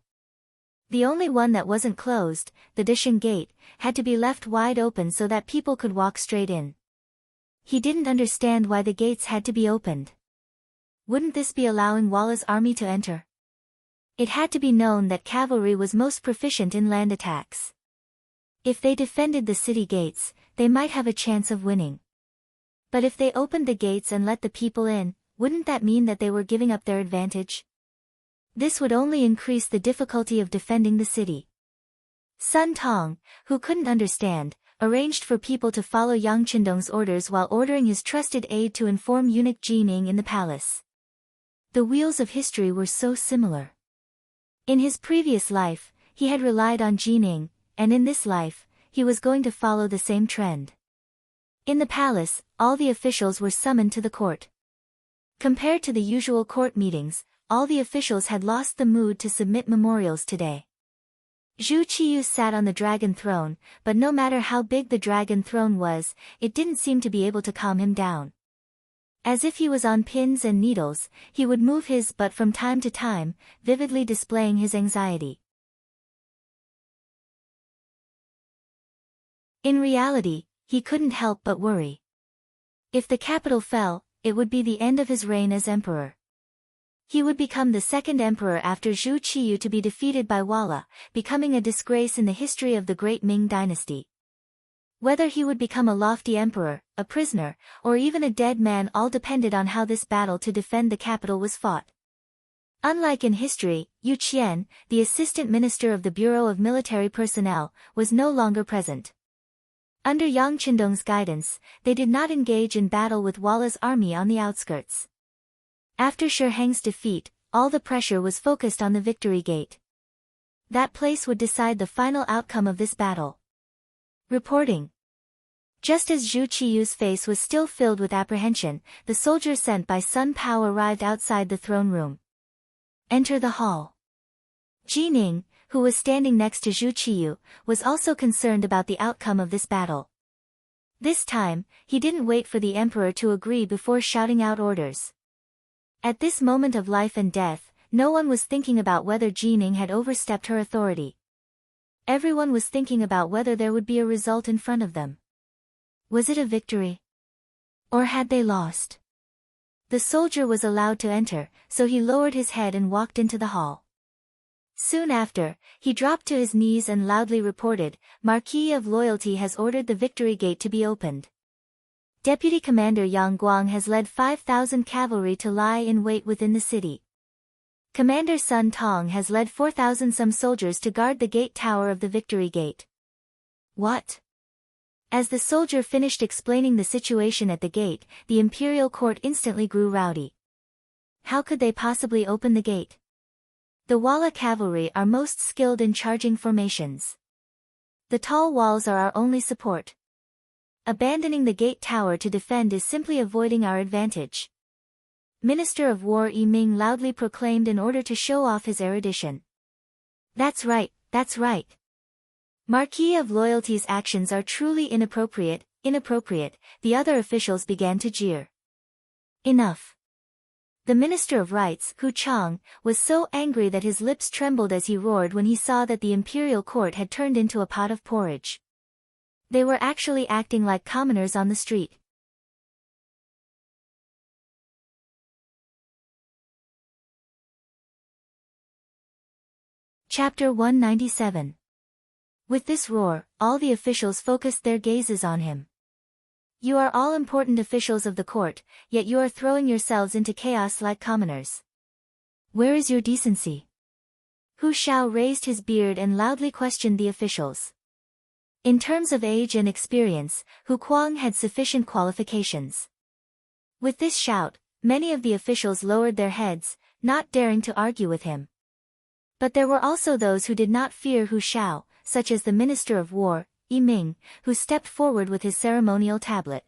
The only one that wasn't closed, the Disheng Gate, had to be left wide open so that people could walk straight in. He didn't understand why the gates had to be opened. wouldn't this be allowing Walla's army to enter? It had to be known that cavalry was most proficient in land attacks. If they defended the city gates, they might have a chance of winning. But if they opened the gates and let the people in, wouldn't that mean that they were giving up their advantage? This would only increase the difficulty of defending the city. Sun Tong, who couldn't understand, arranged for people to follow Yang Qindong's orders while ordering his trusted aide to inform eunuch Jining in the palace. The wheels of history were so similar. In his previous life, he had relied on Jining, and in this life, he was going to follow the same trend. In the palace, all the officials were summoned to the court. Compared to the usual court meetings, all the officials had lost the mood to submit memorials today. Zhu Qiyu sat on the dragon throne, but no matter how big the dragon throne was, it didn't seem to be able to calm him down. As if he was on pins and needles, he would move his butt from time to time, vividly displaying his anxiety. In reality, he couldn't help but worry. If the capital fell, it would be the end of his reign as emperor. He would become the second emperor after Zhu Qiyu to be defeated by Wala, becoming a disgrace in the history of the great Ming dynasty. Whether he would become a lofty emperor, a prisoner, or even a dead man all depended on how this battle to defend the capital was fought. Unlike in history, Yu Qian, the assistant minister of the Bureau of Military Personnel, was no longer present. Under Yang Qindong's guidance, they did not engage in battle with Wala's army on the outskirts. After Shiheng's defeat, all the pressure was focused on the Victory Gate. That place would decide the final outcome of this battle. Reporting. Just as Zhu Qiyu's face was still filled with apprehension, the soldier sent by Sun Pao arrived outside the throne room. Enter the hall. Jining, who was standing next to Zhu Qiyu, was also concerned about the outcome of this battle. This time, he didn't wait for the emperor to agree before shouting out orders. At this moment of life and death, no one was thinking about whether Jining had overstepped her authority. Everyone was thinking about whether there would be a result in front of them. Was it a victory? Or had they lost? The soldier was allowed to enter, so he lowered his head and walked into the hall. Soon after, he dropped to his knees and loudly reported, "Marquis of Loyalty has ordered the Victory Gate to be opened. Deputy Commander Yang Guang has led 5,000 cavalry to lie in wait within the city. Commander Sun Tong has led 4,000 some soldiers to guard the gate tower of the Victory Gate." What? As the soldier finished explaining the situation at the gate, the imperial court instantly grew rowdy. How could they possibly open the gate? The Wala cavalry are most skilled in charging formations. The tall walls are our only support. Abandoning the gate tower to defend is simply avoiding our advantage. Minister of War Yi Ming loudly proclaimed in order to show off his erudition. That's right, that's right. Marquis of Loyalty's actions are truly inappropriate, the other officials began to jeer. Enough. The Minister of Rights, Hu Chang, was so angry that his lips trembled as he roared when he saw that the imperial court had turned into a pot of porridge. They were actually acting like commoners on the street. Chapter 197. With this roar, all the officials focused their gazes on him. You are all important officials of the court, yet you are throwing yourselves into chaos like commoners. Where is your decency? Hu Shao raised his beard and loudly questioned the officials. In terms of age and experience, Hu Kuang had sufficient qualifications. With this shout, many of the officials lowered their heads, not daring to argue with him. But there were also those who did not fear Hu Shao, such as the Minister of War, Yi Ming, who stepped forward with his ceremonial tablet.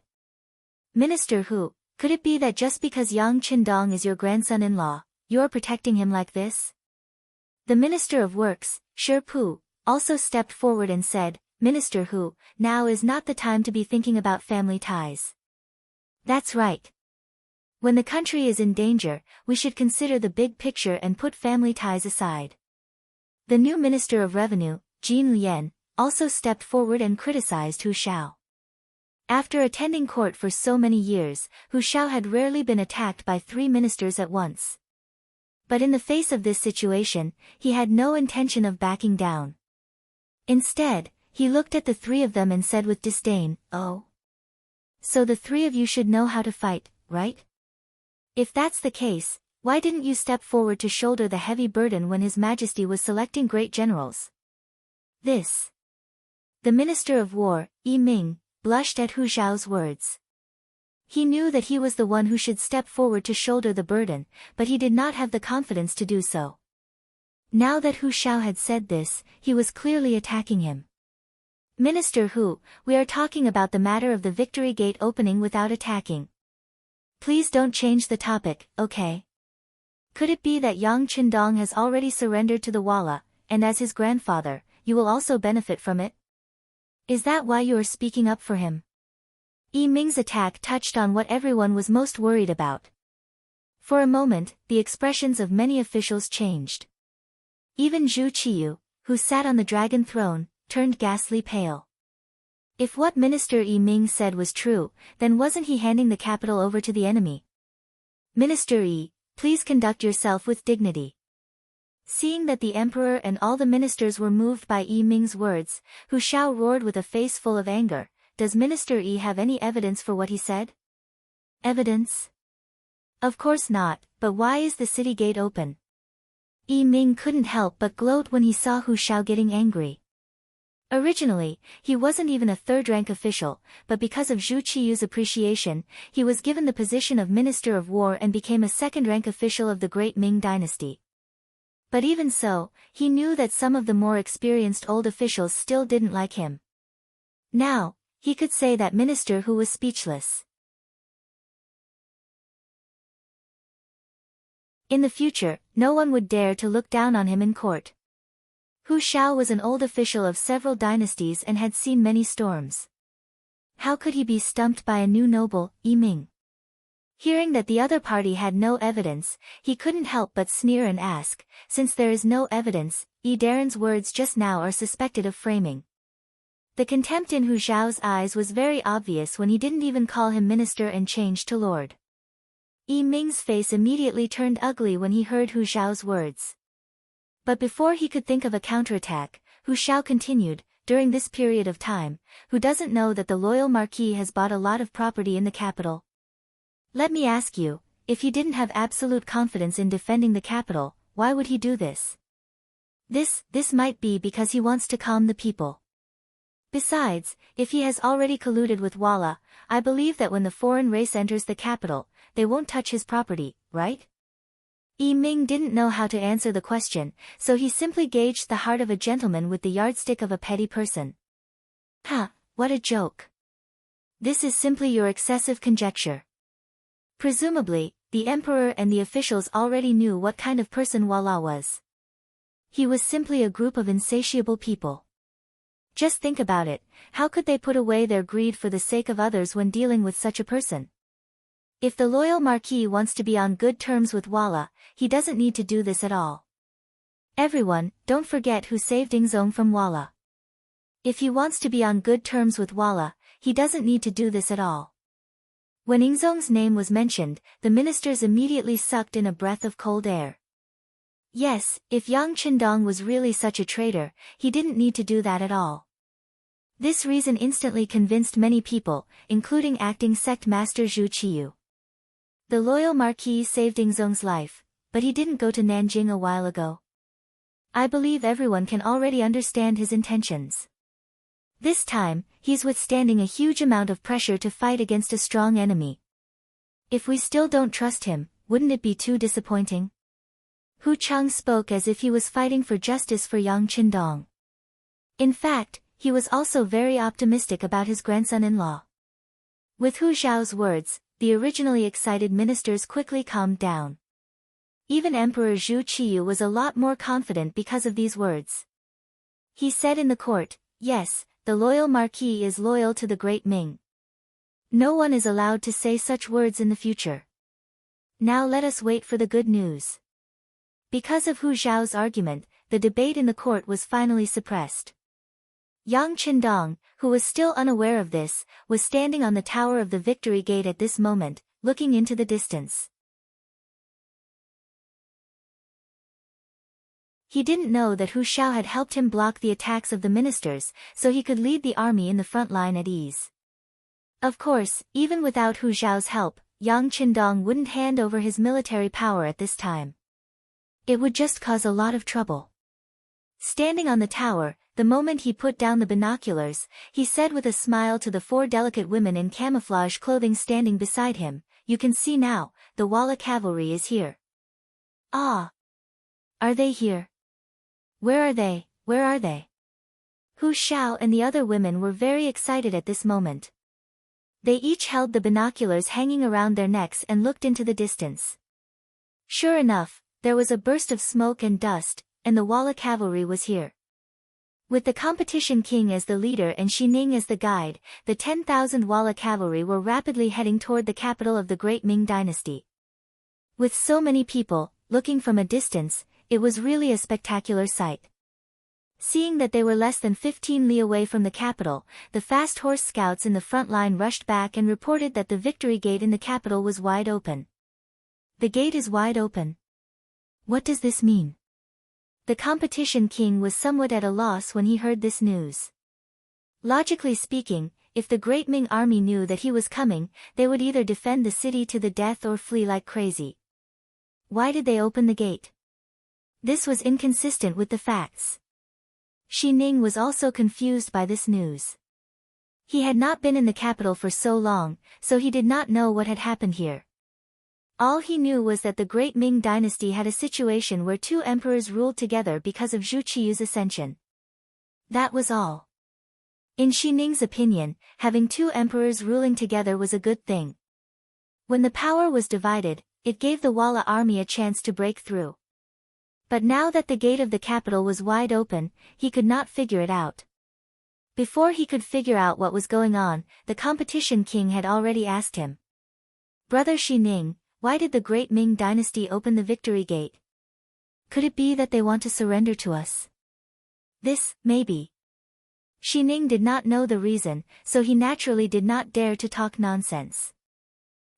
Minister Hu, could it be that just because Yang Qindong is your grandson-in-law, you are protecting him like this? The Minister of Works, Shi Pu, also stepped forward and said, Minister Hu, now is not the time to be thinking about family ties. That's right. When the country is in danger, we should consider the big picture and put family ties aside. The new Minister of Revenue, Jin Lian, also stepped forward and criticized Hu Shao. After attending court for so many years, Hu Shao had rarely been attacked by 3 ministers at once. But in the face of this situation, he had no intention of backing down. Instead, he looked at the 3 of them and said with disdain, "Oh. So the 3 of you should know how to fight, right? If that's the case, why didn't you step forward to shoulder the heavy burden when His Majesty was selecting great generals?" The Minister of War, Yi Ming, blushed at Hu Shao's words. He knew that he was the one who should step forward to shoulder the burden, but he did not have the confidence to do so. Now that Hu Shao had said this, he was clearly attacking him. "Minister Hu, we are talking about the matter of the Victory Gate opening without attacking. Please don't change the topic, okay? Could it be that Yang Qindong has already surrendered to the Walla, and as his grandfather, you will also benefit from it? Is that why you are speaking up for him?" Yi Ming's attack touched on what everyone was most worried about. For a moment, the expressions of many officials changed. Even Zhu Qiyu, who sat on the dragon throne, turned ghastly pale. If what Minister Yi Ming said was true, then wasn't he handing the capital over to the enemy? "Minister Yi, please conduct yourself with dignity." Seeing that the emperor and all the ministers were moved by Yi Ming's words, Hu Shao roared with a face full of anger, "Does Minister Yi have any evidence for what he said?" "Evidence? Of course not, but why is the city gate open?" Yi Ming couldn't help but gloat when he saw Hu Shao getting angry. Originally, he wasn't even a third-rank official, but because of Zhu Qiyu's appreciation, he was given the position of Minister of War and became a second-rank official of the Great Ming Dynasty. But even so, he knew that some of the more experienced old officials still didn't like him. Now, he could say that Minister Hu was speechless. In the future, no one would dare to look down on him in court. Hu Shao was an old official of several dynasties and had seen many storms. How could he be stumped by a new noble, Yi Ming? Hearing that the other party had no evidence, he couldn't help but sneer and ask, "Since there is no evidence, Yi Daren's words just now are suspected of framing." The contempt in Hu Shao's eyes was very obvious when he didn't even call him minister and changed to lord. Yi Ming's face immediately turned ugly when he heard Hu Shao's words. But before he could think of a counterattack, Hu Shao continued, "During this period of time, who doesn't know that the loyal marquis has bought a lot of property in the capital? Let me ask you, if he didn't have absolute confidence in defending the capital, why would he do this? This might be because he wants to calm the people. Besides, if he has already colluded with Walla, I believe that when the foreign race enters the capital, they won't touch his property, right?" Yi Ming didn't know how to answer the question, so he simply gauged the heart of a gentleman with the yardstick of a petty person. "Ha, what a joke. This is simply your excessive conjecture." Presumably, the emperor and the officials already knew what kind of person Walla was. He was simply a group of insatiable people. Just think about it, how could they put away their greed for the sake of others when dealing with such a person? If the loyal marquis wants to be on good terms with Walla, he doesn't need to do this at all. Everyone, don't forget who saved Ingzong from Walla. If he wants to be on good terms with Walla, he doesn't need to do this at all. When Ingzong's name was mentioned, the ministers immediately sucked in a breath of cold air. Yes, if Yang Qindong was really such a traitor, he didn't need to do that at all. This reason instantly convinced many people, including acting sect master Zhu Qiyu. The loyal marquis saved Ingzong's life, but he didn't go to Nanjing a while ago. I believe everyone can already understand his intentions. This time, he's withstanding a huge amount of pressure to fight against a strong enemy. If we still don't trust him, wouldn't it be too disappointing? Hu Chang spoke as if he was fighting for justice for Yang Qindong. In fact, he was also very optimistic about his grandson-in-law. With Hu Zhao's words, the originally excited ministers quickly calmed down. Even Emperor Zhu Qiyu was a lot more confident because of these words. He said in the court, "Yes, the loyal marquis is loyal to the Great Ming. No one is allowed to say such words in the future. Now let us wait for the good news." Because of Hu Zhao's argument, the debate in the court was finally suppressed. Yang Qindong, who was still unaware of this, was standing on the tower of the Victory Gate at this moment, looking into the distance. He didn't know that Hu Xiao had helped him block the attacks of the ministers, so he could lead the army in the front line at ease. Of course, even without Hu Xiao's help, Yang Qindong wouldn't hand over his military power at this time. It would just cause a lot of trouble. Standing on the tower, the moment he put down the binoculars, he said with a smile to the 4 delicate women in camouflage clothing standing beside him, "You can see now, the Walla cavalry is here." "Ah! Are they here? Where are they, where are they?" Hu Xiao and the other women were very excited at this moment. They each held the binoculars hanging around their necks and looked into the distance. Sure enough, there was a burst of smoke and dust, and the Walla cavalry was here. With the competition king as the leader and Xi Ning as the guide, the 10,000 Walla cavalry were rapidly heading toward the capital of the Great Ming dynasty. With so many people, looking from a distance, it was really a spectacular sight. Seeing that they were less than 15 li away from the capital, the fast horse scouts in the front line rushed back and reported that the Victory Gate in the capital was wide open. The gate is wide open. What does this mean? The competition king was somewhat at a loss when he heard this news. Logically speaking, if the Great Ming army knew that he was coming, they would either defend the city to the death or flee like crazy. Why did they open the gate? This was inconsistent with the facts. Xi Ning was also confused by this news. He had not been in the capital for so long, so he did not know what had happened here. All he knew was that the Great Ming dynasty had a situation where 2 emperors ruled together because of Zhu Qiyu's ascension. That was all. In Xi Ning's opinion, having 2 emperors ruling together was a good thing. When the power was divided, it gave the Walla army a chance to break through. But now that the gate of the capital was wide open, he could not figure it out. Before he could figure out what was going on, the competition king had already asked him. "Brother Xi Ning, why did the Great Ming dynasty open the Victory Gate? Could it be that they want to surrender to us?" This, maybe. Xi Ning did not know the reason, so he naturally did not dare to talk nonsense.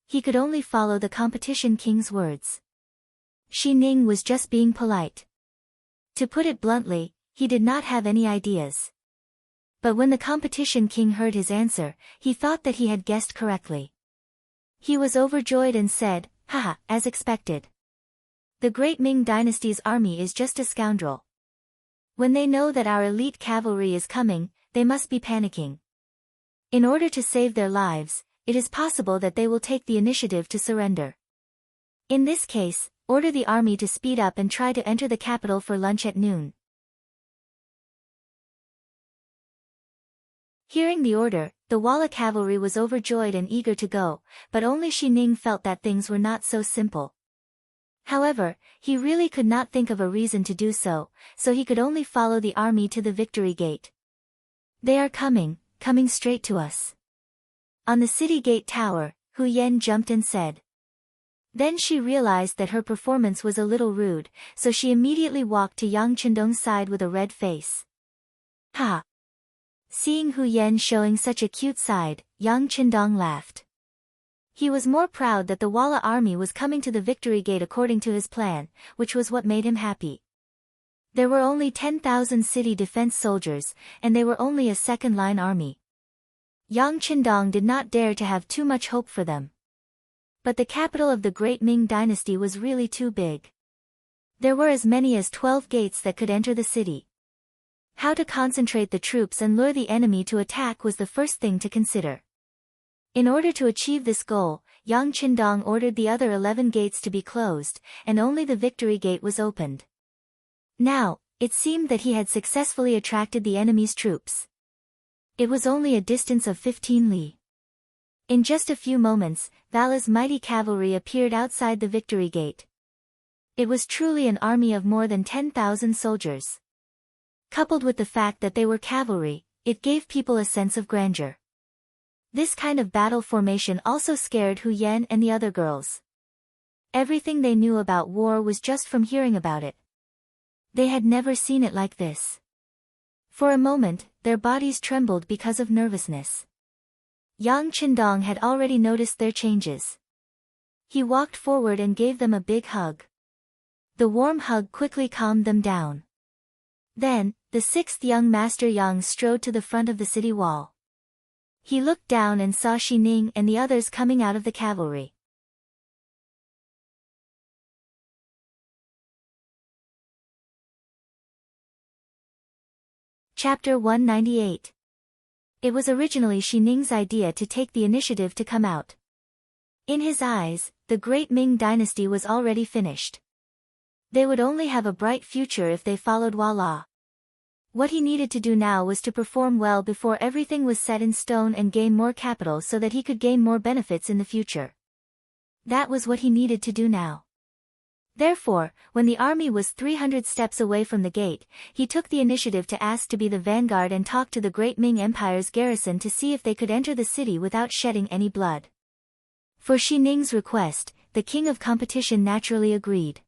He could only follow the competition king's words. Xi Ning was just being polite. To put it bluntly, he did not have any ideas. But when the competition king heard his answer, he thought that he had guessed correctly. He was overjoyed and said, "Haha, as expected. The Great Ming dynasty's army is just a scoundrel. When they know that our elite cavalry is coming, they must be panicking. In order to save their lives, it is possible that they will take the initiative to surrender. In this case, order the army to speed up and try to enter the capital for lunch at noon." Hearing the order, the Walla cavalry was overjoyed and eager to go, but only Xi Ning felt that things were not so simple. However, he really could not think of a reason to do so, so he could only follow the army to the Victory Gate. "They are coming straight to us." On the city gate tower, Hu Yan jumped and said. Then she realized that her performance was a little rude, so she immediately walked to Yang Qindong's side with a red face. "Ha!" Seeing Hu Yan showing such a cute side, Yang Qindong laughed. He was more proud that the Walla army was coming to the Victory Gate according to his plan, which was what made him happy. There were only 10,000 city defense soldiers, and they were only a second-line army. Yang Qindong did not dare to have too much hope for them. But the capital of the Great Ming dynasty was really too big. There were as many as 12 gates that could enter the city. How to concentrate the troops and lure the enemy to attack was the first thing to consider. In order to achieve this goal, Yang Qindong ordered the other 11 gates to be closed, and only the Victory Gate was opened. Now, it seemed that he had successfully attracted the enemy's troops. It was only a distance of 15 li. In just a few moments, Vala's mighty cavalry appeared outside the Victory Gate. It was truly an army of more than 10,000 soldiers. Coupled with the fact that they were cavalry, it gave people a sense of grandeur. This kind of battle formation also scared Hu Yan and the other girls. Everything they knew about war was just from hearing about it. They had never seen it like this. For a moment, their bodies trembled because of nervousness. Yang Qindong had already noticed their changes. He walked forward and gave them a big hug. The warm hug quickly calmed them down. Then, the sixth young master Yang strode to the front of the city wall. He looked down and saw Xi Ning and the others coming out of the cavalry. Chapter 198. It was originally Xi Ning's idea to take the initiative to come out. In his eyes, the great Ming dynasty was already finished. They would only have a bright future if they followed Wala. What he needed to do now was to perform well before everything was set in stone and gain more capital so that he could gain more benefits in the future. That was what he needed to do now. Therefore, when the army was 300 steps away from the gate, he took the initiative to ask to be the vanguard and talk to the great Ming Empire's garrison to see if they could enter the city without shedding any blood. For Xi Ning's request, the king of competition naturally agreed.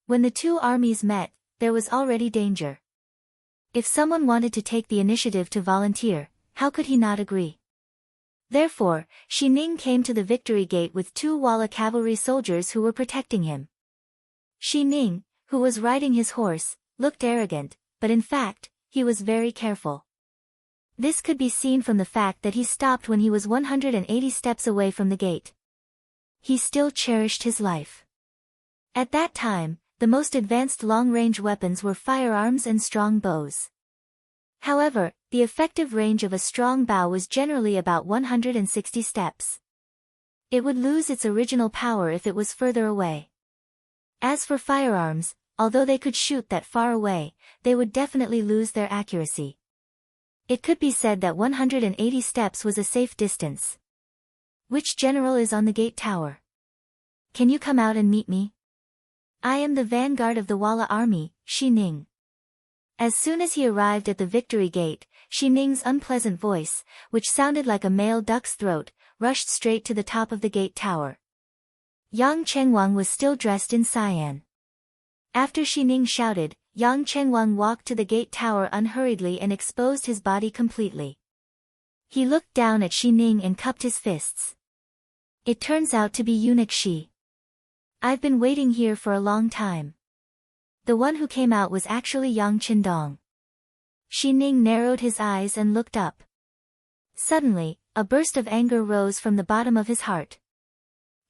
When the two armies met, there was already danger. If someone wanted to take the initiative to volunteer, how could he not agree? Therefore, Xi Ning came to the victory gate with two Wala cavalry soldiers who were protecting him. Xi Ning, who was riding his horse, looked arrogant, but in fact, he was very careful. This could be seen from the fact that he stopped when he was 180 steps away from the gate. He still cherished his life. At that time, the most advanced long-range weapons were firearms and strong bows. However, the effective range of a strong bow was generally about 160 steps. It would lose its original power if it was further away. As for firearms, although they could shoot that far away, they would definitely lose their accuracy. It could be said that 180 steps was a safe distance. Which general is on the gate tower? Can you come out and meet me? I am the vanguard of the Wala army, Xi Ning. As soon as he arrived at the victory gate, Xi Ning's unpleasant voice, which sounded like a male duck's throat, rushed straight to the top of the gate tower. Yang Chengwang was still dressed in cyan. After Xi Ning shouted, Yang Chengwang walked to the gate tower unhurriedly and exposed his body completely. He looked down at Xi Ning and cupped his fists. It turns out to be eunuch Xi. I've been waiting here for a long time. The one who came out was actually Yang Qindong. Xi Ning narrowed his eyes and looked up. Suddenly, a burst of anger rose from the bottom of his heart.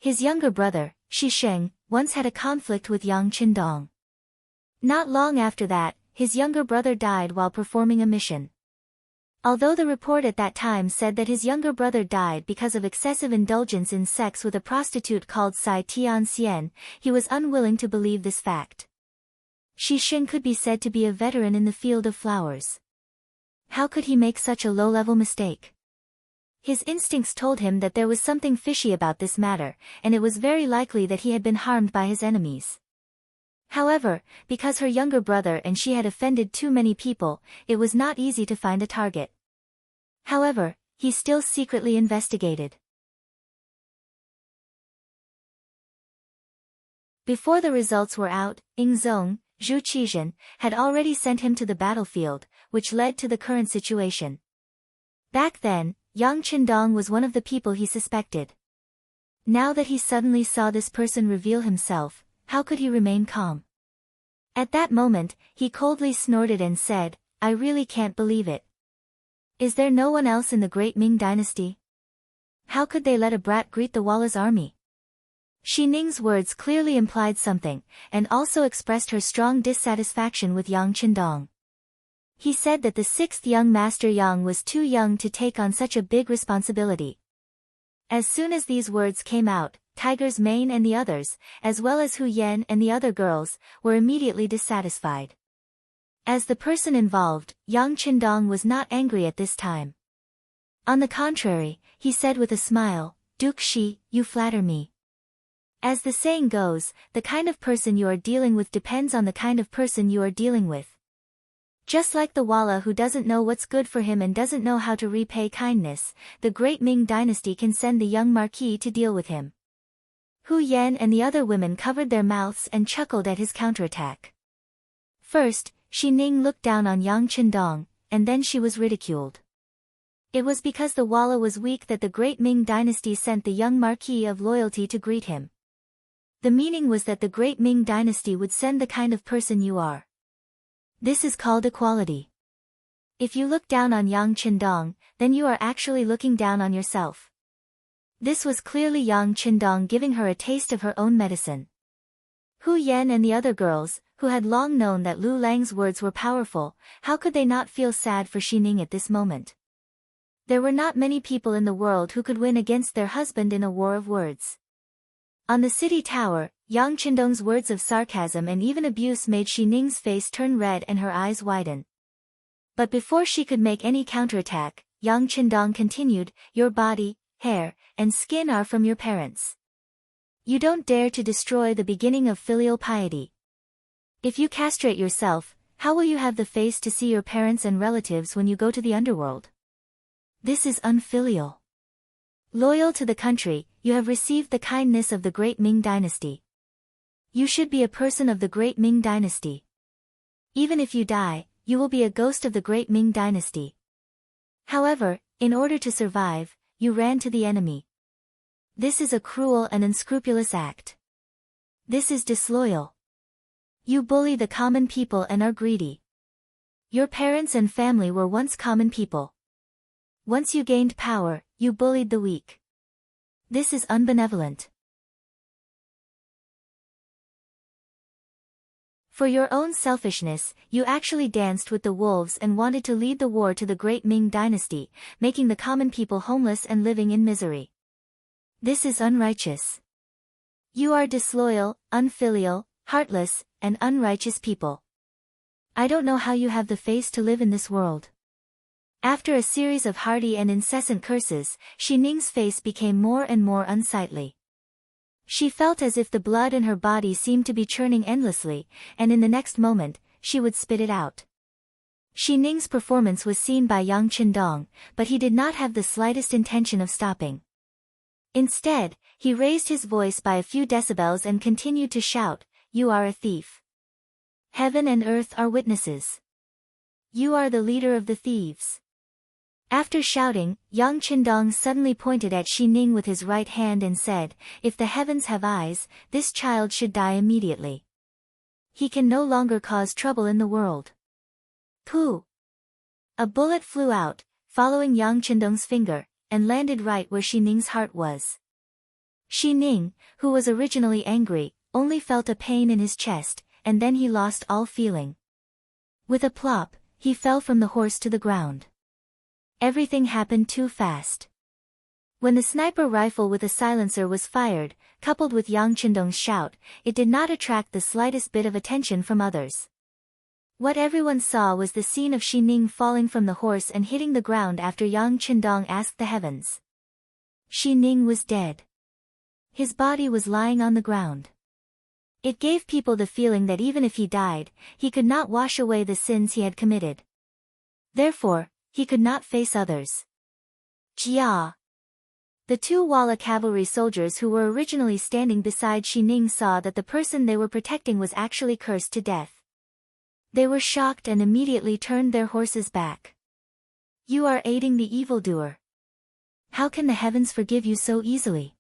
His younger brother, Xi Sheng, once had a conflict with Yang Qindong. Not long after that, his younger brother died while performing a mission. Although the report at that time said that his younger brother died because of excessive indulgence in sex with a prostitute called Sai Tianxian, he was unwilling to believe this fact. Xi Sheng could be said to be a veteran in the field of flowers. How could he make such a low-level mistake? His instincts told him that there was something fishy about this matter, and it was very likely that he had been harmed by his enemies. However, because her younger brother and she had offended too many people, it was not easy to find a target. However, he still secretly investigated. Before the results were out, Ying Zong, Zhu Qizhen, had already sent him to the battlefield, which led to the current situation. Back then, Yang Qindong was one of the people he suspected. Now that he suddenly saw this person reveal himself, how could he remain calm? At that moment, he coldly snorted and said, I really can't believe it. Is there no one else in the great Ming dynasty? How could they let a brat greet the Wala's army? Xi Ning's words clearly implied something, and also expressed her strong dissatisfaction with Yang Qindong. He said that the sixth young master Yang was too young to take on such a big responsibility. As soon as these words came out, Tiger's Mane and the others, as well as Hu Yan and the other girls, were immediately dissatisfied. As the person involved, Yang Qindong was not angry at this time. On the contrary, he said with a smile, Duke Xi, you flatter me. As the saying goes, the kind of person you are dealing with depends on the kind of person you are dealing with. Just like the Wala who doesn't know what's good for him and doesn't know how to repay kindness, the great Ming dynasty can send the young marquis to deal with him. Hu Yan and the other women covered their mouths and chuckled at his counterattack. First, Xi Ning looked down on Yang Qindong, and then she was ridiculed. It was because the Walla was weak that the great Ming dynasty sent the young Marquis of Loyalty to greet him. The meaning was that the great Ming dynasty would send the kind of person you are. This is called equality. If you look down on Yang Qindong, then you are actually looking down on yourself. This was clearly Yang Qindong giving her a taste of her own medicine. Hu Yan and the other girls, who had long known that Lu Lang's words were powerful, how could they not feel sad for Xining at this moment? There were not many people in the world who could win against their husband in a war of words. On the city tower, Yang Qindong's words of sarcasm and even abuse made Xining's face turn red and her eyes widen. But before she could make any counterattack, Yang Qindong continued, "Your body, hair, and skin are from your parents. You don't dare to destroy the beginning of filial piety. If you castrate yourself, how will you have the face to see your parents and relatives when you go to the underworld? This is unfilial. Loyal to the country, you have received the kindness of the great Ming dynasty. You should be a person of the great Ming dynasty. Even if you die, you will be a ghost of the great Ming dynasty. However, in order to survive, you ran to the enemy. This is a cruel and unscrupulous act. This is disloyal. You bully the common people and are greedy. Your parents and family were once common people. Once you gained power, you bullied the weak. This is unbenevolent. For your own selfishness, you actually danced with the wolves and wanted to lead the war to the great Ming dynasty, making the common people homeless and living in misery. This is unrighteous. You are disloyal, unfilial, heartless, and unrighteous people. I don't know how you have the face to live in this world." After a series of hearty and incessant curses, Xining's face became more and more unsightly. She felt as if the blood in her body seemed to be churning endlessly, and in the next moment, she would spit it out. Xining's performance was seen by Yang Qindong, but he did not have the slightest intention of stopping. Instead, he raised his voice by a few decibels and continued to shout, "You are a thief. Heaven and earth are witnesses. You are the leader of the thieves." After shouting, Yang Qindong suddenly pointed at Xining with his right hand and said, "If the heavens have eyes, this child should die immediately. He can no longer cause trouble in the world." Pooh! A bullet flew out, following Yang Qindong's finger, and landed right where Xining's heart was. Xining, who was originally angry, only felt a pain in his chest, and then he lost all feeling. With a plop, he fell from the horse to the ground. Everything happened too fast. When the sniper rifle with a silencer was fired, coupled with Yang Qindong's shout, it did not attract the slightest bit of attention from others. What everyone saw was the scene of Xining falling from the horse and hitting the ground after Yang Qindong asked the heavens. Xining was dead. His body was lying on the ground. It gave people the feeling that even if he died, he could not wash away the sins he had committed. Therefore, he could not face others. Jia! The two Walla cavalry soldiers who were originally standing beside Xining saw that the person they were protecting was actually cursed to death. They were shocked and immediately turned their horses back. "You are aiding the evildoer. How can the heavens forgive you so easily?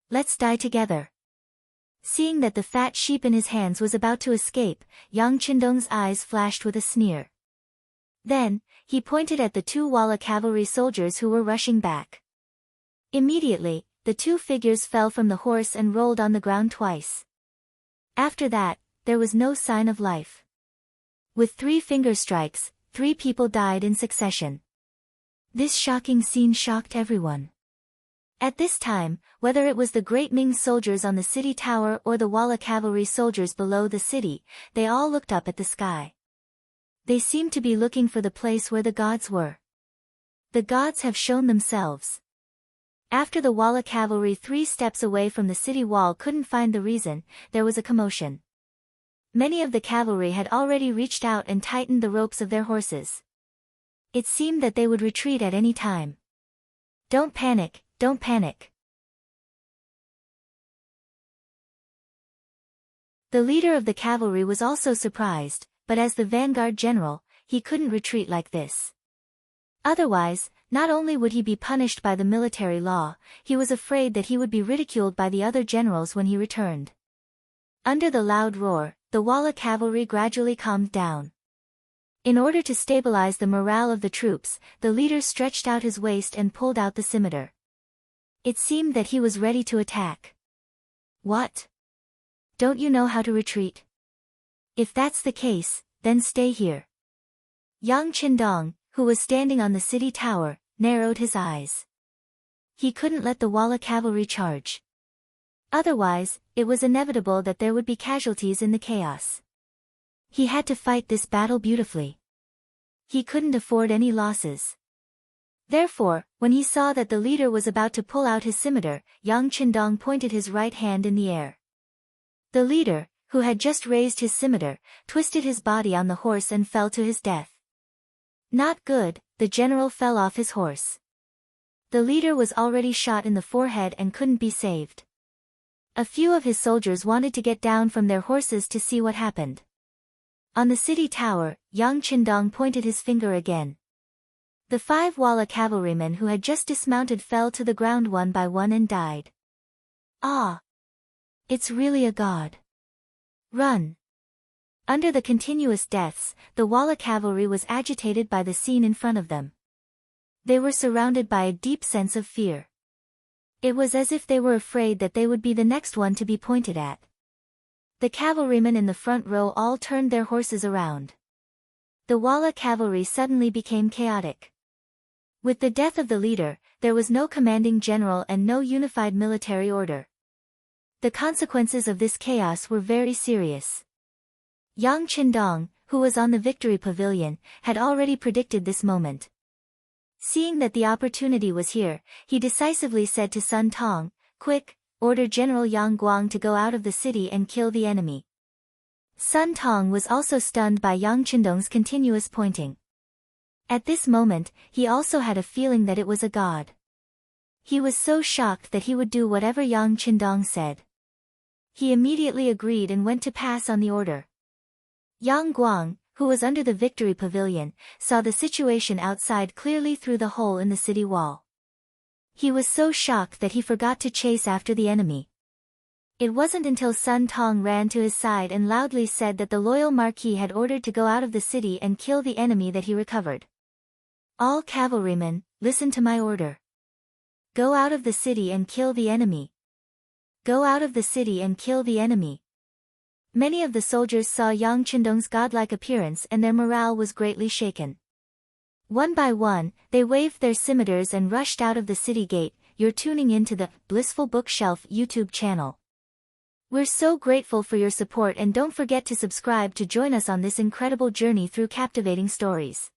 Let's die together." Seeing that the fat sheep in his hands was about to escape, Yang Qindong's eyes flashed with a sneer. Then, he pointed at the two Walla cavalry soldiers who were rushing back. Immediately, the two figures fell from the horse and rolled on the ground twice. After that, there was no sign of life. With 3 finger strikes, 3 people died in succession. This shocking scene shocked everyone. At this time, whether it was the great Ming soldiers on the city tower or the Walla cavalry soldiers below the city, they all looked up at the sky. They seemed to be looking for the place where the gods were. The gods have shown themselves. After the Walla cavalry 3 steps away from the city wall couldn't find the reason, there was a commotion. Many of the cavalry had already reached out and tightened the ropes of their horses. It seemed that they would retreat at any time. "Don't panic, don't panic." The leader of the cavalry was also surprised, but as the vanguard general, he couldn't retreat like this. Otherwise, not only would he be punished by the military law, he was afraid that he would be ridiculed by the other generals when he returned. Under the loud roar, the Walla cavalry gradually calmed down. In order to stabilize the morale of the troops, the leader stretched out his waist and pulled out the scimitar. It seemed that he was ready to attack. What? Don't you know how to retreat? If that's the case, then stay here. Yang Qindong, who was standing on the city tower, narrowed his eyes. He couldn't let the Walla cavalry charge. Otherwise, it was inevitable that there would be casualties in the chaos. He had to fight this battle beautifully. He couldn't afford any losses. Therefore, when he saw that the leader was about to pull out his scimitar, Yang Qindong pointed his right hand in the air. The leader, who had just raised his scimitar, twisted his body on the horse and fell to his death. Not good, the general fell off his horse. The leader was already shot in the forehead and couldn't be saved. A few of his soldiers wanted to get down from their horses to see what happened. On the city tower, Yang Qindong pointed his finger again. The 5 Walla cavalrymen who had just dismounted fell to the ground one by one and died. Ah! It's really a god. Run! Under the continuous deaths, the Walla cavalry was agitated by the scene in front of them. They were surrounded by a deep sense of fear. It was as if they were afraid that they would be the next one to be pointed at. The cavalrymen in the front row all turned their horses around. The Walla cavalry suddenly became chaotic. With the death of the leader, there was no commanding general and no unified military order. The consequences of this chaos were very serious. Yang Qindong, who was on the victory pavilion, had already predicted this moment. Seeing that the opportunity was here, he decisively said to Sun Tong, "Quick, order General Yang Guang to go out of the city and kill the enemy." Sun Tong was also stunned by Yang Qindong's continuous pointing. At this moment, he also had a feeling that it was a god. He was so shocked that he would do whatever Yang Qindong said. He immediately agreed and went to pass on the order. Yang Guang, who was under the victory pavilion, saw the situation outside clearly through the hole in the city wall. He was so shocked that he forgot to chase after the enemy. It wasn't until Sun Tong ran to his side and loudly said that the loyal marquis had ordered to go out of the city and kill the enemy that he recovered. "All cavalrymen, listen to my order. Go out of the city and kill the enemy. Go out of the city and kill the enemy." Many of the soldiers saw Yang Qindong's godlike appearance and their morale was greatly shaken. One by one, they waved their scimitars and rushed out of the city gate. You're tuning into the Blissful Bookshelf YouTube channel. We're so grateful for your support and don't forget to subscribe to join us on this incredible journey through captivating stories.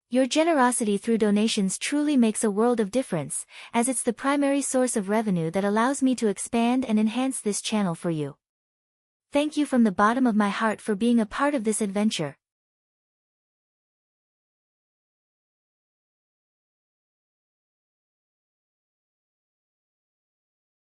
Your generosity through donations truly makes a world of difference, as it's the primary source of revenue that allows me to expand and enhance this channel for you. Thank you from the bottom of my heart for being a part of this adventure.